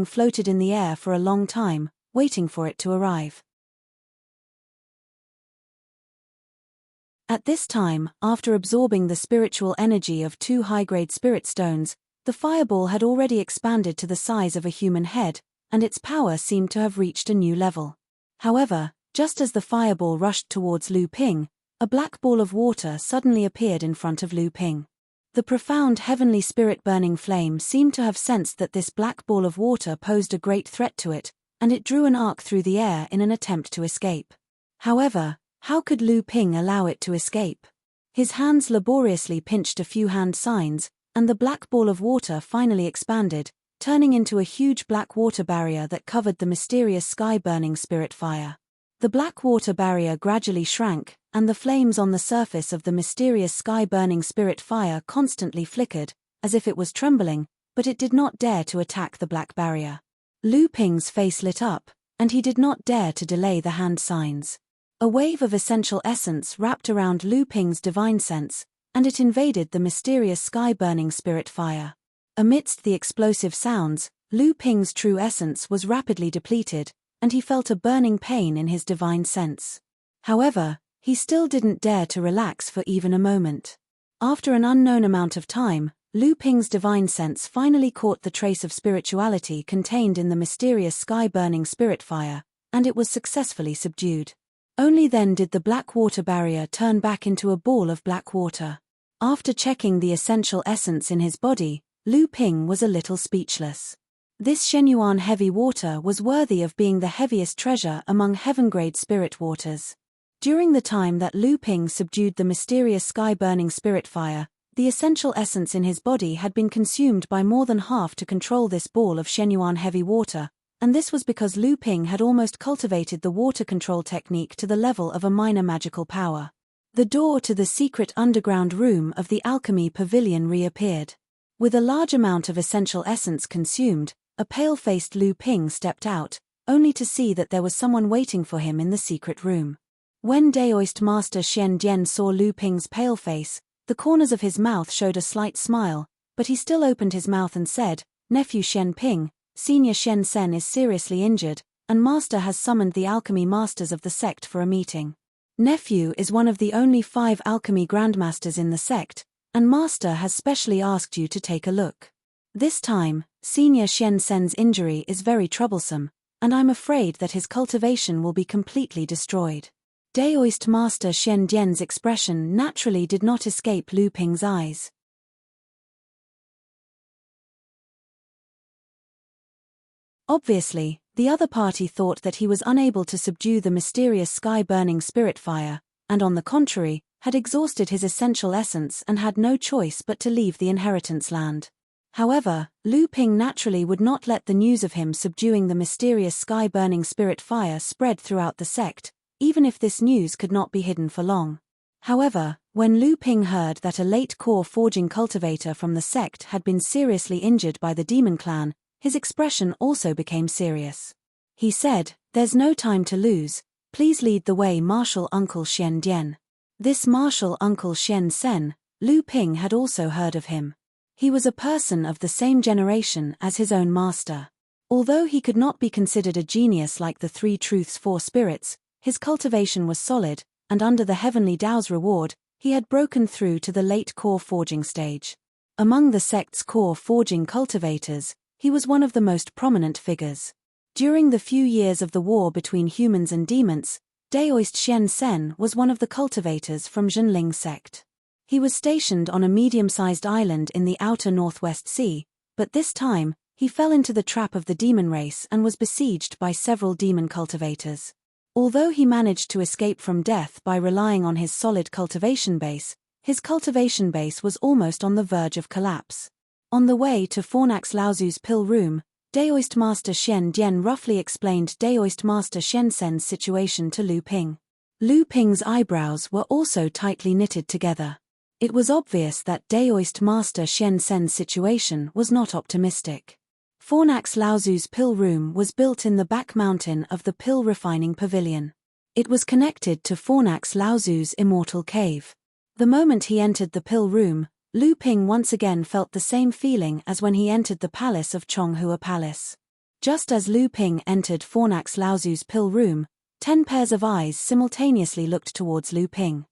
A: floated in the air for a long time, waiting for it to arrive. At this time, after absorbing the spiritual energy of 2 high-grade spirit stones, the fireball had already expanded to the size of a human head, and its power seemed to have reached a new level. However, just as the fireball rushed towards Lu Ping, a black ball of water suddenly appeared in front of Lu Ping. The profound heavenly spirit-burning flame seemed to have sensed that this black ball of water posed a great threat to it, and it drew an arc through the air in an attempt to escape. However, how could Lu Ping allow it to escape? His hands laboriously pinched a few hand signs, and the black ball of water finally expanded, turning into a huge black water barrier that covered the mysterious sky-burning spirit fire. The black water barrier gradually shrank, and the flames on the surface of the mysterious sky-burning spirit fire constantly flickered, as if it was trembling, but it did not dare to attack the black barrier. Lu Ping's face lit up, and he did not dare to delay the hand signs. A wave of essential essence wrapped around Lu Ping's divine sense, and it invaded the mysterious sky-burning spirit fire. Amidst the explosive sounds, Lu Ping's true essence was rapidly depleted, and he felt a burning pain in his divine sense. However, he still didn't dare to relax for even a moment. After an unknown amount of time, Lu Ping's divine sense finally caught the trace of spirituality contained in the mysterious sky-burning spirit fire, and it was successfully subdued. Only then did the black water barrier turn back into a ball of black water. After checking the essential essence in his body, Lu Ping was a little speechless. This Shenyuan heavy water was worthy of being the heaviest treasure among heaven-grade spirit waters. During the time that Lu Ping subdued the mysterious sky-burning spirit fire, the essential essence in his body had been consumed by more than half to control this ball of Shenyuan heavy water, and this was because Lu Ping had almost cultivated the water control technique to the level of a minor magical power. The door to the secret underground room of the alchemy pavilion reappeared. With a large amount of essential essence consumed, a pale-faced Lu Ping stepped out, only to see that there was someone waiting for him in the secret room. When Daoist Master Shen Dian saw Lu Ping's pale face, the corners of his mouth showed a slight smile, but he still opened his mouth and said, "Nephew Shen Ping, Senior Shen Sen is seriously injured, and Master has summoned the alchemy masters of the sect for a meeting. Nephew is one of the only 5 alchemy grandmasters in the sect, and Master has specially asked you to take a look. This time, Senior Shen Sen's injury is very troublesome, and I'm afraid that his cultivation will be completely destroyed." Daoist Master Shen Dian's expression naturally did not escape Lu Ping's eyes. Obviously, the other party thought that he was unable to subdue the mysterious sky-burning spirit fire, and on the contrary, had exhausted his essential essence and had no choice but to leave the inheritance land. However, Lu Ping naturally would not let the news of him subduing the mysterious sky-burning spirit fire spread throughout the sect, even if this news could not be hidden for long. However, when Lu Ping heard that a late core forging cultivator from the sect had been seriously injured by the demon clan, his expression also became serious. He said, "There's no time to lose, please lead the way Martial Uncle Shen Dian." This Martial Uncle Shen Sen, Lu Ping had also heard of him. He was a person of the same generation as his own master. Although he could not be considered a genius like the 3 Truths 4 spirits, his cultivation was solid, and under the heavenly Tao's reward, he had broken through to the late core forging stage. Among the sect's core forging cultivators, he was one of the most prominent figures. During the few years of the war between humans and demons, Daoist Shen Sen was one of the cultivators from Zhenling sect. He was stationed on a medium-sized island in the outer Northwest Sea, but this time, he fell into the trap of the demon race and was besieged by several demon cultivators. Although he managed to escape from death by relying on his solid cultivation base, his cultivation base was almost on the verge of collapse. On the way to Fornax Laozu's pill room, Daoist Master Shen Dian roughly explained Daoist Master Shen Sen's situation to Lu Ping. Lu Ping's eyebrows were also tightly knitted together. It was obvious that Daoist Master Shen Sen's situation was not optimistic. Fornax Laozu's pill room was built in the back mountain of the pill refining pavilion. It was connected to Fornax Laozu's immortal cave. The moment he entered the pill room, Lu Ping once again felt the same feeling as when he entered the palace of Chonghua Palace. Just as Lu Ping entered Fornax Laozu's pill room, 10 pairs of eyes simultaneously looked towards Lu Ping.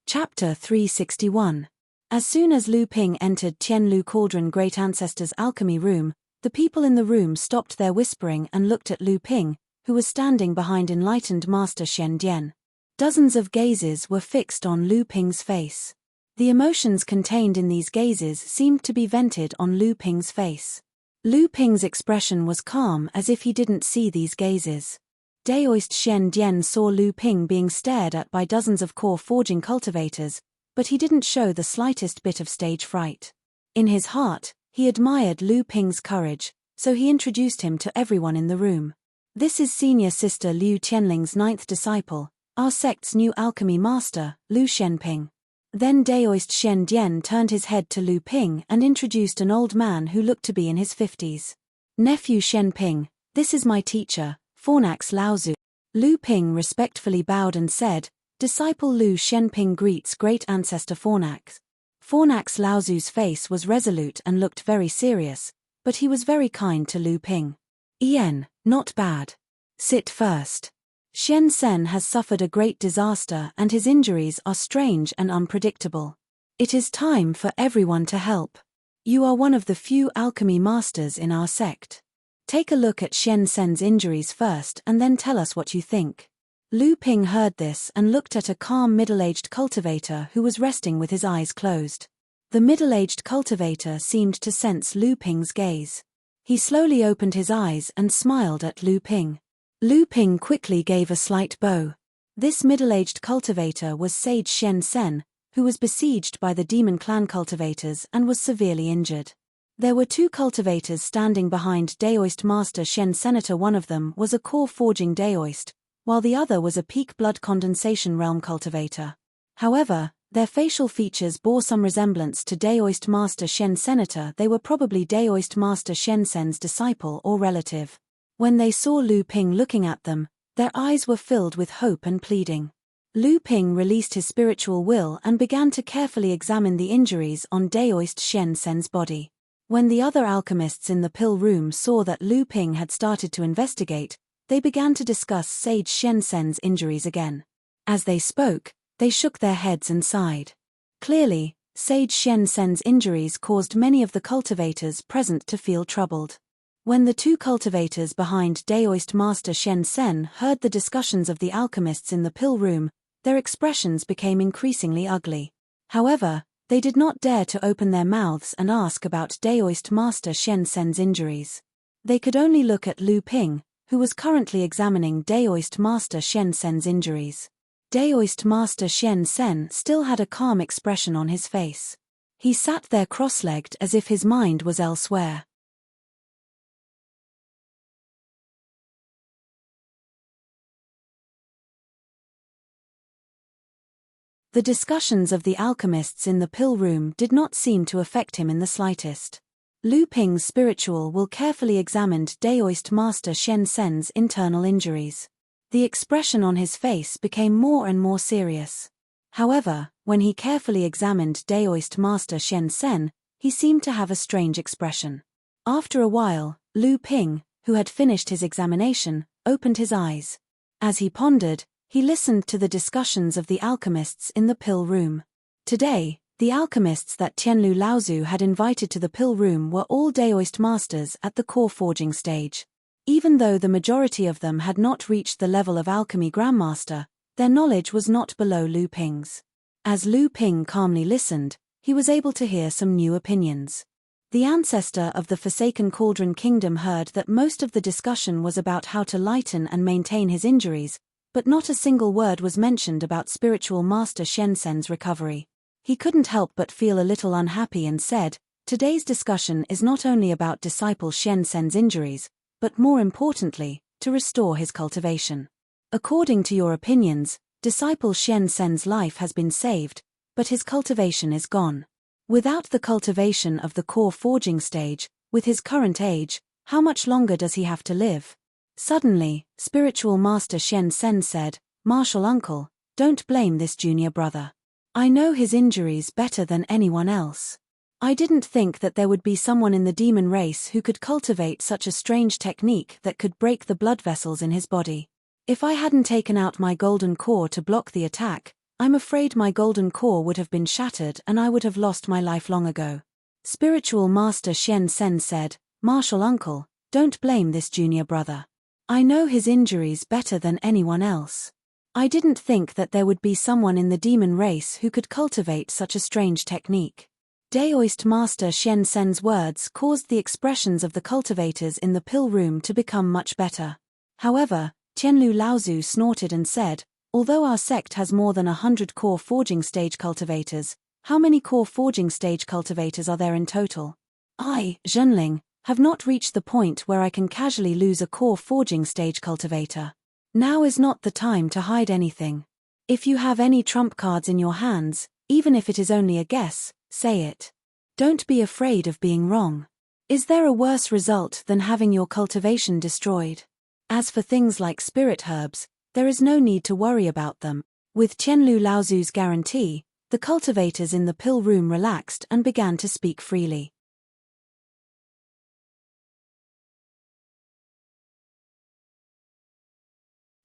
A: Chapter 361. As soon as Lu Ping entered Tianlu Cauldron Great Ancestor's alchemy room, the people in the room stopped their whispering and looked at Lu Ping, who was standing behind enlightened Master Shen Dian. Dozens of gazes were fixed on Lu Ping's face. The emotions contained in these gazes seemed to be vented on Lu Ping's face. Lu Ping's expression was calm as if he didn't see these gazes. Daoist Shen Dian saw Lu Ping being stared at by dozens of core forging cultivators, but he didn't show the slightest bit of stage fright. In his heart, he admired Lu Ping's courage, so he introduced him to everyone in the room. "This is Senior Sister Liu Tianling's 9th disciple, our sect's new alchemy master, Lu Shenping." Then Daoist Shen Dian turned his head to Lu Ping and introduced an old man who looked to be in his 50s. Nephew Shen Ping, this is my teacher, Fornax Laozu. Lu Ping respectfully bowed and said, Disciple Lu Shenping greets great ancestor Fornax. Fornax Laozu's face was resolute and looked very serious, but he was very kind to Lu Ping. Ian, not bad. Sit first. Shen Sen has suffered a great disaster and his injuries are strange and unpredictable. It is time for everyone to help. You are one of the few alchemy masters in our sect. Take a look at Shen Sen's injuries first and then tell us what you think. Lu Ping heard this and looked at a calm middle-aged cultivator who was resting with his eyes closed. The middle-aged cultivator seemed to sense Lu Ping's gaze. He slowly opened his eyes and smiled at Lu Ping. Lu Ping quickly gave a slight bow. This middle-aged cultivator was Sage Shen Sen, who was besieged by the Demon Clan cultivators and was severely injured. There were two cultivators standing behind Daoist Master Shen Senator. One of them was a core forging Daoist, while the other was a peak blood condensation realm cultivator. However, their facial features bore some resemblance to Daoist Master Shen Senator. They were probably Daoist Master Shen Sen's disciple or relative. When they saw Lu Ping looking at them, their eyes were filled with hope and pleading. Lu Ping released his spiritual will and began to carefully examine the injuries on Daoist Shen Sen's body. When the other alchemists in the pill room saw that Lu Ping had started to investigate, they began to discuss Sage Shen Sen's injuries again. As they spoke, they shook their heads and sighed. Clearly, Sage Shen Sen's injuries caused many of the cultivators present to feel troubled. When the two cultivators behind Daoist Master Shen Sen heard the discussions of the alchemists in the pill room, their expressions became increasingly ugly. However, they did not dare to open their mouths and ask about Daoist Master Shen Sen's injuries. They could only look at Lu Ping, who was currently examining Daoist Master Shen Sen's injuries. Daoist Master Shen Sen still had a calm expression on his face. He sat there cross-legged as if his mind was elsewhere. The discussions of the alchemists in the pill room did not seem to affect him in the slightest. Lu Ping's spiritual will carefully examined Daoist Master Shen Sen's internal injuries. The expression on his face became more and more serious. However, when he carefully examined Daoist Master Shen Sen, he seemed to have a strange expression. After a while, Lu Ping, who had finished his examination, opened his eyes. As he pondered, he listened to the discussions of the alchemists in the pill room. Today, the alchemists that Tianlu Laozu had invited to the pill room were all Daoist masters at the core forging stage. Even though the majority of them had not reached the level of alchemy grandmaster, their knowledge was not below Lu Ping's. As Lu Ping calmly listened, he was able to hear some new opinions. The ancestor of the Forsaken Cauldron Kingdom heard that most of the discussion was about how to lighten and maintain his injuries, but not a single word was mentioned about spiritual master Shen Sen's recovery. He couldn't help but feel a little unhappy and said, Today's discussion is not only about disciple Shen Sen's injuries, but more importantly, to restore his cultivation. According to your opinions, disciple Shen Sen's life has been saved, but his cultivation is gone. Without the cultivation of the core forging stage, with his current age, how much longer does he have to live? Suddenly, spiritual master Shen Sen said, Martial uncle, don't blame this junior brother. I know his injuries better than anyone else. I didn't think that there would be someone in the demon race who could cultivate such a strange technique that could break the blood vessels in his body. If I hadn't taken out my golden core to block the attack, I'm afraid my golden core would have been shattered and I would have lost my life long ago. Spiritual master Shen Sen said, Martial uncle, don't blame this junior brother. I know his injuries better than anyone else. I didn't think that there would be someone in the demon race who could cultivate such a strange technique. Daoist Master Shen Sen's words caused the expressions of the cultivators in the pill room to become much better. However, Tianlu Laozu snorted and said, Although our sect has more than 100 core forging stage cultivators, how many core forging stage cultivators are there in total? I, Zhenling, have not reached the point where I can casually lose a core forging stage cultivator. Now is not the time to hide anything. If you have any trump cards in your hands, even if it is only a guess, say it. Don't be afraid of being wrong. Is there a worse result than having your cultivation destroyed? As for things like spirit herbs, there is no need to worry about them. With Qianlu Laozu's guarantee, the cultivators in the pill room relaxed and began to speak freely.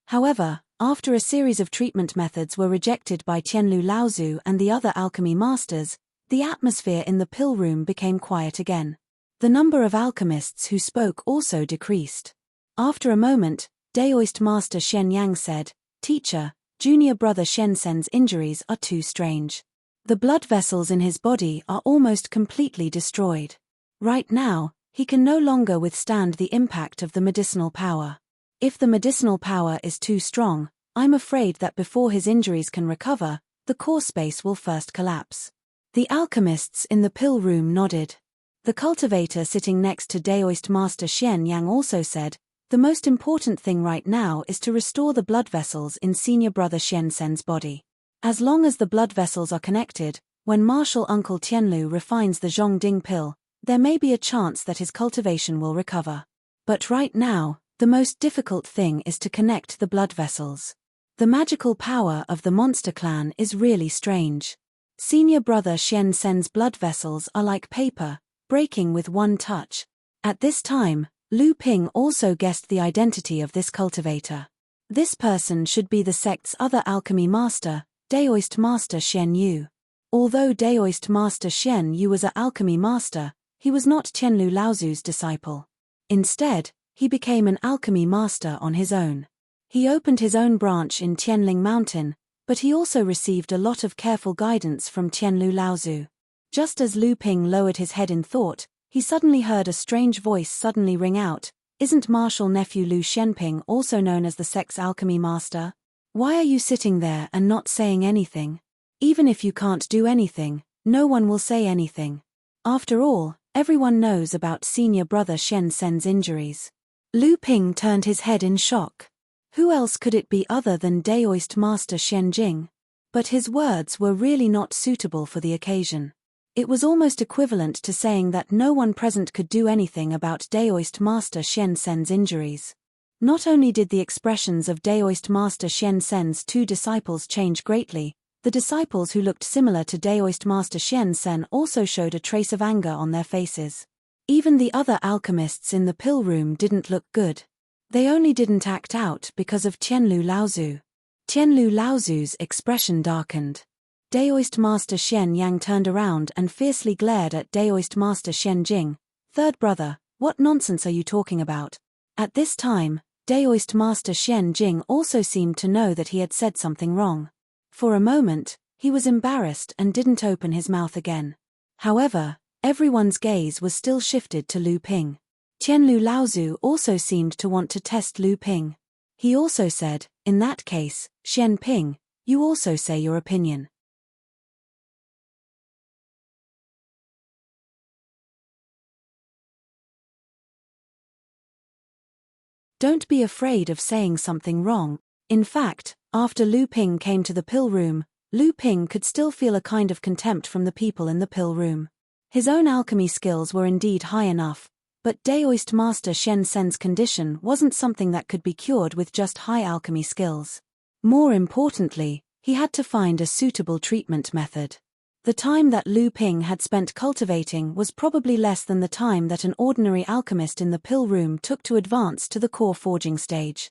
A: However, after a series of treatment methods were rejected by Qianlu Laozu and the other alchemy masters, the atmosphere in the pill room became quiet again. The number of alchemists who spoke also decreased. After a moment, Daoist Master Shen Yang said, "Teacher, junior brother Shen Sen's injuries are too strange. The blood vessels in his body are almost completely destroyed. Right now, he can no longer withstand the impact of the medicinal power. If the medicinal power is too strong, I'm afraid that before his injuries can recover, the core space will first collapse." The alchemists in the pill room nodded. The cultivator sitting next to Daoist Master Shen Yang also said, "The most important thing right now is to restore the blood vessels in senior brother Shen Sen's body. As long as the blood vessels are connected, when Martial Uncle Tianlu refines the Zhongding pill, there may be a chance that his cultivation will recover. But right now, the most difficult thing is to connect the blood vessels. The magical power of the monster clan is really strange. Senior brother Shen Sen's blood vessels are like paper, breaking with one touch." At this time, Lu Ping also guessed the identity of this cultivator. This person should be the sect's other alchemy master, Daoist Master Shen Yu. Although Daoist Master Shen Yu was an alchemy master, he was not Qianlu Laozu's disciple. Instead, he became an alchemy master on his own. He opened his own branch in Tianling Mountain, but he also received a lot of careful guidance from Qianlu Laozu. Just as Lu Ping lowered his head in thought, he suddenly heard a strange voice suddenly ring out, "Isn't Martial Nephew Lu Shenping also known as the sect's alchemy master? Why are you sitting there and not saying anything? Even if you can't do anything, no one will say anything. After all, everyone knows about senior brother Shen Sen's injuries." Lu Ping turned his head in shock. Who else could it be other than Daoist Master Shen Jing? But his words were really not suitable for the occasion. It was almost equivalent to saying that no one present could do anything about Daoist Master Shen Sen's injuries. Not only did the expressions of Daoist Master Shen Sen's two disciples change greatly, the disciples who looked similar to Daoist Master Shen Sen also showed a trace of anger on their faces. Even the other alchemists in the pill room didn't look good. They only didn't act out because of Qianlu Laozu. Qianlu Laozu's expression darkened. Daoist Master Shen Yang turned around and fiercely glared at Daoist Master Shen Jing. "Third brother, what nonsense are you talking about?" At this time, Daoist Master Shen Jing also seemed to know that he had said something wrong. For a moment, he was embarrassed and didn't open his mouth again. However, everyone's gaze was still shifted to Lu Ping. Qianlu Laozu also seemed to want to test Lu Ping. He also said, "In that case, Shen Ping, you also say your opinion." Don't be afraid of saying something wrong. In fact, after Lu Ping came to the pill room, Lu Ping could still feel a kind of contempt from the people in the pill room. His own alchemy skills were indeed high enough, but Daoist Master Shen Sen's condition wasn't something that could be cured with just high alchemy skills. More importantly, he had to find a suitable treatment method. The time that Lu Ping had spent cultivating was probably less than the time that an ordinary alchemist in the pill room took to advance to the core forging stage.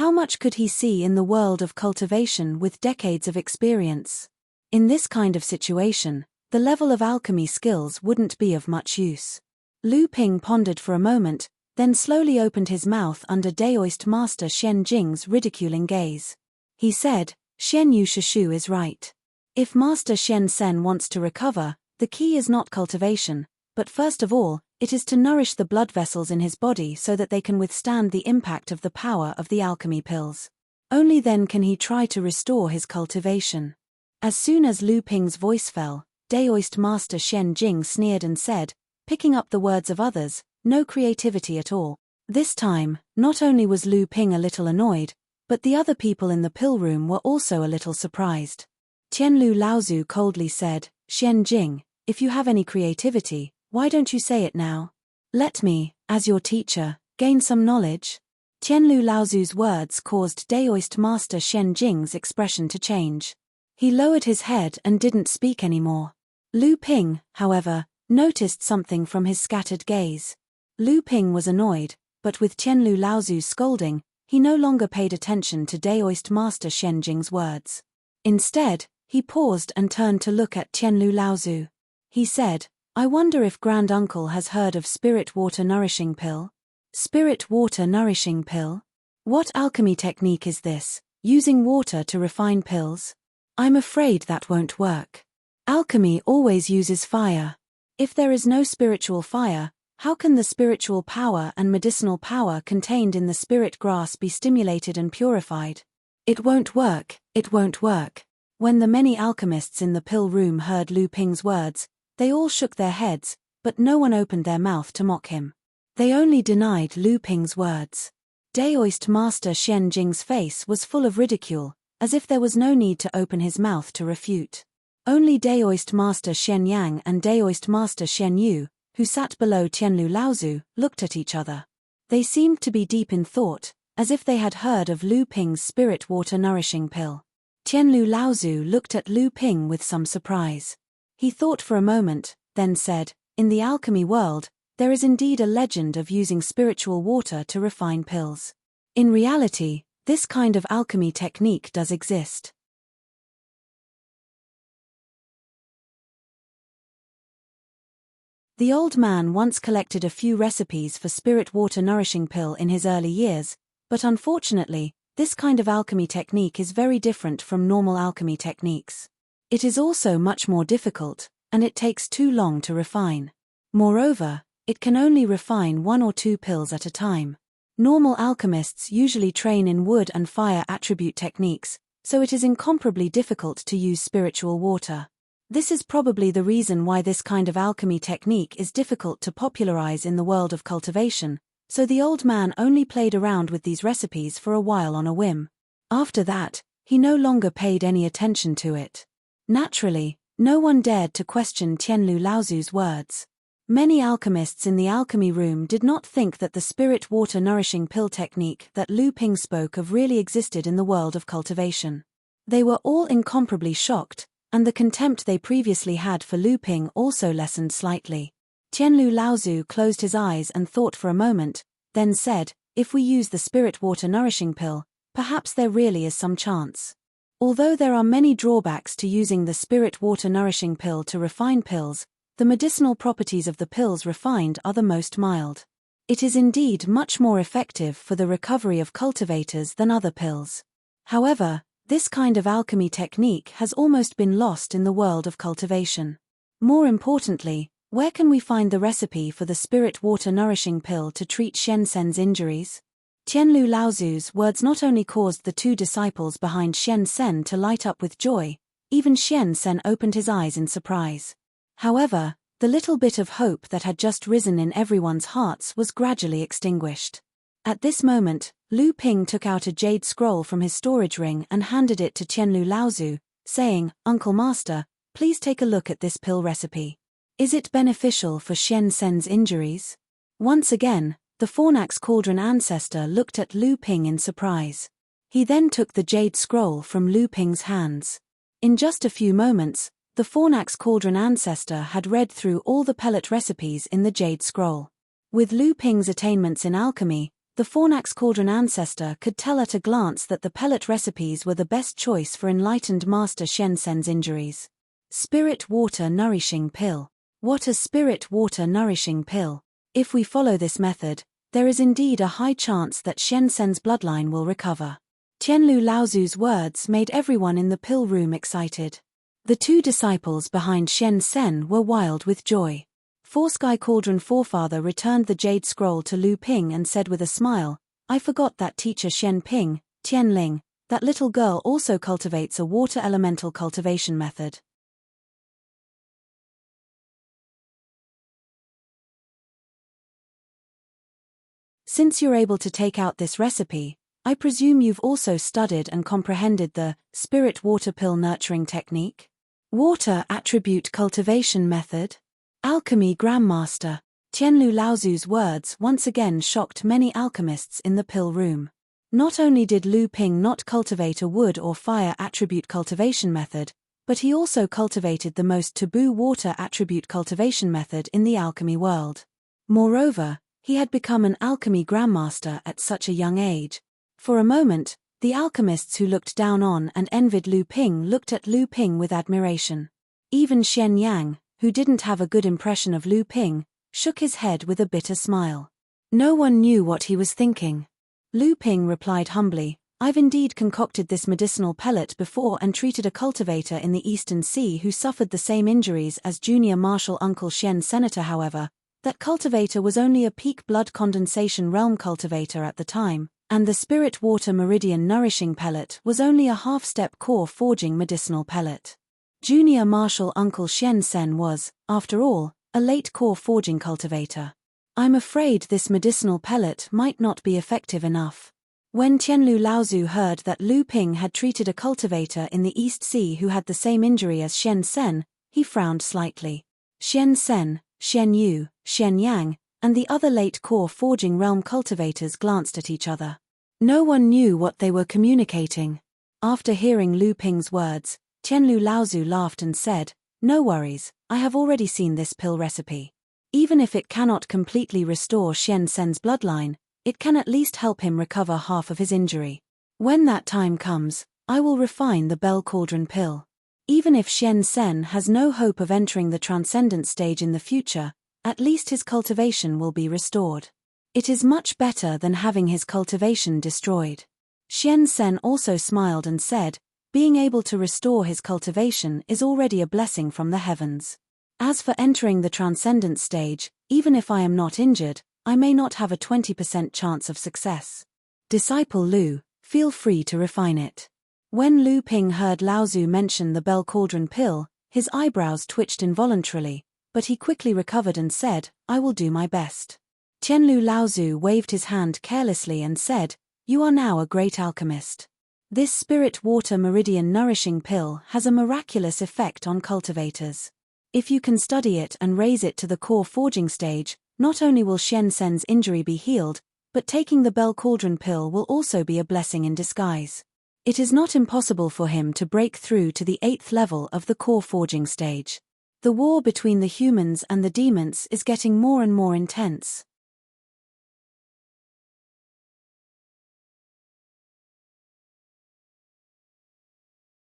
A: How much could he see in the world of cultivation with decades of experience? In this kind of situation, the level of alchemy skills wouldn't be of much use. Lu Ping pondered for a moment, then slowly opened his mouth under Daoist Master Shen Jing's ridiculing gaze. He said, "Shen Yu Shishu is right. If Master Shen Sen wants to recover, the key is not cultivation, but first of all, it is to nourish the blood vessels in his body so that they can withstand the impact of the power of the alchemy pills. Only then can he try to restore his cultivation." As soon as Lu Ping's voice fell, Daoist Master Shen Jing sneered and said, picking up the words of others, "No creativity at all." This time, not only was Lu Ping a little annoyed, but the other people in the pill room were also a little surprised. Qianlu Laozu coldly said, "Shen Jing, if you have any creativity, why don't you say it now?" Let me, as your teacher, gain some knowledge. Qianlu Laozu's words caused Daoist master Shen Jing's expression to change. He lowered his head and didn't speak anymore. Lu Ping, however, noticed something from his scattered gaze. Lu Ping was annoyed, but with Qianlu Laozu's scolding, he no longer paid attention to Daoist master Shen Jing's words. Instead, he paused and turned to look at Qianlu Laozu. He said, "I wonder if Grand Uncle has heard of spirit water nourishing pill?" Spirit water nourishing pill? What alchemy technique is this, using water to refine pills? I'm afraid that won't work. Alchemy always uses fire. If there is no spiritual fire, how can the spiritual power and medicinal power contained in the spirit grass be stimulated and purified? It won't work, it won't work. When the many alchemists in the pill room heard Lu Ping's words, they all shook their heads, but no one opened their mouth to mock him. They only denied Lu Ping's words. Daoist master Shen Jing's face was full of ridicule, as if there was no need to open his mouth to refute. Only Daoist master Shen Yang and Daoist master Shen Yu, who sat below Qianlu Laozu, looked at each other. They seemed to be deep in thought, as if they had heard of Lu Ping's spirit water nourishing pill. Qianlu Laozu looked at Lu Ping with some surprise. He thought for a moment, then said, "In the alchemy world, there is indeed a legend of using spiritual water to refine pills. In reality, this kind of alchemy technique does exist." The old man once collected a few recipes for spirit water nourishing pill in his early years, but unfortunately, this kind of alchemy technique is very different from normal alchemy techniques. It is also much more difficult, and it takes too long to refine. Moreover, it can only refine 1 or 2 pills at a time. Normal alchemists usually train in wood and fire attribute techniques, so it is incomparably difficult to use spiritual water. This is probably the reason why this kind of alchemy technique is difficult to popularize in the world of cultivation, so the old man only played around with these recipes for a while on a whim. After that, he no longer paid any attention to it. Naturally, no one dared to question Qianlu Laozu's words. Many alchemists in the alchemy room did not think that the spirit water nourishing pill technique that Lu Ping spoke of really existed in the world of cultivation. They were all incomparably shocked, and the contempt they previously had for Lu Ping also lessened slightly. Qianlu Laozu closed his eyes and thought for a moment, then said, "If we use the spirit water nourishing pill, perhaps there really is some chance." Although there are many drawbacks to using the spirit water nourishing pill to refine pills, the medicinal properties of the pills refined are the most mild. It is indeed much more effective for the recovery of cultivators than other pills. However, this kind of alchemy technique has almost been lost in the world of cultivation. More importantly, where can we find the recipe for the spirit water nourishing pill to treat Shen Sen's injuries? Qianlu Laozu's words not only caused the 2 disciples behind Shen Sen to light up with joy, even Shen Sen opened his eyes in surprise. However, the little bit of hope that had just risen in everyone's hearts was gradually extinguished. At this moment, Lu Ping took out a jade scroll from his storage ring and handed it to Qianlu Laozu, saying, "Uncle Master, please take a look at this pill recipe. Is it beneficial for Shen Sen's injuries?" Once again, the Fornax Cauldron ancestor looked at Lu Ping in surprise. He then took the jade scroll from Lu Ping's hands. In just a few moments, the Fornax Cauldron ancestor had read through all the pellet recipes in the jade scroll. With Lu Ping's attainments in alchemy, the Fornax Cauldron ancestor could tell at a glance that the pellet recipes were the best choice for enlightened master Shen Sen's injuries. Spirit water nourishing pill. What a spirit water nourishing pill! If we follow this method, there is indeed a high chance that Shen Sen's bloodline will recover. Qianlu Laozu's words made everyone in the pill room excited. The 2 disciples behind Shen Sen were wild with joy. Sky Cauldron Forefather returned the jade scroll to Lu Ping and said with a smile, "I forgot that teacher Shen Ping, Tianling, that little girl also cultivates a water elemental cultivation method." Since you're able to take out this recipe, I presume you've also studied and comprehended the spirit water pill nurturing technique? Water attribute cultivation method? Alchemy Grandmaster. Qianlu Laozu's words once again shocked many alchemists in the pill room. Not only did Lu Ping not cultivate a wood or fire attribute cultivation method, but he also cultivated the most taboo water attribute cultivation method in the alchemy world. Moreover, he had become an alchemy grandmaster at such a young age. For a moment, the alchemists who looked down on and envied Lu Ping looked at Lu Ping with admiration. Even Shen Yang, who didn't have a good impression of Lu Ping, shook his head with a bitter smile. No one knew what he was thinking. Lu Ping replied humbly, "I've indeed concocted this medicinal pellet before and treated a cultivator in the Eastern Sea who suffered the same injuries as junior Marshal Uncle Shen Senator. However, that cultivator was only a peak blood condensation realm cultivator at the time, and the spirit water meridian nourishing pellet was only a half-step core forging medicinal pellet. Junior Marshal Uncle Shen Sen was, after all, a late core forging cultivator. I'm afraid this medicinal pellet might not be effective enough." When Qianlu Laozu heard that Lu Ping had treated a cultivator in the East Sea who had the same injury as Shen Sen, he frowned slightly. Shen Sen, Shen Yu, Shen Yang, and the other late core forging realm cultivators glanced at each other. No one knew what they were communicating. After hearing Lu Ping's words, Qianlu Laozu laughed and said, "No worries, I have already seen this pill recipe. Even if it cannot completely restore Shen Sen's bloodline, it can at least help him recover half of his injury. When that time comes, I will refine the Bell Cauldron pill. Even if Shen Sen has no hope of entering the transcendent stage in the future, at least his cultivation will be restored. It is much better than having his cultivation destroyed." Shen Sen also smiled and said, "Being able to restore his cultivation is already a blessing from the heavens. As for entering the transcendent stage, even if I am not injured, I may not have a 20% chance of success. Disciple Lu, feel free to refine it." When Lu Ping heard Laozu mention the Bell Cauldron pill, his eyebrows twitched involuntarily, but he quickly recovered and said, "I will do my best." Qianlu Laozu waved his hand carelessly and said, "You are now a great alchemist. This spirit water meridian nourishing pill has a miraculous effect on cultivators. If you can study it and raise it to the core forging stage, not only will Shen Sen's injury be healed, but taking the Bell Cauldron pill will also be a blessing in disguise. It is not impossible for him to break through to the 8th level of the core forging stage. The war between the humans and the demons is getting more and more intense."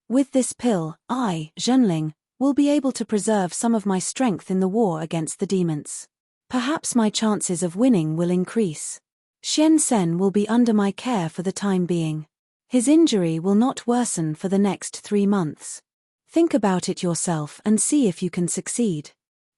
A: With this pill, I, Zhenling, will be able to preserve some of my strength in the war against the demons. Perhaps my chances of winning will increase. Shen Sen will be under my care for the time being. His injury will not worsen for the next 3 months. Think about it yourself and see if you can succeed.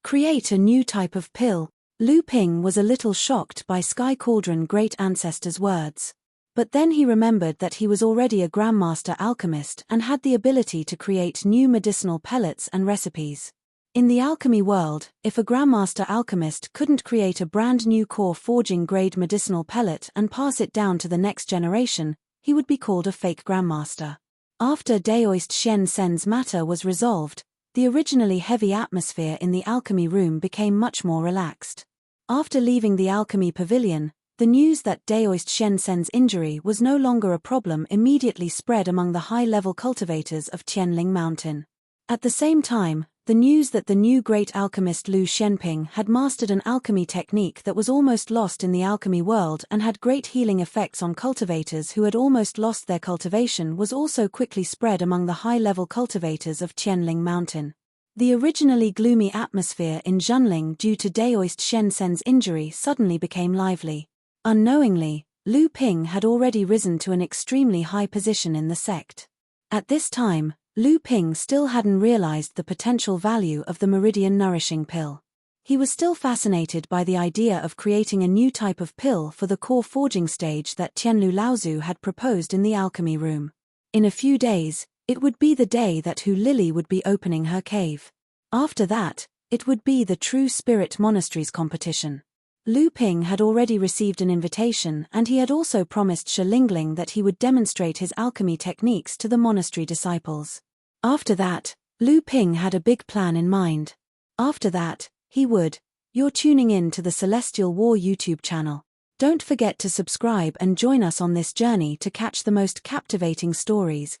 A: Create a new type of pill. Lu Ping was a little shocked by Sky Cauldron Great Ancestor's words. But then he remembered that he was already a Grandmaster alchemist and had the ability to create new medicinal pellets and recipes. In the alchemy world, if a Grandmaster alchemist couldn't create a brand new core forging grade medicinal pellet and pass it down to the next generation, he would be called a fake Grandmaster. After Daoist Shen Sen's matter was resolved, the originally heavy atmosphere in the alchemy room became much more relaxed. After leaving the alchemy pavilion, the news that Daoist Shen Sen's injury was no longer a problem immediately spread among the high-level cultivators of Tianling Mountain. At the same time, the news that the new great alchemist Lu Shenping had mastered an alchemy technique that was almost lost in the alchemy world and had great healing effects on cultivators who had almost lost their cultivation was also quickly spread among the high-level cultivators of Tianling Mountain. The originally gloomy atmosphere in Zhenling due to Daoist Shen Sen's injury suddenly became lively. Unknowingly, Lu Ping had already risen to an extremely high position in the sect. At this time, Lu Ping still hadn't realized the potential value of the Meridian Nourishing Pill. He was still fascinated by the idea of creating a new type of pill for the core forging stage that Qianlu Laozu had proposed in the alchemy room. In a few days, it would be the day that Hu Lily would be opening her cave. After that, it would be the True Spirit Monasteries competition. Lu Ping had already received an invitation and he had also promised Shi Lingling that he would demonstrate his alchemy techniques to the monastery disciples. After that, Lu Ping had a big plan in mind. After that, he would You're tuning in to the Celestial War YouTube channel. Don't forget to subscribe and join us on this journey to catch the most captivating stories,